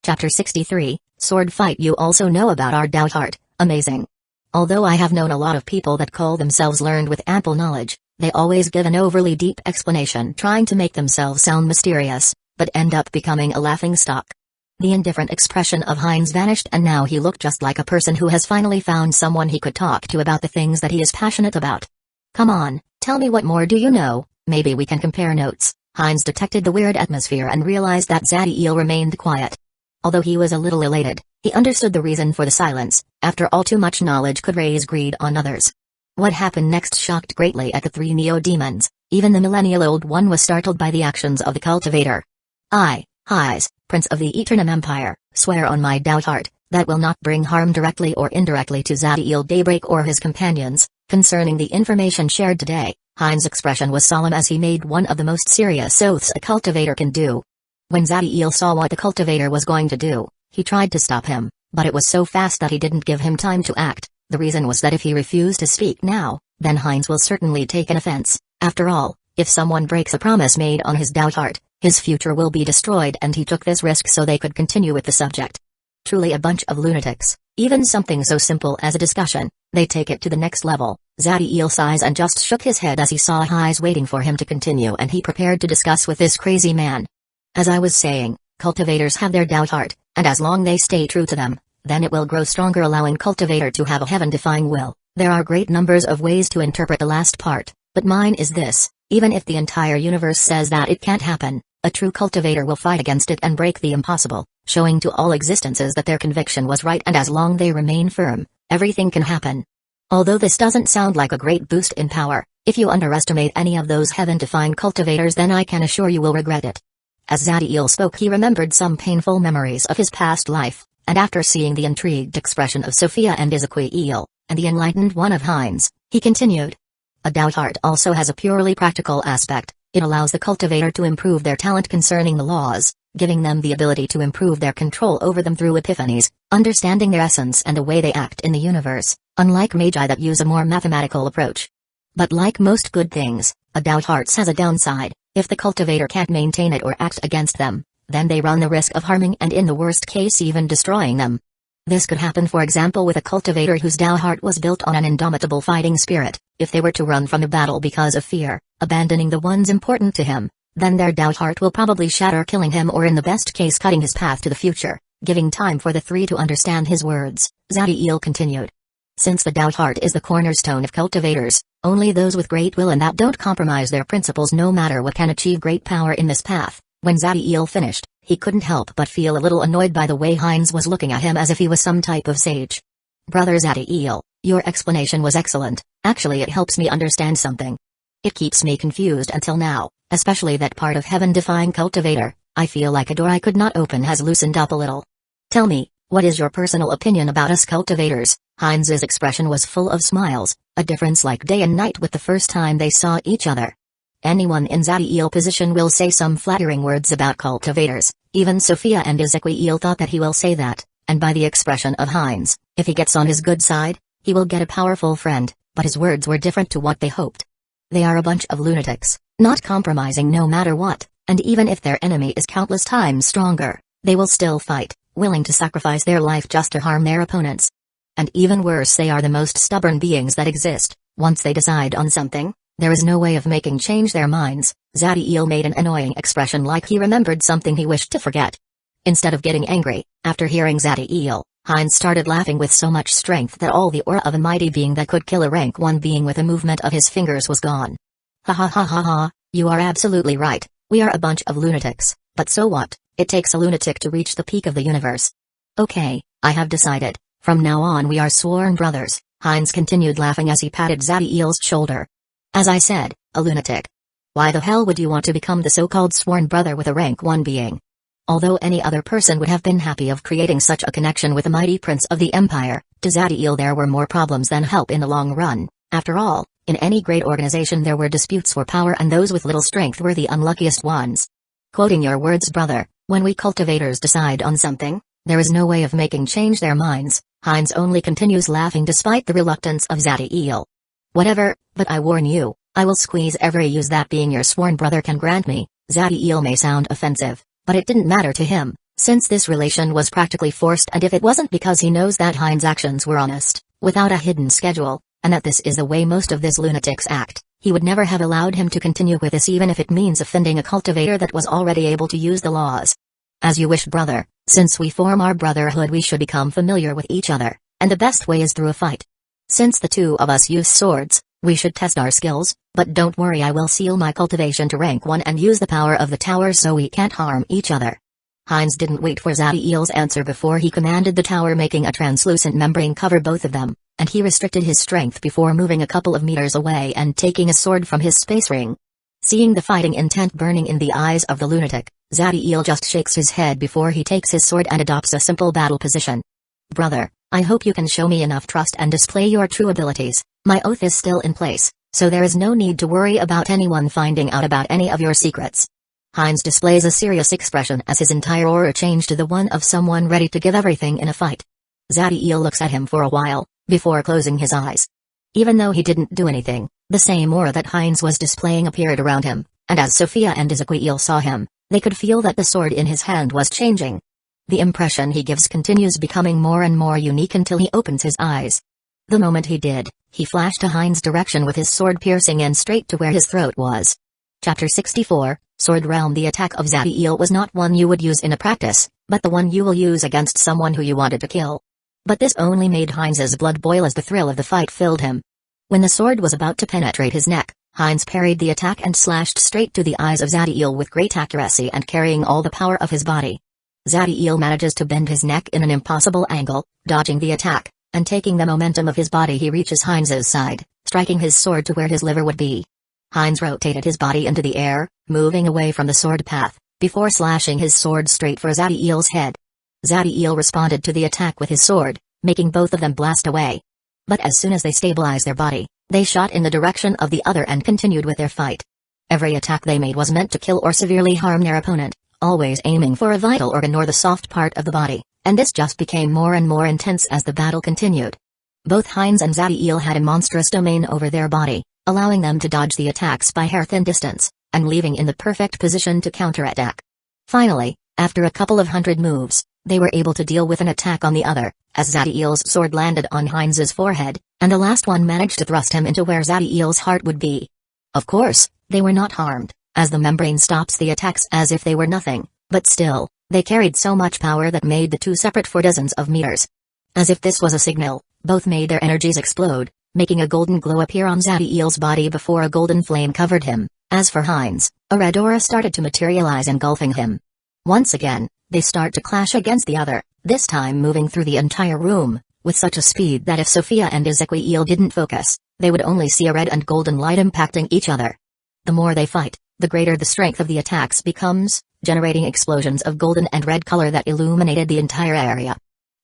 Chapter 63, Sword Fight. "You also know about our Tao Heart, amazing. Although I have known a lot of people that call themselves learned with ample knowledge, they always give an overly deep explanation trying to make themselves sound mysterious, but end up becoming a laughingstock." The indifferent expression of Heinz vanished, and now he looked just like a person who has finally found someone he could talk to about the things that he is passionate about. "Come on, tell me what more do you know, maybe we can compare notes." Heinz detected the weird atmosphere and realized that Zadiel remained quiet. Although he was a little elated, he understood the reason for the silence. After all, too much knowledge could raise greed on others. What happened next shocked greatly at the 3 neo-demons. Even the millennial-old one was startled by the actions of the cultivator. "I, Heinz, Prince of the Eternum Empire, swear on my Tao Heart, that will not bring harm directly or indirectly to Zadiel Daybreak or his companions, concerning the information shared today." Heinz's expression was solemn as he made one of the most serious oaths a cultivator can do. When Zadiel saw what the cultivator was going to do, he tried to stop him, but it was so fast that he didn't give him time to act. The reason was that if he refused to speak now, then Heinz will certainly take an offense. After all, if someone breaks a promise made on his Tao Heart, his future will be destroyed, and he took this risk so they could continue with the subject. Truly a bunch of lunatics. Even something so simple as a discussion, they take it to the next level. Zadiel sighs and just shook his head as he saw Heinz waiting for him to continue, and he prepared to discuss with this crazy man. "As I was saying, cultivators have their Tao Heart, and as long they stay true to them, then it will grow stronger, allowing cultivator to have a heaven-defying will. There are great numbers of ways to interpret the last part, but mine is this: even if the entire universe says that it can't happen, a true cultivator will fight against it and break the impossible, showing to all existences that their conviction was right, and as long they remain firm, everything can happen. Although this doesn't sound like a great boost in power, if you underestimate any of those heaven-defying cultivators, then I can assure you will regret it." As Zadiel spoke, he remembered some painful memories of his past life, and after seeing the intrigued expression of Sophia and Ezequiel, and the enlightened one of Heinz, he continued. A Tao heart also has a purely practical aspect. It allows the cultivator to improve their talent concerning the laws, giving them the ability to improve their control over them through epiphanies, understanding their essence and the way they act in the universe, unlike Magi that use a more mathematical approach. But like most good things, a Tao heart has a downside. If the cultivator can't maintain it or act against them, then they run the risk of harming and in the worst case even destroying them. This could happen for example with a cultivator whose Tao heart was built on an indomitable fighting spirit. If they were to run from a battle because of fear, abandoning the ones important to him, then their Tao heart will probably shatter, killing him or in the best case cutting his path to the future. Giving time for the three to understand his words, Zadiel continued. Since the Tao heart is the cornerstone of cultivators, only those with great will and that don't compromise their principles no matter what can achieve great power in this path. When Zadiel finished, he couldn't help but feel a little annoyed by the way Heinz was looking at him as if he was some type of sage. Brother Zadiel, your explanation was excellent. Actually it helps me understand something. It keeps me confused until now, especially that part of heaven-defying cultivator. I feel like a door I could not open has loosened up a little. Tell me, what is your personal opinion about us cultivators? Heinz's expression was full of smiles, a difference like day and night with the first time they saw each other. Anyone in Zadiel's position will say some flattering words about cultivators. Even Sophia and Ezequiel thought that he will say that, and by the expression of Heinz, if he gets on his good side, he will get a powerful friend, but his words were different to what they hoped. They are a bunch of lunatics, not compromising no matter what, and even if their enemy is countless times stronger, they will still fight, willing to sacrifice their life just to harm their opponents. And even worse, they are the most stubborn beings that exist. Once they decide on something, there is no way of making change their minds. Zadiel made an annoying expression like he remembered something he wished to forget. Instead of getting angry, after hearing Zadiel, Heinz started laughing with so much strength that all the aura of a mighty being that could kill a rank 1 being with a movement of his fingers was gone. Ha ha ha ha ha, you are absolutely right. We are a bunch of lunatics, but so what? It takes a lunatic to reach the peak of the universe. Okay, I have decided. From now on we are sworn brothers, Heinz continued laughing as he patted Zadiel's shoulder. As I said, a lunatic. Why the hell would you want to become the so-called sworn brother with a rank 1 being? Although any other person would have been happy of creating such a connection with a mighty prince of the empire, to Zadiel there were more problems than help in the long run. After all, in any great organization there were disputes for power and those with little strength were the unluckiest ones. Quoting your words brother, when we cultivators decide on something, there is no way of making change their minds. Heinz only continues laughing despite the reluctance of Zadiel. Whatever, but I warn you, I will squeeze every use that being your sworn brother can grant me. Zadiel may sound offensive, but it didn't matter to him, since this relation was practically forced, and if it wasn't because he knows that Heinz's actions were honest, without a hidden schedule, and that this is the way most of these lunatics act, he would never have allowed him to continue with this even if it means offending a cultivator that was already able to use the laws. As you wish brother, since we form our brotherhood we should become familiar with each other, and the best way is through a fight. Since the two of us use swords, we should test our skills, but don't worry, I will seal my cultivation to rank 1 and use the power of the tower so we can't harm each other. Heinz didn't wait for Zadiel's answer before he commanded the tower making a translucent membrane cover both of them, and he restricted his strength before moving a couple of meters away and taking a sword from his space ring. Seeing the fighting intent burning in the eyes of the lunatic, Zadiel just shakes his head before he takes his sword and adopts a simple battle position. Brother, I hope you can show me enough trust and display your true abilities. My oath is still in place, so there is no need to worry about anyone finding out about any of your secrets. Heinz displays a serious expression as his entire aura changed to the one of someone ready to give everything in a fight. Zadiel looks at him for a while, before closing his eyes. Even though he didn't do anything, the same aura that Heinz was displaying appeared around him, and as Sophia and Ezequiel saw him, they could feel that the sword in his hand was changing. The impression he gives continues becoming more and more unique until he opens his eyes. The moment he did, he flashed to Heinz's direction with his sword piercing in straight to where his throat was. Chapter 64, Sword Realm. The attack of Zadiel was not one you would use in a practice, but the one you will use against someone who you wanted to kill. But this only made Heinz's blood boil as the thrill of the fight filled him. When the sword was about to penetrate his neck, Heinz parried the attack and slashed straight to the eyes of Zadiel with great accuracy and carrying all the power of his body. Zadiel manages to bend his neck in an impossible angle, dodging the attack, and taking the momentum of his body he reaches Heinz's side, striking his sword to where his liver would be. Heinz rotated his body into the air, moving away from the sword path, before slashing his sword straight for Zadiel's head. Zadiel responded to the attack with his sword, making both of them blast away. But as soon as they stabilized their body, they shot in the direction of the other and continued with their fight. Every attack they made was meant to kill or severely harm their opponent, always aiming for a vital organ or the soft part of the body, and this just became more and more intense as the battle continued. Both Heinz and Zadiel had a monstrous domain over their body, allowing them to dodge the attacks by hair-thin distance, and leaving in the perfect position to counterattack. Finally, after a couple of hundred moves, they were able to deal with an attack on the other, as Zadiel's sword landed on Heinz's forehead, and the last one managed to thrust him into where Zadiel's heart would be. Of course, they were not harmed, as the membrane stops the attacks as if they were nothing, but still, they carried so much power that made the two separate for dozens of meters. As if this was a signal, both made their energies explode, making a golden glow appear on Zadiel's body before a golden flame covered him. As for Heinz, a red aura started to materialize engulfing him. Once again, they start to clash against the other, this time moving through the entire room, with such a speed that if Sophia and Ezequiel didn't focus, they would only see a red and golden light impacting each other. The more they fight, the greater the strength of the attacks becomes, generating explosions of golden and red color that illuminated the entire area.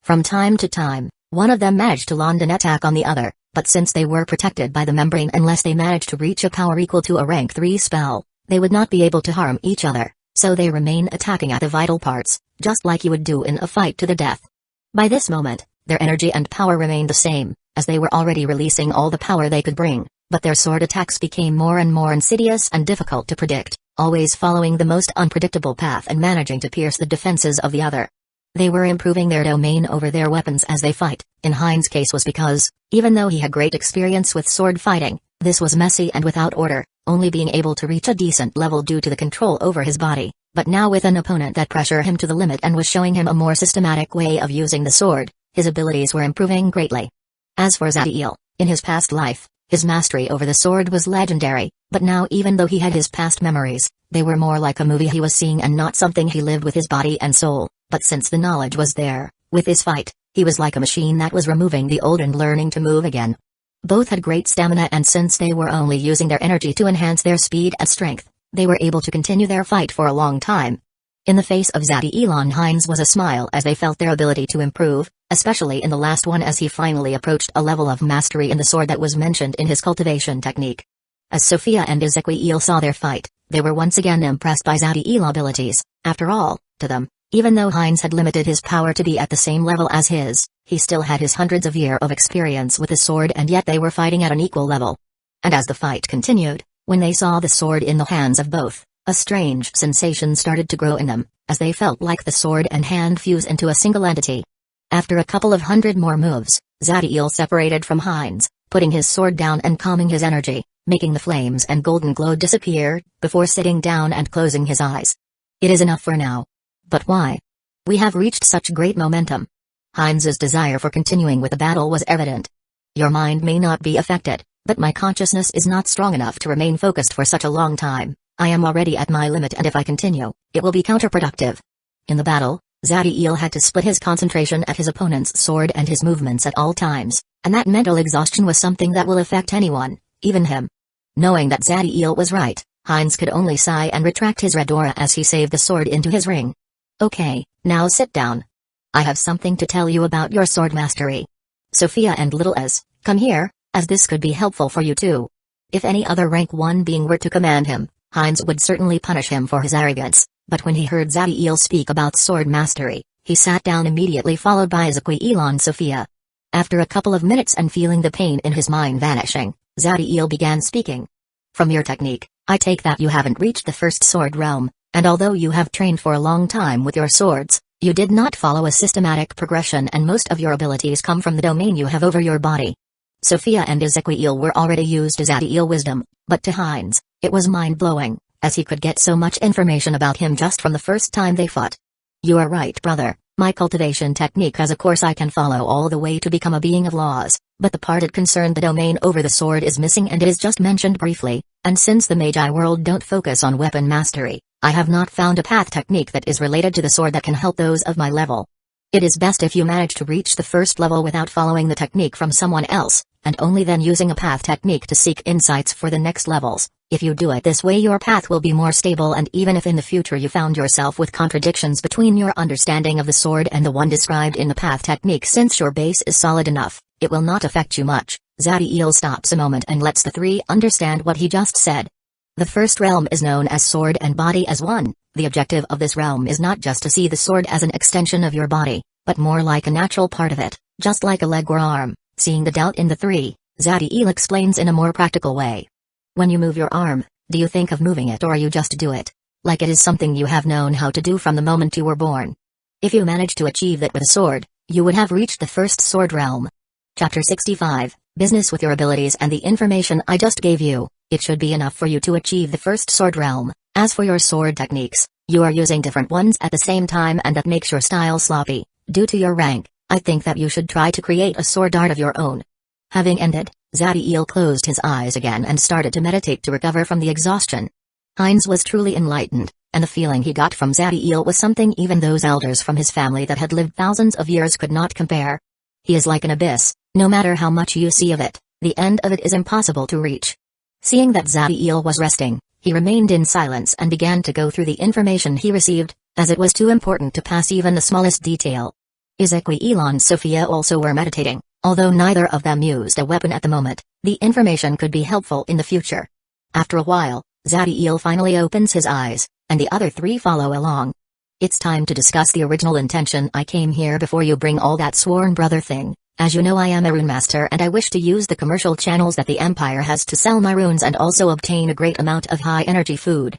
From time to time, one of them managed to land an attack on the other, but since they were protected by the membrane unless they managed to reach a power equal to a rank 3 spell, they would not be able to harm each other, so they remain attacking at the vital parts, just like you would do in a fight to the death. By this moment, their energy and power remained the same, as they were already releasing all the power they could bring, but their sword attacks became more and more insidious and difficult to predict, always following the most unpredictable path and managing to pierce the defenses of the other. They were improving their domain over their weapons as they fight. In Heinz's case was because, even though he had great experience with sword fighting, this was messy and without order, only being able to reach a decent level due to the control over his body, but now with an opponent that pressured him to the limit and was showing him a more systematic way of using the sword, his abilities were improving greatly. As for Zadiel, in his past life, his mastery over the sword was legendary, but now even though he had his past memories, they were more like a movie he was seeing and not something he lived with his body and soul. But since the knowledge was there, with his fight, he was like a machine that was removing the old and learning to move again. Both had great stamina, and since they were only using their energy to enhance their speed and strength, they were able to continue their fight for a long time. In the face of Zadiel and Heinz was a smile as they felt their ability to improve, especially in the last one as he finally approached a level of mastery in the sword that was mentioned in his cultivation technique. As Sophia and Ezequiel saw their fight, they were once again impressed by Zadiel's abilities. After all, to them, even though Heinz had limited his power to be at the same level as his, he still had his hundreds of years of experience with the sword, and yet they were fighting at an equal level. And as the fight continued, when they saw the sword in the hands of both, a strange sensation started to grow in them, as they felt like the sword and hand fuse into a single entity. After a couple of hundred more moves, Zadiel separated from Heinz, putting his sword down and calming his energy, making the flames and golden glow disappear, before sitting down and closing his eyes. It is enough for now. But why? We have reached such great momentum. Heinz's desire for continuing with the battle was evident. Your mind may not be affected, but my consciousness is not strong enough to remain focused for such a long time. I am already at my limit, and if I continue, it will be counterproductive. In the battle, Zadiel had to split his concentration at his opponent's sword and his movements at all times, and that mental exhaustion was something that will affect anyone, even him. Knowing that Zadiel was right, Heinz could only sigh and retract his red aura as he saved the sword into his ring. Okay, now sit down. I have something to tell you about your sword mastery. Sophia and Little Ez, come here, as this could be helpful for you too. If any other rank 1 being were to command him, Heinz would certainly punish him for his arrogance, but when he heard Zadiel speak about sword mastery, he sat down immediately, followed by Ezequiel and Sophia. After a couple of minutes and feeling the pain in his mind vanishing, Zadiel began speaking. From your technique, I take that you haven't reached the first sword realm, and although you have trained for a long time with your swords, you did not follow a systematic progression, and most of your abilities come from the domain you have over your body. Sophia and Ezequiel were already used to Zadiel's wisdom, but to Heinz, it was mind-blowing, as he could get so much information about him just from the first time they fought. You are right, brother. My cultivation technique has a course I can follow all the way to become a being of laws, but the part it concerned the domain over the sword is missing, and it is just mentioned briefly, and since the Magi world don't focus on weapon mastery, I have not found a path technique that is related to the sword that can help those of my level. It is best if you manage to reach the first level without following the technique from someone else, and only then using a path technique to seek insights for the next levels. If you do it this way, your path will be more stable, and even if in the future you found yourself with contradictions between your understanding of the sword and the one described in the path technique, since your base is solid enough, it will not affect you much. Zadiel stops a moment and lets the three understand what he just said. The first realm is known as sword and body as one. The objective of this realm is not just to see the sword as an extension of your body, but more like a natural part of it, just like a leg or arm. Seeing the doubt in the three, Zadiel explains in a more practical way. When you move your arm, do you think of moving it, or you just do it? Like it is something you have known how to do from the moment you were born. If you manage to achieve that with a sword, you would have reached the first sword realm. Chapter 65, Business with your abilities and the information I just gave you, it should be enough for you to achieve the first sword realm. As for your sword techniques, you are using different ones at the same time, and that makes your style sloppy. Due to your rank, I think that you should try to create a sword art of your own. Having ended, Zadiel closed his eyes again and started to meditate to recover from the exhaustion. Heinz was truly enlightened, and the feeling he got from Zadiel was something even those elders from his family that had lived thousands of years could not compare. He is like an abyss. No matter how much you see of it, the end of it is impossible to reach. Seeing that Zadiel was resting, he remained in silence and began to go through the information he received, as it was too important to pass even the smallest detail. Ezequiel and Sophia also were meditating. Although neither of them used a weapon at the moment, the information could be helpful in the future. After a while, Zadiel finally opens his eyes, and the other three follow along. It's time to discuss the original intention. I came here before you bring all that sworn brother thing. As you know, I am a rune master, and I wish to use the commercial channels that the Empire has to sell my runes and also obtain a great amount of high-energy food.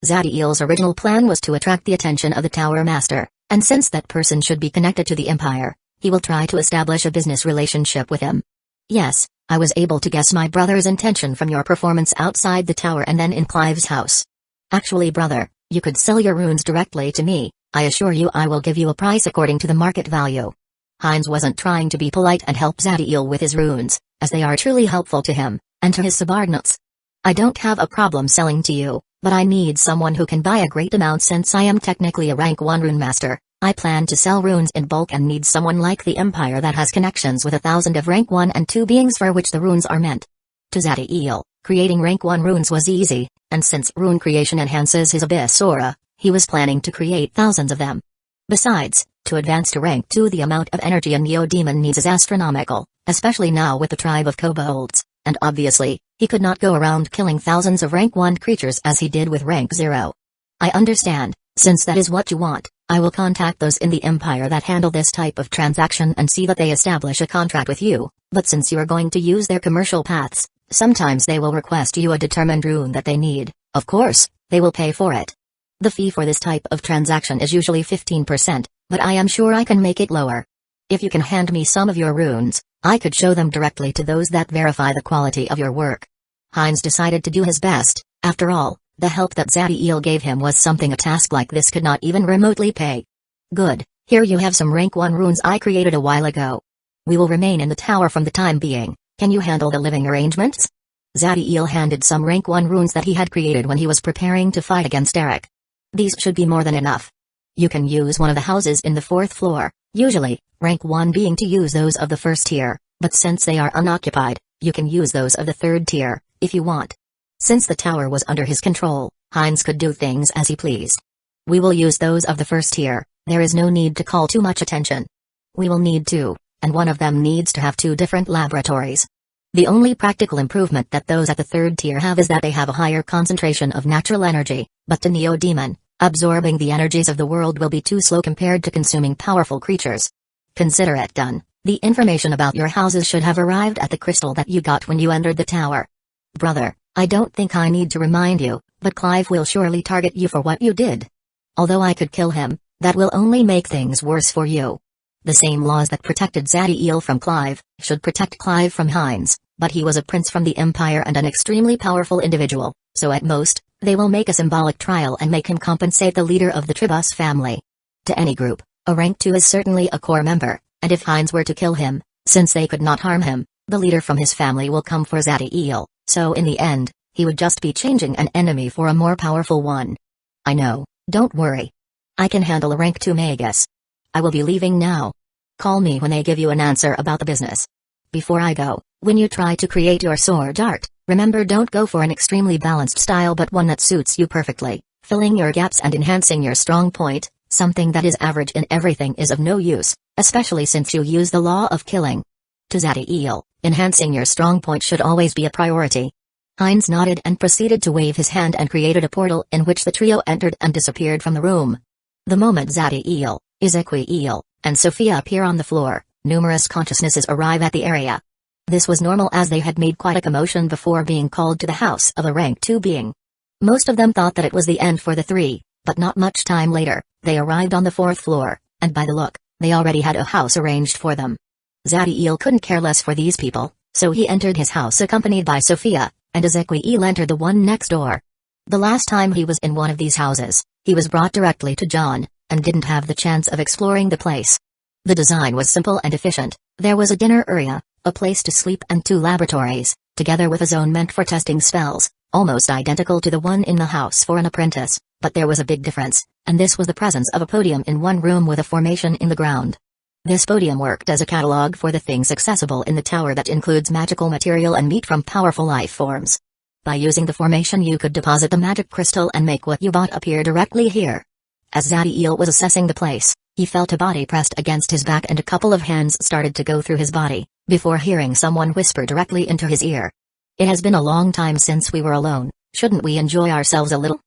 Zadiel's original plan was to attract the attention of the Tower Master, and since that person should be connected to the Empire, he will try to establish a business relationship with him. Yes, I was able to guess my brother's intention from your performance outside the tower and then in Clive's house. Actually, brother, you could sell your runes directly to me. I assure you I will give you a price according to the market value. Heinz wasn't trying to be polite and help Zadiel with his runes, as they are truly helpful to him, and to his subordinates. I don't have a problem selling to you, but I need someone who can buy a great amount since I am technically a rank 1 rune master. I plan to sell runes in bulk and need someone like the Empire that has connections with 1,000 of rank 1 and 2 beings for which the runes are meant. To Zadiel, creating rank 1 runes was easy, and since rune creation enhances his abyss aura, he was planning to create thousands of them. Besides, to advance to rank 2, the amount of energy a Neo-Demon needs is astronomical, especially now with the tribe of kobolds, and obviously, he could not go around killing thousands of rank 1 creatures as he did with rank 0. I understand, since that is what you want. I will contact those in the Empire that handle this type of transaction and see that they establish a contract with you, but since you are going to use their commercial paths, sometimes they will request you a determined rune that they need. Of course, they will pay for it. The fee for this type of transaction is usually 15%, but I am sure I can make it lower. If you can hand me some of your runes, I could show them directly to those that verify the quality of your work. Heinz decided to do his best. After all, the help that Zadiel gave him was something a task like this could not even remotely pay. Good, here you have some rank 1 runes I created a while ago. We will remain in the tower from the time being. Can you handle the living arrangements? Zadiel handed some rank 1 runes that he had created when he was preparing to fight against Eric. These should be more than enough. You can use one of the houses in the 4th floor, usually, rank 1 being to use those of the 1st tier, but since they are unoccupied, you can use those of the 3rd tier, if you want. Since the tower was under his control, Heinz could do things as he pleased. We will use those of the 1st tier, there is no need to call too much attention. We will need 2, and one of them needs to have 2 different laboratories. The only practical improvement that those at the 3rd tier have is that they have a higher concentration of natural energy, but to Neo-Demon, absorbing the energies of the world will be too slow compared to consuming powerful creatures. Consider it done. The information about your houses should have arrived at the crystal that you got when you entered the tower. Brother, I don't think I need to remind you, but Clive will surely target you for what you did. Although I could kill him, that will only make things worse for you. The same laws that protected Zadiel from Clive, should protect Clive from Heinz, but he was a prince from the Empire and an extremely powerful individual, so at most, they will make a symbolic trial and make him compensate the leader of the Tribus family. To any group, a rank 2 is certainly a core member, and if Heinz were to kill him, since they could not harm him, the leader from his family will come for Zadiel. So in the end, he would just be changing an enemy for a more powerful one. I know, don't worry. I can handle a rank 2 Magus. I will be leaving now. Call me when they give you an answer about the business. Before I go, when you try to create your sword art, Remember, don't go for an extremely balanced style but one that suits you perfectly, filling your gaps and enhancing your strong point. Something that is average in everything is of no use, especially since you use the law of killing. To Zadiel, enhancing your strong point should always be a priority. Heinz nodded and proceeded to wave his hand and created a portal in which the trio entered and disappeared from the room. The moment Zadiel, Ezequiel, and Sophia appear on the floor, numerous consciousnesses arrive at the area. This was normal as they had made quite a commotion before being called to the house of a rank 2 being. Most of them thought that it was the end for the three, but not much time later, they arrived on the 4th floor, and by the look, they already had a house arranged for them. Zadiel couldn't care less for these people, so he entered his house accompanied by Sophia, and Ezequiel entered the one next door. The last time he was in one of these houses, he was brought directly to John, and didn't have the chance of exploring the place. The design was simple and efficient. There was a dinner area, a place to sleep and 2 laboratories, together with a zone meant for testing spells, almost identical to the one in the house for an apprentice, but there was a big difference, and this was the presence of a podium in one room with a formation in the ground. This podium worked as a catalog for the things accessible in the tower that includes magical material and meat from powerful life forms. By using the formation you could deposit the magic crystal and make what you bought appear directly here. As Zadiel was assessing the place, he felt a body pressed against his back and a couple of hands started to go through his body, before hearing someone whisper directly into his ear. "It has been a long time since we were alone, shouldn't we enjoy ourselves a little?"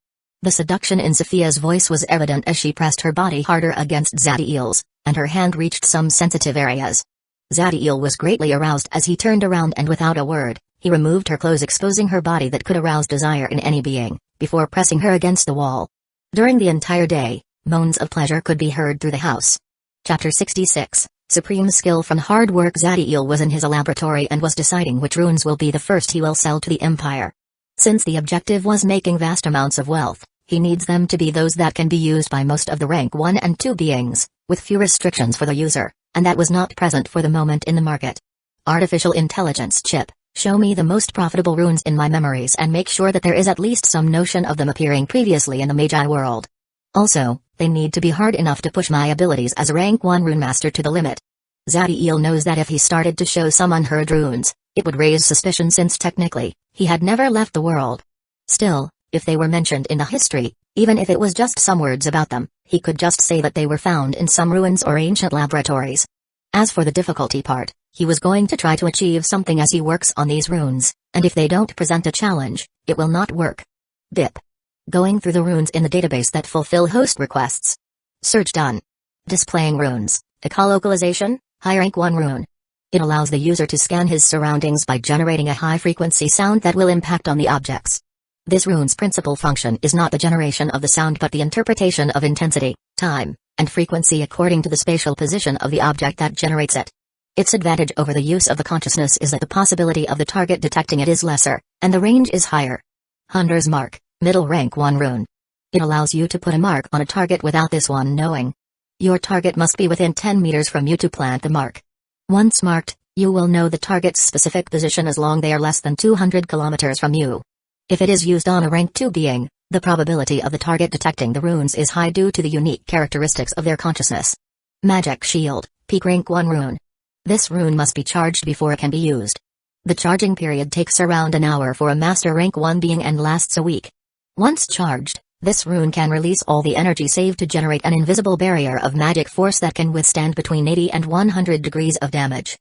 The seduction in Sophia's voice was evident as she pressed her body harder against Zadiel's, and her hand reached some sensitive areas. Zadiel was greatly aroused as he turned around and without a word, he removed her clothes exposing her body that could arouse desire in any being, before pressing her against the wall. During the entire day, moans of pleasure could be heard through the house. Chapter 66, Supreme Skill from Hard Work. Zadiel was in his laboratory and was deciding which runes will be the first he will sell to the Empire. Since the objective was making vast amounts of wealth, he needs them to be those that can be used by most of the rank 1 and 2 beings, with few restrictions for the user, and that was not present for the moment in the market. Artificial Intelligence Chip, show me the most profitable runes in my memories and make sure that there is at least some notion of them appearing previously in the Magi world. Also, they need to be hard enough to push my abilities as a rank 1 rune master to the limit. Zadiel knows that if he started to show some unheard runes, it would raise suspicion since technically, he had never left the world. Still, if they were mentioned in the history, even if it was just some words about them, he could just say that they were found in some ruins or ancient laboratories. As for the difficulty part, he was going to try to achieve something as he works on these runes, and if they don't present a challenge, it will not work. BIP. Going through the runes in the database that fulfill host requests. Search done. Displaying runes. Echolocalization, high rank 1 rune. It allows the user to scan his surroundings by generating a high-frequency sound that will impact on the objects. This rune's principal function is not the generation of the sound but the interpretation of intensity, time, and frequency according to the spatial position of the object that generates it. Its advantage over the use of the consciousness is that the possibility of the target detecting it is lesser, and the range is higher. Hunter's Mark, middle rank 1 rune. It allows you to put a mark on a target without this one knowing. Your target must be within 10 meters from you to plant the mark. Once marked, you will know the target's specific position as long they are less than 200 kilometers from you. If it is used on a rank 2 being, the probability of the target detecting the runes is high due to the unique characteristics of their consciousness. Magic Shield, peak rank 1 rune. This rune must be charged before it can be used. The charging period takes around an hour for a master rank 1 being and lasts a week. Once charged, this rune can release all the energy saved to generate an invisible barrier of magic force that can withstand between 80 and 100 degrees of damage.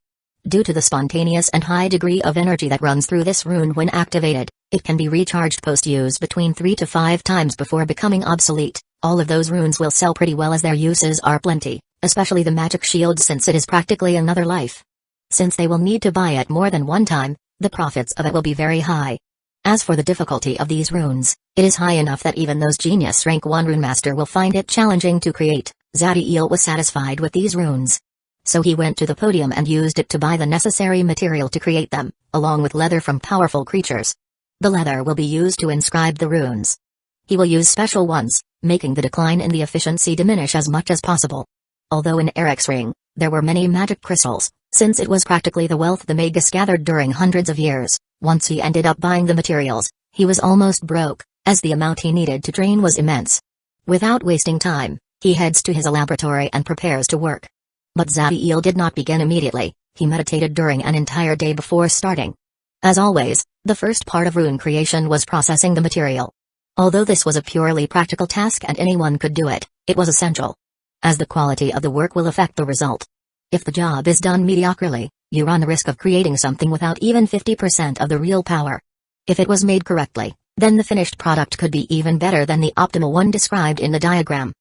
Due to the spontaneous and high degree of energy that runs through this rune when activated, it can be recharged post-use between 3 to 5 times before becoming obsolete. All of those runes will sell pretty well as their uses are plenty, especially the Magic Shield since it is practically another life. Since they will need to buy it more than one time, the profits of it will be very high. As for the difficulty of these runes, it is high enough that even those genius rank 1 rune master will find it challenging to create. Zadiel was satisfied with these runes. So he went to the podium and used it to buy the necessary material to create them, along with leather from powerful creatures. The leather will be used to inscribe the runes. He will use special ones, making the decline in the efficiency diminish as much as possible. Although in Eric's ring, there were many magic crystals, since it was practically the wealth the Magus gathered during hundreds of years, once he ended up buying the materials, he was almost broke, as the amount he needed to drain was immense. Without wasting time, he heads to his laboratory and prepares to work. But Zadiel did not begin immediately, he meditated during an entire day before starting. As always, the first part of rune creation was processing the material. Although this was a purely practical task and anyone could do it, it was essential, as the quality of the work will affect the result. If the job is done mediocrely, you run the risk of creating something without even 50% of the real power. If it was made correctly, then the finished product could be even better than the optimal one described in the diagram.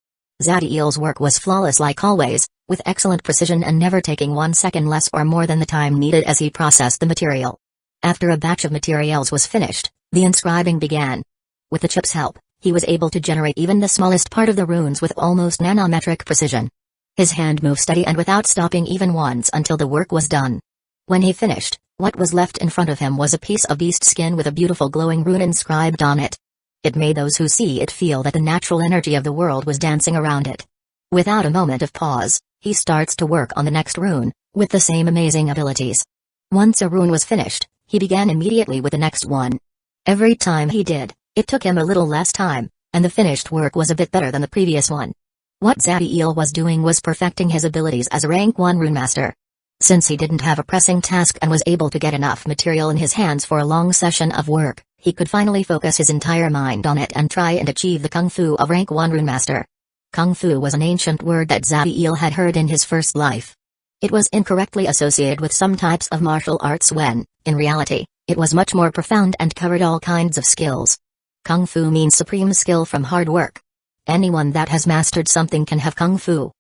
Zadiel's work was flawless like always, with excellent precision and never taking 1 second less or more than the time needed as he processed the material. After a batch of materials was finished, the inscribing began. With the chip's help, he was able to generate even the smallest part of the runes with almost nanometric precision. His hand moved steady and without stopping even once until the work was done. When he finished, what was left in front of him was a piece of beast skin with a beautiful glowing rune inscribed on it. It made those who see it feel that the natural energy of the world was dancing around it. Without a moment of pause, he starts to work on the next rune, with the same amazing abilities. Once a rune was finished, he began immediately with the next one. Every time he did, it took him a little less time, and the finished work was a bit better than the previous one. What Zadiel was doing was perfecting his abilities as a rank 1 rune master. Since he didn't have a pressing task and was able to get enough material in his hands for a long session of work, he could finally focus his entire mind on it and try and achieve the Kung Fu of rank 1 rune master. Kung Fu was an ancient word that Zadiel had heard in his first life. It was incorrectly associated with some types of martial arts when, in reality, it was much more profound and covered all kinds of skills. Kung Fu means supreme skill from hard work. Anyone that has mastered something can have Kung Fu.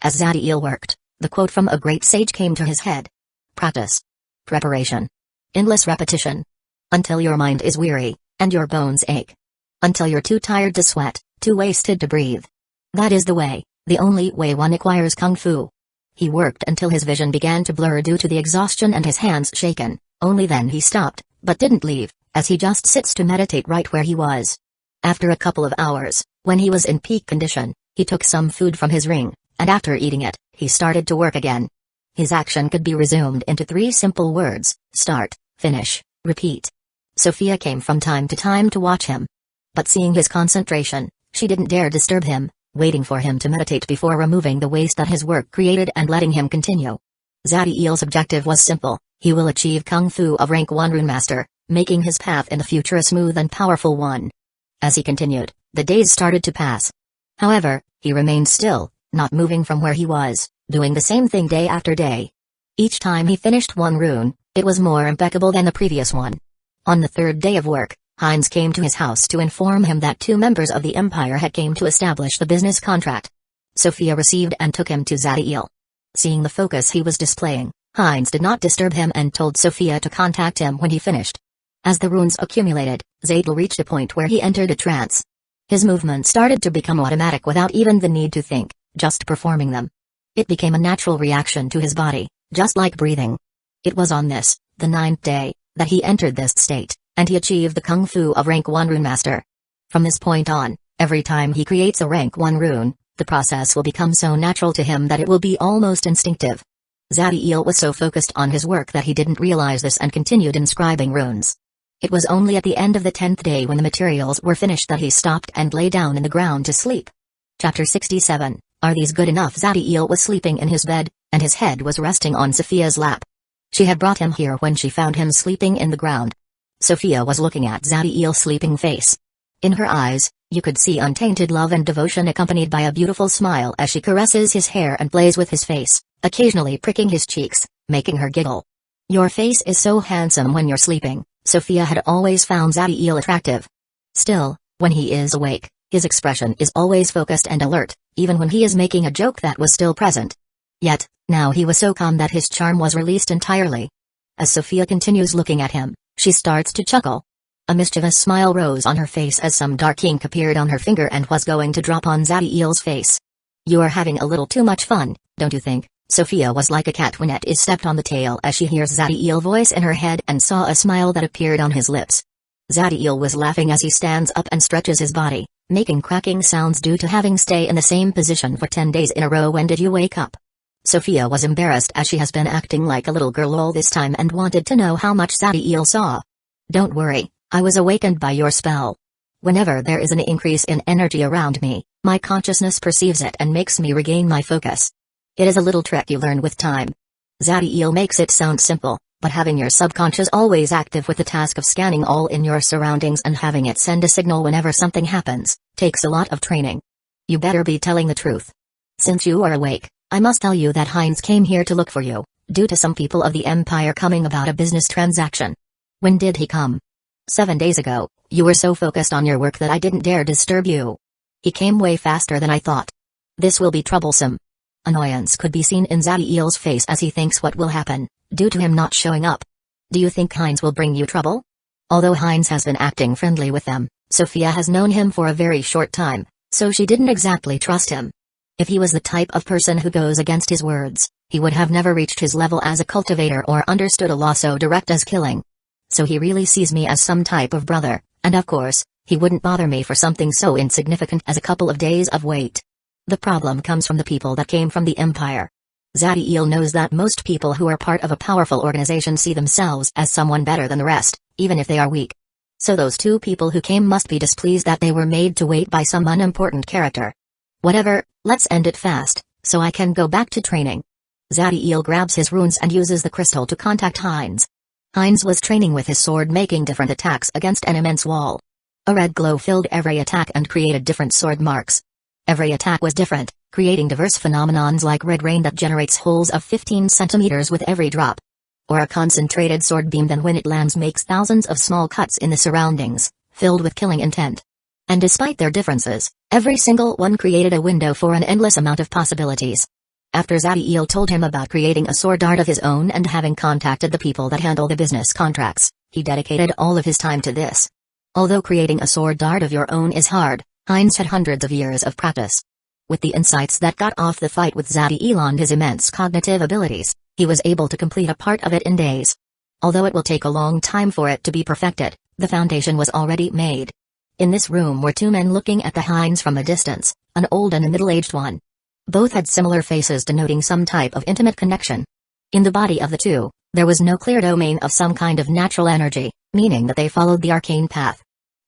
As Zadiel worked, the quote from a great sage came to his head. Practice. Preparation. Endless repetition. Until your mind is weary, and your bones ache. Until you're too tired to sweat, too wasted to breathe. That is the way, the only way one acquires Kung Fu. He worked until his vision began to blur due to the exhaustion and his hands shaken, only then he stopped, but didn't leave, as he just sits to meditate right where he was. After a couple of hours, when he was in peak condition, he took some food from his ring, and after eating it, he started to work again. His action could be resumed into 3 simple words: start, finish, repeat. Sophia came from time to time to watch him. But seeing his concentration, she didn't dare disturb him, waiting for him to meditate before removing the waste that his work created and letting him continue. Zadiel's objective was simple: he will achieve Kung Fu of rank 1 rune master, making his path in the future a smooth and powerful one. As he continued, the days started to pass. However, he remained still, not moving from where he was, doing the same thing day after day. Each time he finished one rune, it was more impeccable than the previous one. On the 3rd day of work, Heinz came to his house to inform him that 2 members of the Empire had came to establish the business contract. Sophia received and took him to Zadiel. Seeing the focus he was displaying, Heinz did not disturb him and told Sophia to contact him when he finished. As the runes accumulated, Zadiel reached a point where he entered a trance. His movements started to become automatic without even the need to think, just performing them. It became a natural reaction to his body, just like breathing. It was on this, the 9th day, that he entered this state, and he achieved the Kung Fu of rank 1 rune master. From this point on, every time he creates a rank 1 rune, the process will become so natural to him that it will be almost instinctive. Zadiel was so focused on his work that he didn't realize this and continued inscribing runes. It was only at the end of the 10th day when the materials were finished that he stopped and lay down in the ground to sleep. Chapter 67. Are these good enough? Zadiel was sleeping in his bed, and his head was resting on Sophia's lap. She had brought him here when she found him sleeping in the ground. Sophia was looking at Zadiel's sleeping face. In her eyes, you could see untainted love and devotion accompanied by a beautiful smile as she caresses his hair and plays with his face, occasionally pricking his cheeks, making her giggle. Your face is so handsome when you're sleeping. Sophia had always found Zadiel attractive. Still, when he is awake, his expression is always focused and alert, even when he is making a joke that was still present. Yet, now he was so calm that his charm was released entirely. As Sophia continues looking at him, she starts to chuckle. A mischievous smile rose on her face as some dark ink appeared on her finger and was going to drop on Zadiel's face. You are having a little too much fun, don't you think? Sophia was like a cat when it is stepped on the tail as she hears Zadiel's voice in her head and saw a smile that appeared on his lips. Zadiel was laughing as he stands up and stretches his body, making cracking sounds due to having stayed in the same position for 10 days in a row. When did you wake up? Sophia was embarrassed as she has been acting like a little girl all this time and wanted to know how much Zadiel saw. Don't worry, I was awakened by your spell. Whenever there is an increase in energy around me, my consciousness perceives it and makes me regain my focus. It is a little trick you learn with time. Zadiel makes it sound simple, But having your subconscious always active with the task of scanning all in your surroundings and having it send a signal whenever something happens, takes a lot of training. You better be telling the truth. Since you are awake, I must tell you that Heinz came here to look for you, due to some people of the Empire coming about a business transaction. When did he come? 7 days ago. You were so focused on your work that I didn't dare disturb you. He came way faster than I thought. This will be troublesome. Annoyance could be seen in Zadiel's face as he thinks what will happen, due to him not showing up. Do you think Heinz will bring you trouble? Although Heinz has been acting friendly with them, Sophia has known him for a very short time, so she didn't exactly trust him. If he was the type of person who goes against his words, he would have never reached his level as a cultivator or understood a law so direct as killing. So he really sees me as some type of brother, and of course, he wouldn't bother me for something so insignificant as a couple of days of wait. The problem comes from the people that came from the Empire. Zadiel knows that most people who are part of a powerful organization see themselves as someone better than the rest, even if they are weak. So those two people who came must be displeased that they were made to wait by some unimportant character. Whatever, let's end it fast, so I can go back to training. Zadiel grabs his runes and uses the crystal to contact Heinz. Heinz was training with his sword, making different attacks against an immense wall. A red glow filled every attack and created different sword marks. Every attack was different, creating diverse phenomenons like red rain that generates holes of 15 centimeters with every drop. Or a concentrated sword beam that when it lands makes thousands of small cuts in the surroundings, filled with killing intent. And despite their differences, every single one created a window for an endless amount of possibilities. After Zadiel told him about creating a sword art of his own and having contacted the people that handle the business contracts, he dedicated all of his time to this. Although creating a sword art of your own is hard, Heinz had hundreds of years of practice. With the insights that got off the fight with Zadiel and his immense cognitive abilities, he was able to complete a part of it in days. Although it will take a long time for it to be perfected, the foundation was already made. In this room were two men looking at the Heinz from a distance, an old and a middle-aged one. Both had similar faces denoting some type of intimate connection. In the body of the two, there was no clear domain of some kind of natural energy, meaning that they followed the arcane path.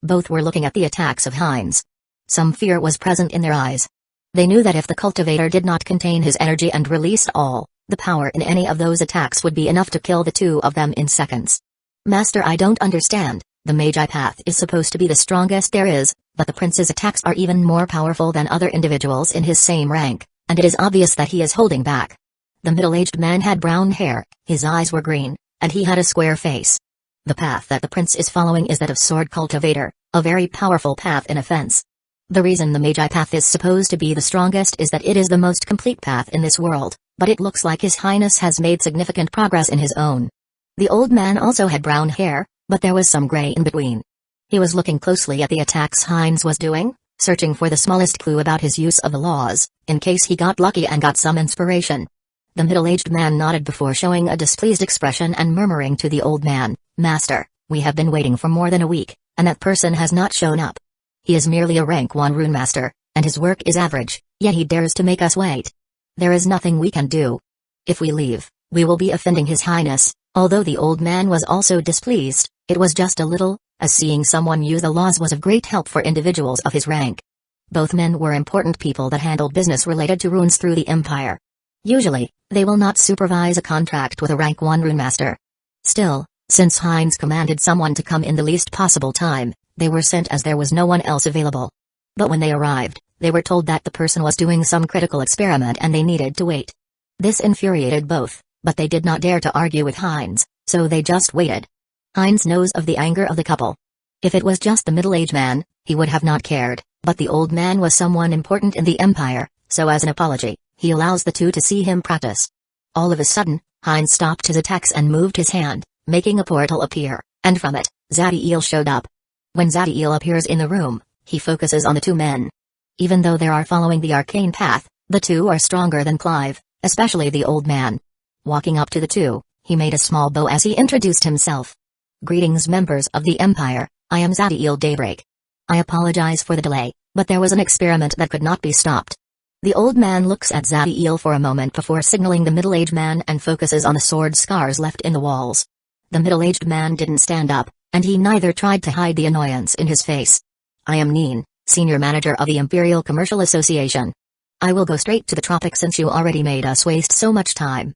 Both were looking at the attacks of Heinz. Some fear was present in their eyes. They knew that if the cultivator did not contain his energy and released all, the power in any of those attacks would be enough to kill the two of them in seconds. Master, I don't understand. The Magi path is supposed to be the strongest there is, but the prince's attacks are even more powerful than other individuals in his same rank, and it is obvious that he is holding back. The middle-aged man had brown hair, his eyes were green, and he had a square face. The path that the prince is following is that of sword cultivator, a very powerful path in offense. The reason the Magi path is supposed to be the strongest is that it is the most complete path in this world, but it looks like His Highness has made significant progress in his own. The old man also had brown hair, but there was some gray in between. He was looking closely at the attacks Heinz was doing, searching for the smallest clue about his use of the laws, in case he got lucky and got some inspiration. The middle-aged man nodded before showing a displeased expression and murmuring to the old man, "Master, we have been waiting for more than a week, and that person has not shown up. He is merely a rank 1 rune master, and his work is average, yet he dares to make us wait. There is nothing we can do. If we leave, we will be offending His Highness." Although the old man was also displeased, it was just a little, as seeing someone use the laws was of great help for individuals of his rank. Both men were important people that handled business related to runes through the Empire. Usually, they will not supervise a contract with a rank 1 rune master. Still, since Heinz commanded someone to come in the least possible time, they were sent as there was no one else available. But when they arrived, they were told that the person was doing some critical experiment and they needed to wait. This infuriated both, but they did not dare to argue with Heinz, so they just waited. Heinz knows of the anger of the couple. If it was just the middle-aged man, he would have not cared, but the old man was someone important in the Empire, so as an apology, he allows the two to see him practice. All of a sudden, Heinz stopped his attacks and moved his hand, making a portal appear, and from it, Zadiel showed up. When Zadiel appears in the room, he focuses on the two men. Even though they are following the arcane path, the two are stronger than Clive, especially the old man. Walking up to the two, he made a small bow as he introduced himself. "Greetings, members of the Empire, I am Zadiel Daybreak. I apologize for the delay, but there was an experiment that could not be stopped." The old man looks at Zadiel for a moment before signaling the middle-aged man and focuses on the sword scars left in the walls. The middle-aged man didn't stand up, and he neither tried to hide the annoyance in his face. "I am Neen, Senior Manager of the Imperial Commercial Association. I will go straight to the topic since you already made us waste so much time.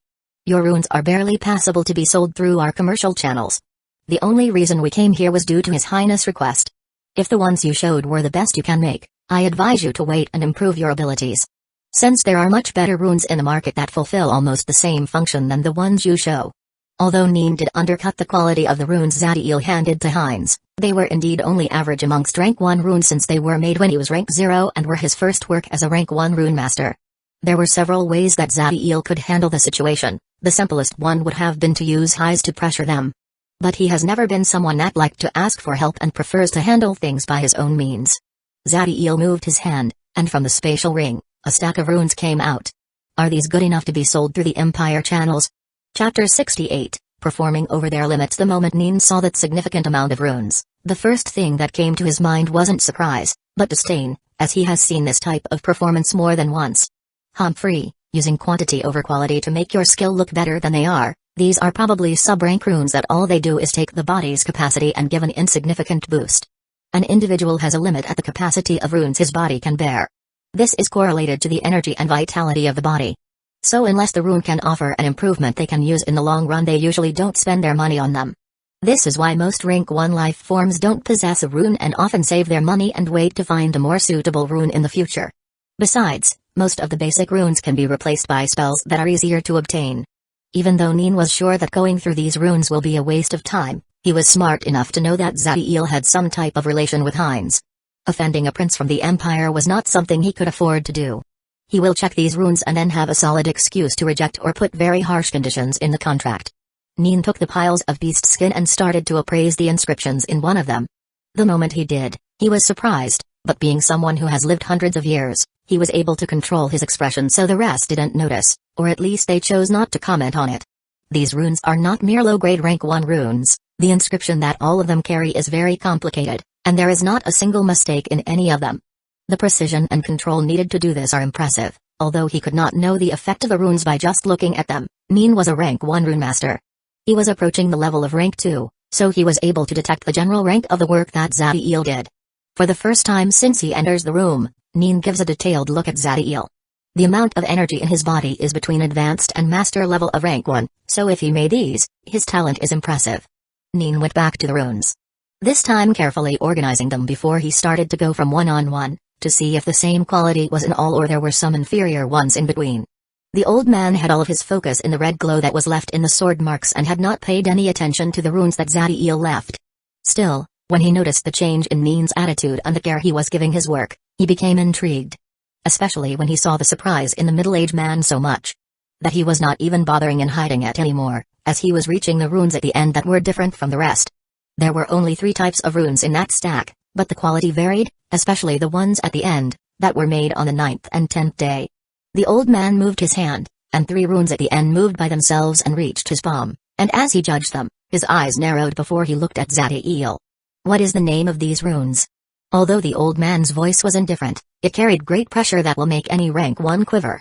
Your runes are barely passable to be sold through our commercial channels. The only reason we came here was due to His Highness' request. If the ones you showed were the best you can make, I advise you to wait and improve your abilities. Since there are much better runes in the market that fulfill almost the same function than the ones you show. Although Neen did undercut the quality of the runes Zadiel handed to Hines, they were indeed only average amongst rank 1 runes since they were made when he was rank 0 and were his first work as a rank 1 rune master. There were several ways that Zadiel could handle the situation. The simplest one would have been to use Hines to pressure them. But he has never been someone that liked to ask for help and prefers to handle things by his own means. Zadiel moved his hand, and from the spatial ring, a stack of runes came out. Are these good enough to be sold through the Empire channels? Chapter 68, Performing over their limits. The moment Neen saw that significant amount of runes, the first thing that came to his mind wasn't surprise, but disdain, as he has seen this type of performance more than once. Humphrey, using quantity over quality to make your skill look better than they are, these are probably sub-rank runes that all they do is take the body's capacity and give an insignificant boost. An individual has a limit at the capacity of runes his body can bear. This is correlated to the energy and vitality of the body. So unless the rune can offer an improvement they can use in the long run, they usually don't spend their money on them. This is why most rank 1 life forms don't possess a rune and often save their money and wait to find a more suitable rune in the future. Besides, most of the basic runes can be replaced by spells that are easier to obtain. Even though Neen was sure that going through these runes will be a waste of time, he was smart enough to know that Zadiel had some type of relation with Hines. Offending a prince from the Empire was not something he could afford to do. He will check these runes and then have a solid excuse to reject or put very harsh conditions in the contract. Neen took the piles of beast skin and started to appraise the inscriptions in one of them. The moment he did, he was surprised, but being someone who has lived hundreds of years, he was able to control his expression so the rest didn't notice, or at least they chose not to comment on it. These runes are not mere low-grade rank 1 runes, the inscription that all of them carry is very complicated, and there is not a single mistake in any of them. The precision and control needed to do this are impressive. Although he could not know the effect of the runes by just looking at them, Neen was a rank 1 rune master. He was approaching the level of rank 2, so he was able to detect the general rank of the work that Zadiel did. For the first time since he enters the room, Neen gives a detailed look at Zadiel. The amount of energy in his body is between advanced and master level of rank 1, so if he made these, his talent is impressive. Neen went back to the runes. This time carefully organizing them before he started to go from 1-on-1, to see if the same quality was in all or there were some inferior ones in between. The old man had all of his focus in the red glow that was left in the sword marks and had not paid any attention to the runes that Zadiel left. Still, when he noticed the change in Neen's attitude and the care he was giving his work, he became intrigued. Especially when he saw the surprise in the middle-aged man so much that he was not even bothering in hiding it anymore, as he was reaching the runes at the end that were different from the rest. There were only 3 types of runes in that stack, but the quality varied, especially the ones at the end, that were made on the 9th and 10th day. The old man moved his hand, and 3 runes at the end moved by themselves and reached his palm, and as he judged them, his eyes narrowed before he looked at Zadiel. What is the name of these runes? Although the old man's voice was indifferent, it carried great pressure that will make any rank 1 quiver.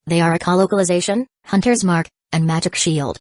They are a colocalization, hunter's mark, and magic shield.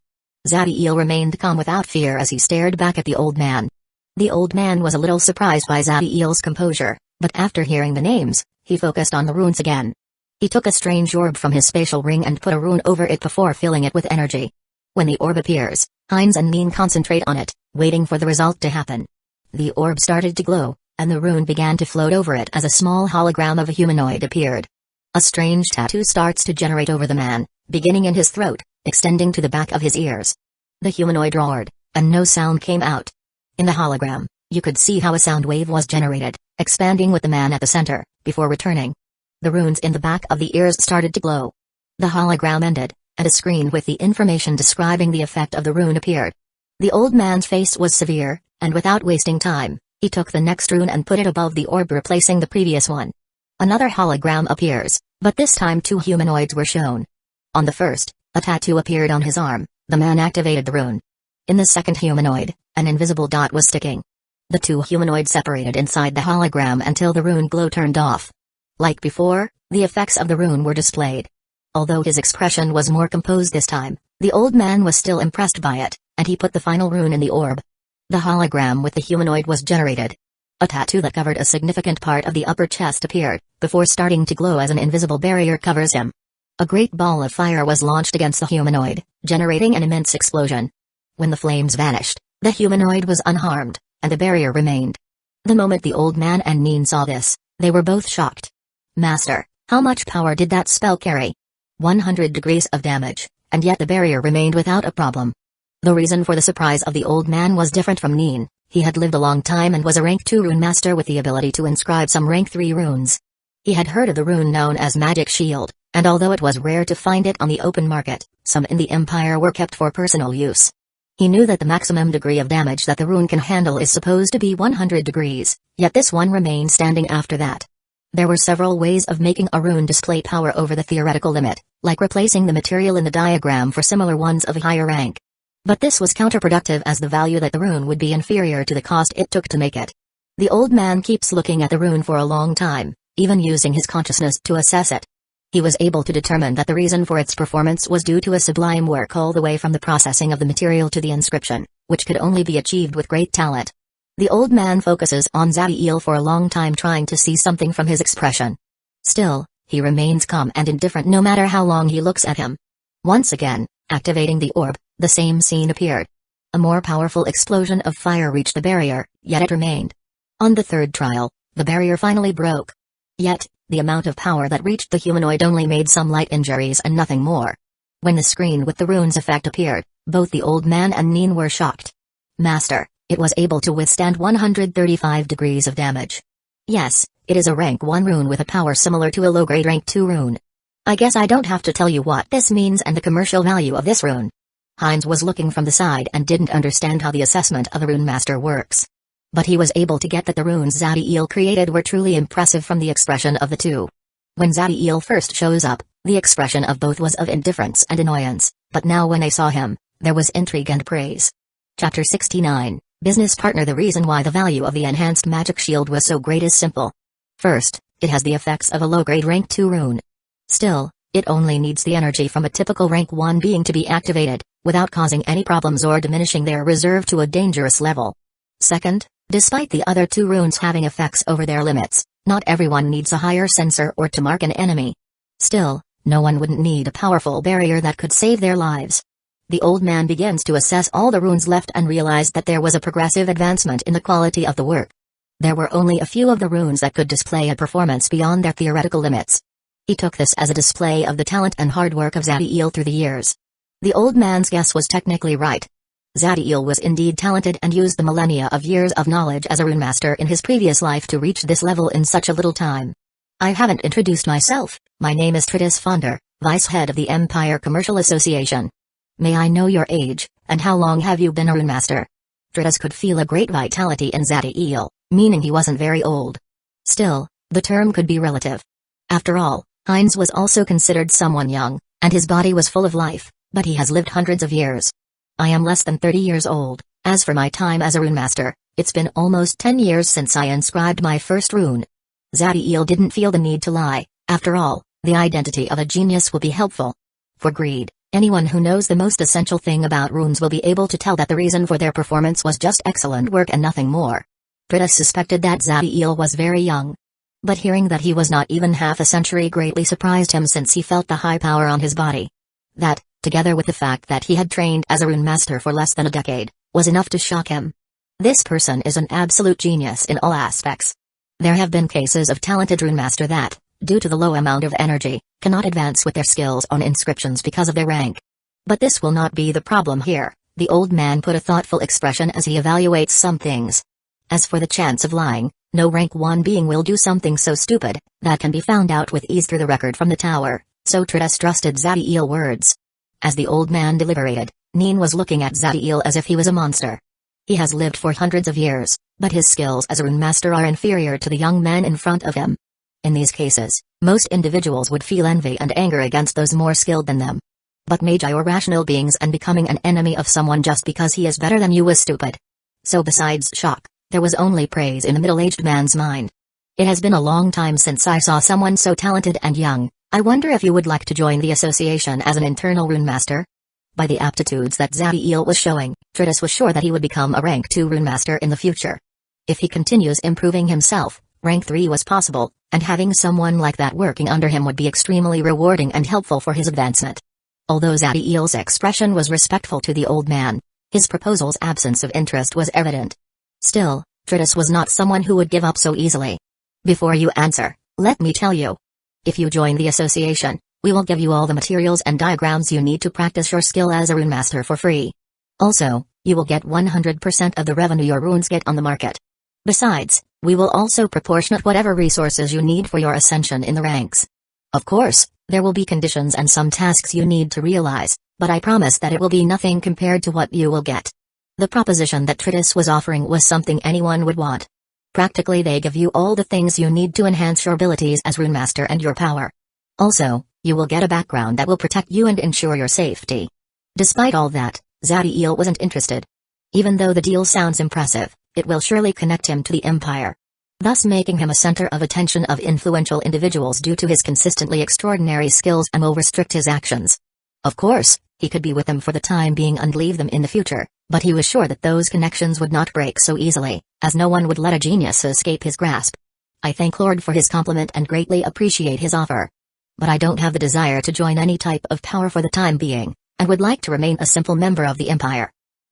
Zadiel remained calm without fear as he stared back at the old man. The old man was a little surprised by Zadiel's composure, but after hearing the names, he focused on the runes again. He took a strange orb from his spatial ring and put a rune over it before filling it with energy. When the orb appears, Hines and Neen concentrate on it, waiting for the result to happen. The orb started to glow, and the rune began to float over it as a small hologram of a humanoid appeared. A strange tattoo starts to generate over the man, beginning in his throat, extending to the back of his ears. The humanoid roared, and no sound came out. In the hologram, you could see how a sound wave was generated, expanding with the man at the center, before returning. The runes in the back of the ears started to glow. The hologram ended, and a screen with the information describing the effect of the rune appeared. The old man's face was severe, and without wasting time, he took the next rune and put it above the orb replacing the previous one. Another hologram appears, but this time 2 humanoids were shown. On the first, a tattoo appeared on his arm, the man activated the rune. In the second humanoid, an invisible dot was sticking. The 2 humanoids separated inside the hologram until the rune glow turned off. Like before, the effects of the rune were displayed. Although his expression was more composed this time, the old man was still impressed by it, and he put the final rune in the orb. The hologram with the humanoid was generated. A tattoo that covered a significant part of the upper chest appeared, before starting to glow as an invisible barrier covers him. A great ball of fire was launched against the humanoid, generating an immense explosion. When the flames vanished, the humanoid was unharmed, and the barrier remained. The moment the old man and Nin saw this, they were both shocked. Master, how much power did that spell carry? 100 degrees of damage, and yet the barrier remained without a problem. The reason for the surprise of the old man was different from Nin. He had lived a long time and was a rank 2 rune master with the ability to inscribe some rank 3 runes. He had heard of the rune known as Magic Shield, and although it was rare to find it on the open market, some in the Empire were kept for personal use. He knew that the maximum degree of damage that the rune can handle is supposed to be 100 degrees, yet this one remained standing after that. There were several ways of making a rune display power over the theoretical limit, like replacing the material in the diagram for similar ones of a higher rank. But this was counterproductive as the value that the rune would be inferior to the cost it took to make it. The old man keeps looking at the rune for a long time, even using his consciousness to assess it. He was able to determine that the reason for its performance was due to a sublime work all the way from the processing of the material to the inscription, which could only be achieved with great talent. The old man focuses on Zadiel for a long time trying to see something from his expression. Still, he remains calm and indifferent no matter how long he looks at him. Once again, activating the orb, the same scene appeared. A more powerful explosion of fire reached the barrier, yet it remained. On the third trial, the barrier finally broke. Yet, the amount of power that reached the humanoid only made some light injuries and nothing more. When the screen with the runes effect appeared, both the old man and Nin were shocked. Master, it was able to withstand 135 degrees of damage. Yes, it is a rank 1 rune with a power similar to a low-grade rank 2 rune. I guess I don't have to tell you what this means and the commercial value of this rune. Heinz was looking from the side and didn't understand how the assessment of a rune master works. But he was able to get that the runes Zadiel created were truly impressive from the expression of the two. When Zadiel first shows up, the expression of both was of indifference and annoyance, but now when they saw him, there was intrigue and praise. Chapter 69, Business Partner. The reason why the value of the enhanced magic shield was so great is simple. First, it has the effects of a low-grade rank 2 rune. Still, it only needs the energy from a typical rank 1 being to be activated, without causing any problems or diminishing their reserve to a dangerous level. Second, despite the other 2 runes having effects over their limits, not everyone needs a higher sensor or to mark an enemy. Still, no one wouldn't need a powerful barrier that could save their lives. The old man begins to assess all the runes left and realized that there was a progressive advancement in the quality of the work. There were only a few of the runes that could display a performance beyond their theoretical limits. He took this as a display of the talent and hard work of Zadiel through the years. The old man's guess was technically right. Zadiel was indeed talented and used the millennia of years of knowledge as a rune master in his previous life to reach this level in such a little time. I haven't introduced myself. My name is Tritus Fonder, Vice Head of the Empire Commercial Association. May I know your age, and how long have you been a rune master? Tritus could feel a great vitality in Zadiel, meaning he wasn't very old. Still, the term could be relative. After all, Heinz was also considered someone young, and his body was full of life, but he has lived hundreds of years. I am less than 30 years old. As for my time as a rune master, it's been almost 10 years since I inscribed my first rune. Zadiel didn't feel the need to lie. After all, the identity of a genius will be helpful. For greed, anyone who knows the most essential thing about runes will be able to tell that the reason for their performance was just excellent work and nothing more. Tritus suspected that Zadiel was very young. But hearing that he was not even half a century greatly surprised him since he felt the high power on his body. That, together with the fact that he had trained as a rune master for less than a decade, was enough to shock him. This person is an absolute genius in all aspects. There have been cases of talented rune master that, due to the low amount of energy, cannot advance with their skills on inscriptions because of their rank. But this will not be the problem here. The old man put a thoughtful expression as he evaluates some things. As for the chance of lying, no rank 1 being will do something so stupid, that can be found out with ease through the record from the tower, so Tritus trusted Zadiel's words. As the old man deliberated, Nin was looking at Zadiel as if he was a monster. He has lived for hundreds of years, but his skills as a rune master are inferior to the young man in front of him. In these cases, most individuals would feel envy and anger against those more skilled than them. But Magi are rational beings, and becoming an enemy of someone just because he is better than you was stupid. So besides shock, there was only praise in the middle-aged man's mind. It has been a long time since I saw someone so talented and young. I wonder if you would like to join the association as an internal rune master? By the aptitudes that Zadiel was showing, Tritus was sure that he would become a rank 2 rune master in the future. If he continues improving himself, Rank 3 was possible, and having someone like that working under him would be extremely rewarding and helpful for his advancement. Although Zadiel's expression was respectful to the old man, his proposal's absence of interest was evident. Still, Tritus was not someone who would give up so easily. Before you answer, let me tell you. If you join the association, we will give you all the materials and diagrams you need to practice your skill as a rune master for free. Also, you will get 100% of the revenue your runes get on the market. Besides, we will also proportionate whatever resources you need for your ascension in the ranks. Of course, there will be conditions and some tasks you need to realize, but I promise that it will be nothing compared to what you will get. The proposition that Tritus was offering was something anyone would want. Practically they give you all the things you need to enhance your abilities as rune master and your power. Also, you will get a background that will protect you and ensure your safety. Despite all that, Zadiel wasn't interested. Even though the deal sounds impressive, it will surely connect him to the Empire, thus making him a center of attention of influential individuals due to his consistently extraordinary skills and will restrict his actions. Of course, he could be with them for the time being and leave them in the future, but he was sure that those connections would not break so easily, as no one would let a genius escape his grasp. I thank Lord for his compliment and greatly appreciate his offer. But I don't have the desire to join any type of power for the time being, and would like to remain a simple member of the Empire.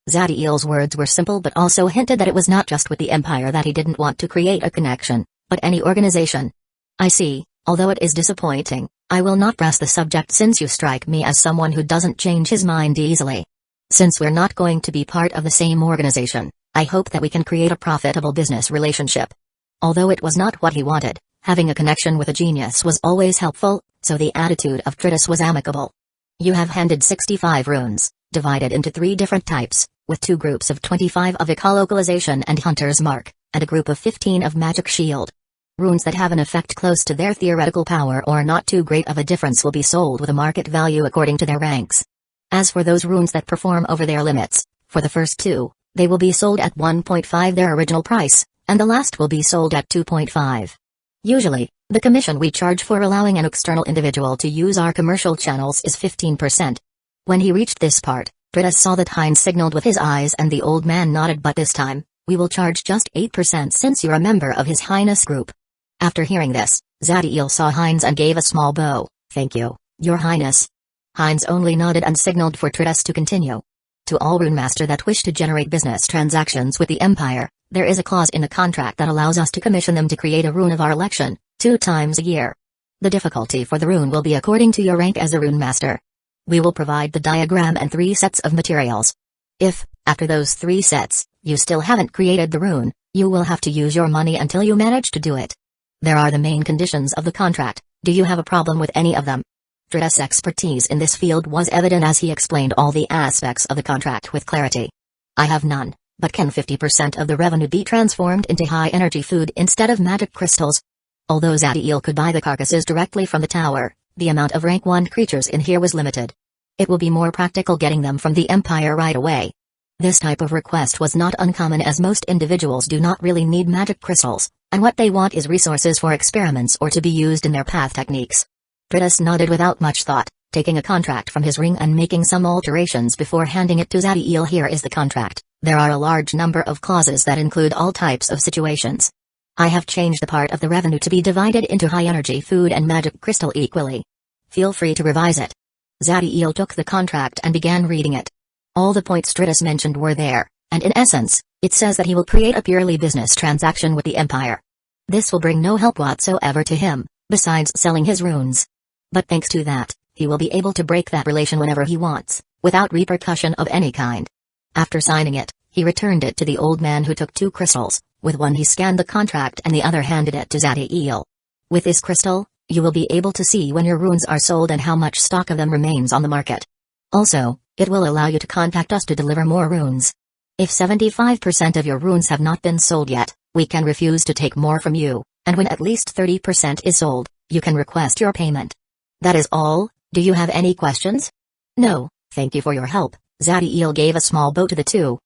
Zadiel's words were simple but also hinted that it was not just with the Empire that he didn't want to create a connection, but any organization. I see, although it is disappointing, I will not press the subject since you strike me as someone who doesn't change his mind easily. Since we're not going to be part of the same organization, I hope that we can create a profitable business relationship. Although it was not what he wanted, having a connection with a genius was always helpful, so the attitude of Tritus was amicable. You have handed 65 runes, divided into 3 different types, with 2 groups of 25 of Echolocalization and Hunter's Mark, and a group of 15 of Magic Shield. Runes that have an effect close to their theoretical power or not too great of a difference will be sold with a market value according to their ranks. As for those runes that perform over their limits, for the first 2, they will be sold at 1.5 their original price, and the last will be sold at 2.5. Usually, the commission we charge for allowing an external individual to use our commercial channels is 15%. When he reached this part, Tritus saw that Heinz signaled with his eyes and the old man nodded, but this time, we will charge just 8% since you're a member of His Highness group. After hearing this, Zadiel saw Heinz and gave a small bow. Thank you, Your Highness. Heinz only nodded and signaled for Tritus to continue. To all rune master that wish to generate business transactions with the Empire, there is a clause in the contract that allows us to commission them to create a rune of our election, 2 times a year. The difficulty for the rune will be according to your rank as a rune master. We will provide the diagram and 3 sets of materials. If, after those 3 sets, you still haven't created the rune, you will have to use your money until you manage to do it. There are the main conditions of the contract. Do you have a problem with any of them? Tritus' expertise in this field was evident as he explained all the aspects of the contract with clarity. I have none, but can 50% of the revenue be transformed into high-energy food instead of magic crystals? Although Zadiel could buy the carcasses directly from the tower, the amount of rank 1 creatures in here was limited. It will be more practical getting them from the Empire right away. This type of request was not uncommon as most individuals do not really need magic crystals, and what they want is resources for experiments or to be used in their path techniques. Tritus nodded without much thought, taking a contract from his ring and making some alterations before handing it to Zadiel. Here is the contract. There are a large number of clauses that include all types of situations. I have changed the part of the revenue to be divided into high-energy food and magic crystal equally. Feel free to revise it. Zadiel took the contract and began reading it. All the points Tritus mentioned were there, and in essence, it says that he will create a purely business transaction with the Empire. This will bring no help whatsoever to him, besides selling his runes. But thanks to that, he will be able to break that relation whenever he wants, without repercussion of any kind. After signing it, he returned it to the old man who took 2 crystals. With one he scanned the contract and the other handed it to Zadiel. With this crystal, you will be able to see when your runes are sold and how much stock of them remains on the market. Also, it will allow you to contact us to deliver more runes. If 75% of your runes have not been sold yet, we can refuse to take more from you, and when at least 30% is sold, you can request your payment. That is all. Do you have any questions? No, thank you for your help. Zadiel gave a small bow to the 2.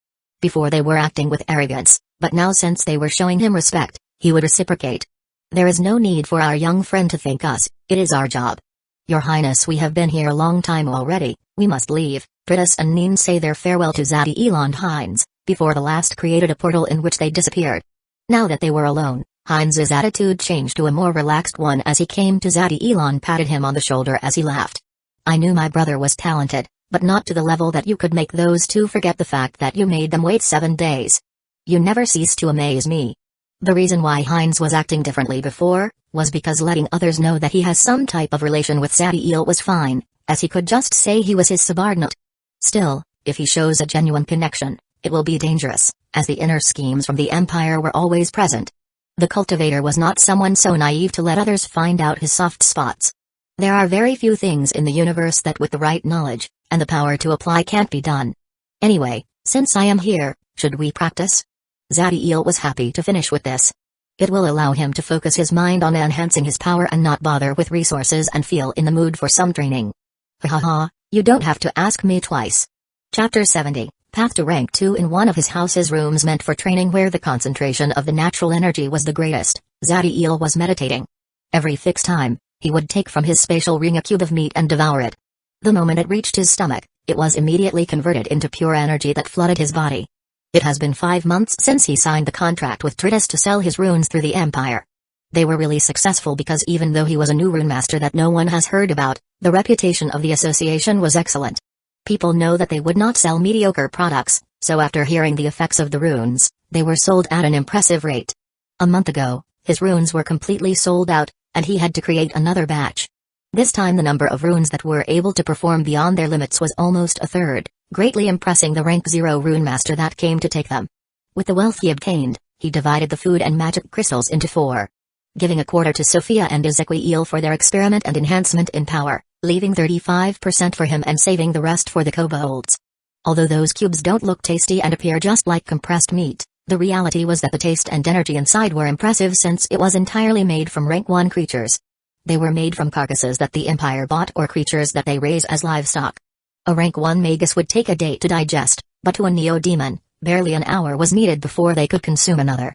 Before they were acting with arrogance, but now since they were showing him respect, he would reciprocate. There is no need for our young friend to thank us, it is our job. Your Highness, we have been here a long time already, we must leave. Tritus and Neen say their farewell to Zadiel and Heinz, before the last created a portal in which they disappeared. Now that they were alone, Heinz's attitude changed to a more relaxed one as he came to Zadiel and patted him on the shoulder as he laughed. I knew my brother was talented, but not to the level that you could make those two forget the fact that you made them wait 7 days. You never cease to amaze me. The reason why Heinz was acting differently before, was because letting others know that he has some type of relation with Zadiel was fine, as he could just say he was his subordinate. Still, if he shows a genuine connection, it will be dangerous, as the inner schemes from the Empire were always present. The cultivator was not someone so naive to let others find out his soft spots. There are very few things in the universe that with the right knowledge, and the power to apply can't be done. Anyway, since I am here, should we practice? Zadiel was happy to finish with this. It will allow him to focus his mind on enhancing his power and not bother with resources and feel in the mood for some training. Haha, you don't have to ask me twice. Chapter 70. Path to Rank 2. In one of his house's rooms meant for training where the concentration of the natural energy was the greatest, Zadiel was meditating. Every fixed time, he would take from his spatial ring a cube of meat and devour it. The moment it reached his stomach, it was immediately converted into pure energy that flooded his body. It has been 5 months since he signed the contract with Tritus to sell his runes through the Empire. They were really successful because even though he was a new rune master that no one has heard about, the reputation of the association was excellent. People know that they would not sell mediocre products, so after hearing the effects of the runes, they were sold at an impressive rate. A month ago, his runes were completely sold out, and he had to create another batch. This time the number of runes that were able to perform beyond their limits was almost a third, greatly impressing the rank 0 rune master that came to take them. With the wealth he obtained, he divided the food and magic crystals into 4. Giving a quarter to Sophia and Ezequiel for their experiment and enhancement in power, leaving 35% for him and saving the rest for the kobolds. Although those cubes don't look tasty and appear just like compressed meat, the reality was that the taste and energy inside were impressive since it was entirely made from rank 1 creatures. They were made from carcasses that the Empire bought or creatures that they raise as livestock. A rank 1 magus would take a day to digest, but to a neo-demon, barely an hour was needed before they could consume another.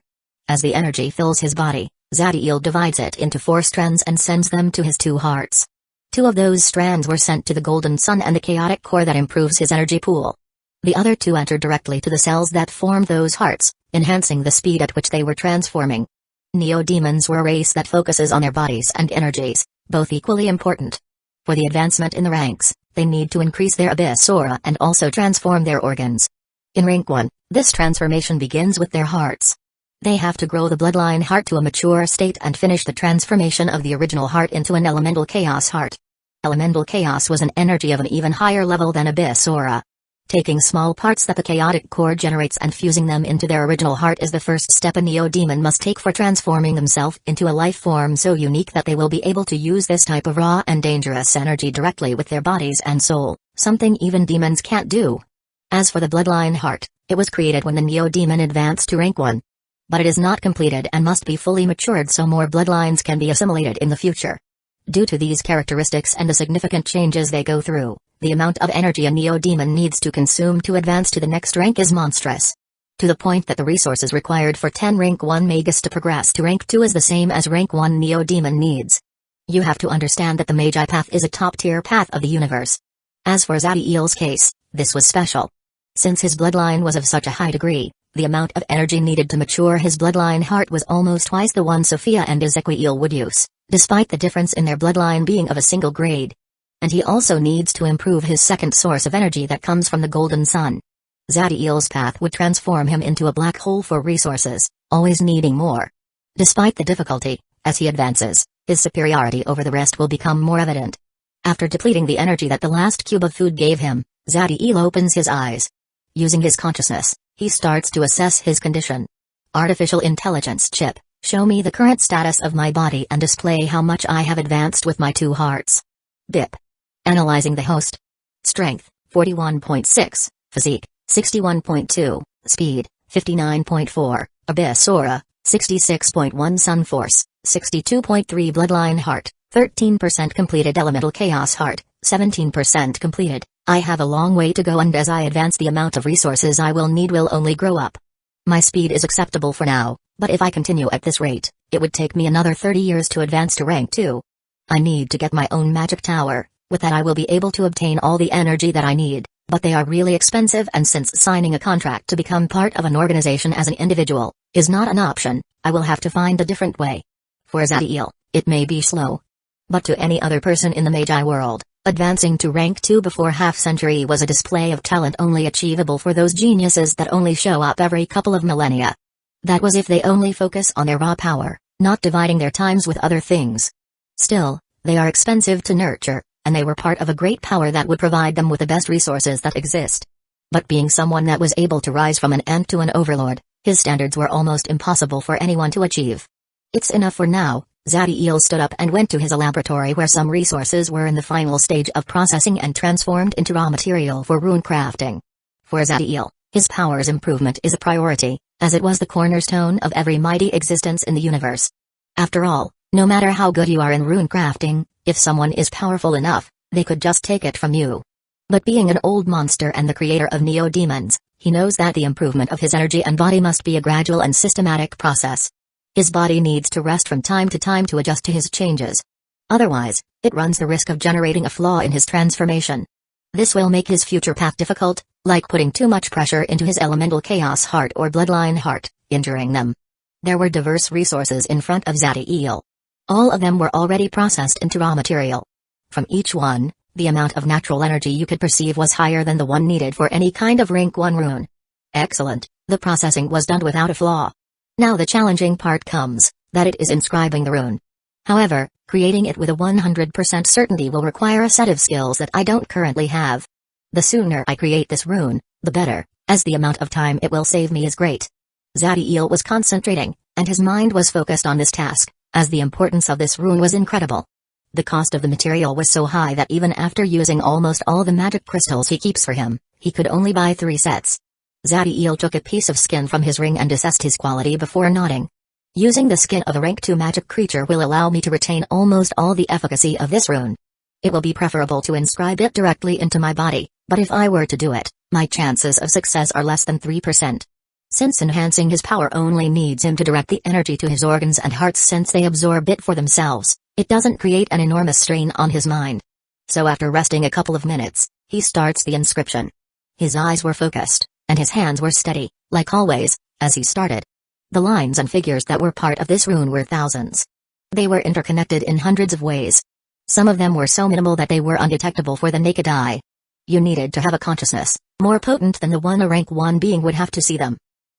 As the energy fills his body, Zadiel divides it into 4 strands and sends them to his 2 hearts. 2 of those strands were sent to the Golden Sun and the chaotic core that improves his energy pool. The other 2 entered directly to the cells that formed those hearts, enhancing the speed at which they were transforming. Neo-demons were a race that focuses on their bodies and energies, both equally important. For the advancement in the ranks, they need to increase their abyss aura and also transform their organs. In rank 1, this transformation begins with their hearts. They have to grow the bloodline heart to a mature state and finish the transformation of the original heart into an elemental chaos heart. Elemental chaos was an energy of an even higher level than abyss aura. Taking small parts that the chaotic core generates and fusing them into their original heart is the first step a neo-demon must take for transforming themselves into a life form so unique that they will be able to use this type of raw and dangerous energy directly with their bodies and soul, something even demons can't do. As for the bloodline heart, it was created when the neo-demon advanced to rank 1. But it is not completed and must be fully matured so more bloodlines can be assimilated in the future. Due to these characteristics and the significant changes they go through, the amount of energy a neo-demon needs to consume to advance to the next rank is monstrous. To the point that the resources required for 10 rank 1 magus to progress to rank 2 is the same as rank 1 neo-demon needs. You have to understand that the Magi path is a top-tier path of the universe. As for Zadiel's case, this was special. Since his bloodline was of such a high degree, the amount of energy needed to mature his bloodline heart was almost twice the one Sophia and Ezequiel would use, despite the difference in their bloodline being of a single grade. And he also needs to improve his second source of energy that comes from the Golden Sun. Zadiel's path would transform him into a black hole for resources, always needing more. Despite the difficulty, as he advances, his superiority over the rest will become more evident. After depleting the energy that the last cube of food gave him, Zadiel opens his eyes. Using his consciousness, he starts to assess his condition. Artificial intelligence chip, show me the current status of my body and display how much I have advanced with my 2 hearts. BIP. Analyzing the host. Strength, 41.6, Physique, 61.2, Speed, 59.4, Abyss Aura, 66.1 Sun Force, 62.3 Bloodline Heart, 13% completed Elemental Chaos Heart, 17% completed. I have a long way to go and as I advance the amount of resources I will need will only grow up. My speed is acceptable for now, but if I continue at this rate, it would take me another 30 years to advance to rank 2. I need to get my own magic tower, with that I will be able to obtain all the energy that I need, but they are really expensive and since signing a contract to become part of an organization as an individual is not an option, I will have to find a different way. For Zadiel, it may be slow. But to any other person in the Magi world, advancing to rank 2 before half-century was a display of talent only achievable for those geniuses that only show up every couple of millennia. That was if they only focus on their raw power, not dividing their times with other things. Still, they are expensive to nurture, and they were part of a great power that would provide them with the best resources that exist. But being someone that was able to rise from an ant to an overlord, his standards were almost impossible for anyone to achieve. It's enough for now. Zadiel stood up and went to his laboratory where some resources were in the final stage of processing and transformed into raw material for rune crafting. For Zadiel, his power's improvement is a priority, as it was the cornerstone of every mighty existence in the universe. After all, no matter how good you are in rune crafting, if someone is powerful enough, they could just take it from you. But being an old monster and the creator of neo-demons, he knows that the improvement of his energy and body must be a gradual and systematic process. His body needs to rest from time to time to adjust to his changes. Otherwise, it runs the risk of generating a flaw in his transformation. This will make his future path difficult, like putting too much pressure into his elemental chaos heart or bloodline heart, injuring them. There were diverse resources in front of Zadiel. All of them were already processed into raw material. From each one, the amount of natural energy you could perceive was higher than the one needed for any kind of rank 1 rune. Excellent, the processing was done without a flaw. Now the challenging part comes, that it is inscribing the rune. However, creating it with a 100% certainty will require a set of skills that I don't currently have. The sooner I create this rune, the better, as the amount of time it will save me is great. Zadiel was concentrating, and his mind was focused on this task, as the importance of this rune was incredible. The cost of the material was so high that even after using almost all the magic crystals he keeps for him, he could only buy 3 sets. Zadiel took a piece of skin from his ring and assessed his quality before nodding. Using the skin of a rank 2 magic creature will allow me to retain almost all the efficacy of this rune. It will be preferable to inscribe it directly into my body, but if I were to do it, my chances of success are less than 3%. Since enhancing his power only needs him to direct the energy to his organs and hearts since they absorb it for themselves, it doesn't create an enormous strain on his mind. So after resting a couple of minutes, he starts the inscription. His eyes were focused, and his hands were steady, like always, as he started. The lines and figures that were part of this rune were thousands. They were interconnected in hundreds of ways. Some of them were so minimal that they were undetectable for the naked eye. You needed to have a consciousness, more potent than the one a rank 1 being would have to see them.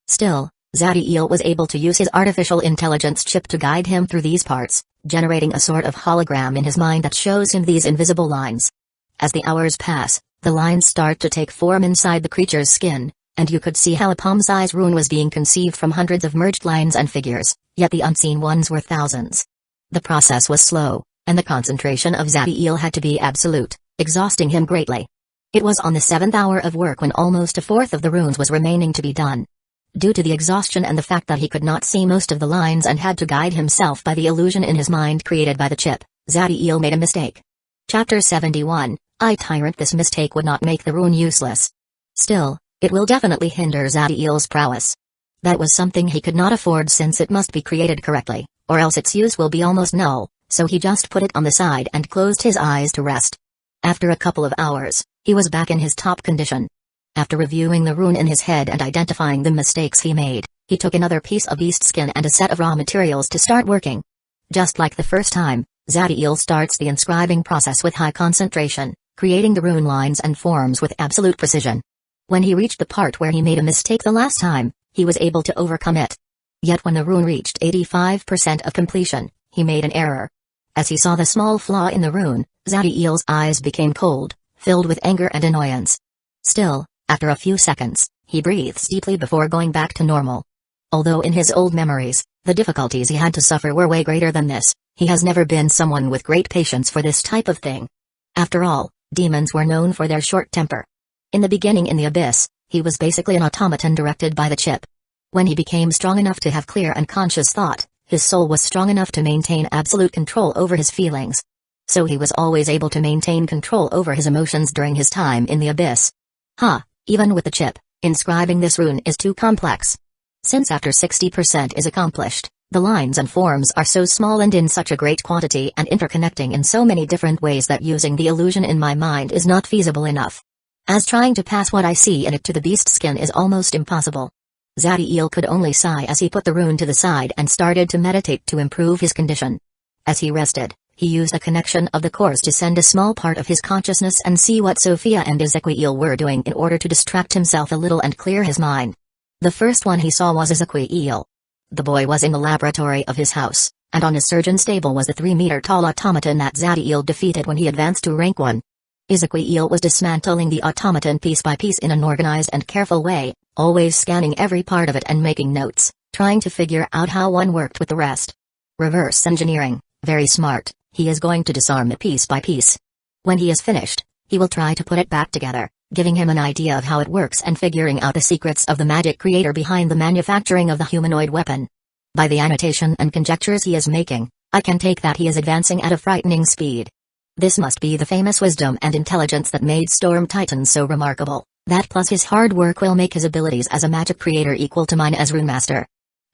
Still, Zadiel was able to use his artificial intelligence chip to guide him through these parts, generating a sort of hologram in his mind that shows him these invisible lines. As the hours pass, the lines start to take form inside the creature's skin, and you could see how a palm-size rune was being conceived from hundreds of merged lines and figures, yet the unseen ones were thousands. The process was slow, and the concentration of Zadiel had to be absolute, exhausting him greatly. It was on the 7th hour of work when almost a fourth of the runes was remaining to be done. Due to the exhaustion and the fact that he could not see most of the lines and had to guide himself by the illusion in his mind created by the chip, Zadiel made a mistake. Chapter 71, I Tyrant. This mistake would not make the rune useless. Still, it will definitely hinder Zadiel's prowess. That was something he could not afford since it must be created correctly, or else its use will be almost null, so he just put it on the side and closed his eyes to rest. After a couple of hours, he was back in his top condition. After reviewing the rune in his head and identifying the mistakes he made, he took another piece of beast skin and a set of raw materials to start working. Just like the first time, Zadiel starts the inscribing process with high concentration, creating the rune lines and forms with absolute precision. When he reached the part where he made a mistake the last time, he was able to overcome it. Yet when the rune reached 85% of completion, he made an error. As he saw the small flaw in the rune, Zadiel's eyes became cold, filled with anger and annoyance. Still, after a few seconds, he breathes deeply before going back to normal. Although in his old memories, the difficulties he had to suffer were way greater than this, he has never been someone with great patience for this type of thing. After all, demons were known for their short temper. In the beginning in the Abyss, he was basically an automaton directed by the chip. When he became strong enough to have clear and conscious thought, his soul was strong enough to maintain absolute control over his feelings. So he was always able to maintain control over his emotions during his time in the Abyss. Even with the chip, inscribing this rune is too complex. Since after 60% is accomplished, the lines and forms are so small and in such a great quantity and interconnecting in so many different ways that using the illusion in my mind is not feasible enough. As trying to pass what I see in it to the beast skin is almost impossible. Zadiel could only sigh as he put the rune to the side and started to meditate to improve his condition. As he rested, he used a connection of the cores to send a small part of his consciousness and see what Sophia and Ezequiel were doing in order to distract himself a little and clear his mind. The first one he saw was Ezequiel. The boy was in the laboratory of his house, and on his surgeon's table was the 3-meter-tall automaton that Zadiel defeated when he advanced to rank 1. Ezequiel was dismantling the automaton piece by piece in an organized and careful way, always scanning every part of it and making notes, trying to figure out how one worked with the rest. Reverse engineering, very smart. He is going to disarm it piece by piece. When he is finished, he will try to put it back together, giving him an idea of how it works and figuring out the secrets of the magic creator behind the manufacturing of the humanoid weapon. By the annotation and conjectures he is making, I can take that he is advancing at a frightening speed. This must be the famous wisdom and intelligence that made Storm Titan so remarkable. That plus his hard work will make his abilities as a magic creator equal to mine as Rune Master.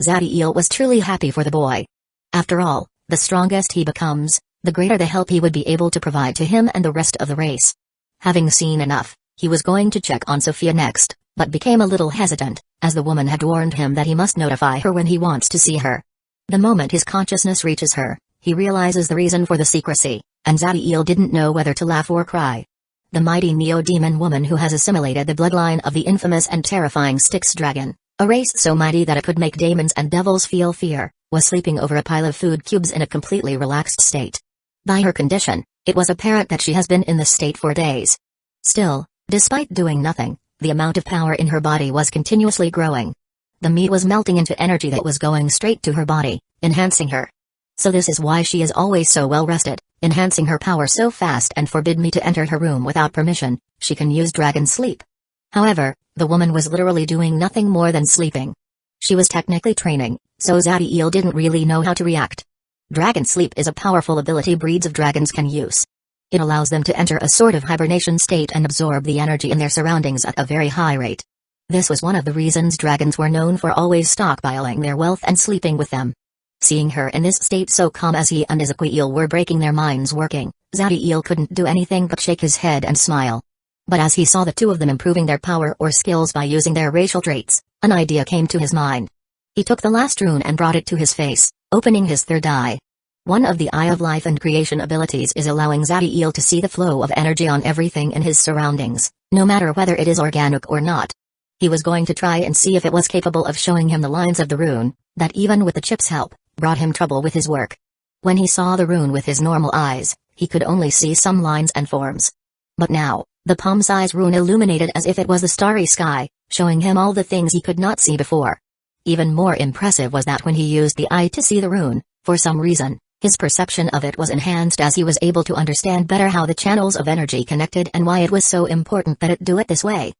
Zadiel was truly happy for the boy. After all, the strongest he becomes, the greater the help he would be able to provide to him and the rest of the race. Having seen enough, he was going to check on Sophia next, but became a little hesitant, as the woman had warned him that he must notify her when he wants to see her. The moment his consciousness reaches her, he realizes the reason for the secrecy, and Zadiel didn't know whether to laugh or cry. The mighty Neo-Demon woman who has assimilated the bloodline of the infamous and terrifying Styx dragon, a race so mighty that it could make demons and devils feel fear, was sleeping over a pile of food cubes in a completely relaxed state. By her condition, it was apparent that she has been in this state for days. Still, despite doing nothing, the amount of power in her body was continuously growing. The meat was melting into energy that was going straight to her body, enhancing her. So this is why she is always so well rested, enhancing her power so fast and forbid me to enter her room without permission. She can use dragon sleep. However, the woman was literally doing nothing more than sleeping. She was technically training, so Zadiel didn't really know how to react. Dragon sleep is a powerful ability breeds of dragons can use. It allows them to enter a sort of hibernation state and absorb the energy in their surroundings at a very high rate. This was one of the reasons dragons were known for always stockpiling their wealth and sleeping with them. Seeing her in this state so calm as he and Ezequiel were breaking their minds working, Zadiel couldn't do anything but shake his head and smile. But as he saw the two of them improving their power or skills by using their racial traits, an idea came to his mind. He took the last rune and brought it to his face, opening his third eye. One of the Eye of Life and Creation abilities is allowing Zadiel to see the flow of energy on everything in his surroundings, no matter whether it is organic or not. He was going to try and see if it was capable of showing him the lines of the rune, that even with the chip's help, brought him trouble with his work. When he saw the rune with his normal eyes, he could only see some lines and forms. But now, the palm-size rune illuminated as if it was the starry sky, showing him all the things he could not see before. Even more impressive was that when he used the eye to see the rune, for some reason, his perception of it was enhanced as he was able to understand better how the channels of energy connected and why it was so important that it do it this way.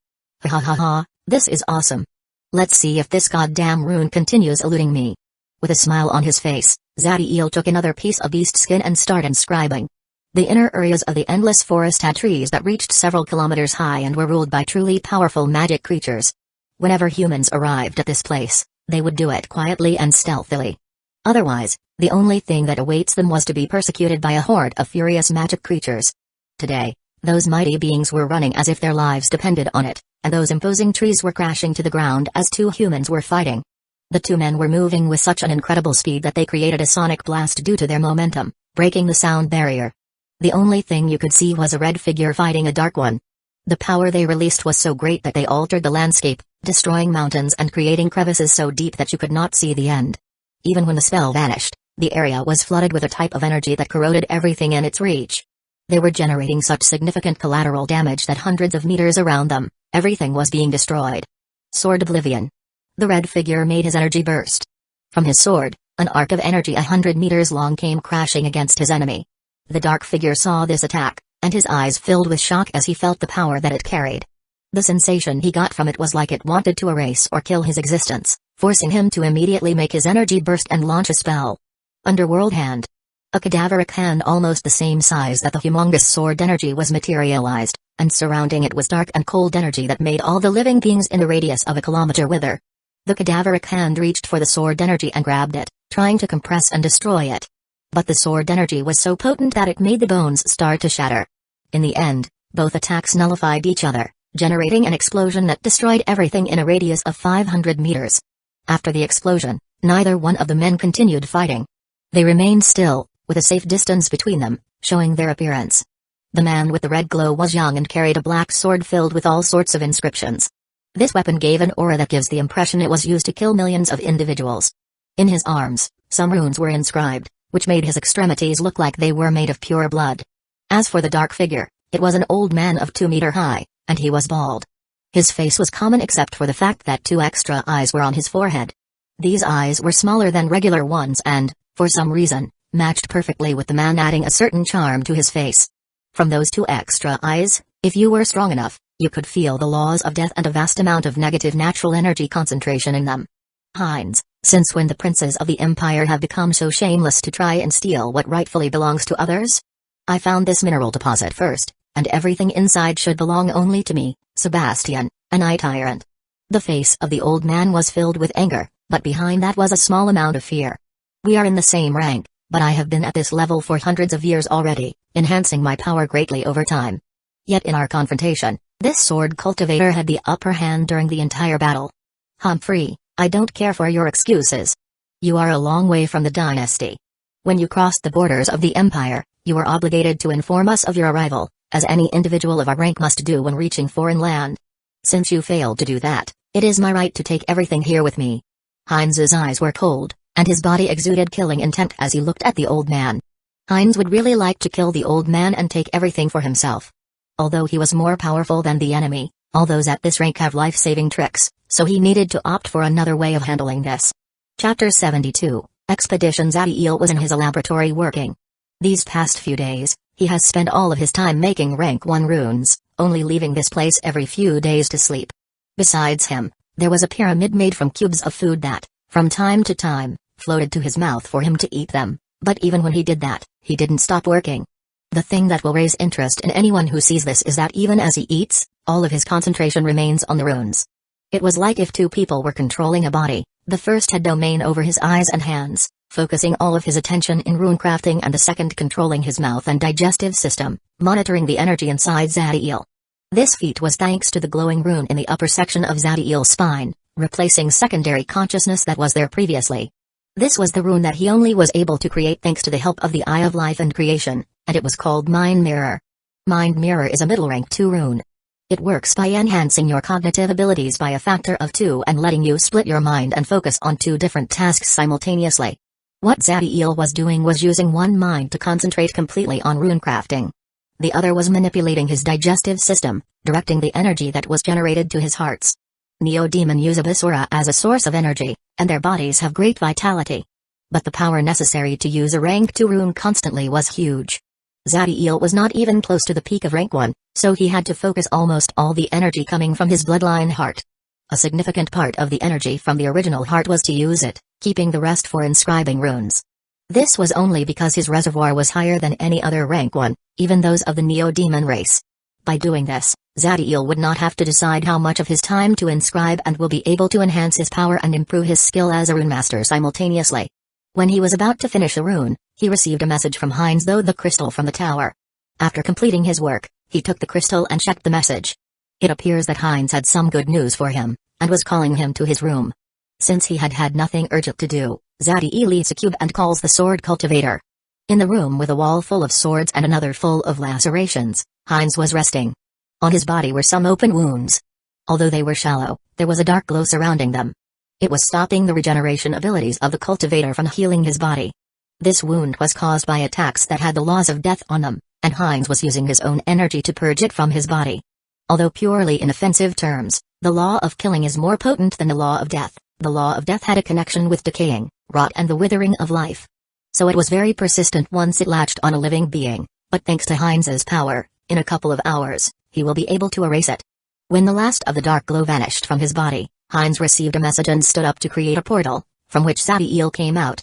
Ha ha ha, this is awesome. Let's see if this goddamn rune continues eluding me. With a smile on his face, Zadiel took another piece of beast skin and started inscribing. The inner areas of the endless forest had trees that reached several kilometers high and were ruled by truly powerful magic creatures. Whenever humans arrived at this place, they would do it quietly and stealthily. Otherwise, the only thing that awaits them was to be persecuted by a horde of furious magic creatures. Today, those mighty beings were running as if their lives depended on it, and those imposing trees were crashing to the ground as two humans were fighting. The two men were moving with such an incredible speed that they created a sonic blast due to their momentum, breaking the sound barrier. The only thing you could see was a red figure fighting a dark one. The power they released was so great that they altered the landscape, destroying mountains and creating crevices so deep that you could not see the end. Even when the spell vanished, the area was flooded with a type of energy that corroded everything in its reach. They were generating such significant collateral damage that hundreds of meters around them, everything was being destroyed. Sword Oblivion. The red figure made his energy burst. From his sword, an arc of energy 100 meters long came crashing against his enemy. The dark figure saw this attack, and his eyes filled with shock as he felt the power that it carried. The sensation he got from it was like it wanted to erase or kill his existence, forcing him to immediately make his energy burst and launch a spell. Underworld Hand. A cadaveric hand almost the same size that the humongous sword energy was materialized, and surrounding it was dark and cold energy that made all the living beings in a radius of a kilometer wither. The cadaveric hand reached for the sword energy and grabbed it, trying to compress and destroy it. But the sword energy was so potent that it made the bones start to shatter. In the end, both attacks nullified each other, generating an explosion that destroyed everything in a radius of 500 meters. After the explosion, neither one of the men continued fighting. They remained still, with a safe distance between them, showing their appearance. The man with the red glow was young and carried a black sword filled with all sorts of inscriptions. This weapon gave an aura that gives the impression it was used to kill millions of individuals. In his arms, some runes were inscribed, which made his extremities look like they were made of pure blood. As for the dark figure, it was an old man of 2 meters high, and he was bald. His face was common except for the fact that 2 extra eyes were on his forehead. These eyes were smaller than regular ones and, for some reason, matched perfectly with the man, adding a certain charm to his face. From those 2 extra eyes, if you were strong enough, you could feel the laws of death and a vast amount of negative natural energy concentration in them. Heinz, since when the princes of the empire have become so shameless to try and steal what rightfully belongs to others? I found this mineral deposit first, and everything inside should belong only to me, Sebastian, a night tyrant. The face of the old man was filled with anger, but behind that was a small amount of fear. We are in the same rank, but I have been at this level for hundreds of years already, enhancing my power greatly over time. Yet in our confrontation, this sword cultivator had the upper hand during the entire battle. Humphrey, I don't care for your excuses. You are a long way from the dynasty. When you crossed the borders of the empire, you were obligated to inform us of your arrival, as any individual of our rank must do when reaching foreign land. Since you failed to do that, it is my right to take everything here with me. Heinz's eyes were cold, and his body exuded killing intent as he looked at the old man. Heinz would really like to kill the old man and take everything for himself. Although he was more powerful than the enemy, all those at this rank have life-saving tricks, so he needed to opt for another way of handling this. Chapter 72, Expedition Zadiel was in his laboratory working. These past few days, he has spent all of his time making rank 1 runes, only leaving this place every few days to sleep. Besides him, there was a pyramid made from cubes of food that, from time to time, floated to his mouth for him to eat them, but even when he did that, he didn't stop working. The thing that will raise interest in anyone who sees this is that even as he eats, all of his concentration remains on the runes. It was like if 2 people were controlling a body. The first had domain over his eyes and hands, focusing all of his attention in rune crafting, and the second controlling his mouth and digestive system, monitoring the energy inside Zadiel. This feat was thanks to the glowing rune in the upper section of Zadiel's spine, replacing secondary consciousness that was there previously. This was the rune that he only was able to create thanks to the help of the Eye of Life and Creation, and it was called Mind Mirror. Mind Mirror is a middle rank 2 rune. It works by enhancing your cognitive abilities by a factor of 2 and letting you split your mind and focus on 2 different tasks simultaneously. What Zadiel was doing was using one mind to concentrate completely on rune crafting. The other was manipulating his digestive system, directing the energy that was generated to his hearts. Neo-demon use Abyssal as a source of energy, and their bodies have great vitality. But the power necessary to use a rank 2 rune constantly was huge. Zadiel was not even close to the peak of rank 1, so he had to focus almost all the energy coming from his bloodline heart. A significant part of the energy from the original heart was to use it, keeping the rest for inscribing runes. This was only because his reservoir was higher than any other rank 1, even those of the Neo-demon race. By doing this, Zadiel would not have to decide how much of his time to inscribe and will be able to enhance his power and improve his skill as a rune master simultaneously. When he was about to finish a rune, he received a message from Heinz, the crystal from the tower. After completing his work, he took the crystal and checked the message. It appears that Heinz had some good news for him, and was calling him to his room. Since he had had nothing urgent to do, Zadiel eats a cube and calls the sword cultivator. In the room with a wall full of swords and another full of lacerations, Heinz was resting. On his body were some open wounds. Although they were shallow, there was a dark glow surrounding them. It was stopping the regeneration abilities of the cultivator from healing his body. This wound was caused by attacks that had the laws of death on them, and Heinz was using his own energy to purge it from his body. Although purely in offensive terms, the law of killing is more potent than the law of death. The law of death had a connection with decaying, rot and the withering of life. So it was very persistent once it latched on a living being, but thanks to Heinz's power, in a couple of hours, he will be able to erase it. When the last of the dark glow vanished from his body, Heinz received a message and stood up to create a portal, from which Zadiel came out.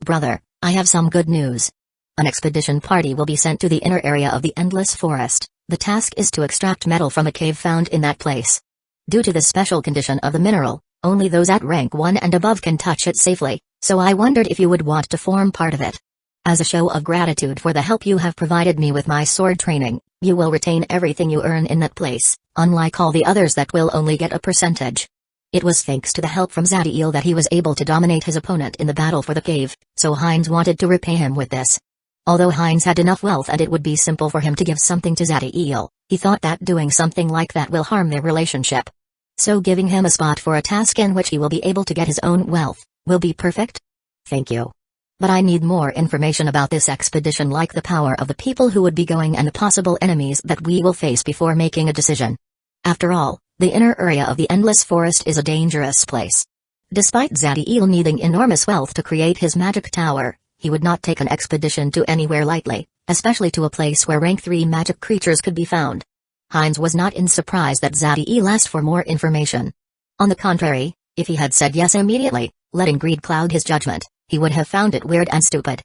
Brother, I have some good news. An expedition party will be sent to the inner area of the Endless Forest. The task is to extract metal from a cave found in that place. Due to the special condition of the mineral, only those at rank 1 and above can touch it safely, so I wondered if you would want to form part of it. As a show of gratitude for the help you have provided me with my sword training, you will retain everything you earn in that place, unlike all the others that will only get a percentage. It was thanks to the help from Zadiel that he was able to dominate his opponent in the battle for the cave, so Heinz wanted to repay him with this. Although Heinz had enough wealth and it would be simple for him to give something to Zadiel, he thought that doing something like that will harm their relationship. So giving him a spot for a task in which he will be able to get his own wealth, will be perfect? Thank you. But I need more information about this expedition, like the power of the people who would be going and the possible enemies that we will face before making a decision. After all, the inner area of the Endless Forest is a dangerous place. Despite Zadiel needing enormous wealth to create his magic tower, he would not take an expedition to anywhere lightly, especially to a place where rank 3 magic creatures could be found. Heinz was not in surprise that Zadiel asked for more information. On the contrary, if he had said yes immediately, letting greed cloud his judgment, he would have found it weird and stupid.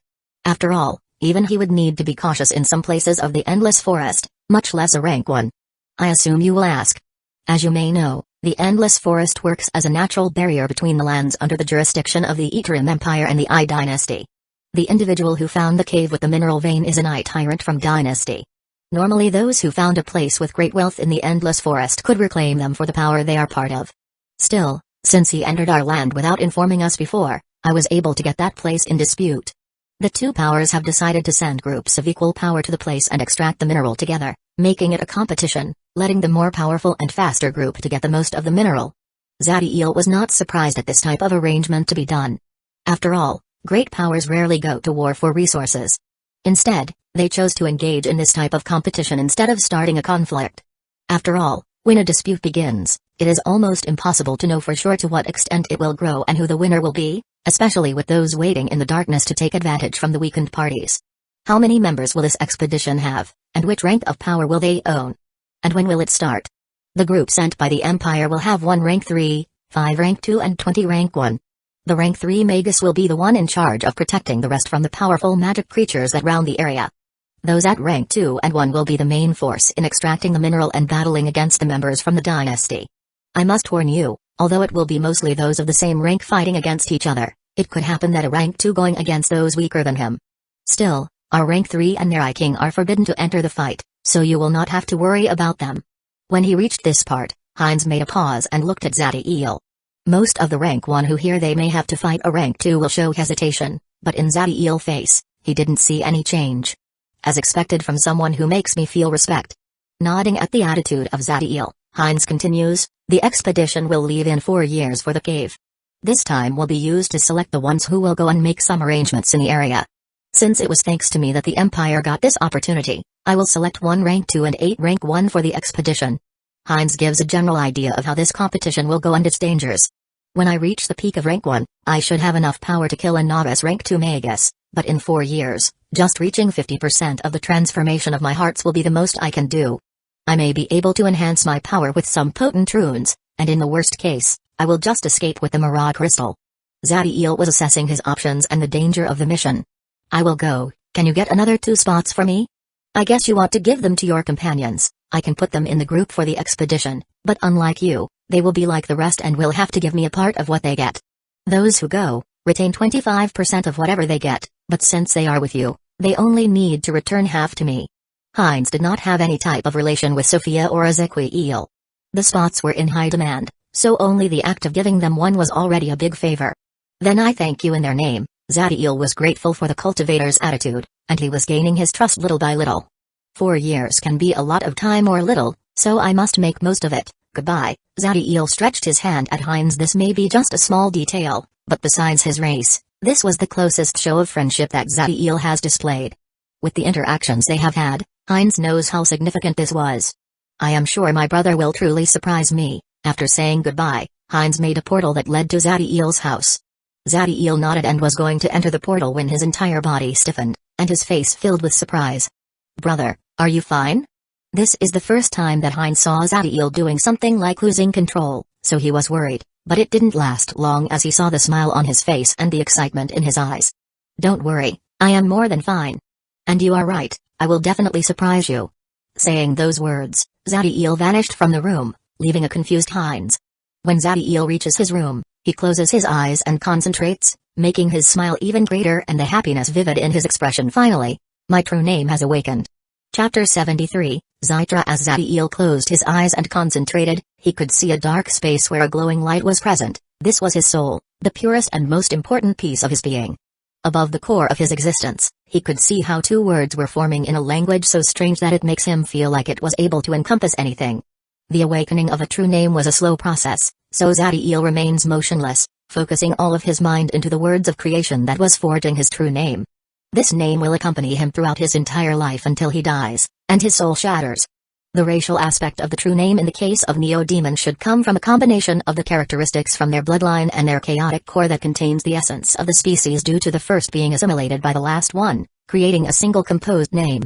After all, even he would need to be cautious in some places of the Endless Forest, much less a rank 1. I assume you will ask. As you may know, the Endless Forest works as a natural barrier between the lands under the jurisdiction of the Eterim Empire and the Ai Dynasty. The individual who found the cave with the mineral vein is an Ai tyrant from Dynasty. Normally those who found a place with great wealth in the Endless Forest could reclaim them for the power they are part of. Still, since he entered our land without informing us before, I was able to get that place in dispute. The two powers have decided to send groups of equal power to the place and extract the mineral together, making it a competition, letting the more powerful and faster group to get the most of the mineral. Zadiel was not surprised at this type of arrangement to be done. After all, great powers rarely go to war for resources. Instead, they chose to engage in this type of competition instead of starting a conflict. After all, when a dispute begins, it is almost impossible to know for sure to what extent it will grow and who the winner will be, especially with those waiting in the darkness to take advantage from the weakened parties. How many members will this expedition have, and which rank of power will they own? And when will it start? The group sent by the Empire will have 1 rank 3, 5 rank 2 and 20 rank 1. The rank 3 Magus will be the one in charge of protecting the rest from the powerful magic creatures that round the area. Those at rank 2 and 1 will be the main force in extracting the mineral and battling against the members from the dynasty. I must warn you, although it will be mostly those of the same rank fighting against each other, it could happen that a rank 2 going against those weaker than him. Still, our rank 3 and Narai King are forbidden to enter the fight, so you will not have to worry about them. When he reached this part, Heinz made a pause and looked at Zadiel. Most of the rank 1 who hear they may have to fight a rank 2 will show hesitation, but in Zadiel's face, he didn't see any change. As expected from someone who makes me feel respect. Nodding at the attitude of Zadiel, Heinz continues, the expedition will leave in 4 years for the cave. This time will be used to select the ones who will go and make some arrangements in the area. Since it was thanks to me that the Empire got this opportunity, I will select 1 rank 2 and 8 rank 1 for the expedition. Heinz gives a general idea of how this competition will go and its dangers. When I reach the peak of rank 1, I should have enough power to kill a novice rank 2 Magus, but in 4 years, just reaching 50% of the transformation of my hearts will be the most I can do. I may be able to enhance my power with some potent runes, and in the worst case, I will just escape with the Mirage Crystal. Zadiel was assessing his options and the danger of the mission. I will go, can you get another 2 spots for me? I guess you want to give them to your companions. I can put them in the group for the expedition, but unlike you, they will be like the rest and will have to give me a part of what they get. Those who go, retain 25% of whatever they get, but since they are with you, they only need to return half to me. Heinz did not have any type of relation with Sophia or Ezequiel. The spots were in high demand, so only the act of giving them one was already a big favor. Then I thank you in their name. Zadiel was grateful for the cultivator's attitude, and he was gaining his trust little by little. 4 years can be a lot of time or little, so I must make most of it. Goodbye. Zadiel stretched his hand at Heinz. This may be just a small detail, but besides his race, this was the closest show of friendship that Zadiel has displayed. With the interactions they have had, Heinz knows how significant this was. I am sure my brother will truly surprise me. After saying goodbye, Heinz made a portal that led to Zadiel's house. Zadiel nodded and was going to enter the portal when his entire body stiffened, and his face filled with surprise. Brother, are you fine? This is the first time that Heinz saw Zadiel doing something like losing control, so he was worried, but it didn't last long as he saw the smile on his face and the excitement in his eyes. Don't worry, I am more than fine. And you are right, I will definitely surprise you. Saying those words, Zadiel vanished from the room, leaving a confused Heinz. When Zadiel reaches his room, he closes his eyes and concentrates, making his smile even greater and the happiness vivid in his expression. Finally, my true name has awakened. Chapter 73, Zytra. As Zadiel closed his eyes and concentrated, he could see a dark space where a glowing light was present. This was his soul, the purest and most important piece of his being. Above the core of his existence, he could see how two words were forming in a language so strange that it makes him feel like it was able to encompass anything. The awakening of a true name was a slow process, so Zadiel remains motionless, focusing all of his mind into the words of creation that was forging his true name. This name will accompany him throughout his entire life until he dies, and his soul shatters. The racial aspect of the true name in the case of Neo-Demon should come from a combination of the characteristics from their bloodline and their chaotic core that contains the essence of the species due to the first being assimilated by the last one, creating a single composed name.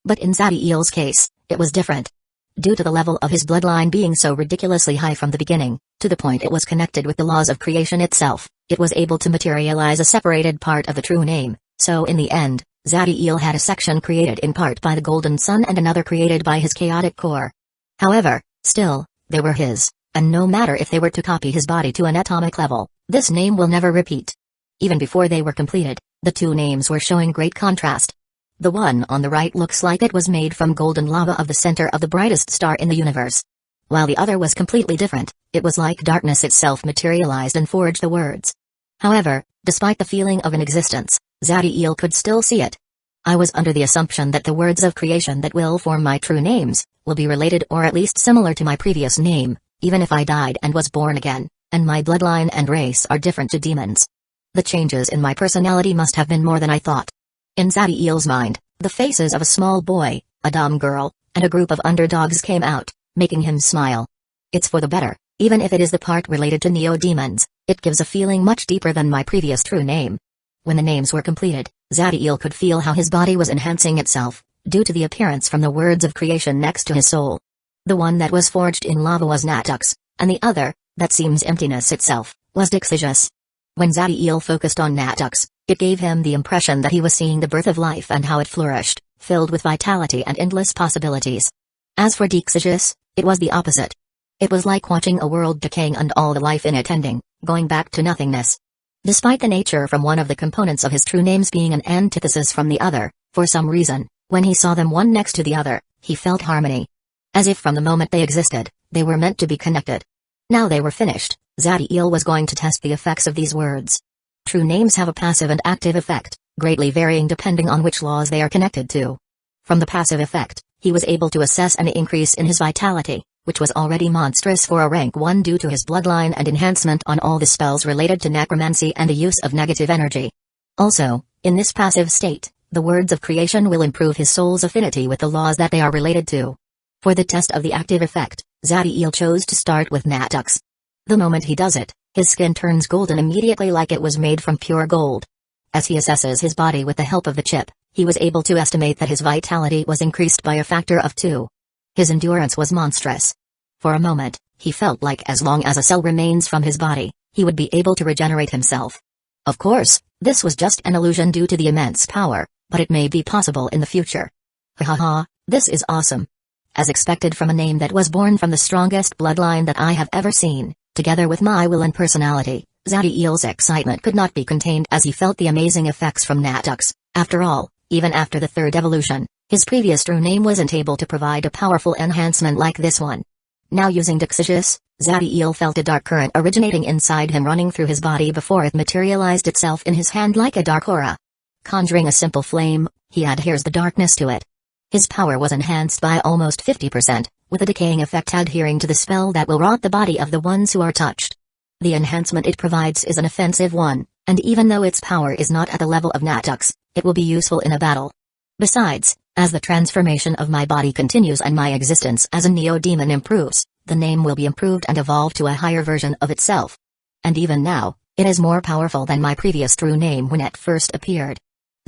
But in Zadiel's case, it was different. Due to the level of his bloodline being so ridiculously high from the beginning, to the point it was connected with the laws of creation itself, it was able to materialize a separated part of the true name, so in the end, Zadiel had a section created in part by the Golden Sun and another created by his chaotic core. However, still, they were his, and no matter if they were to copy his body to an atomic level, this name will never repeat. Even before they were completed, the two names were showing great contrast. The one on the right looks like it was made from golden lava of the center of the brightest star in the universe. While the other was completely different, it was like darkness itself materialized and forged the words. However, despite the feeling of an existence, Zadiel could still see it. I was under the assumption that the words of creation that will form my true names will be related or at least similar to my previous name, even if I died and was born again, and my bloodline and race are different to demons. The changes in my personality must have been more than I thought. In Zadiel's mind, the faces of a small boy, a dumb girl, and a group of underdogs came out, making him smile. It's for the better, even if it is the part related to neo-demons, it gives a feeling much deeper than my previous true name. When the names were completed, Zadiel could feel how his body was enhancing itself, due to the appearance from the words of creation next to his soul. The one that was forged in lava was Natux, and the other, that seems emptiness itself, was Dixijus. When Zadiel focused on Natux, it gave him the impression that he was seeing the birth of life and how it flourished, filled with vitality and endless possibilities. As for Dixijus, it was the opposite. It was like watching a world decaying and all the life in it ending, going back to nothingness. Despite the nature from one of the components of his true names being an antithesis from the other, for some reason, when he saw them one next to the other, he felt harmony. As if from the moment they existed, they were meant to be connected. Now they were finished, Zadiel was going to test the effects of these words. True names have a passive and active effect, greatly varying depending on which laws they are connected to. From the passive effect, he was able to assess an increase in his vitality, which was already monstrous for a rank 1 due to his bloodline and enhancement on all the spells related to necromancy and the use of negative energy. Also, in this passive state, the words of creation will improve his soul's affinity with the laws that they are related to. For the test of the active effect, Zadiel chose to start with Natux. The moment he does it, his skin turns golden immediately like it was made from pure gold. As he assesses his body with the help of the chip, he was able to estimate that his vitality was increased by a factor of 2. His endurance was monstrous. For a moment, he felt like as long as a cell remains from his body, he would be able to regenerate himself. Of course, this was just an illusion due to the immense power, but it may be possible in the future. Haha, this is awesome. As expected from a name that was born from the strongest bloodline that I have ever seen, together with my will and personality, Zadiel's excitement could not be contained as he felt the amazing effects from Natux. After all, even after the third evolution, his previous true name wasn't able to provide a powerful enhancement like this one. Now using Dixijus, Zadiel felt a dark current originating inside him running through his body before it materialized itself in his hand like a dark aura. Conjuring a simple flame, he adheres the darkness to it. His power was enhanced by almost 50%, with a decaying effect adhering to the spell that will rot the body of the ones who are touched. The enhancement it provides is an offensive one, and even though its power is not at the level of Natux, it will be useful in a battle. Besides, as the transformation of my body continues and my existence as a neo-demon improves, the name will be improved and evolve to a higher version of itself. And even now, it is more powerful than my previous true name when it first appeared.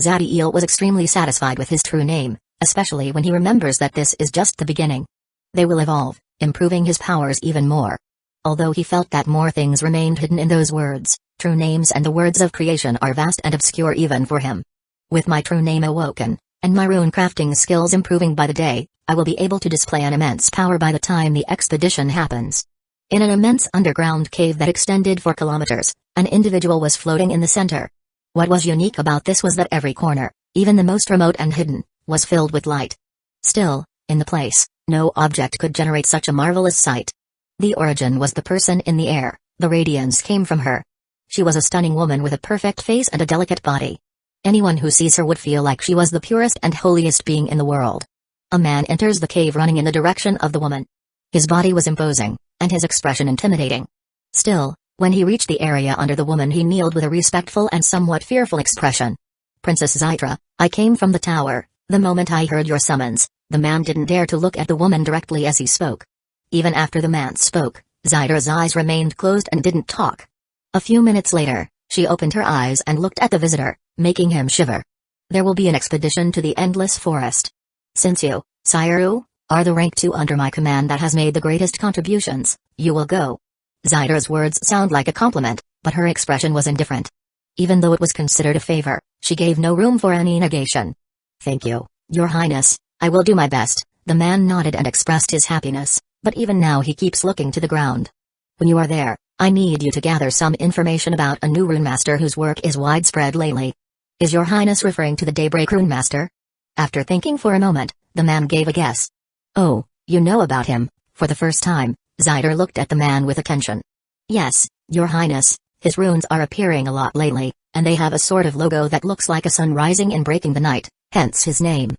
Zadiel was extremely satisfied with his true name, especially when he remembers that this is just the beginning. They will evolve, improving his powers even more. Although he felt that more things remained hidden in those words, true names and the words of creation are vast and obscure even for him. With my true name awoken, and my rune crafting skills improving by the day, I will be able to display an immense power by the time the expedition happens. In an immense underground cave that extended for kilometers, an individual was floating in the center. What was unique about this was that every corner, even the most remote and hidden, was filled with light. Still, in the place, no object could generate such a marvelous sight. The origin was the person in the air, the radiance came from her. She was a stunning woman with a perfect face and a delicate body. Anyone who sees her would feel like she was the purest and holiest being in the world. A man enters the cave running in the direction of the woman. His body was imposing, and his expression intimidating. Still, when he reached the area under the woman, he kneeled with a respectful and somewhat fearful expression. "Princess Zytra, I came from the tower. The moment I heard your summons." The man didn't dare to look at the woman directly as he spoke. Even after the man spoke, Zytra's eyes remained closed and didn't talk. A few minutes later, she opened her eyes and looked at the visitor, making him shiver. "There will be an expedition to the Endless Forest. Since you, Sire, are the rank 2 under my command that has made the greatest contributions, you will go." Zytra's words sound like a compliment, but her expression was indifferent. Even though it was considered a favor, she gave no room for any negation. "Thank you, Your Highness, I will do my best." The man nodded and expressed his happiness, but even now he keeps looking to the ground. "When you are there, I need you to gather some information about a new rune master whose work is widespread lately." "Is Your Highness referring to the Daybreak rune master?" After thinking for a moment, the man gave a guess. "Oh, you know about him." For the first time, Zytra looked at the man with attention. "Yes, Your Highness, his runes are appearing a lot lately, and they have a sort of logo that looks like a sun rising and breaking the night, hence his name.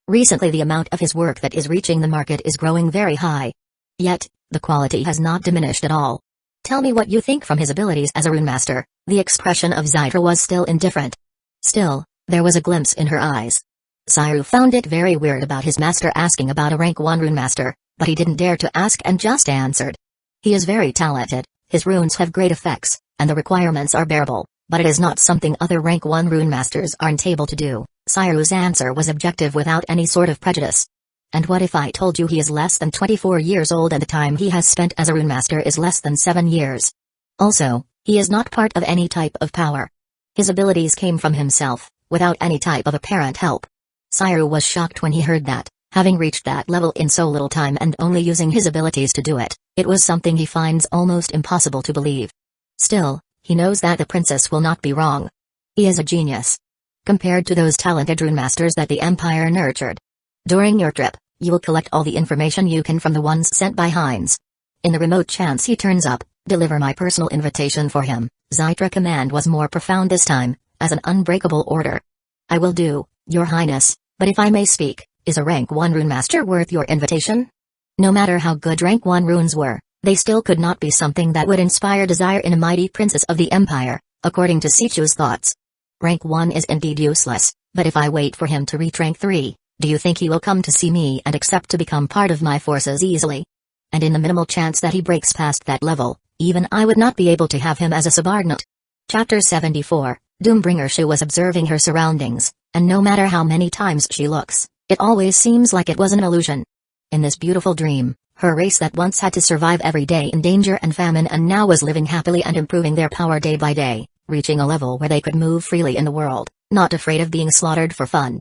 Recently the amount of his work that is reaching the market is growing very high. Yet, the quality has not diminished at all. Tell me what you think from his abilities as a rune master." The expression of Zytra was still indifferent. Still, there was a glimpse in her eyes. Sire found it very weird about his master asking about a rank 1 rune master, but he didn't dare to ask and just answered. "He is very talented, his runes have great effects, and the requirements are bearable, but it is not something other rank 1 rune masters aren't able to do." Sire's answer was objective without any sort of prejudice. "And what if I told you he is less than 24 years old and the time he has spent as a rune master is less than 7 years? Also, he is not part of any type of power. His abilities came from himself, without any type of apparent help." Sire was shocked when he heard that, having reached that level in so little time and only using his abilities to do it, it was something he finds almost impossible to believe. Still, he knows that the princess will not be wrong. He is a genius. Compared to those talented rune masters that the Empire nurtured. During your trip, you will collect all the information you can from the ones sent by Heinz. In the remote chance he turns up, deliver my personal invitation for him. Zytra's command was more profound this time, as an unbreakable order. "I will do, Your Highness, but if I may speak, is a rank 1 rune master worth your invitation?" No matter how good rank 1 runes were, they still could not be something that would inspire desire in a mighty princess of the Empire, according to Sichu's thoughts. Rank 1 is indeed useless, but if I wait for him to reach rank 3, do you think he will come to see me and accept to become part of my forces easily? And in the minimal chance that he breaks past that level, even I would not be able to have him as a subordinate. Chapter 74, Doombringer. She was observing her surroundings, and no matter how many times she looks, it always seems like it was an illusion. In this beautiful dream, her race that once had to survive every day in danger and famine and now was living happily and improving their power day by day, reaching a level where they could move freely in the world, not afraid of being slaughtered for fun.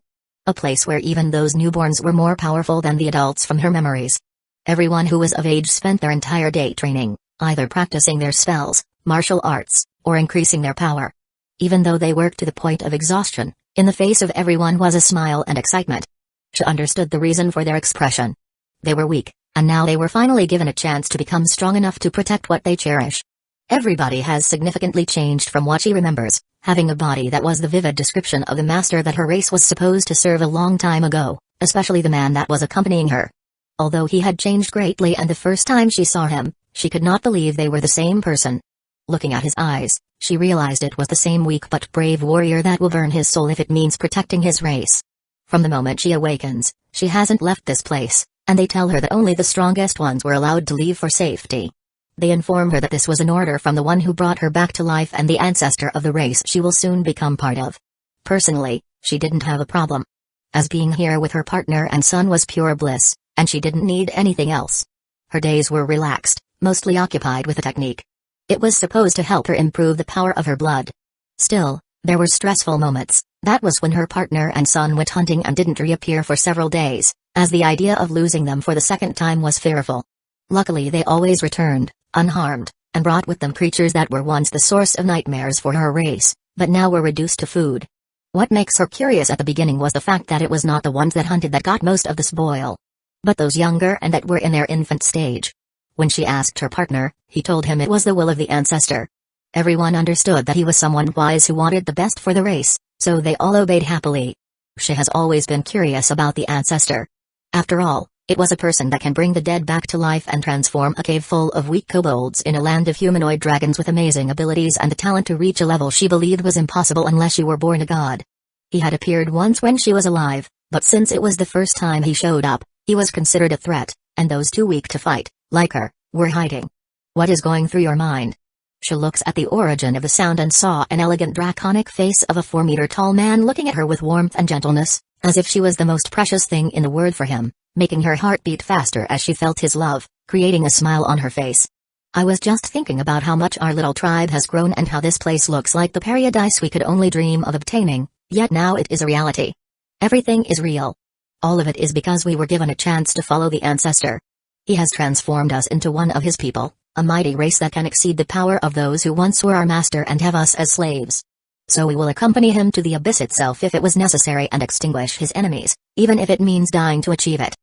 A place where even those newborns were more powerful than the adults from her memories. Everyone who was of age spent their entire day training, either practicing their spells, martial arts, or increasing their power. Even though they worked to the point of exhaustion, in the face of everyone was a smile and excitement. She understood the reason for their expression. They were weak, and now they were finally given a chance to become strong enough to protect what they cherish. Everybody has significantly changed from what she remembers, having a body that was the vivid description of the master that her race was supposed to serve a long time ago, especially the man that was accompanying her. Although he had changed greatly and the first time she saw him, she could not believe they were the same person. Looking at his eyes, she realized it was the same weak but brave warrior that will burn his soul if it means protecting his race. From the moment she awakens, she hasn't left this place, and they tell her that only the strongest ones were allowed to leave for safety. They inform her that this was an order from the one who brought her back to life and the ancestor of the race she will soon become part of. Personally, she didn't have a problem. As being here with her partner and son was pure bliss, and she didn't need anything else. Her days were relaxed, mostly occupied with a technique. It was supposed to help her improve the power of her blood. Still, there were stressful moments. That was when her partner and son went hunting and didn't reappear for several days, as the idea of losing them for the second time was fearful. Luckily they always returned, unharmed, and brought with them creatures that were once the source of nightmares for her race, but now were reduced to food. What makes her curious at the beginning was the fact that it was not the ones that hunted that got most of the spoil, but those younger and that were in their infant stage. When she asked her partner, he told him it was the will of the ancestor. Everyone understood that he was someone wise who wanted the best for the race, so they all obeyed happily. She has always been curious about the ancestor. After all, it was a person that can bring the dead back to life and transform a cave full of weak kobolds in a land of humanoid dragons with amazing abilities and the talent to reach a level she believed was impossible unless you were born a god. He had appeared once when she was alive, but since it was the first time he showed up, he was considered a threat, and those too weak to fight, like her, were hiding. What is going through your mind? She looks at the origin of the sound and saw an elegant draconic face of a 4-meter-tall man looking at her with warmth and gentleness, as if she was the most precious thing in the world for him, making her heart beat faster as she felt his love, creating a smile on her face. I was just thinking about how much our little tribe has grown and how this place looks like the paradise we could only dream of obtaining, yet now it is a reality. Everything is real. All of it is because we were given a chance to follow the ancestor. He has transformed us into one of his people, a mighty race that can exceed the power of those who once were our master and have us as slaves. So we will accompany him to the abyss itself if it was necessary and extinguish his enemies, even if it means dying to achieve it.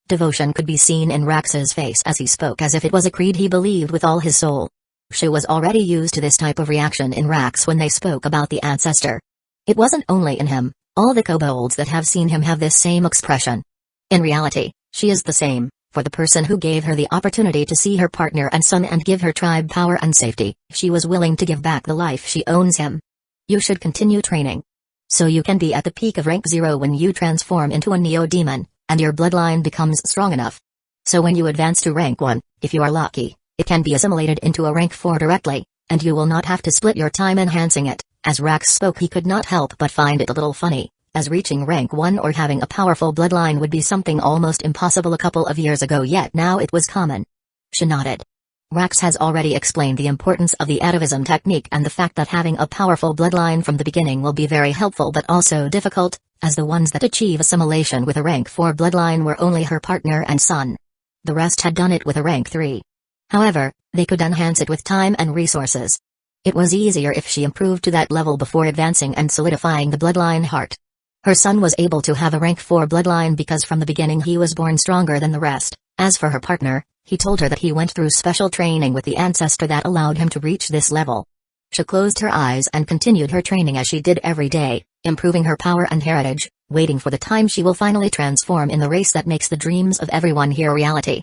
Devotion could be seen in Rax's face as he spoke as if it was a creed he believed with all his soul. She was already used to this type of reaction in Rax when they spoke about the ancestor. It wasn't only in him, all the kobolds that have seen him have this same expression. In reality, she is the same. For the person who gave her the opportunity to see her partner and son and give her tribe power and safety, she was willing to give back the life she owns him. You should continue training. So you can be at the peak of rank 0 when you transform into a neo-demon, and your bloodline becomes strong enough. So when you advance to rank 1, if you are lucky, it can be assimilated into a rank 4 directly, and you will not have to split your time enhancing it. As Rax spoke he could not help but find it a little funny, as reaching rank 1 or having a powerful bloodline would be something almost impossible a couple of years ago, yet now it was common. She nodded. Rax has already explained the importance of the atavism technique and the fact that having a powerful bloodline from the beginning will be very helpful but also difficult, as the ones that achieve assimilation with a rank 4 bloodline were only her partner and son. The rest had done it with a rank 3. However, they could enhance it with time and resources. It was easier if she improved to that level before advancing and solidifying the bloodline heart. Her son was able to have a rank 4 bloodline because from the beginning he was born stronger than the rest. As for her partner, he told her that he went through special training with the ancestor that allowed him to reach this level. She closed her eyes and continued her training as she did every day, improving her power and heritage, waiting for the time she will finally transform in the race that makes the dreams of everyone here reality.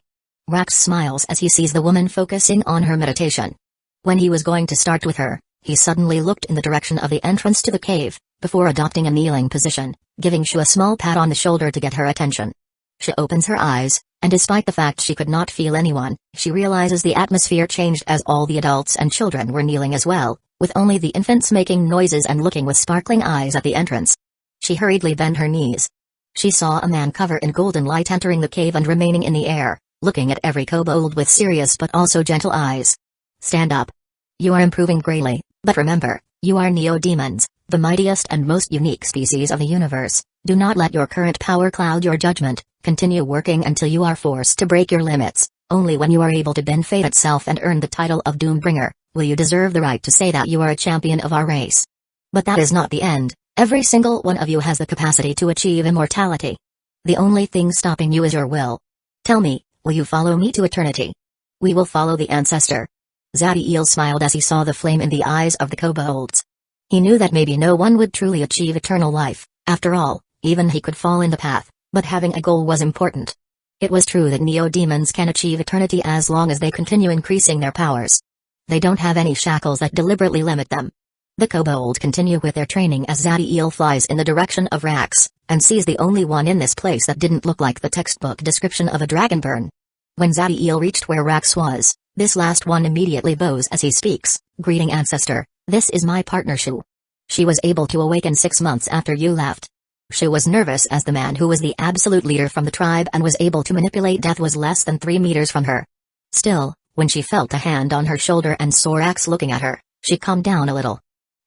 Rax smiles as he sees the woman focusing on her meditation. When he was going to start with her, he suddenly looked in the direction of the entrance to the cave, before adopting a kneeling position, giving Shu a small pat on the shoulder to get her attention. She opens her eyes, and despite the fact she could not feel anyone, she realizes the atmosphere changed as all the adults and children were kneeling as well, with only the infants making noises and looking with sparkling eyes at the entrance. She hurriedly bent her knees. She saw a man covered in golden light entering the cave and remaining in the air, looking at every kobold with serious but also gentle eyes. Stand up. You are improving greatly, but remember, you are neo-demons, the mightiest and most unique species of the universe. Do not let your current power cloud your judgment. Continue working until you are forced to break your limits. Only when you are able to bend fate itself and earn the title of Doombringer, will you deserve the right to say that you are a champion of our race. But that is not the end. Every single one of you has the capacity to achieve immortality. The only thing stopping you is your will. Tell me, will you follow me to eternity? We will follow the ancestor. Zadiel smiled as he saw the flame in the eyes of the kobolds. He knew that maybe no one would truly achieve eternal life. After all, even he could fall in the path, but having a goal was important. It was true that neo-demons can achieve eternity as long as they continue increasing their powers. They don't have any shackles that deliberately limit them. The kobold continue with their training as Zadiel flies in the direction of Rax, and sees the only one in this place that didn't look like the textbook description of a dragonborn. When Zadiel reached where Rax was, this last one immediately bows as he speaks, "Greeting ancestor, this is my partner Shu. She was able to awaken 6 months after you left." She was nervous as the man who was the absolute leader from the tribe and was able to manipulate death was less than 3 meters from her. Still, when she felt a hand on her shoulder and Sorax looking at her, she calmed down a little.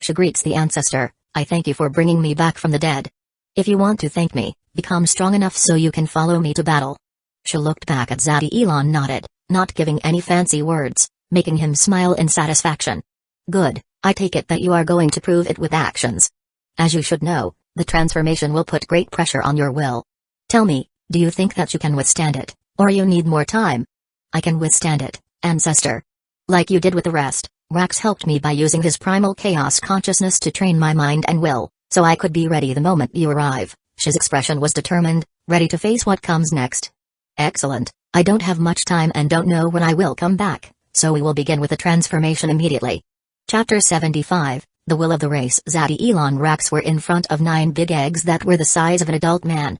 She greets the ancestor, "I thank you for bringing me back from the dead. If you want to thank me, become strong enough so you can follow me to battle." She looked back at Zadiel and nodded, not giving any fancy words, making him smile in satisfaction. Good, I take it that you are going to prove it with actions. As you should know, the transformation will put great pressure on your will. Tell me, do you think that you can withstand it, or you need more time? I can withstand it, Ancestor. Like you did with the rest, Rax helped me by using his primal chaos consciousness to train my mind and will, so I could be ready the moment you arrive. His expression was determined, ready to face what comes next. Excellent, I don't have much time and don't know when I will come back, so we will begin with the transformation immediately. Chapter 75, The Will of the Race. Zadie and Rax were in front of 9 big eggs that were the size of an adult man.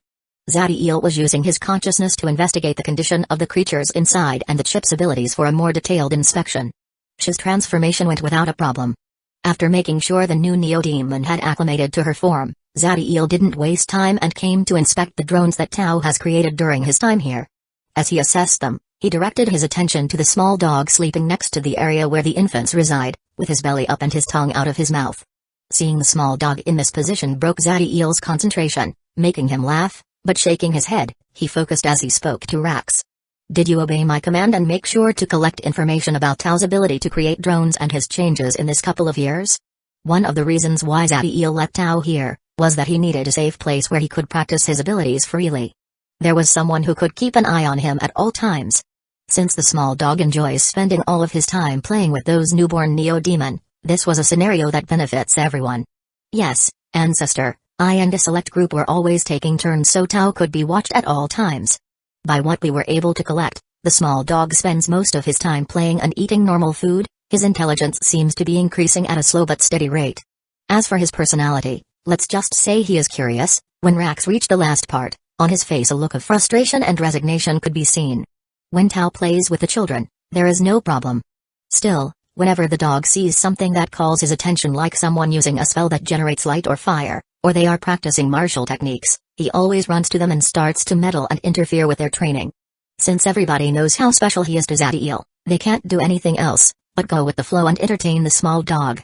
Zadie was using his consciousness to investigate the condition of the creatures inside and the chip's abilities for a more detailed inspection. His transformation went without a problem. After making sure the new Neo-Demon had acclimated to her form, Zadie didn't waste time and came to inspect the drones that Tao has created during his time here. As he assessed them, he directed his attention to the small dog sleeping next to the area where the infants reside, with his belly up and his tongue out of his mouth. Seeing the small dog in this position broke Zadie's concentration, making him laugh, but shaking his head, he focused as he spoke to Rax. Did you obey my command and make sure to collect information about Tao's ability to create drones and his changes in this couple of years? One of the reasons why Zadie let Tao here was that he needed a safe place where he could practice his abilities freely. There was someone who could keep an eye on him at all times. Since the small dog enjoys spending all of his time playing with those newborn Neo-Demon, this was a scenario that benefits everyone. Yes, Ancestor, I and a select group were always taking turns so Tao could be watched at all times. By what we were able to collect, the small dog spends most of his time playing and eating normal food. His intelligence seems to be increasing at a slow but steady rate. As for his personality, let's just say he is curious. When Rax reached the last part, on his face a look of frustration and resignation could be seen. When Tao plays with the children, there is no problem. Still, whenever the dog sees something that calls his attention, like someone using a spell that generates light or fire, or they are practicing martial techniques, he always runs to them and starts to meddle and interfere with their training. Since everybody knows how special he is to Zadie, they can't do anything else but go with the flow and entertain the small dog.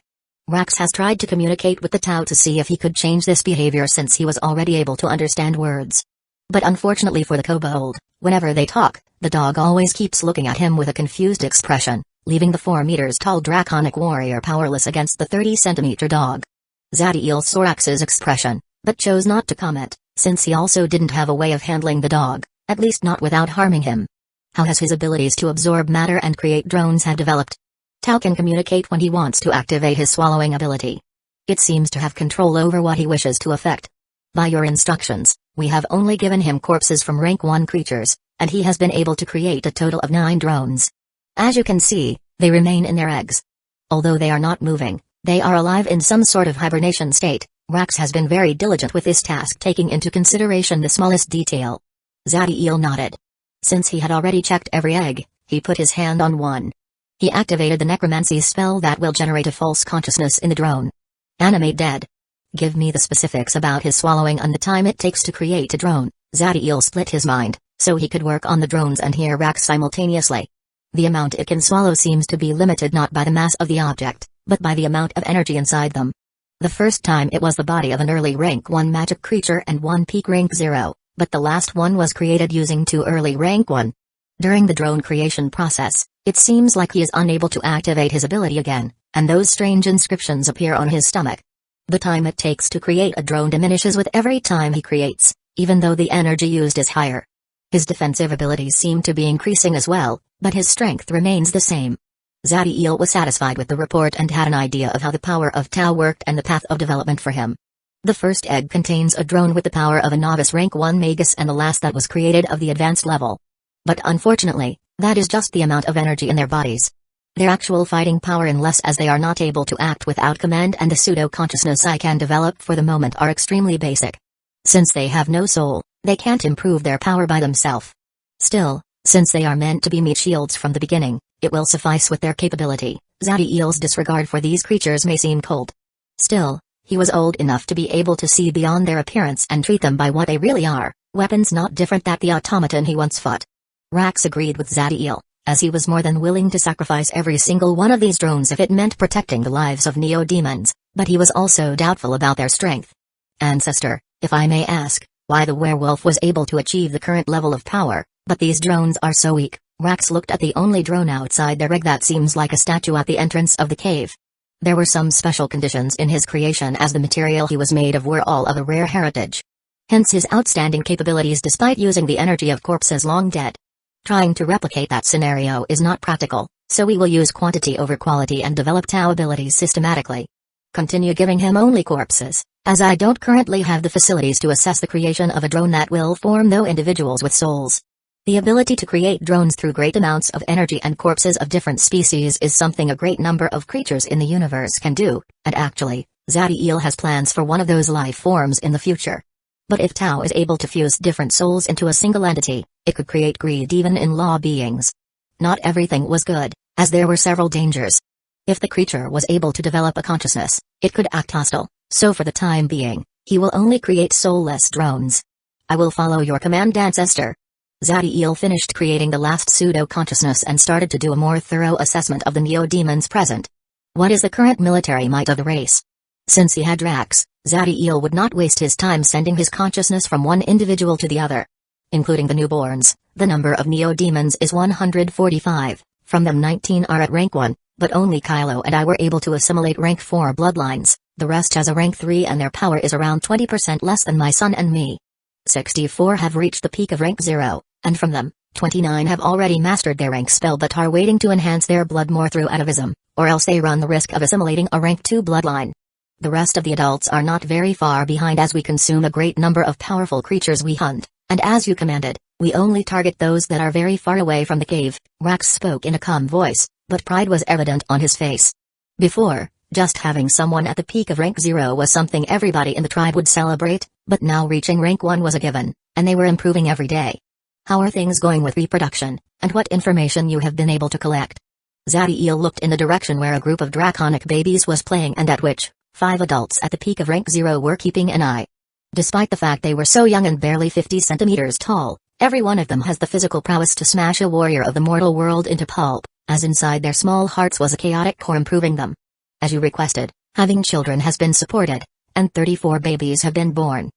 Rax has tried to communicate with the Tao to see if he could change this behavior since he was already able to understand words. But unfortunately for the kobold, whenever they talk, the dog always keeps looking at him with a confused expression, leaving the 4 meters tall draconic warrior powerless against the 30-centimeter dog. Zadie saw Rax's expression, but chose not to comment, since he also didn't have a way of handling the dog, at least not without harming him. How has his abilities to absorb matter and create drones have developed? Tao can communicate when he wants to activate his swallowing ability. It seems to have control over what he wishes to affect. By your instructions, we have only given him corpses from rank 1 creatures, and he has been able to create a total of 9 drones. As you can see, they remain in their eggs. Although they are not moving, they are alive in some sort of hibernation state. Rax has been very diligent with this task, taking into consideration the smallest detail. Zadie nodded. Since he had already checked every egg, he put his hand on one. He activated the necromancy spell that will generate a false consciousness in the drone. Animate dead. Give me the specifics about his swallowing and the time it takes to create a drone. Zadie split his mind, so he could work on the drones and hear Rax simultaneously. The amount it can swallow seems to be limited not by the mass of the object, but by the amount of energy inside them. The first time it was the body of an early rank 1 magic creature and 1 peak rank 0, but the last one was created using 2 early rank 1. During the drone creation process, it seems like he is unable to activate his ability again, and those strange inscriptions appear on his stomach. The time it takes to create a drone diminishes with every time he creates, even though the energy used is higher. His defensive abilities seem to be increasing as well, but his strength remains the same. Zadie was satisfied with the report and had an idea of how the power of Tao worked and the path of development for him. The first egg contains a drone with the power of a novice rank 1 magus, and the last that was created of the advanced level. But unfortunately, that is just the amount of energy in their bodies. Their actual fighting power, unless as they are not able to act without command and the pseudo-consciousness I can develop for the moment, are extremely basic. Since they have no soul, they can't improve their power by themselves. Still, since they are meant to be meat shields from the beginning, it will suffice with their capability. Zadie's disregard for these creatures may seem cold. Still, he was old enough to be able to see beyond their appearance and treat them by what they really are, weapons not different than the automaton he once fought. Rax agreed with Zadie, as he was more than willing to sacrifice every single one of these drones if it meant protecting the lives of Neo-Demons, but he was also doubtful about their strength. Ancestor, if I may ask, why the werewolf was able to achieve the current level of power, but these drones are so weak, Rax looked at the only drone outside the rig that seems like a statue at the entrance of the cave. There were some special conditions in his creation as the material he was made of were all of a rare heritage. Hence his outstanding capabilities despite using the energy of corpses long dead. Trying to replicate that scenario is not practical, so we will use quantity over quality and develop Tao abilities systematically. Continue giving him only corpses, as I don't currently have the facilities to assess the creation of a drone that will form no individuals with souls. The ability to create drones through great amounts of energy and corpses of different species is something a great number of creatures in the universe can do, and actually, Zadiel has plans for one of those life forms in the future. But if Tao is able to fuse different souls into a single entity, it could create greed even in law beings. Not everything was good, as there were several dangers. If the creature was able to develop a consciousness, it could act hostile, so for the time being, he will only create soulless drones. I will follow your command, ancestor. Zadiel finished creating the last pseudo-consciousness and started to do a more thorough assessment of the neo-demons present. What is the current military might of the race? Since he had Rax, Zadiel would not waste his time sending his consciousness from one individual to the other. Including the newborns, the number of neo-demons is 145, from them 19 are at rank 1, but only Kylo and I were able to assimilate rank 4 bloodlines, the rest has a rank 3 and their power is around 20% less than my son and me. 64 have reached the peak of rank 0. And from them, 29 have already mastered their rank spell but are waiting to enhance their blood more through atavism, or else they run the risk of assimilating a rank 2 bloodline. The rest of the adults are not very far behind as we consume a great number of powerful creatures we hunt, and as you commanded, we only target those that are very far away from the cave. Rax spoke in a calm voice, but pride was evident on his face. Before, just having someone at the peak of rank 0 was something everybody in the tribe would celebrate, but now reaching rank 1 was a given, and they were improving every day. How are things going with reproduction, and what information you have been able to collect? Zadiel looked in the direction where a group of draconic babies was playing and at which, 5 adults at the peak of rank 0 were keeping an eye. Despite the fact they were so young and barely 50 centimeters tall, every one of them has the physical prowess to smash a warrior of the mortal world into pulp, as inside their small hearts was a chaotic core improving them. As you requested, having children has been supported, and 34 babies have been born.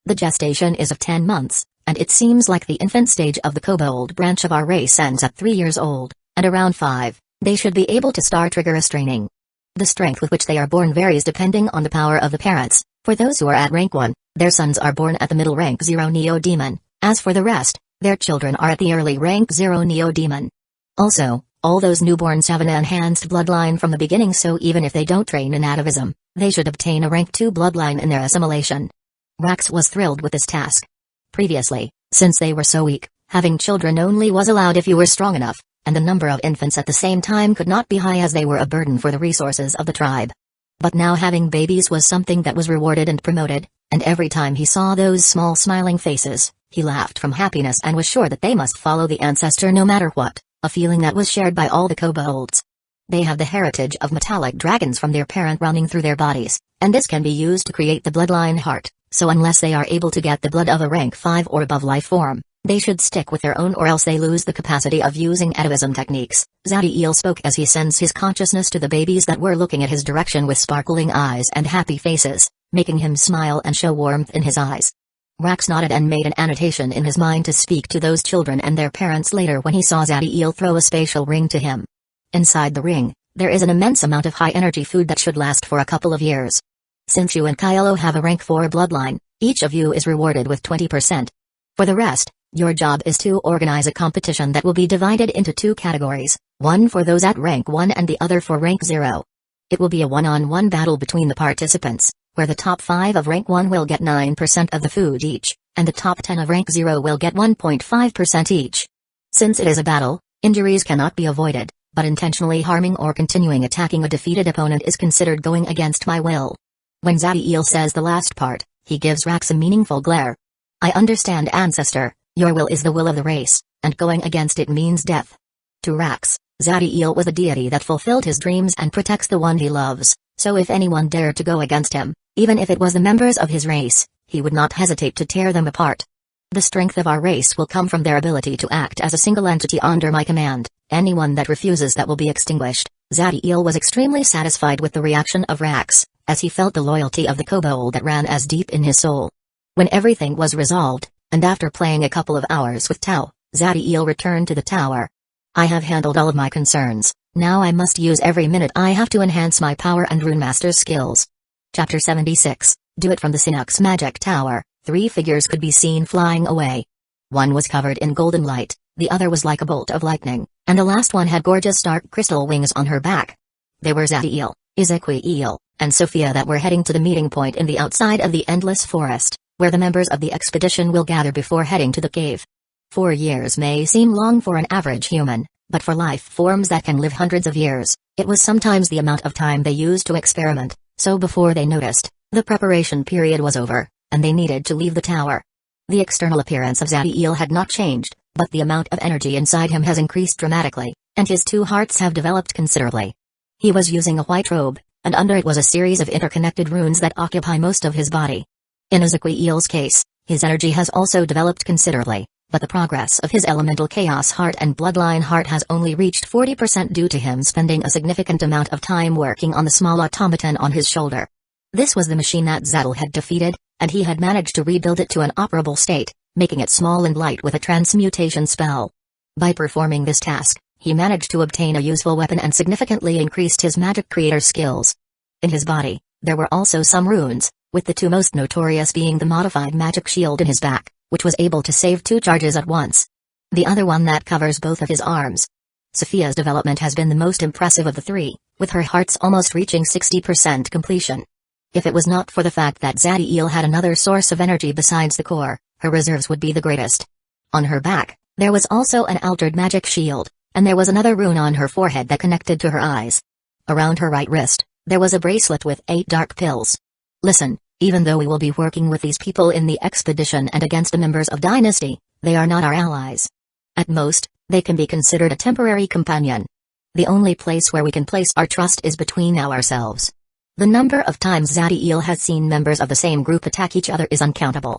The gestation is of 10 months. And it seems like the infant stage of the kobold branch of our race ends at 3 years old, and around 5, they should be able to start rigorous training. The strength with which they are born varies depending on the power of the parents. For those who are at rank 1, their sons are born at the middle rank 0 neo-demon, as for the rest, their children are at the early rank 0 neo-demon. Also, all those newborns have an enhanced bloodline from the beginning, so even if they don't train in atavism, they should obtain a rank 2 bloodline in their assimilation. Rax was thrilled with this task. Previously, since they were so weak, having children only was allowed if you were strong enough, and the number of infants at the same time could not be high as they were a burden for the resources of the tribe. But now having babies was something that was rewarded and promoted, and every time he saw those small smiling faces, he laughed from happiness and was sure that they must follow the ancestor no matter what, a feeling that was shared by all the kobolds. They have the heritage of metallic dragons from their parent running through their bodies, and this can be used to create the bloodline heart. So unless they are able to get the blood of a rank 5 or above life form, they should stick with their own or else they lose the capacity of using atavism techniques. Zadiel spoke as he sends his consciousness to the babies that were looking at his direction with sparkling eyes and happy faces, making him smile and show warmth in his eyes. Rax nodded and made an annotation in his mind to speak to those children and their parents later when he saw Zadiel throw a spatial ring to him. Inside the ring, there is an immense amount of high-energy food that should last for a couple of years. Since you and Kylo have a rank 4 bloodline, each of you is rewarded with 20%. For the rest, your job is to organize a competition that will be divided into 2 categories, one for those at rank 1 and the other for rank 0. It will be a one-on-one battle between the participants, where the top 5 of rank 1 will get 9% of the food each, and the top 10 of rank 0 will get 1.5% each. Since it is a battle, injuries cannot be avoided, but intentionally harming or continuing attacking a defeated opponent is considered going against my will. When Zadiel says the last part, he gives Rax a meaningful glare. I understand, ancestor, your will is the will of the race, and going against it means death. To Rax, Zadiel was a deity that fulfilled his dreams and protects the one he loves, so if anyone dared to go against him, even if it was the members of his race, he would not hesitate to tear them apart. The strength of our race will come from their ability to act as a single entity under my command. Anyone that refuses that will be extinguished. Zadiel was extremely satisfied with the reaction of Rax, as he felt the loyalty of the kobold that ran as deep in his soul. When everything was resolved, and after playing a couple of hours with Tao, Zadiel returned to the tower. I have handled all of my concerns, now I must use every minute I have to enhance my power and Rune Master's skills. Chapter 76, Do It from the Sinnoh's Magic Tower. 3 figures could be seen flying away. One was covered in golden light, the other was like a bolt of lightning, and the last one had gorgeous dark crystal wings on her back. They were Zadiel, Ezequiel, and Sophia that were heading to the meeting point in the outside of the Endless Forest, where the members of the expedition will gather before heading to the cave. 4 years may seem long for an average human, but for life forms that can live hundreds of years, it was sometimes the amount of time they used to experiment, so before they noticed, the preparation period was over, and they needed to leave the tower. The external appearance of Zadiel had not changed, but the amount of energy inside him has increased dramatically, and his 2 hearts have developed considerably. He was using a white robe, and under it was a series of interconnected runes that occupy most of his body. In Ezequiel's case, his energy has also developed considerably, but the progress of his elemental chaos heart and bloodline heart has only reached 40% due to him spending a significant amount of time working on the small automaton on his shoulder. This was the machine that Zadel had defeated, and he had managed to rebuild it to an operable state, making it small and light with a transmutation spell. By performing this task, he managed to obtain a useful weapon and significantly increased his magic creator skills. In his body, there were also some runes, with the 2 most notorious being the modified magic shield in his back, which was able to save 2 charges at once. The other one that covers both of his arms. Sophia's development has been the most impressive of the 3, with her hearts almost reaching 60% completion. If it was not for the fact that Zadiel had another source of energy besides the core, her reserves would be the greatest. On her back, there was also an altered magic shield, and there was another rune on her forehead that connected to her eyes. Around her right wrist, there was a bracelet with 8 dark pills. Listen, even though we will be working with these people in the expedition and against the members of Dynasty, they are not our allies. At most, they can be considered a temporary companion. The only place where we can place our trust is between ourselves. The number of times Zadiel has seen members of the same group attack each other is uncountable.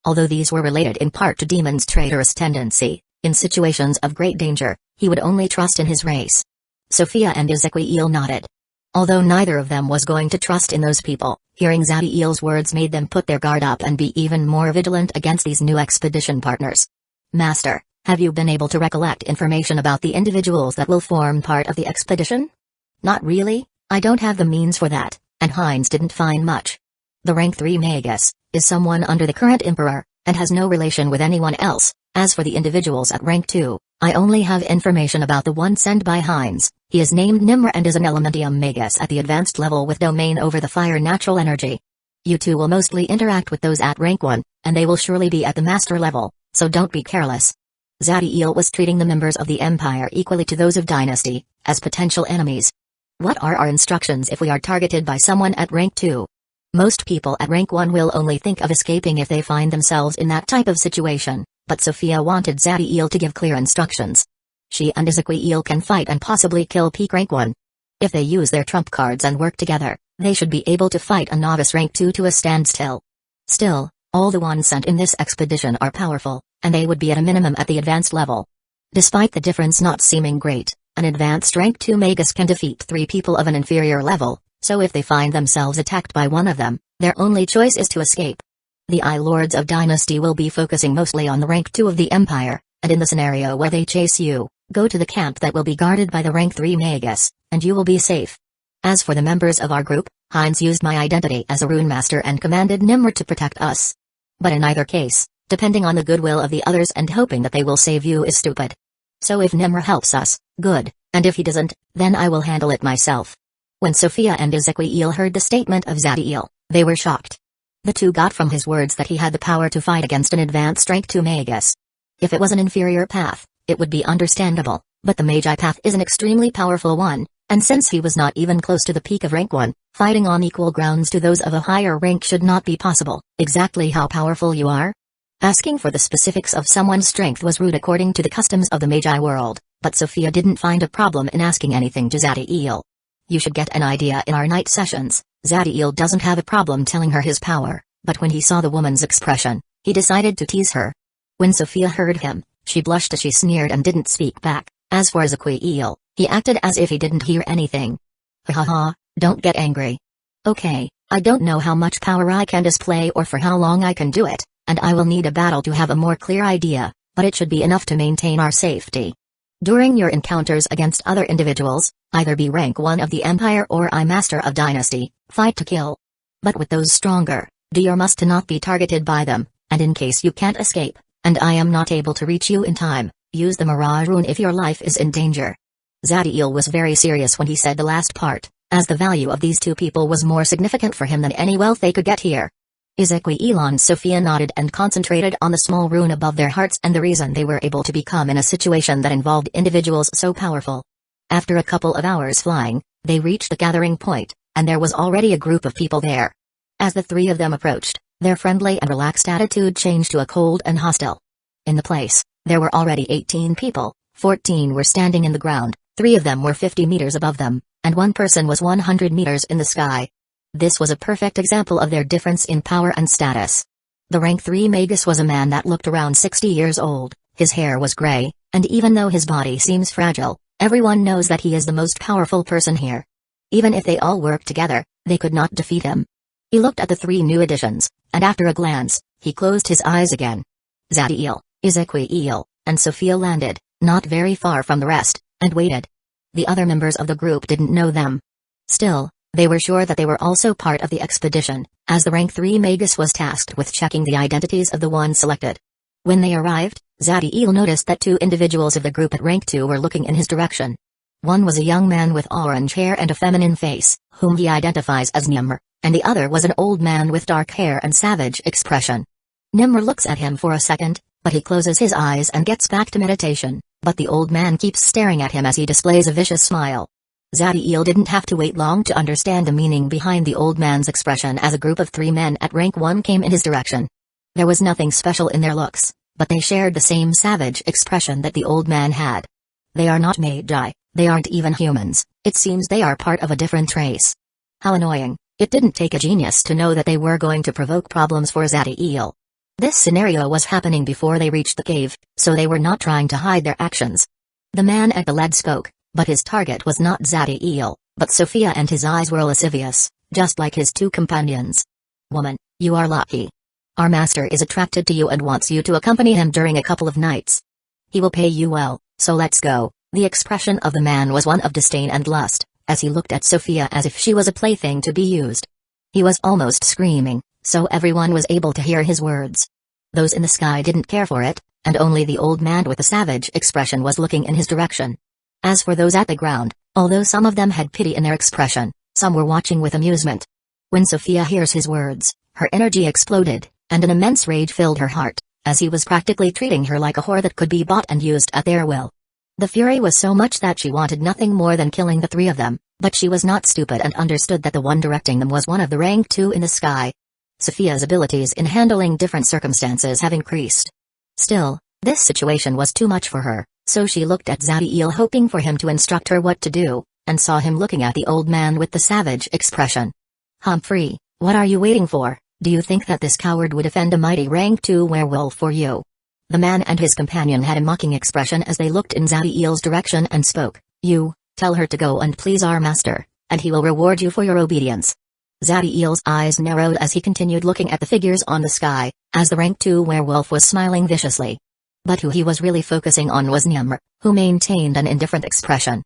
Although these were related in part to Demon's traitorous tendency, in situations of great danger, he would only trust in his race. Sophia and Ezequiel nodded. Although neither of them was going to trust in those people, hearing Zadiel's words made them put their guard up and be even more vigilant against these new expedition partners. Master, have you been able to recollect information about the individuals that will form part of the expedition? Not really, I don't have the means for that, and Heinz didn't find much. The rank 3 Magus is someone under the current emperor, and has no relation with anyone else. As for the individuals at rank 2, I only have information about the one sent by Heinz. He is named Nimr and is an Elementium Magus at the advanced level with domain over the fire natural energy. You 2 will mostly interact with those at rank 1, and they will surely be at the master level, so don't be careless. Zadiel was treating the members of the Empire equally to those of Dynasty, as potential enemies. What are our instructions if we are targeted by someone at rank 2? Most people at rank 1 will only think of escaping if they find themselves in that type of situation, but Sophia wanted Zadiel to give clear instructions. She and Ezequiel can fight and possibly kill peak rank 1. If they use their trump cards and work together, they should be able to fight a novice rank 2 to a standstill. Still, all the ones sent in this expedition are powerful, and they would be at a minimum at the advanced level. Despite the difference not seeming great, an advanced rank 2 Magus can defeat 3 people of an inferior level, so if they find themselves attacked by one of them, their only choice is to escape. The Eye Lords of Dynasty will be focusing mostly on the rank 2 of the Empire, and in the scenario where they chase you, go to the camp that will be guarded by the rank 3 Magus, and you will be safe. As for the members of our group, Heinz used my identity as a rune master and commanded Nimr to protect us. But in either case, depending on the goodwill of the others and hoping that they will save you is stupid. So if Nimr helps us, good, and if he doesn't, then I will handle it myself. When Sophia and Ezequiel heard the statement of Zadiel, they were shocked. The 2 got from his words that he had the power to fight against an advanced rank 2 Magus. If it was an inferior path, it would be understandable, but the Magi path is an extremely powerful one, and since he was not even close to the peak of rank 1, fighting on equal grounds to those of a higher rank should not be possible. Exactly how powerful you are? Asking for the specifics of someone's strength was rude according to the customs of the Magi world, but Sophia didn't find a problem in asking anything to Zadiel. You should get an idea in our night sessions. Zadiel doesn't have a problem telling her his power, but when he saw the woman's expression, he decided to tease her. When Sophia heard him, she blushed as she sneered and didn't speak back. As for Ezequiel, he acted as if he didn't hear anything. Ha ha ha, don't get angry. Okay, I don't know how much power I can display or for how long I can do it, and I will need a battle to have a more clear idea, but it should be enough to maintain our safety. During your encounters against other individuals, either be rank 1 of the Empire or I Master of Dynasty, fight to kill. But with those stronger, do your must to not be targeted by them, and in case you can't escape, and I am not able to reach you in time, use the Mirage Rune if your life is in danger. Zadiel was very serious when he said the last part, as the value of these two people was more significant for him than any wealth they could get here. Ezequiel and Sophia nodded and concentrated on the small rune above their hearts and the reason they were able to become in a situation that involved individuals so powerful. After a couple of hours flying, they reached the gathering point, and there was already a group of people there. As the three of them approached, their friendly and relaxed attitude changed to a cold and hostile. In the place, there were already 18 people, 14 were standing in the ground, 3 of them were 50 meters above them, and 1 person was 100 meters in the sky. This was a perfect example of their difference in power and status. The rank 3 Magus was a man that looked around 60 years old, his hair was gray, and even though his body seems fragile, everyone knows that he is the most powerful person here. Even if they all worked together, they could not defeat him. He looked at the 3 new additions, and after a glance, he closed his eyes again. Zadiel, Ezequiel, and Sophia landed, not very far from the rest, and waited. The other members of the group didn't know them. Still, they were sure that they were also part of the expedition, as the rank 3 Magus was tasked with checking the identities of the ones selected. When they arrived, Zadiel noticed that 2 individuals of the group at rank 2 were looking in his direction. One was a young man with orange hair and a feminine face, whom he identifies as Nimr, and the other was an old man with dark hair and savage expression. Nimr looks at him for a second, but he closes his eyes and gets back to meditation, but the old man keeps staring at him as he displays a vicious smile. Zadiel didn't have to wait long to understand the meaning behind the old man's expression as a group of 3 men at rank 1 came in his direction. There was nothing special in their looks, but they shared the same savage expression that the old man had. They are not Magi, they aren't even humans, it seems they are part of a different race. How annoying, it didn't take a genius to know that they were going to provoke problems for Zadiel. This scenario was happening before they reached the cave, so they were not trying to hide their actions. The man at the lead spoke, but his target was not Zadiel, but Sophia, and his eyes were lascivious, just like his 2 companions. Woman, you are lucky. Our master is attracted to you and wants you to accompany him during a couple of nights. He will pay you well, so let's go. The expression of the man was one of disdain and lust, as he looked at Sophia as if she was a plaything to be used. He was almost screaming, so everyone was able to hear his words. Those in the sky didn't care for it, and only the old man with the savage expression was looking in his direction. As for those at the ground, although some of them had pity in their expression, some were watching with amusement. When Sophia hears his words, her energy exploded, and an immense rage filled her heart, as he was practically treating her like a whore that could be bought and used at their will. The fury was so much that she wanted nothing more than killing the 3 of them, but she was not stupid and understood that the one directing them was one of the rank 2 in the sky. Sophia's abilities in handling different circumstances have increased. Still, this situation was too much for her, so she looked at Zadiel hoping for him to instruct her what to do, and saw him looking at the old man with the savage expression. Humphrey, what are you waiting for? Do you think that this coward would offend a mighty rank 2 werewolf for you? The man and his companion had a mocking expression as they looked in Zadiel's direction and spoke. You, tell her to go and please our master, and he will reward you for your obedience. Zadiel's eyes narrowed as he continued looking at the figures on the sky, as the rank 2 werewolf was smiling viciously. But who he was really focusing on was Nimr, who maintained an indifferent expression.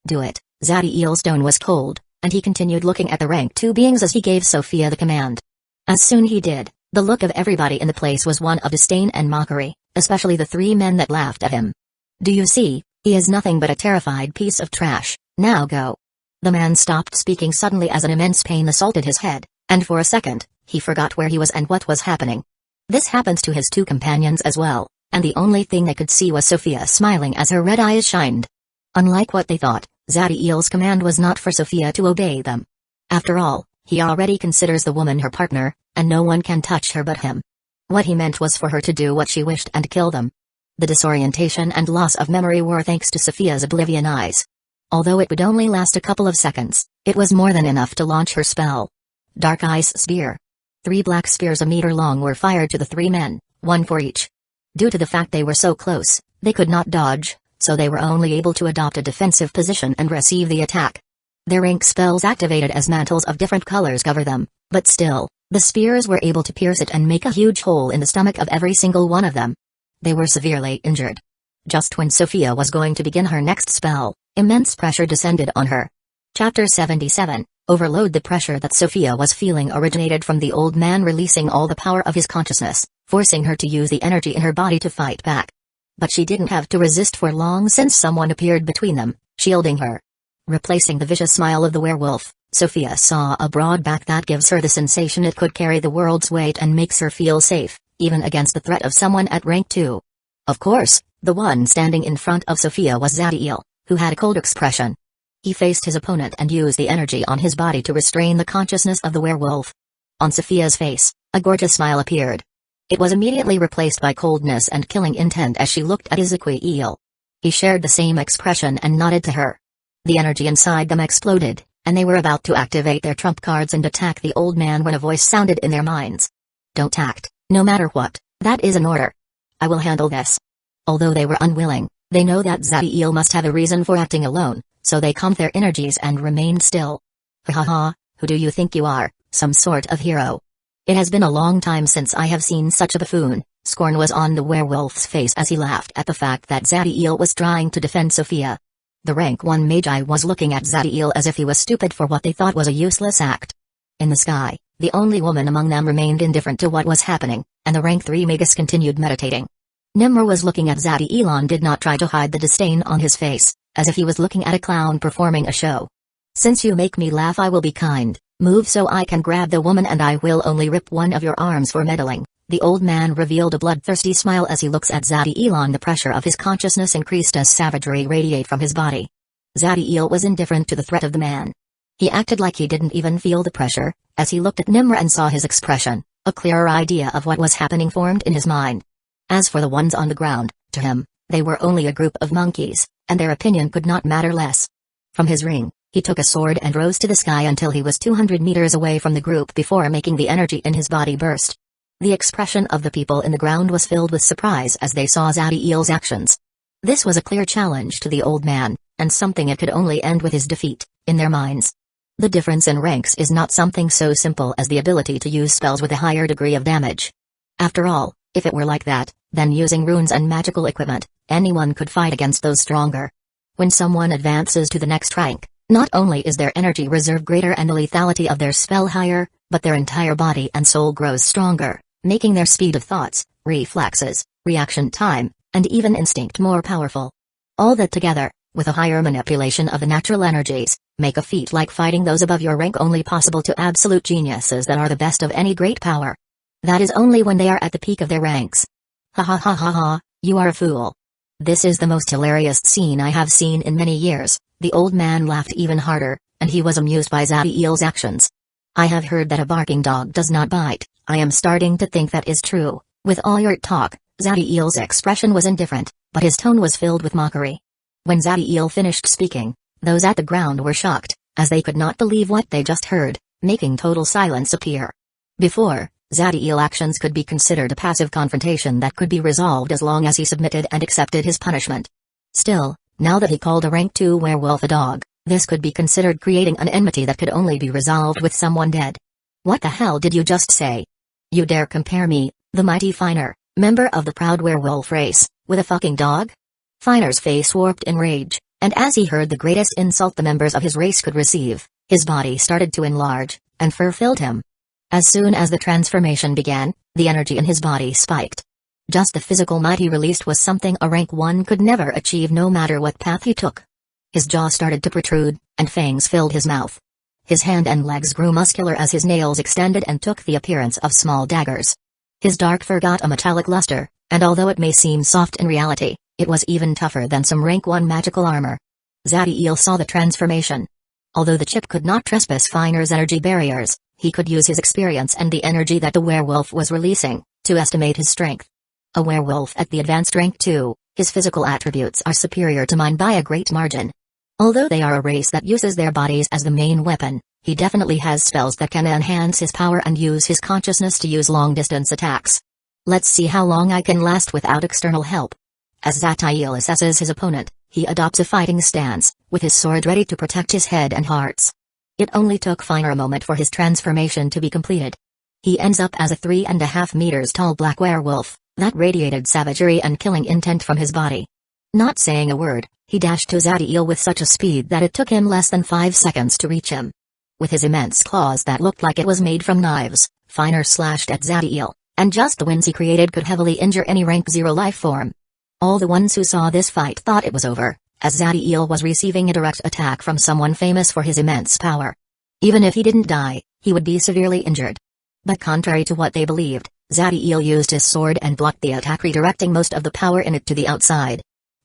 Do it. Zadiel's tone was cold, and he continued looking at the rank 2 beings as he gave Sophia the command. As soon he did, the look of everybody in the place was one of disdain and mockery, especially the 3 men that laughed at him. Do you see, he is nothing but a terrified piece of trash, now go. The man stopped speaking suddenly as an immense pain assaulted his head, and for a second, he forgot where he was and what was happening. This happened to his 2 companions as well, and the only thing they could see was Sophia smiling as her red eyes shined. Unlike what they thought, Zadiel's command was not for Sophia to obey them. After all, he already considers the woman her partner, and no one can touch her but him. What he meant was for her to do what she wished and kill them. The disorientation and loss of memory were thanks to Sophia's oblivion eyes. Although it would only last a couple of seconds, it was more than enough to launch her spell. Dark Ice Spear. 3 black spears a meter long were fired to the 3 men, 1 for each. Due to the fact they were so close, they could not dodge, so they were only able to adopt a defensive position and receive the attack. Their rank spells activated as mantles of different colors cover them, but still, the spears were able to pierce it and make a huge hole in the stomach of every single one of them. They were severely injured. Just when Sophia was going to begin her next spell, immense pressure descended on her. Chapter 77. Overload. The pressure that Sophia was feeling originated from the old man releasing all the power of his consciousness, forcing her to use the energy in her body to fight back. But she didn't have to resist for long since someone appeared between them, shielding her. Replacing the vicious smile of the werewolf, Sophia saw a broad back that gives her the sensation it could carry the world's weight and makes her feel safe, even against the threat of someone at rank 2. Of course, the one standing in front of Sophia was Zadiel, who had a cold expression. He faced his opponent and used the energy on his body to restrain the consciousness of the werewolf. On Sophia's face, a gorgeous smile appeared. It was immediately replaced by coldness and killing intent as she looked at Ezequiel. He shared the same expression and nodded to her. The energy inside them exploded, and they were about to activate their trump cards and attack the old man when a voice sounded in their minds. Don't act, no matter what, that is an order. I will handle this. Although they were unwilling, they know that Zadiel must have a reason for acting alone, so they calmed their energies and remained still. Ha ha ha, who do you think you are, some sort of hero? It has been a long time since I have seen such a buffoon. Scorn was on the werewolf's face as he laughed at the fact that Zadiel was trying to defend Sophia. The rank 1 Magi was looking at Zadiel as if he was stupid for what they thought was a useless act. In the sky, the only woman among them remained indifferent to what was happening, and the rank 3 Magus continued meditating. Nimr was looking at Zadiel and did not try to hide the disdain on his face, as if he was looking at a clown performing a show. Since you make me laugh, I will be kind. Move so I can grab the woman and I will only rip one of your arms for meddling. The old man revealed a bloodthirsty smile as he looks at Zadiel. The pressure of his consciousness increased as savagery radiated from his body. Zadiel was indifferent to the threat of the man. He acted like he didn't even feel the pressure, as he looked at Nimr and saw his expression. A clearer idea of what was happening formed in his mind. As for the ones on the ground, to him, they were only a group of monkeys, and their opinion could not matter less. From his ring, he took a sword and rose to the sky until he was 200 meters away from the group before making the energy in his body burst. The expression of the people in the ground was filled with surprise as they saw Zadiel's actions. This was a clear challenge to the old man, and something it could only end with his defeat, in their minds. The difference in ranks is not something so simple as the ability to use spells with a higher degree of damage. After all, if it were like that, then using runes and magical equipment, anyone could fight against those stronger. When someone advances to the next rank, not only is their energy reserve greater and the lethality of their spell higher, but their entire body and soul grows stronger, making their speed of thoughts, reflexes, reaction time, and even instinct more powerful. All that together, with a higher manipulation of the natural energies, make a feat like fighting those above your rank only possible to absolute geniuses that are the best of any great power. That is only when they are at the peak of their ranks. Ha ha ha ha ha, you are a fool. This is the most hilarious scene I have seen in many years. The old man laughed even harder, and he was amused by Zadiel's actions. I have heard that a barking dog does not bite. I am starting to think that is true. With all your talk, Zadiel's expression was indifferent, but his tone was filled with mockery. When Zadiel finished speaking, those at the ground were shocked, as they could not believe what they just heard, making total silence appear. Before, Zadiel's actions could be considered a passive confrontation that could be resolved as long as he submitted and accepted his punishment. Still, now that he called a rank 2 werewolf a dog, this could be considered creating an enmity that could only be resolved with someone dead. What the hell did you just say? You dare compare me, the mighty Finer, member of the proud werewolf race, with a fucking dog? Finer's face warped in rage, and as he heard the greatest insult the members of his race could receive, his body started to enlarge, and fear filled him. As soon as the transformation began, the energy in his body spiked. Just the physical might he released was something a rank 1 could never achieve no matter what path he took. His jaw started to protrude, and fangs filled his mouth. His hand and legs grew muscular as his nails extended and took the appearance of small daggers. His dark fur got a metallic luster, and although it may seem soft in reality, it was even tougher than some rank 1 magical armor. Zadiel saw the transformation. Although the chip could not trespass Finer's energy barriers, he could use his experience and the energy that the werewolf was releasing, to estimate his strength. A werewolf at the advanced rank 2, his physical attributes are superior to mine by a great margin. Although they are a race that uses their bodies as the main weapon, he definitely has spells that can enhance his power and use his consciousness to use long-distance attacks. Let's see how long I can last without external help. As Zadiel assesses his opponent, he adopts a fighting stance, with his sword ready to protect his head and hearts. It only took Finer a moment for his transformation to be completed. He ends up as a 3.5 meters tall black werewolf that radiated savagery and killing intent from his body. Not saying a word, he dashed to Zadiel with such a speed that it took him less than 5 seconds to reach him. With his immense claws that looked like it was made from knives, Finer slashed at Zadiel, and just the winds he created could heavily injure any rank 0 life form. All the ones who saw this fight thought it was over, as Zadiel was receiving a direct attack from someone famous for his immense power. Even if he didn't die, he would be severely injured. But contrary to what they believed, Zadiel used his sword and blocked the attack, redirecting most of the power in it to the outside.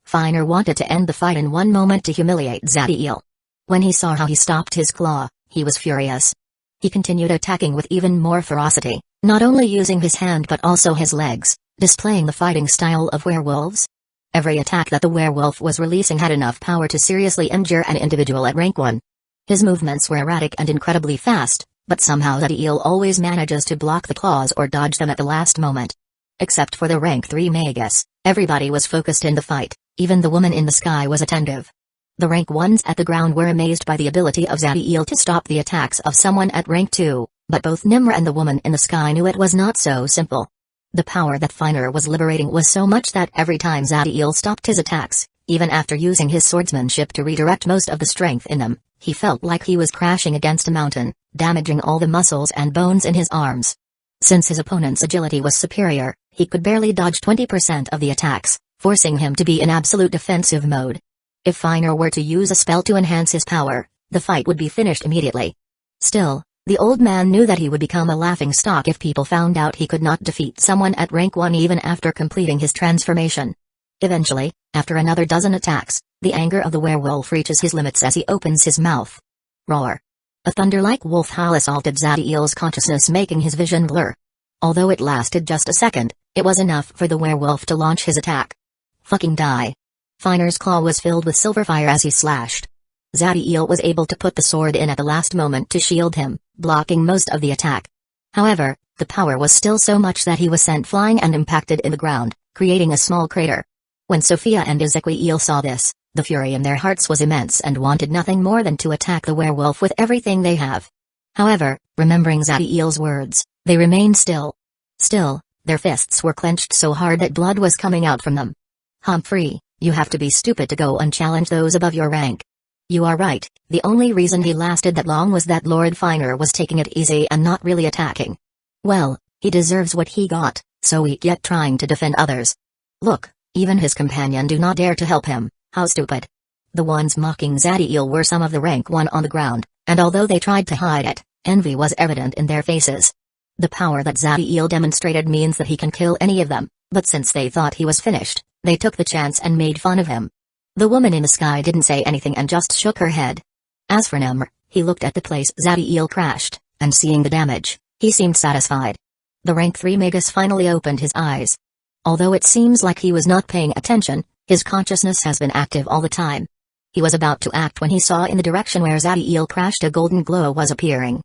Finer wanted to end the fight in one moment to humiliate Zadiel. When he saw how he stopped his claw, he was furious. He continued attacking with even more ferocity, not only using his hand but also his legs, displaying the fighting style of werewolves. Every attack that the werewolf was releasing had enough power to seriously injure an individual at rank 1. His movements were erratic and incredibly fast, but somehow Zadiel always manages to block the claws or dodge them at the last moment. Except for the rank 3 Magus, everybody was focused in the fight, even the woman in the sky was attentive. The rank 1s at the ground were amazed by the ability of Zadiel to stop the attacks of someone at rank 2, but both Nimra and the woman in the sky knew it was not so simple. The power that Finer was liberating was so much that every time Zadiel stopped his attacks, even after using his swordsmanship to redirect most of the strength in them, he felt like he was crashing against a mountain, damaging all the muscles and bones in his arms. Since his opponent's agility was superior, he could barely dodge 20% of the attacks, forcing him to be in absolute defensive mode. If Finer were to use a spell to enhance his power, the fight would be finished immediately. Still, the old man knew that he would become a laughingstock if people found out he could not defeat someone at rank 1 even after completing his transformation. Eventually, after another dozen attacks, the anger of the werewolf reaches his limits as he opens his mouth. Roar! A thunder-like wolf howl assaulted Zadiel's consciousness, making his vision blur. Although it lasted just a second, it was enough for the werewolf to launch his attack. Fucking die! Finer's claw was filled with silver fire as he slashed. Zadiel was able to put the sword in at the last moment to shield him, blocking most of the attack. However, the power was still so much that he was sent flying and impacted in the ground, creating a small crater. When Sophia and Ezequiel saw this, the fury in their hearts was immense and wanted nothing more than to attack the werewolf with everything they have. However, remembering Zadiel's words, they remained still. Still, their fists were clenched so hard that blood was coming out from them. Humphrey, you have to be stupid to go and challenge those above your rank. You are right, the only reason he lasted that long was that Lord Finer was taking it easy and not really attacking. Well, he deserves what he got, so weak yet trying to defend others. Look, even his companion do not dare to help him, how stupid. The ones mocking Zadiel were some of the rank 1 on the ground, and although they tried to hide it, envy was evident in their faces. The power that Zadiel demonstrated means that he can kill any of them, but since they thought he was finished, they took the chance and made fun of him. The woman in the sky didn't say anything and just shook her head. As for Nimr, he looked at the place Zadiel crashed, and seeing the damage, he seemed satisfied. The rank 3 Magus finally opened his eyes. Although it seems like he was not paying attention, his consciousness has been active all the time. He was about to act when he saw in the direction where Zadiel crashed a golden glow was appearing.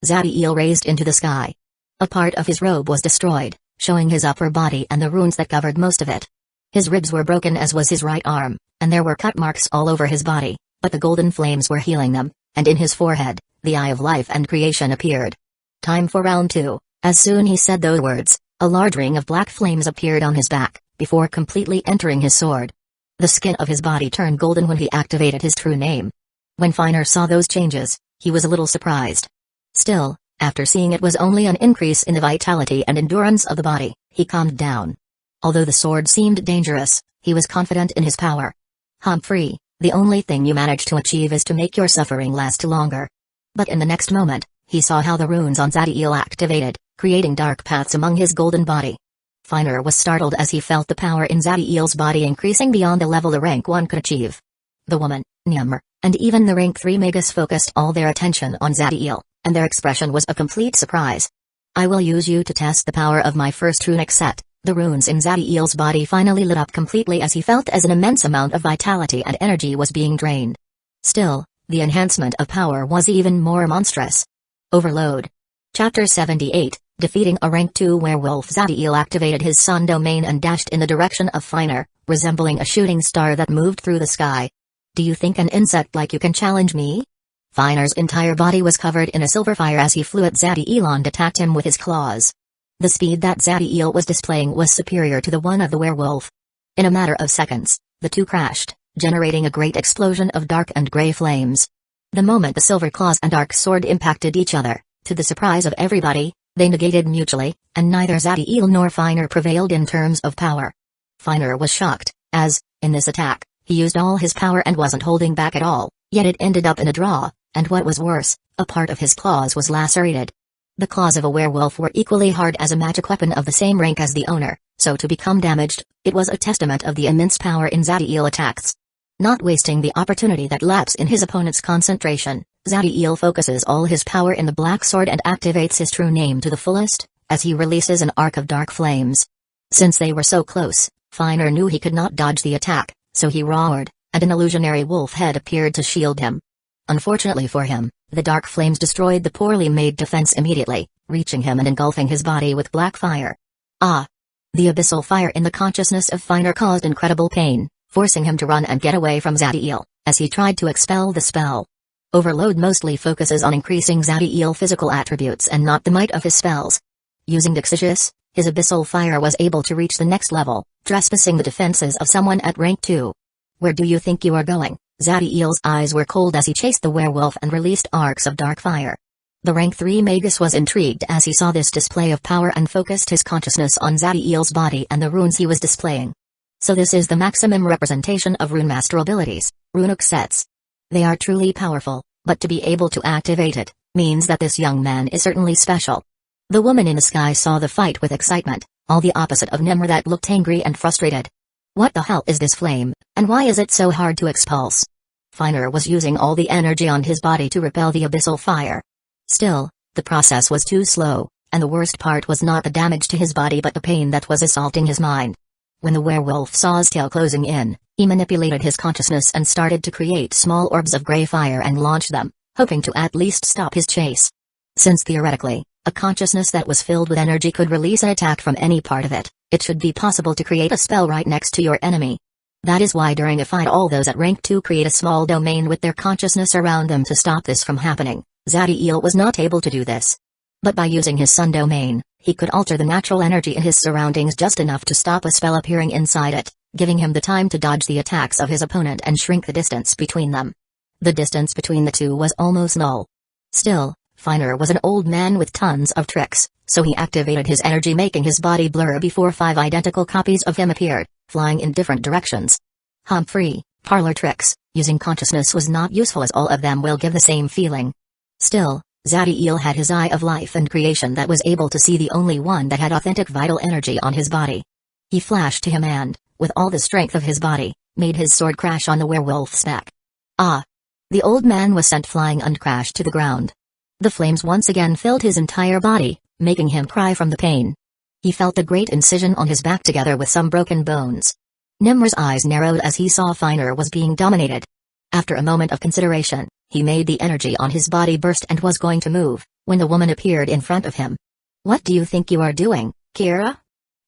Zadiel raised into the sky. A part of his robe was destroyed, showing his upper body and the runes that covered most of it. His ribs were broken as was his right arm, and there were cut marks all over his body, but the golden flames were healing them, and in his forehead, the eye of life and creation appeared. Time for round 2. As soon he said those words, a large ring of black flames appeared on his back, before completely entering his sword. The skin of his body turned golden when he activated his true name. When Finer saw those changes, he was a little surprised. Still, after seeing it was only an increase in the vitality and endurance of the body, he calmed down. Although the sword seemed dangerous, he was confident in his power. Humphrey, the only thing you managed to achieve is to make your suffering last longer. But in the next moment, he saw how the runes on Zadiel activated, creating dark paths among his golden body. Finer was startled as he felt the power in Zadiel's body increasing beyond the level the rank 1 could achieve. The woman, Nimr, and even the rank 3 Magus focused all their attention on Zadiel, and their expression was a complete surprise. I will use you to test the power of my first runic set. The runes in Zadiel's body finally lit up completely as he felt as an immense amount of vitality and energy was being drained. Still, the enhancement of power was even more monstrous. Overload. Chapter 78, Defeating a rank 2 werewolf. Zadiel activated his sun domain and dashed in the direction of Finer, resembling a shooting star that moved through the sky. Do you think an insect like you can challenge me? Finer's entire body was covered in a silver fire as he flew at Zadiel and attacked him with his claws. The speed that Zadiel was displaying was superior to the one of the werewolf. In a matter of seconds, The two crashed, generating a great explosion of dark and gray flames. The moment the silver claws and dark sword impacted each other, to the surprise of everybody, they negated mutually, and neither Zadiel nor Finer prevailed in terms of power. Finer was shocked, as, in this attack, he used all his power and wasn't holding back at all, yet it ended up in a draw, and what was worse, a part of his claws was lacerated. The claws of a werewolf were equally hard as a magic weapon of the same rank as the owner, so to become damaged, it was a testament of the immense power in Zadiel attacks. Not wasting the opportunity that lapsed in his opponent's concentration, Zadiel focuses all his power in the black sword and activates his true name to the fullest, as he releases an arc of dark flames. Since they were so close, Finer knew he could not dodge the attack, so he roared, and an illusionary wolf head appeared to shield him. Unfortunately for him, the dark flames destroyed the poorly made defense immediately, reaching him and engulfing his body with black fire. Ah! The abyssal fire in the consciousness of Finer caused incredible pain, forcing him to run and get away from Zadiel, as he tried to expel the spell. Overload mostly focuses on increasing Zadiel's physical attributes and not the might of his spells. Using Dixitius, his abyssal fire was able to reach the next level, trespassing the defenses of someone at rank 2. Where do you think you are going? Zadiel's eyes were cold as he chased the werewolf and released arcs of dark fire. The rank 3 Magus was intrigued as he saw this display of power and focused his consciousness on Zadiel's body and the runes he was displaying. So this is the maximum representation of rune master abilities, runic sets. They are truly powerful, but to be able to activate it, means that this young man is certainly special. The woman in the sky saw the fight with excitement, all the opposite of Nimr that looked angry and frustrated. What the hell is this flame, and why is it so hard to expulse? Finer was using all the energy on his body to repel the abyssal fire. Still, the process was too slow, and the worst part was not the damage to his body but the pain that was assaulting his mind. When the werewolf saw his tail closing in, he manipulated his consciousness and started to create small orbs of gray fire and launch them, hoping to at least stop his chase. Since theoretically, a consciousness that was filled with energy could release an attack from any part of it, it should be possible to create a spell right next to your enemy. That is why during a fight all those at rank 2 create a small domain with their consciousness around them to stop this from happening. Zadiel was not able to do this. But by using his sun domain, he could alter the natural energy in his surroundings just enough to stop a spell appearing inside it, giving him the time to dodge the attacks of his opponent and shrink the distance between them. The distance between the two was almost null. Still, Finer was an old man with tons of tricks, so he activated his energy making his body blur before 5 identical copies of him appeared, flying in different directions. Humphrey, parlor tricks, using consciousness was not useful as all of them will give the same feeling. Still, Zadiel had his eye of life and creation that was able to see the only one that had authentic vital energy on his body. He flashed to him and, with all the strength of his body, made his sword crash on the werewolf's neck. Ah! The old man was sent flying and crashed to the ground. The flames once again filled his entire body, making him cry from the pain. He felt a great incision on his back together with some broken bones. Nimr's eyes narrowed as he saw Finer was being dominated. After a moment of consideration, he made the energy on his body burst and was going to move, when the woman appeared in front of him. What do you think you are doing, Kira?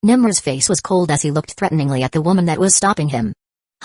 Nimr's face was cold as he looked threateningly at the woman that was stopping him.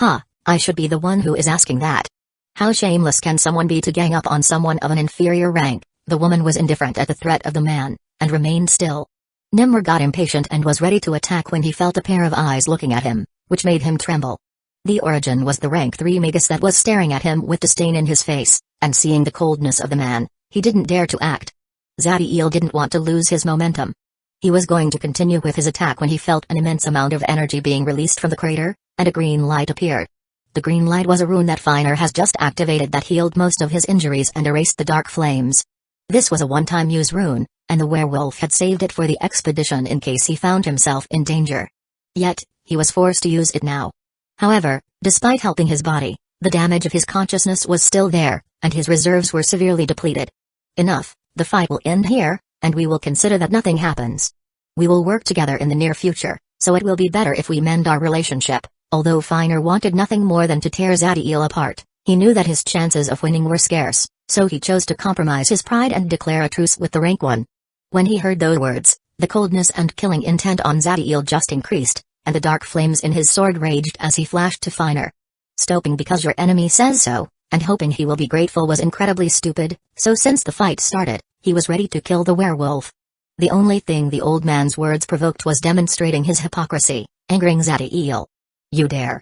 I should be the one who is asking that. How shameless can someone be to gang up on someone of an inferior rank? The woman was indifferent at the threat of the man, and remained still. Nimr got impatient and was ready to attack when he felt a pair of eyes looking at him, which made him tremble. The origin was the rank 3 Magus that was staring at him with disdain in his face, and seeing the coldness of the man, he didn't dare to act. Zadiel didn't want to lose his momentum. He was going to continue with his attack when he felt an immense amount of energy being released from the crater, and a green light appeared. The green light was a rune that Finer has just activated that healed most of his injuries and erased the dark flames. This was a one-time use rune, and the werewolf had saved it for the expedition in case he found himself in danger. Yet, he was forced to use it now. However, despite helping his body, the damage of his consciousness was still there, and his reserves were severely depleted. Enough, the fight will end here, and we will consider that nothing happens. We will work together in the near future, so it will be better if we mend our relationship. Although Finer wanted nothing more than to tear Zadiel apart, he knew that his chances of winning were scarce, so he chose to compromise his pride and declare a truce with the rank 1. When he heard those words, the coldness and killing intent on Zadiel just increased, and the dark flames in his sword raged as he flashed to Finer. Stopping because your enemy says so, and hoping he will be grateful was incredibly stupid, so since the fight started, he was ready to kill the werewolf. The only thing the old man's words provoked was demonstrating his hypocrisy, angering Zadiel. You dare.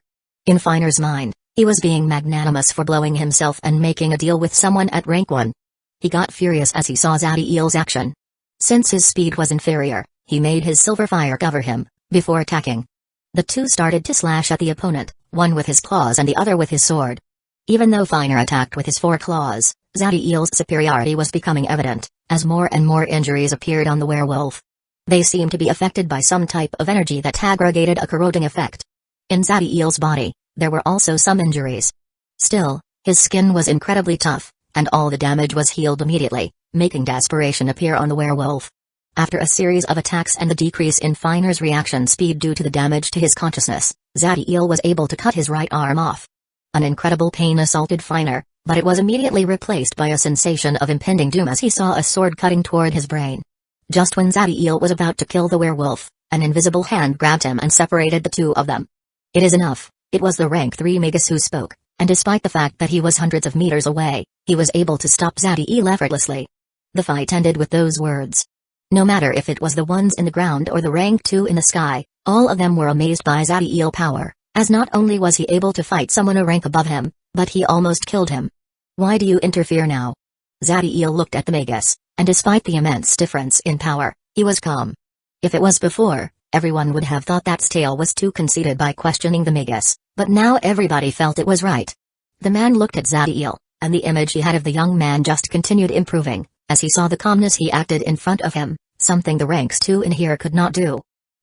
In Finer's mind, he was being magnanimous for blowing himself and making a deal with someone at rank 1. He got furious as he saw Zadiel's action. Since his speed was inferior, he made his silver fire cover him, before attacking. The two started to slash at the opponent, one with his claws and the other with his sword. Even though Finer attacked with his 4 claws, Zadiel's superiority was becoming evident, as more and more injuries appeared on the werewolf. They seemed to be affected by some type of energy that aggregated a corroding effect. In Zadiel's body, there were also some injuries. Still, his skin was incredibly tough, and all the damage was healed immediately, making desperation appear on the werewolf. After a series of attacks and the decrease in Finer's reaction speed due to the damage to his consciousness, Zadiel was able to cut his right arm off. An incredible pain assaulted Finer, but it was immediately replaced by a sensation of impending doom as he saw a sword cutting toward his brain. Just when Zadiel was about to kill the werewolf, an invisible hand grabbed him and separated the two of them. It is enough. It was the rank 3 Magus who spoke, and despite the fact that he was hundreds of meters away, he was able to stop Zadiel effortlessly. The fight ended with those words. No matter if it was the ones in the ground or the rank 2 in the sky, all of them were amazed by Zadiel's power, as not only was he able to fight someone a rank above him, but he almost killed him. Why do you interfere now? Zadiel looked at the Magus, and despite the immense difference in power, he was calm. If it was before, everyone would have thought that Stale was too conceited by questioning the Magus, but now everybody felt it was right. The man looked at Zadiel, and the image he had of the young man just continued improving, as he saw the calmness he acted in front of him, something the ranks 2 in here could not do.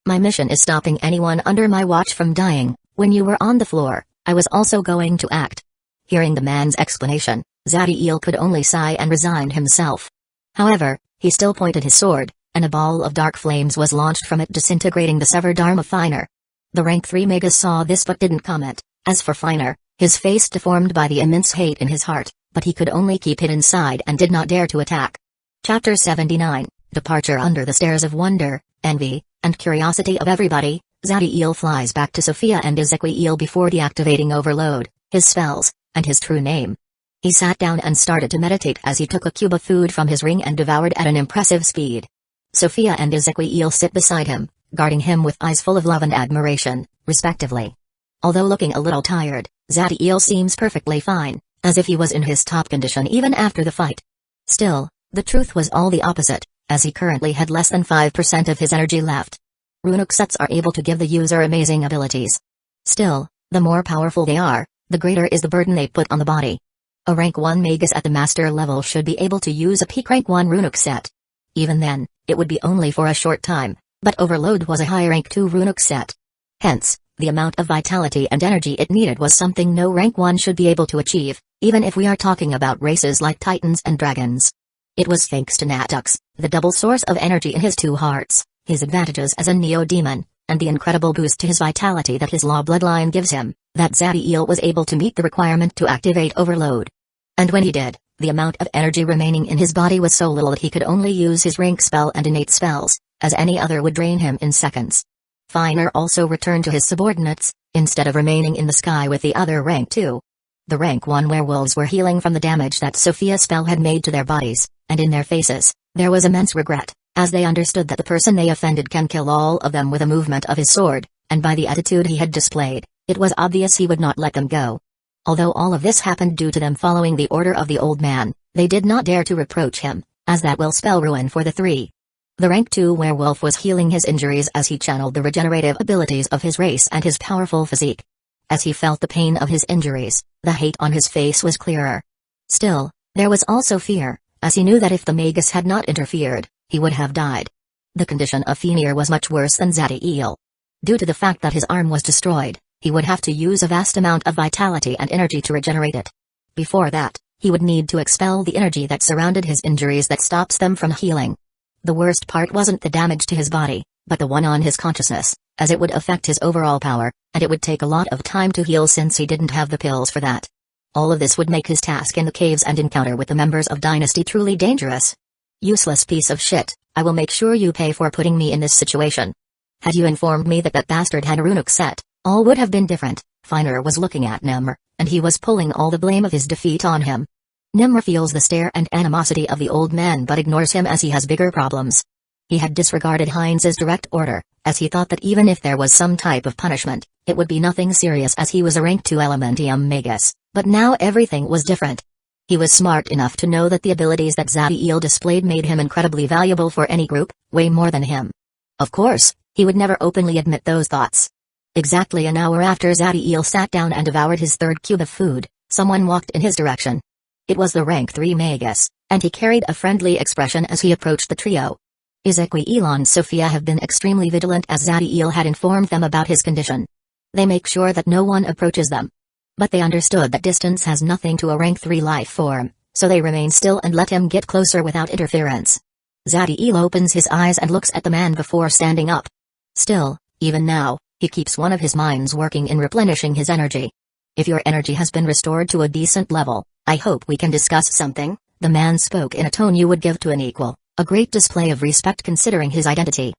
My mission is stopping anyone under my watch from dying. When you were on the floor, I was also going to act. Hearing the man's explanation, Zadiel could only sigh and resign himself. However, he still pointed his sword, and a ball of dark flames was launched from it, disintegrating the severed arm of Finer. The rank 3 Magus saw this but didn't comment. As for Finer, his face deformed by the immense hate in his heart, but he could only keep it inside and did not dare to attack. Chapter 79, Departure. Under the stares of wonder, envy, and curiosity of everybody, Zadiel flies back to Sophia and Ezequiel before deactivating overload, his spells, and his true name. He sat down and started to meditate as he took a cube of food from his ring and devoured at an impressive speed. Sophia and Ezequiel sit beside him, guarding him with eyes full of love and admiration, respectively. Although looking a little tired, Zadiel seems perfectly fine, as if he was in his top condition even after the fight. Still, the truth was all the opposite, as he currently had less than 5% of his energy left. Runic sets are able to give the user amazing abilities. Still, the more powerful they are, the greater is the burden they put on the body. A rank 1 Magus at the master level should be able to use a peak rank 1 runic set. Even then, it would be only for a short time, but Overload was a high rank 2 runic set. Hence, the amount of vitality and energy it needed was something no rank 1 should be able to achieve, even if we are talking about races like Titans and Dragons. It was thanks to Natux, the double source of energy in his 2 hearts, his advantages as a neo-demon, and the incredible boost to his vitality that his law bloodline gives him, that Zadiel was able to meet the requirement to activate Overload. And when he did, the amount of energy remaining in his body was so little that he could only use his rank spell and innate spells, as any other would drain him in seconds. Finer also returned to his subordinates, instead of remaining in the sky with the other rank 2. The rank 1 werewolves were healing from the damage that Sophia's spell had made to their bodies, and in their faces, there was immense regret, as they understood that the person they offended can kill all of them with a movement of his sword, and by the attitude he had displayed, it was obvious he would not let them go. Although all of this happened due to them following the order of the old man, they did not dare to reproach him, as that will spell ruin for the 3. The rank 2 werewolf was healing his injuries as he channeled the regenerative abilities of his race and his powerful physique. As he felt the pain of his injuries, the hate on his face was clearer. Still, there was also fear, as he knew that if the Magus had not interfered, he would have died. The condition of Fenrir was much worse than Zadiel. Due to the fact that his arm was destroyed, he would have to use a vast amount of vitality and energy to regenerate it. Before that, he would need to expel the energy that surrounded his injuries that stops them from healing. The worst part wasn't the damage to his body, but the one on his consciousness, as it would affect his overall power, and it would take a lot of time to heal since he didn't have the pills for that. All of this would make his task in the caves and encounter with the members of Dynasty truly dangerous. Useless piece of shit, I will make sure you pay for putting me in this situation. Had you informed me that that bastard had a runic set, all would have been different. Finer was looking at Nimr, and he was pulling all the blame of his defeat on him. Nimr feels the stare and animosity of the old man but ignores him as he has bigger problems. He had disregarded Heinz's direct order, as he thought that even if there was some type of punishment, it would be nothing serious as he was a rank 2 Elementium Magus, but now everything was different. He was smart enough to know that the abilities that Zadiel displayed made him incredibly valuable for any group, way more than him. Of course, he would never openly admit those thoughts. Exactly an hour after Zadiel sat down and devoured his third cube of food, someone walked in his direction. It was the rank 3 Magus, and he carried a friendly expression as he approached the trio. Ezequiel and Sophia have been extremely vigilant as Zadiel had informed them about his condition. They make sure that no one approaches them. But they understood that distance has nothing to a rank 3 life form, so they remain still and let him get closer without interference. Zadiel opens his eyes and looks at the man before standing up. Still, even now, he keeps one of his minds working in replenishing his energy. If your energy has been restored to a decent level, I hope we can discuss something, the man spoke in a tone you would give to an equal, a great display of respect considering his identity.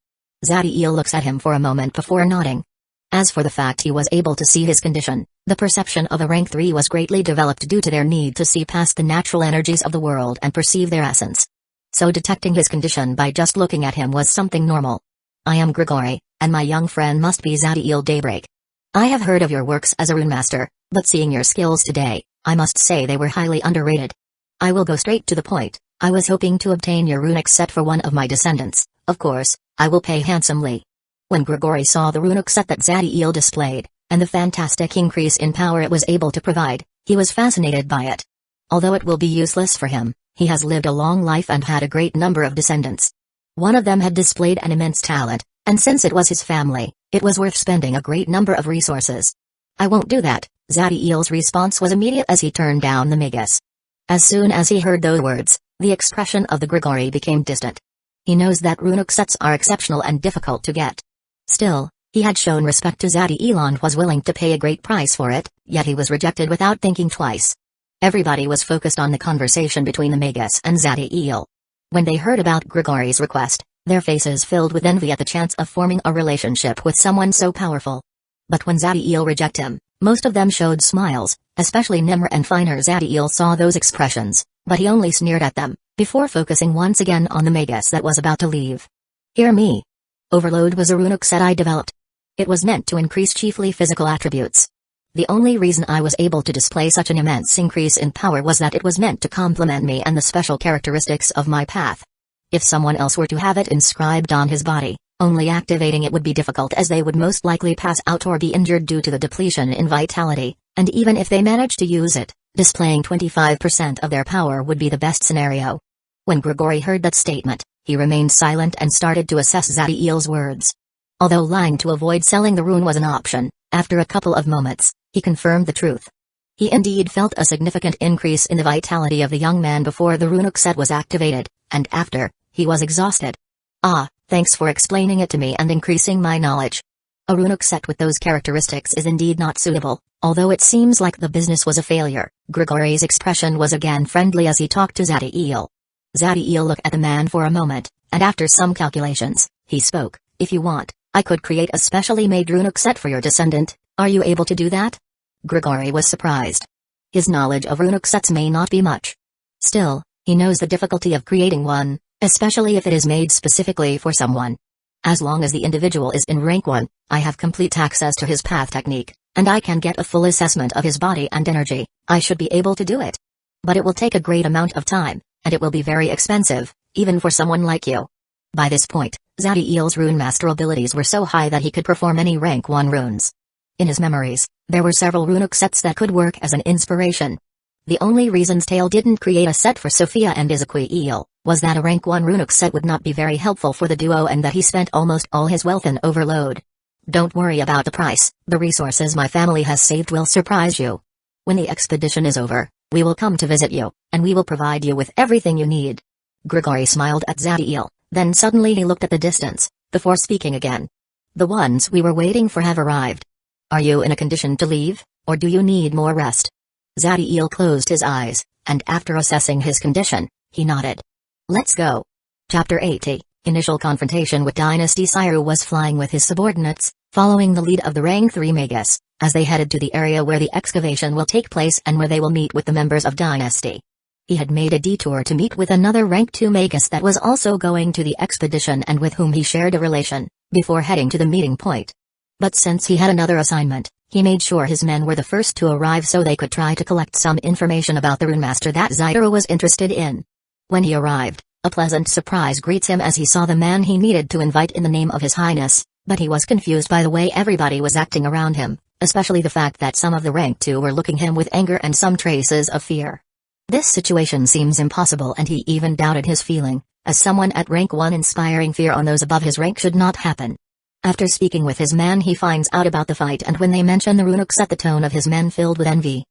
Zadiel looks at him for a moment before nodding. As for the fact he was able to see his condition, the perception of a rank 3 was greatly developed due to their need to see past the natural energies of the world and perceive their essence. So detecting his condition by just looking at him was something normal. I am Grigori, and my young friend must be Zadiel Daybreak. I have heard of your works as a rune master, but seeing your skills today, I must say they were highly underrated. I will go straight to the point. I was hoping to obtain your runic set for one of my descendants. Of course, I will pay handsomely. When Grigori saw the runic set that Zadiel displayed, and the fantastic increase in power it was able to provide, he was fascinated by it. Although it will be useless for him, he has lived a long life and had a great number of descendants. One of them had displayed an immense talent, and since it was his family, it was worth spending a great number of resources. I won't do that, Zadiel's response was immediate as he turned down the Magus. As soon as he heard those words, the expression of the Grigori became distant. He knows that runic sets are exceptional and difficult to get. Still, he had shown respect to Zadiel and was willing to pay a great price for it, yet he was rejected without thinking twice. Everybody was focused on the conversation between the Magus and Zadiel. When they heard about Grigori's request, their faces filled with envy at the chance of forming a relationship with someone so powerful. But when Zadiel rejected him, most of them showed smiles, especially Nimr and Finer. Zadiel saw those expressions, but he only sneered at them, before focusing once again on the Magus that was about to leave. Hear me. Overload was a runic set I developed. It was meant to increase chiefly physical attributes. The only reason I was able to display such an immense increase in power was that it was meant to complement me and the special characteristics of my path. If someone else were to have it inscribed on his body, only activating it would be difficult as they would most likely pass out or be injured due to the depletion in vitality, and even if they managed to use it, displaying 25% of their power would be the best scenario. When Grigori heard that statement, he remained silent and started to assess Zadiel's words. Although lying to avoid selling the rune was an option, after a couple of moments, he confirmed the truth. He indeed felt a significant increase in the vitality of the young man before the runic set was activated, and after, he was exhausted. Ah, thanks for explaining it to me and increasing my knowledge. A runic set with those characteristics is indeed not suitable, although it seems like the business was a failure. Grigori's expression was again friendly as he talked to Zadiel. Zadiel looked at the man for a moment, and after some calculations, he spoke. If you want, I could create a specially made runic set for your descendant. Are you able to do that? Grigori was surprised. His knowledge of runic sets may not be much. Still, he knows the difficulty of creating one, especially if it is made specifically for someone. As long as the individual is in rank 1, I have complete access to his path technique, and I can get a full assessment of his body and energy. I should be able to do it. But it will take a great amount of time, and it will be very expensive, even for someone like you. By this point, Zadiel's rune master abilities were so high that he could perform any rank 1 runes. In his memories, there were several runic sets that could work as an inspiration. The only reasons Tail didn't create a set for Sophia and Ezequiel was that a rank 1 runic set would not be very helpful for the duo and that he spent almost all his wealth in overload. Don't worry about the price, the resources my family has saved will surprise you. When the expedition is over, we will come to visit you, and we will provide you with everything you need. Grigori smiled at Zadiel, then suddenly he looked at the distance, before speaking again. The ones we were waiting for have arrived. Are you in a condition to leave, or do you need more rest? Zadiel closed his eyes, and after assessing his condition, he nodded. Let's go. Chapter 80, Initial Confrontation with Dynasty. Sairu was flying with his subordinates, following the lead of the rank 3 Magus, as they headed to the area where the excavation will take place and where they will meet with the members of Dynasty. He had made a detour to meet with another rank 2 Magus that was also going to the expedition and with whom he shared a relation, before heading to the meeting point. But since he had another assignment, he made sure his men were the first to arrive so they could try to collect some information about the Rune Master that Zidoro was interested in. When he arrived, a pleasant surprise greets him as he saw the man he needed to invite in the name of His Highness, but he was confused by the way everybody was acting around him, especially the fact that some of the rank 2 were looking him with anger and some traces of fear. This situation seems impossible and he even doubted his feeling, as someone at rank 1 inspiring fear on those above his rank should not happen. After speaking with his man he finds out about the fight and when they mention the runic set the tone of his men filled with envy.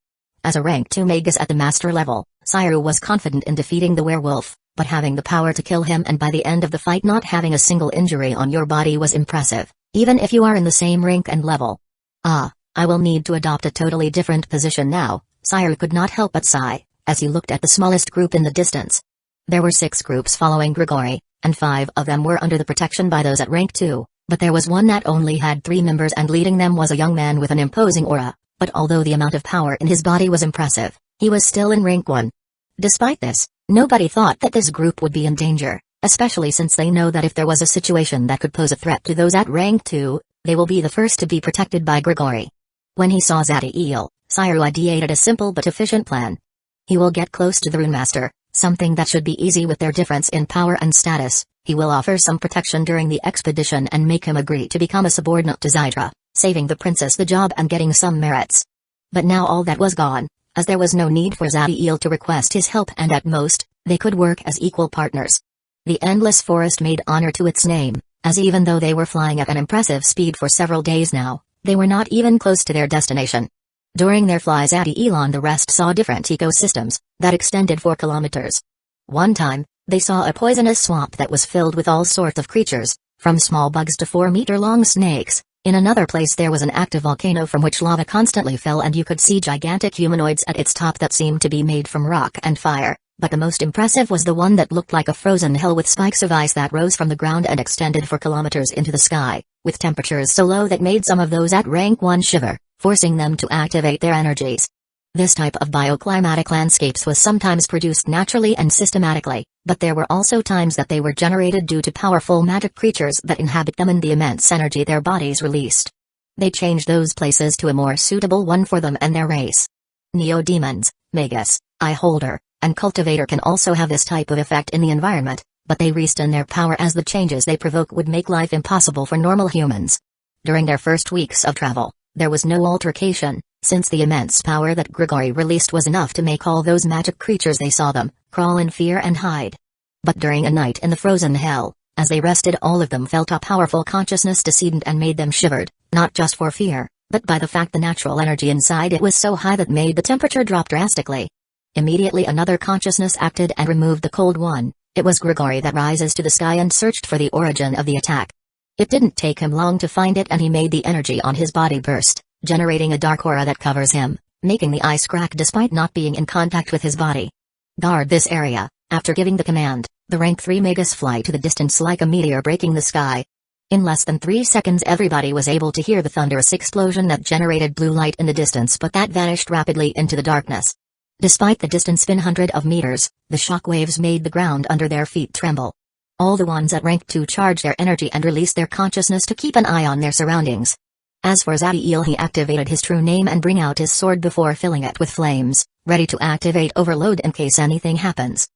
As a rank 2 Magus at the master level, Sairu was confident in defeating the werewolf, but having the power to kill him and by the end of the fight not having a single injury on your body was impressive, even if you are in the same rank and level. I will need to adopt a totally different position now, Sairu could not help but sigh, as he looked at the smallest group in the distance. There were 6 groups following Grigori, and 5 of them were under the protection by those at rank 2. But there was one that only had 3 members and leading them was a young man with an imposing aura, but although the amount of power in his body was impressive, he was still in rank 1. Despite this, nobody thought that this group would be in danger, especially since they know that if there was a situation that could pose a threat to those at rank 2, they will be the first to be protected by Grigori. When he saw Zadiel, Sairu ideated a simple but efficient plan. He will get close to the Rune Master, something that should be easy with their difference in power and status. He will offer some protection during the expedition and make him agree to become a subordinate to Zydra, saving the princess the job and getting some merits. But now all that was gone, as there was no need for Zadiel to request his help and at most, they could work as equal partners. The endless forest made honor to its name, as even though they were flying at an impressive speed for several days now, they were not even close to their destination. During their flies Zadiel and the rest saw different ecosystems, that extended for kilometers. One time, they saw a poisonous swamp that was filled with all sorts of creatures, from small bugs to 4-meter-long snakes. In another place there was an active volcano from which lava constantly fell and you could see gigantic humanoids at its top that seemed to be made from rock and fire, but the most impressive was the one that looked like a frozen hill with spikes of ice that rose from the ground and extended for kilometers into the sky, with temperatures so low that made some of those at rank 1 shiver, forcing them to activate their energies. This type of bioclimatic landscapes was sometimes produced naturally and systematically, but there were also times that they were generated due to powerful magic creatures that inhabit them and the immense energy their bodies released. They changed those places to a more suitable one for them and their race. Neo-demons, Magus, Eye Holder, and Cultivator can also have this type of effect in the environment, but they rest in their power as the changes they provoke would make life impossible for normal humans. During their first weeks of travel, there was no altercation, since the immense power that Grigori released was enough to make all those magic creatures they saw them, crawl in fear and hide. But during a night in the frozen hell, as they rested all of them felt a powerful consciousness descended and made them shivered, not just for fear, but by the fact the natural energy inside it was so high that made the temperature drop drastically. Immediately another consciousness acted and removed the cold one. It was Grigori that rises to the sky and searched for the origin of the attack. It didn't take him long to find it and he made the energy on his body burst, generating a dark aura that covers him, making the ice crack despite not being in contact with his body. Guard this area. After giving the command, the rank 3 Magus fly to the distance like a meteor breaking the sky. In less than 3 seconds everybody was able to hear the thunderous explosion that generated blue light in the distance but that vanished rapidly into the darkness. Despite the distance been hundreds of meters, the shock waves made the ground under their feet tremble. All the ones at rank 2 charged their energy and released their consciousness to keep an eye on their surroundings. As for Zadiel, he activated his true name and bring out his sword before filling it with flames, ready to activate overload in case anything happens.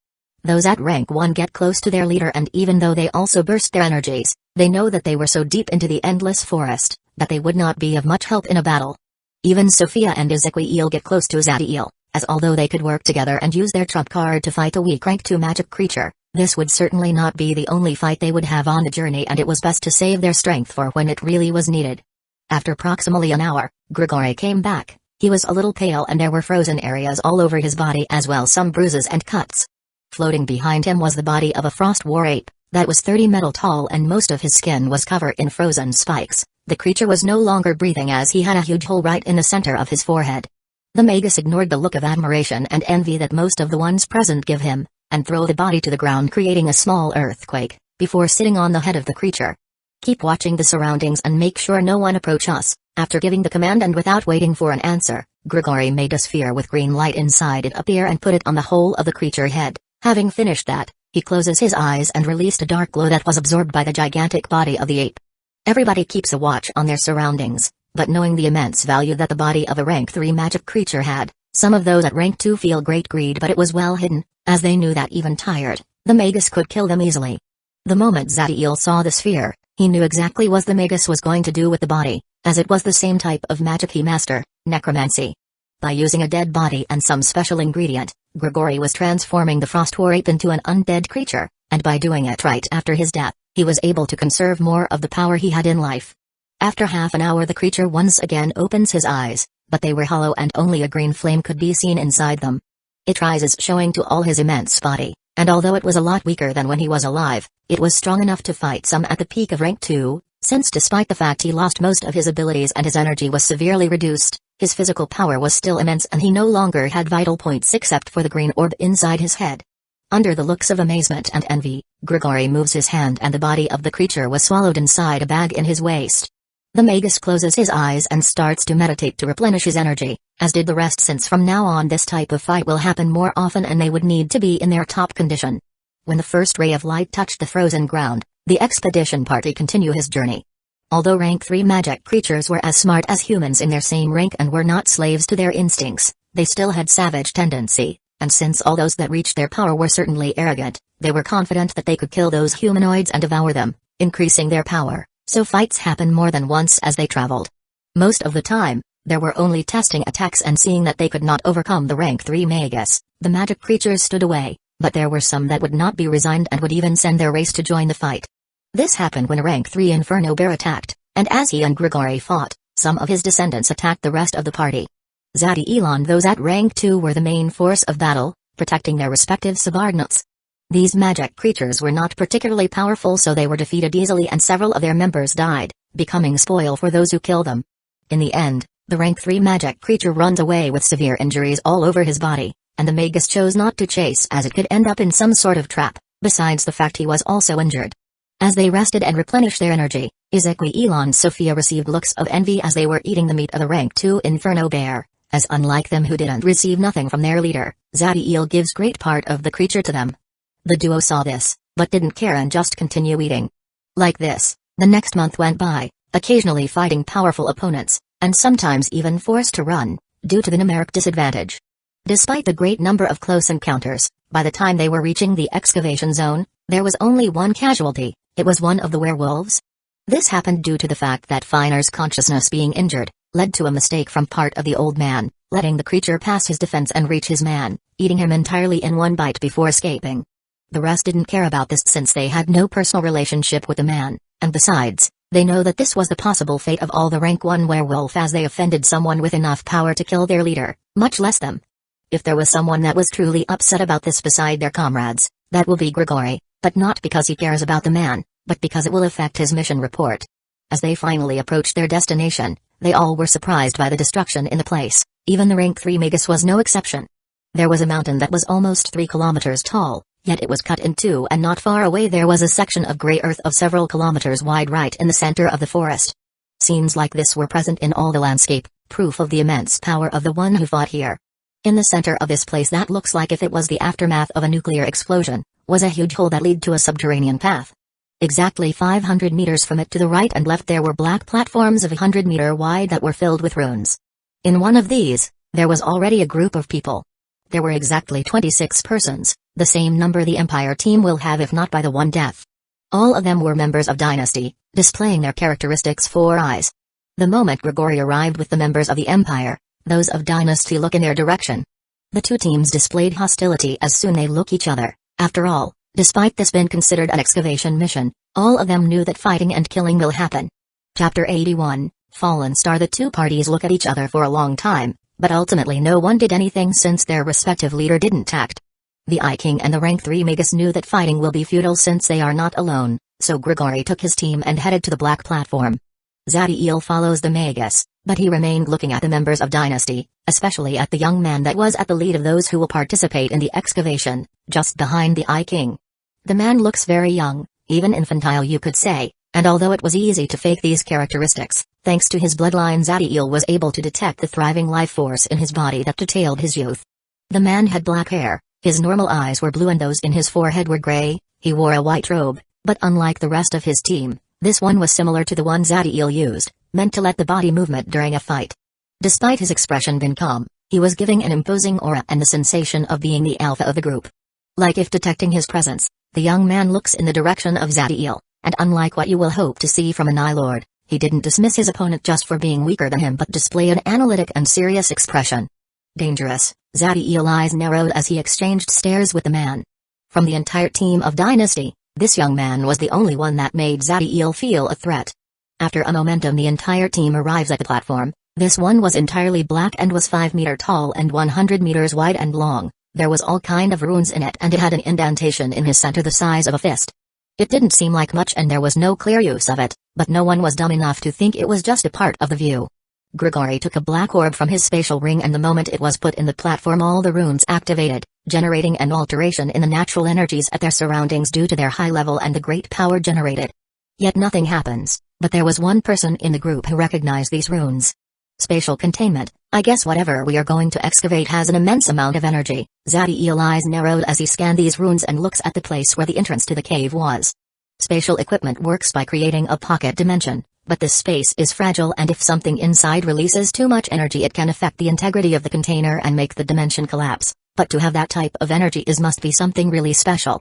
Those at rank 1 get close to their leader and even though they also burst their energies, they know that they were so deep into the endless forest, that they would not be of much help in a battle. Even Sophia and Ezequiel get close to Zadiel, as although they could work together and use their trump card to fight a weak rank 2 magic creature, this would certainly not be the only fight they would have on the journey and it was best to save their strength for when it really was needed. After approximately an hour, Grigori came back. He was a little pale and there were frozen areas all over his body as well some bruises and cuts. Floating behind him was the body of a frost war ape, that was 30 metal tall and most of his skin was covered in frozen spikes. The creature was no longer breathing as he had a huge hole right in the center of his forehead. The Magus ignored the look of admiration and envy that most of the ones present give him, and throw the body to the ground creating a small earthquake, before sitting on the head of the creature. Keep watching the surroundings and make sure no one approach us. After giving the command and without waiting for an answer, Grigori made a sphere with green light inside it appear and put it on the whole of the creature head. Having finished that, he closes his eyes and released a dark glow that was absorbed by the gigantic body of the ape. Everybody keeps a watch on their surroundings, but knowing the immense value that the body of a rank 3 magic creature had, some of those at rank 2 feel great greed, but it was well hidden, as they knew that even tired, the Magus could kill them easily. The moment Zadiel saw the sphere, he knew exactly what the Magus was going to do with the body, as it was the same type of magic he mastered, necromancy. By using a dead body and some special ingredient, Grigori was transforming the Frost War Ape into an undead creature, and by doing it right after his death, he was able to conserve more of the power he had in life. After half an hour the creature once again opens his eyes, but they were hollow and only a green flame could be seen inside them. It rises showing to all his immense body, and although it was a lot weaker than when he was alive, it was strong enough to fight some at the peak of rank 2, since despite the fact he lost most of his abilities and his energy was severely reduced, his physical power was still immense and he no longer had vital points except for the green orb inside his head. Under the looks of amazement and envy, Grigori moves his hand and the body of the creature was swallowed inside a bag in his waist. The Magus closes his eyes and starts to meditate to replenish his energy, as did the rest, since from now on this type of fight will happen more often and they would need to be in their top condition. When the first ray of light touched the frozen ground, the expedition party continued his journey. Although rank 3 magic creatures were as smart as humans in their same rank and were not slaves to their instincts, they still had savage tendency, and since all those that reached their power were certainly arrogant, they were confident that they could kill those humanoids and devour them, increasing their power, so fights happened more than once as they traveled. Most of the time, there were only testing attacks, and seeing that they could not overcome the rank 3 Magus, the magic creatures stood away, but there were some that would not be resigned and would even send their race to join the fight. This happened when a rank 3 Inferno Bear attacked, and as he and Grigori fought, some of his descendants attacked the rest of the party. Zadiel, those at rank 2, were the main force of battle, protecting their respective subordinates. These magic creatures were not particularly powerful, so they were defeated easily and several of their members died, becoming spoil for those who kill them. In the end, the rank 3 magic creature runs away with severe injuries all over his body, and the Magus chose not to chase as it could end up in some sort of trap, besides the fact he was also injured. As they rested and replenished their energy, Ezequiel and Sophia received looks of envy as they were eating the meat of the rank 2 Inferno Bear, as unlike them who didn't receive nothing from their leader, Zadiel gives great part of the creature to them. The duo saw this, but didn't care and just continue eating. Like this, the next month went by, occasionally fighting powerful opponents, and sometimes even forced to run, due to the numeric disadvantage. Despite the great number of close encounters, by the time they were reaching the excavation zone, there was only one casualty. It was one of the werewolves. This happened due to the fact that Finer's consciousness being injured, led to a mistake from part of the old man, letting the creature pass his defense and reach his man, eating him entirely in one bite before escaping. The rest didn't care about this since they had no personal relationship with the man, and besides, they know that this was the possible fate of all the rank 1 werewolf, as they offended someone with enough power to kill their leader, much less them. If there was someone that was truly upset about this beside their comrades, that will be Grigori, but not because he cares about the man, but because it will affect his mission report. As they finally approached their destination, they all were surprised by the destruction in the place, even the rank 3 Magus was no exception. There was a mountain that was almost 3 kilometers tall, yet it was cut in two, and not far away there was a section of gray earth of several kilometers wide right in the center of the forest. Scenes like this were present in all the landscape, proof of the immense power of the one who fought here. In the center of this place that looks like if it was the aftermath of a nuclear explosion, was a huge hole that led to a subterranean path. Exactly 500 meters from it to the right and left there were black platforms of 100 meter wide that were filled with runes. In one of these, there was already a group of people. There were exactly 26 persons, the same number the Empire team will have if not by the one death. All of them were members of Dynasty, displaying their characteristics 4 eyes. The moment Grigori arrived with the members of the Empire, those of Dynasty look in their direction. The two teams displayed hostility as soon they look each other. After all, despite this being considered an excavation mission, all of them knew that fighting and killing will happen. Chapter 81, Fallen Star. The two parties look at each other for a long time, but ultimately no one did anything since their respective leader didn't act. The I King and the rank 3 Magus knew that fighting will be futile since they are not alone, so Grigori took his team and headed to the black platform. Zadiel follows the Magus, but he remained looking at the members of Dynasty, especially at the young man that was at the lead of those who will participate in the excavation, just behind the I King. The man looks very young, even infantile you could say, And although it was easy to fake these characteristics, thanks to his bloodline Zadiel was able to detect the thriving life force in his body that detailed his youth. The man had black hair, his normal eyes were blue and those in his forehead were gray, he wore a white robe, but unlike the rest of his team, this one was similar to the one Zadiel used, meant to let the body movement during a fight. Despite his expression being calm, he was giving an imposing aura and the sensation of being the alpha of the group. Like if detecting his presence, the young man looks in the direction of Zadiel, and unlike what you will hope to see from a Nihilord, he didn't dismiss his opponent just for being weaker than him but displayed an analytic and serious expression. Dangerous, Zadiel's eyes narrowed as he exchanged stares with the man. From the entire team of Dynasty, this young man was the only one that made Zadiel feel a threat. After a momentum the entire team arrives at the platform. This one was entirely black and was 5 meters tall and 100 meters wide and long. There was all kind of runes in it and it had an indentation in his center the size of a fist. It didn't seem like much and there was no clear use of it, but no one was dumb enough to think it was just a part of the view. Grigori took a black orb from his spatial ring and the moment it was put in the platform all the runes activated, generating an alteration in the natural energies at their surroundings due to their high level and the great power generated. Yet nothing happens, but there was one person in the group who recognized these runes. Spatial containment, I guess whatever we are going to excavate has an immense amount of energy. Zadiel's eyes narrowed as he scanned these runes and looks at the place where the entrance to the cave was. Spatial equipment works by creating a pocket dimension, but this space is fragile and if something inside releases too much energy it can affect the integrity of the container and make the dimension collapse, but to have that type of energy must be something really special.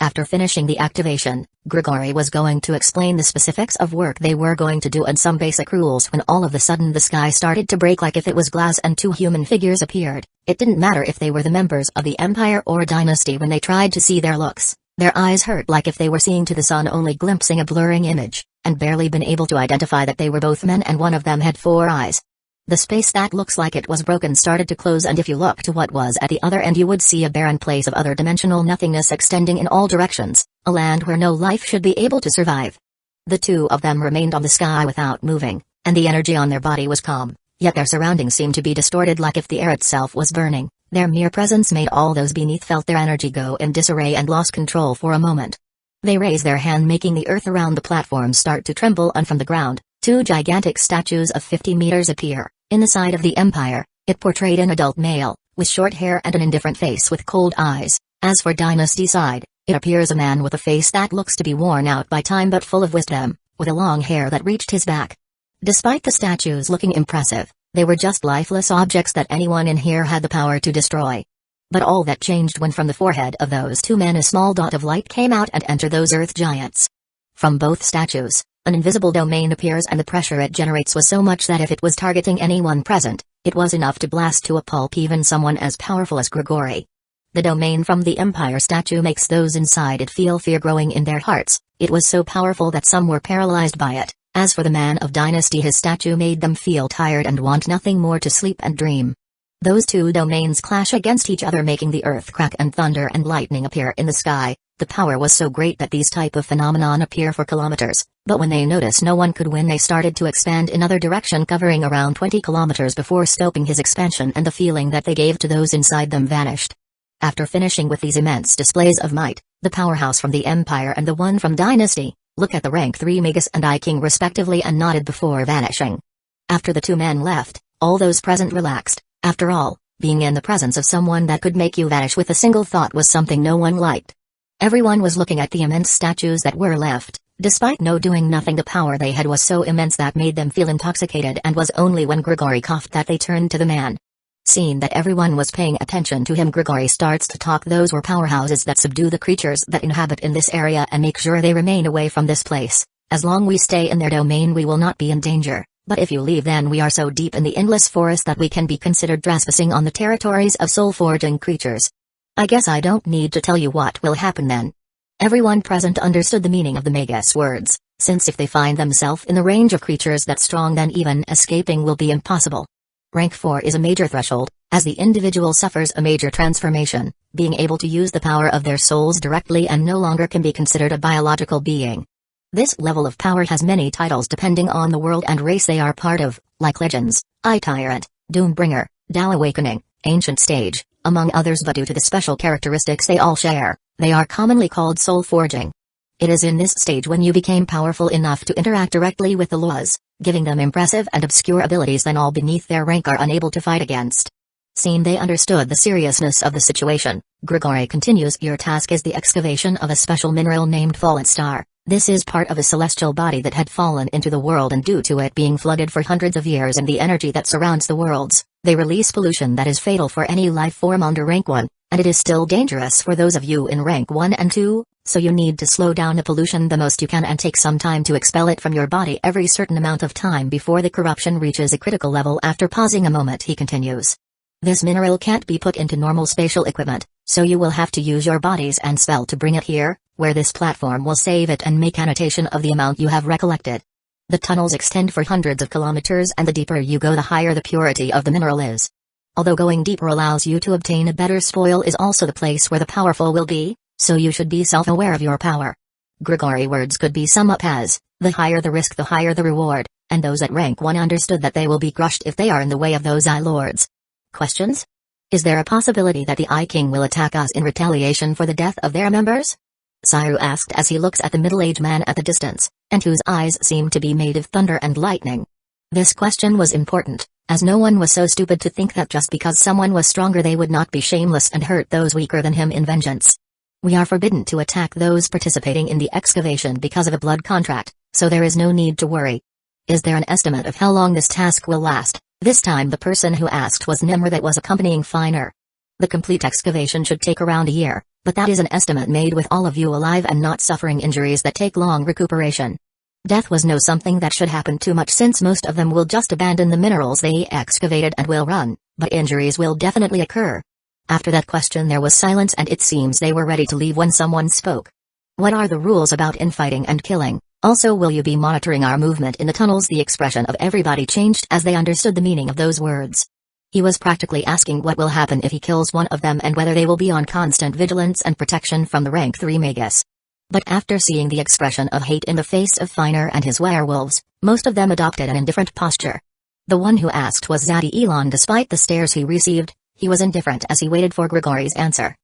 After finishing the activation, Grigori was going to explain the specifics of work they were going to do and some basic rules when all of a sudden the sky started to break like if it was glass and 2 human figures appeared. It didn't matter if they were the members of the Empire or Dynasty when they tried to see their looks. Their eyes hurt like if they were seeing to the sun only glimpsing a blurring image, and barely been able to identify that they were both men and one of them had 4 eyes. The space that looks like it was broken started to close and if you looked to what was at the other end you would see a barren place of other dimensional nothingness extending in all directions, a land where no life should be able to survive. The 2 of them remained on the sky without moving, and the energy on their body was calm, yet their surroundings seemed to be distorted like if the air itself was burning. Their mere presence made all those beneath felt their energy go in disarray and lost control for a moment. They raised their hand making the earth around the platform start to tremble and from the ground, 2 gigantic statues of 50 meters appear. In the side of the Empire, it portrayed an adult male, with short hair and an indifferent face with cold eyes. As for Dynasty side, it appears a man with a face that looks to be worn out by time but full of wisdom, with a long hair that reached his back. Despite the statues looking impressive, they were just lifeless objects that anyone in here had the power to destroy. But all that changed when from the forehead of those 2 men a small dot of light came out and entered those earth giants. From both statues, an invisible domain appears and the pressure it generates was so much that if it was targeting anyone present, it was enough to blast to a pulp even someone as powerful as Grigori. The domain from the Empire statue makes those inside it feel fear growing in their hearts. It was so powerful that some were paralyzed by it. As for the man of Dynasty his statue made them feel tired and want nothing more to sleep and dream. Those 2 domains clash against each other making the earth crack and thunder and lightning appear in the sky. The power was so great that these type of phenomenon appear for kilometers, but when they noticed no one could win they started to expand in other direction covering around 20 kilometers before stopping his expansion and the feeling that they gave to those inside them vanished. After finishing with these immense displays of might, the powerhouse from the Empire and the one from Dynasty, look at the rank 3 Magus and I King respectively and nodded before vanishing. After the 2 men left, all those present relaxed. After all, being in the presence of someone that could make you vanish with a single thought was something no one liked. Everyone was looking at the immense statues that were left. Despite no doing nothing the power they had was so immense that made them feel intoxicated and was only when Grigori coughed that they turned to the man. Seeing that everyone was paying attention to him Grigori starts to talk those were powerhouses that subdue the creatures that inhabit in this area and make sure they remain away from this place. As long we stay in their domain we will not be in danger, but if you leave then we are so deep in the endless forest that we can be considered trespassing on the territories of soul-forging creatures. I guess I don't need to tell you what will happen then. Everyone present understood the meaning of the Magus words, since if they find themselves in the range of creatures that strong then even escaping will be impossible. Rank 4 is a major threshold, as the individual suffers a major transformation, being able to use the power of their souls directly and no longer can be considered a biological being. This level of power has many titles depending on the world and race they are part of, like Legends, Tyrant, Doombringer, Tao Awakening, Ancient Stage, among others but due to the special characteristics they all share, they are commonly called soul forging. It is in this stage when you became powerful enough to interact directly with the laws, giving them impressive and obscure abilities that all beneath their rank are unable to fight against. Seeing they understood the seriousness of the situation, Grigori continues. Your task is the excavation of a special mineral named Fallen Star. This is part of a celestial body that had fallen into the world, and due to it being flooded for hundreds of years and the energy that surrounds the worlds, they release pollution that is fatal for any life form under rank 1, and it is still dangerous for those of you in rank 1 and 2, so you need to slow down the pollution the most you can and take some time to expel it from your body every certain amount of time before the corruption reaches a critical level. After pausing a moment, he continues. This mineral can't be put into normal spatial equipment, so you will have to use your bodies and spell to bring it here, where this platform will save it and make annotation of the amount you have recollected. The tunnels extend for hundreds of kilometers, and the deeper you go the higher the purity of the mineral is. Although going deeper allows you to obtain a better spoil, is also the place where the powerful will be, so you should be self-aware of your power. Grigori words could be summed up as, the higher the risk the higher the reward, and those at rank 1 understood that they will be crushed if they are in the way of those I lords. Questions? Is there a possibility that the I King will attack us in retaliation for the death of their members? Saru asked as he looks at the middle-aged man at the distance, and whose eyes seem to be made of thunder and lightning. This question was important, as no one was so stupid to think that just because someone was stronger they would not be shameless and hurt those weaker than him in vengeance. We are forbidden to attack those participating in the excavation because of a blood contract, so there is no need to worry. Is there an estimate of how long this task will last? This time the person who asked was Nimr, that was accompanying Finer. The complete excavation should take around a year, but that is an estimate made with all of you alive and not suffering injuries that take long recuperation. Death was no something that should happen too much, since most of them will just abandon the minerals they excavated and will run, but injuries will definitely occur. After that question there was silence, and it seems they were ready to leave when someone spoke. What are the rules about infighting and killing? Also, will you be monitoring our movement in the tunnels? The expression of everybody changed as they understood the meaning of those words. He was practically asking what will happen if he kills one of them and whether they will be on constant vigilance and protection from the rank 3 magus. But after seeing the expression of hate in the face of Finer and his werewolves, most of them adopted an indifferent posture. The one who asked was Zadie Elon. Despite the stares he received, he was indifferent as he waited for Grigori's answer.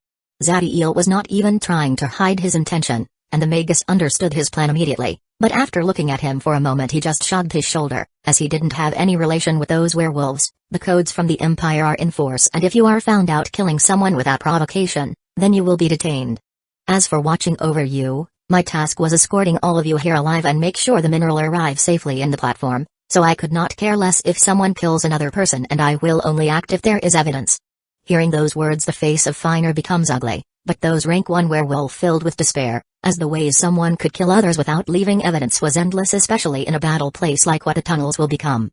Zadie El was not even trying to hide his intention, and the magus understood his plan immediately. But after looking at him for a moment he just shrugged his shoulder, as he didn't have any relation with those werewolves. The codes from the Empire are in force, and if you are found out killing someone without provocation, then you will be detained. As for watching over you, my task was escorting all of you here alive and make sure the mineral arrives safely in the platform, so I could not care less if someone kills another person, and I will only act if there is evidence. Hearing those words the face of Finer becomes ugly, but those rank 1 werewolf filled with despair, as the ways someone could kill others without leaving evidence was endless, especially in a battle place like what the tunnels will become.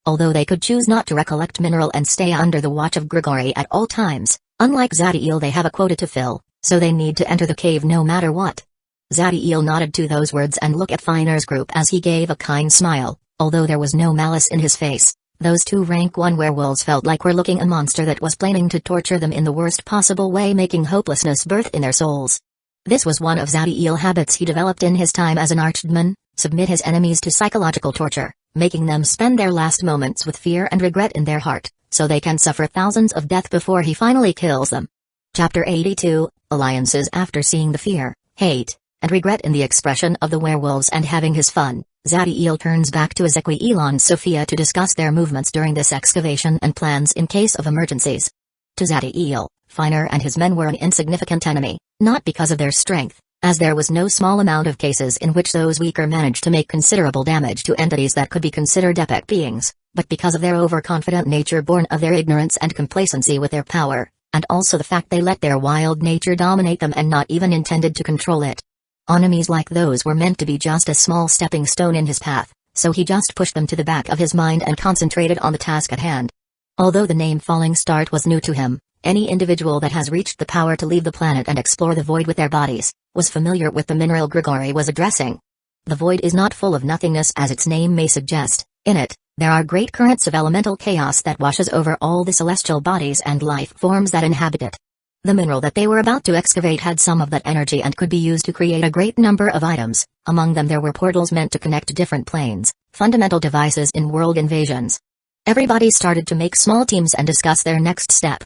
Although they could choose not to recollect mineral and stay under the watch of Grigori at all times, unlike Zadie El they have a quota to fill, so they need to enter the cave no matter what. Zadie El nodded to those words and looked at Finer's group as he gave a kind smile, although there was no malice in his face. Those 2 rank 1 werewolves felt like were looking a monster that was planning to torture them in the worst possible way, making hopelessness birth in their souls. This was one of Zadie El's habits he developed in his time as an archdeacon: submit his enemies to psychological torture, making them spend their last moments with fear and regret in their heart, so they can suffer thousands of deaths before he finally kills them. Chapter 82, Alliances. After seeing the fear, hate, and regret in the expression of the werewolves and having his fun, Zadie El turns back to Ezequiel Elon Sophia to discuss their movements during this excavation and plans in case of emergencies. To Zadie El, Finer and his men were an insignificant enemy, not because of their strength, as there was no small amount of cases in which those weaker managed to make considerable damage to entities that could be considered epic beings, but because of their overconfident nature born of their ignorance and complacency with their power, and also the fact they let their wild nature dominate them and not even intended to control it. Enemies like those were meant to be just a small stepping stone in his path, so he just pushed them to the back of his mind and concentrated on the task at hand. Although the name Falling Star was new to him, any individual that has reached the power to leave the planet and explore the void with their bodies, was familiar with the mineral Grigori was addressing. The void is not full of nothingness as its name may suggest. In it, there are great currents of elemental chaos that washes over all the celestial bodies and life forms that inhabit it. The mineral that they were about to excavate had some of that energy and could be used to create a great number of items. Among them there were portals meant to connect different planes, fundamental devices in world invasions. Everybody started to make small teams and discuss their next step.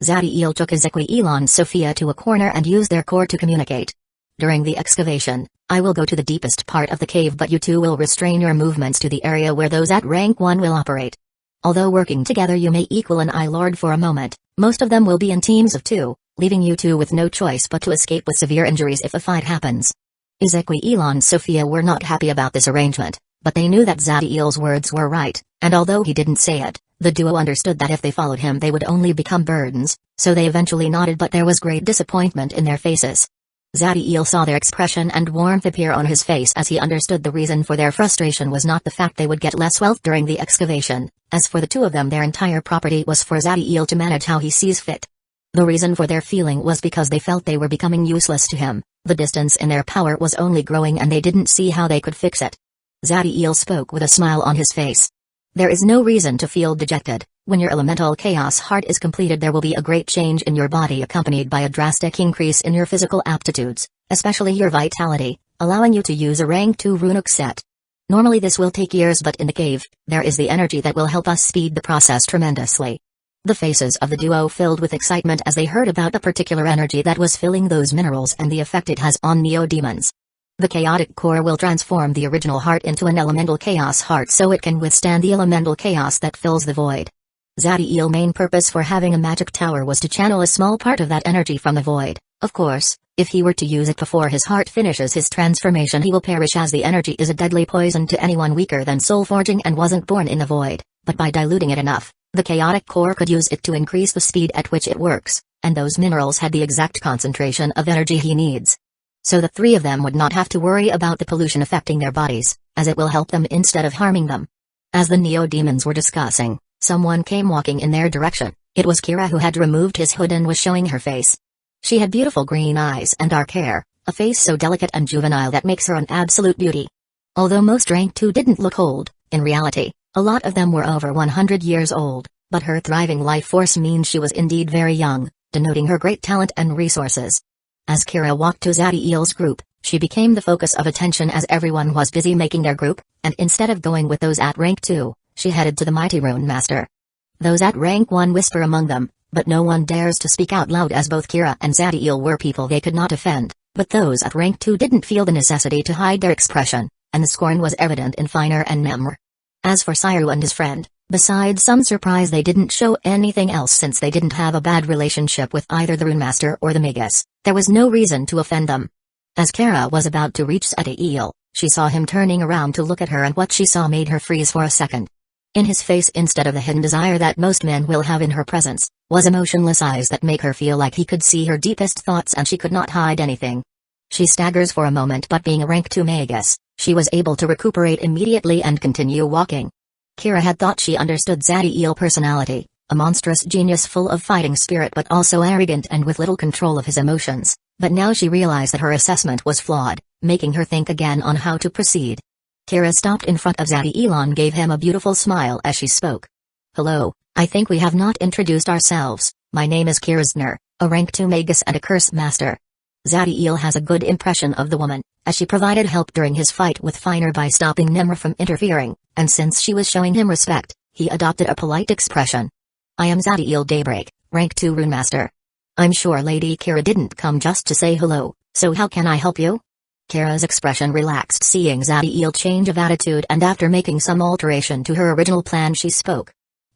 Zadie El took Ezequiel Elon Sophia to a corner and used their core to communicate. During the excavation, I will go to the deepest part of the cave, but you two will restrain your movements to the area where those at rank 1 will operate. Although working together you may equal an Eye Lord for a moment, most of them will be in teams of 2, leaving you two with no choice but to escape with severe injuries if a fight happens. Ezequiel and Sophia were not happy about this arrangement, but they knew that Zadiel's words were right, and although he didn't say it, the duo understood that if they followed him they would only become burdens, so they eventually nodded, but there was great disappointment in their faces. Zadiel saw their expression and warmth appear on his face as he understood the reason for their frustration was not the fact they would get less wealth during the excavation. As for the two of them, their entire property was for Zadiel to manage how he sees fit. The reason for their feeling was because they felt they were becoming useless to him. The distance in their power was only growing and they didn't see how they could fix it. Zadiel spoke with a smile on his face. There is no reason to feel dejected. When your elemental chaos heart is completed, there will be a great change in your body accompanied by a drastic increase in your physical aptitudes, especially your vitality, allowing you to use a rank 2 runic set. Normally this will take years, but in the cave, there is the energy that will help us speed the process tremendously. The faces of the duo filled with excitement as they heard about the particular energy that was filling those minerals and the effect it has on neo-demons. The chaotic core will transform the original heart into an elemental chaos heart so it can withstand the elemental chaos that fills the void. Zadiel's main purpose for having a magic tower was to channel a small part of that energy from the void. Of course, if he were to use it before his heart finishes his transformation, he will perish, as the energy is a deadly poison to anyone weaker than soul forging and wasn't born in the void. But by diluting it enough, the chaotic core could use it to increase the speed at which it works, and those minerals had the exact concentration of energy he needs. So the three of them would not have to worry about the pollution affecting their bodies, as it will help them instead of harming them. As the neo-demons were discussing, someone came walking in their direction. It was Kira, who had removed his hood and was showing her face. She had beautiful green eyes and dark hair, a face so delicate and juvenile that makes her an absolute beauty. Although most rank 2 didn't look old, in reality, a lot of them were over 100 years old, but her thriving life force means she was indeed very young, denoting her great talent and resources. As Kira walked to Zadiel's group, she became the focus of attention as everyone was busy making their group, and instead of going with those at rank 2, she headed to the mighty Rune Master. Those at rank 1 whisper among them, but no one dares to speak out loud, as both Kira and Zadiel were people they could not offend, but those at rank 2 didn't feel the necessity to hide their expression, and the scorn was evident in Finer and Nemr. As for Saru and his friend, besides some surprise, they didn't show anything else since they didn't have a bad relationship with either the Rune Master or the Magus. There was no reason to offend them. As Kara was about to reach Zadiel, she saw him turning around to look at her, and what she saw made her freeze for a second. In his face, instead of the hidden desire that most men will have in her presence, was emotionless eyes that make her feel like he could see her deepest thoughts and she could not hide anything. She staggers for a moment, but being a rank 2 Magus, she was able to recuperate immediately and continue walking. Kira had thought she understood Zadiel's personality, a monstrous genius full of fighting spirit but also arrogant and with little control of his emotions, but now she realized that her assessment was flawed, making her think again on how to proceed. Kira stopped in front of Zadiel and gave him a beautiful smile as she spoke. Hello, I think we have not introduced ourselves. My name is Kirsner, a rank 2 Magus and a curse master. Zadiel has a good impression of the woman, as she provided help during his fight with Finer by stopping Nemr from interfering, and since she was showing him respect, he adopted a polite expression. I am Zadiel Daybreak, rank 2 Rune Master. I'm sure Lady Kira didn't come just to say hello, so how can I help you? Kira's expression relaxed seeing Zadiel change of attitude, and after making some alteration to her original plan she spoke.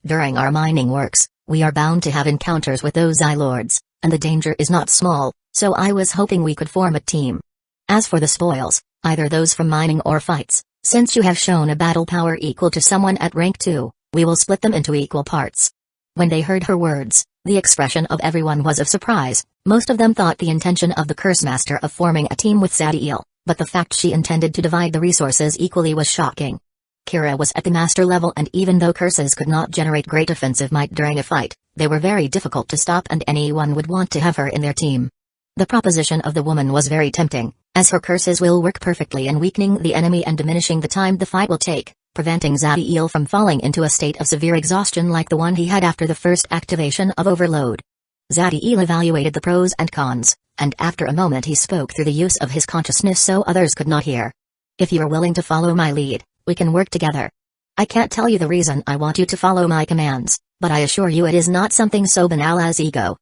During our mining works, we are bound to have encounters with those Eye Lords, and the danger is not small, so I was hoping we could form a team. As for the spoils, either those from mining or fights, since you have shown a battle power equal to someone at rank 2, we will split them into equal parts. When they heard her words, the expression of everyone was of surprise. Most of them thought the intention of the Curse Master of forming a team with Zadiel, but the fact she intended to divide the resources equally was shocking. Kira was at the master level, and even though curses could not generate great offensive might during a fight, they were very difficult to stop and anyone would want to have her in their team. The proposition of the woman was very tempting, as her curses will work perfectly in weakening the enemy and diminishing the time the fight will take, preventing Zadiel from falling into a state of severe exhaustion like the one he had after the first activation of Overload. Zadiel evaluated the pros and cons, and after a moment he spoke through the use of his consciousness so others could not hear. If you are willing to follow my lead, we can work together. I can't tell you the reason I want you to follow my commands, but I assure you it is not something so banal as ego.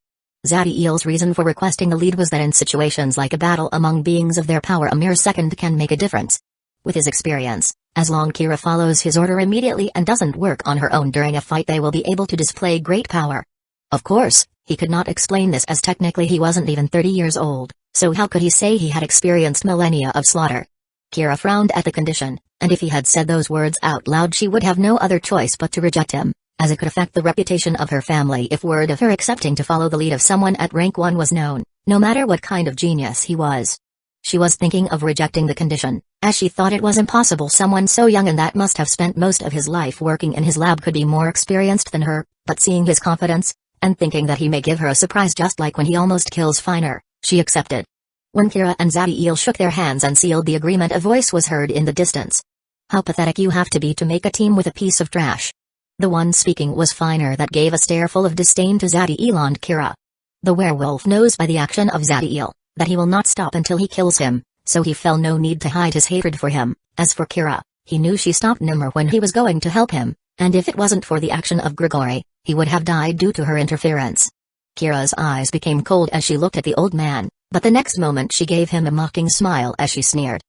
Zadiel's reason for requesting the lead was that in situations like a battle among beings of their power, a mere second can make a difference. With his experience, as long Kira follows his order immediately and doesn't work on her own during a fight, they will be able to display great power. Of course, he could not explain this as technically he wasn't even 30 years old, so how could he say he had experienced millennia of slaughter? Kira frowned at the condition, and if he had said those words out loud she would have no other choice but to reject him, as it could affect the reputation of her family if word of her accepting to follow the lead of someone at rank 1 was known, no matter what kind of genius he was. She was thinking of rejecting the condition, as she thought it was impossible someone so young and that must have spent most of his life working in his lab could be more experienced than her, but seeing his confidence, and thinking that he may give her a surprise just like when he almost kills Finer, she accepted. When Kira and Zadiel shook their hands and sealed the agreement, a voice was heard in the distance. How pathetic you have to be to make a team with a piece of trash. The one speaking was Finer, that gave a stare full of disdain to Zadiel and Kira. The werewolf knows by the action of Zadiel that he will not stop until he kills him, so he felt no need to hide his hatred for him. As for Kira, he knew she stopped Nimmer when he was going to help him, and if it wasn't for the action of Grigori, he would have died due to her interference. Kira's eyes became cold as she looked at the old man, but the next moment she gave him a mocking smile as she sneered.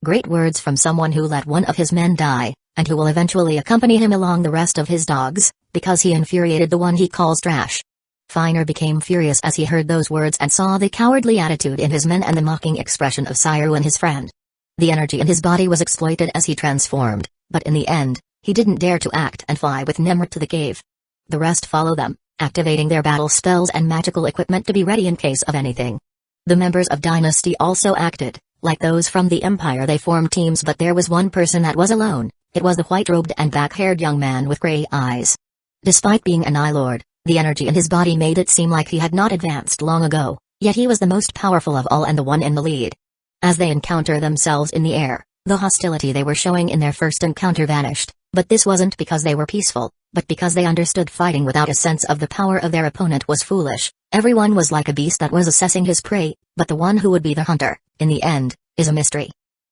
Great words from someone who let one of his men die, and who will eventually accompany him along the rest of his dogs, because he infuriated the one he calls trash. Finer became furious as he heard those words and saw the cowardly attitude in his men and the mocking expression of Sairu and his friend. The energy in his body was exploited as he transformed, but in the end, he didn't dare to act and fly with Nimr to the cave. The rest followed them, activating their battle spells and magical equipment to be ready in case of anything. The members of Dynasty also acted. Like those from the Empire, they formed teams, but there was one person that was alone. It was the white-robed and black-haired young man with gray eyes. Despite being an Eye Lord, the energy in his body made it seem like he had not advanced long ago, yet he was the most powerful of all and the one in the lead. As they encounter themselves in the air, the hostility they were showing in their first encounter vanished, but this wasn't because they were peaceful, but because they understood fighting without a sense of the power of their opponent was foolish. Everyone was like a beast that was assessing his prey, but the one who would be the hunter, in the end, is a mystery.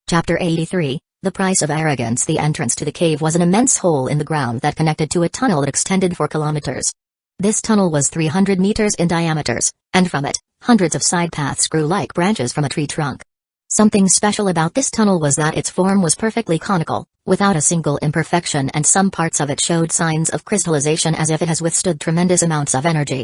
Chapter 83, The Price of Arrogance. The entrance to the cave was an immense hole in the ground that connected to a tunnel that extended for kilometers. This tunnel was 300 meters in diameter, and from it, hundreds of side paths grew like branches from a tree trunk. Something special about this tunnel was that its form was perfectly conical, without a single imperfection, and some parts of it showed signs of crystallization as if it has withstood tremendous amounts of energy.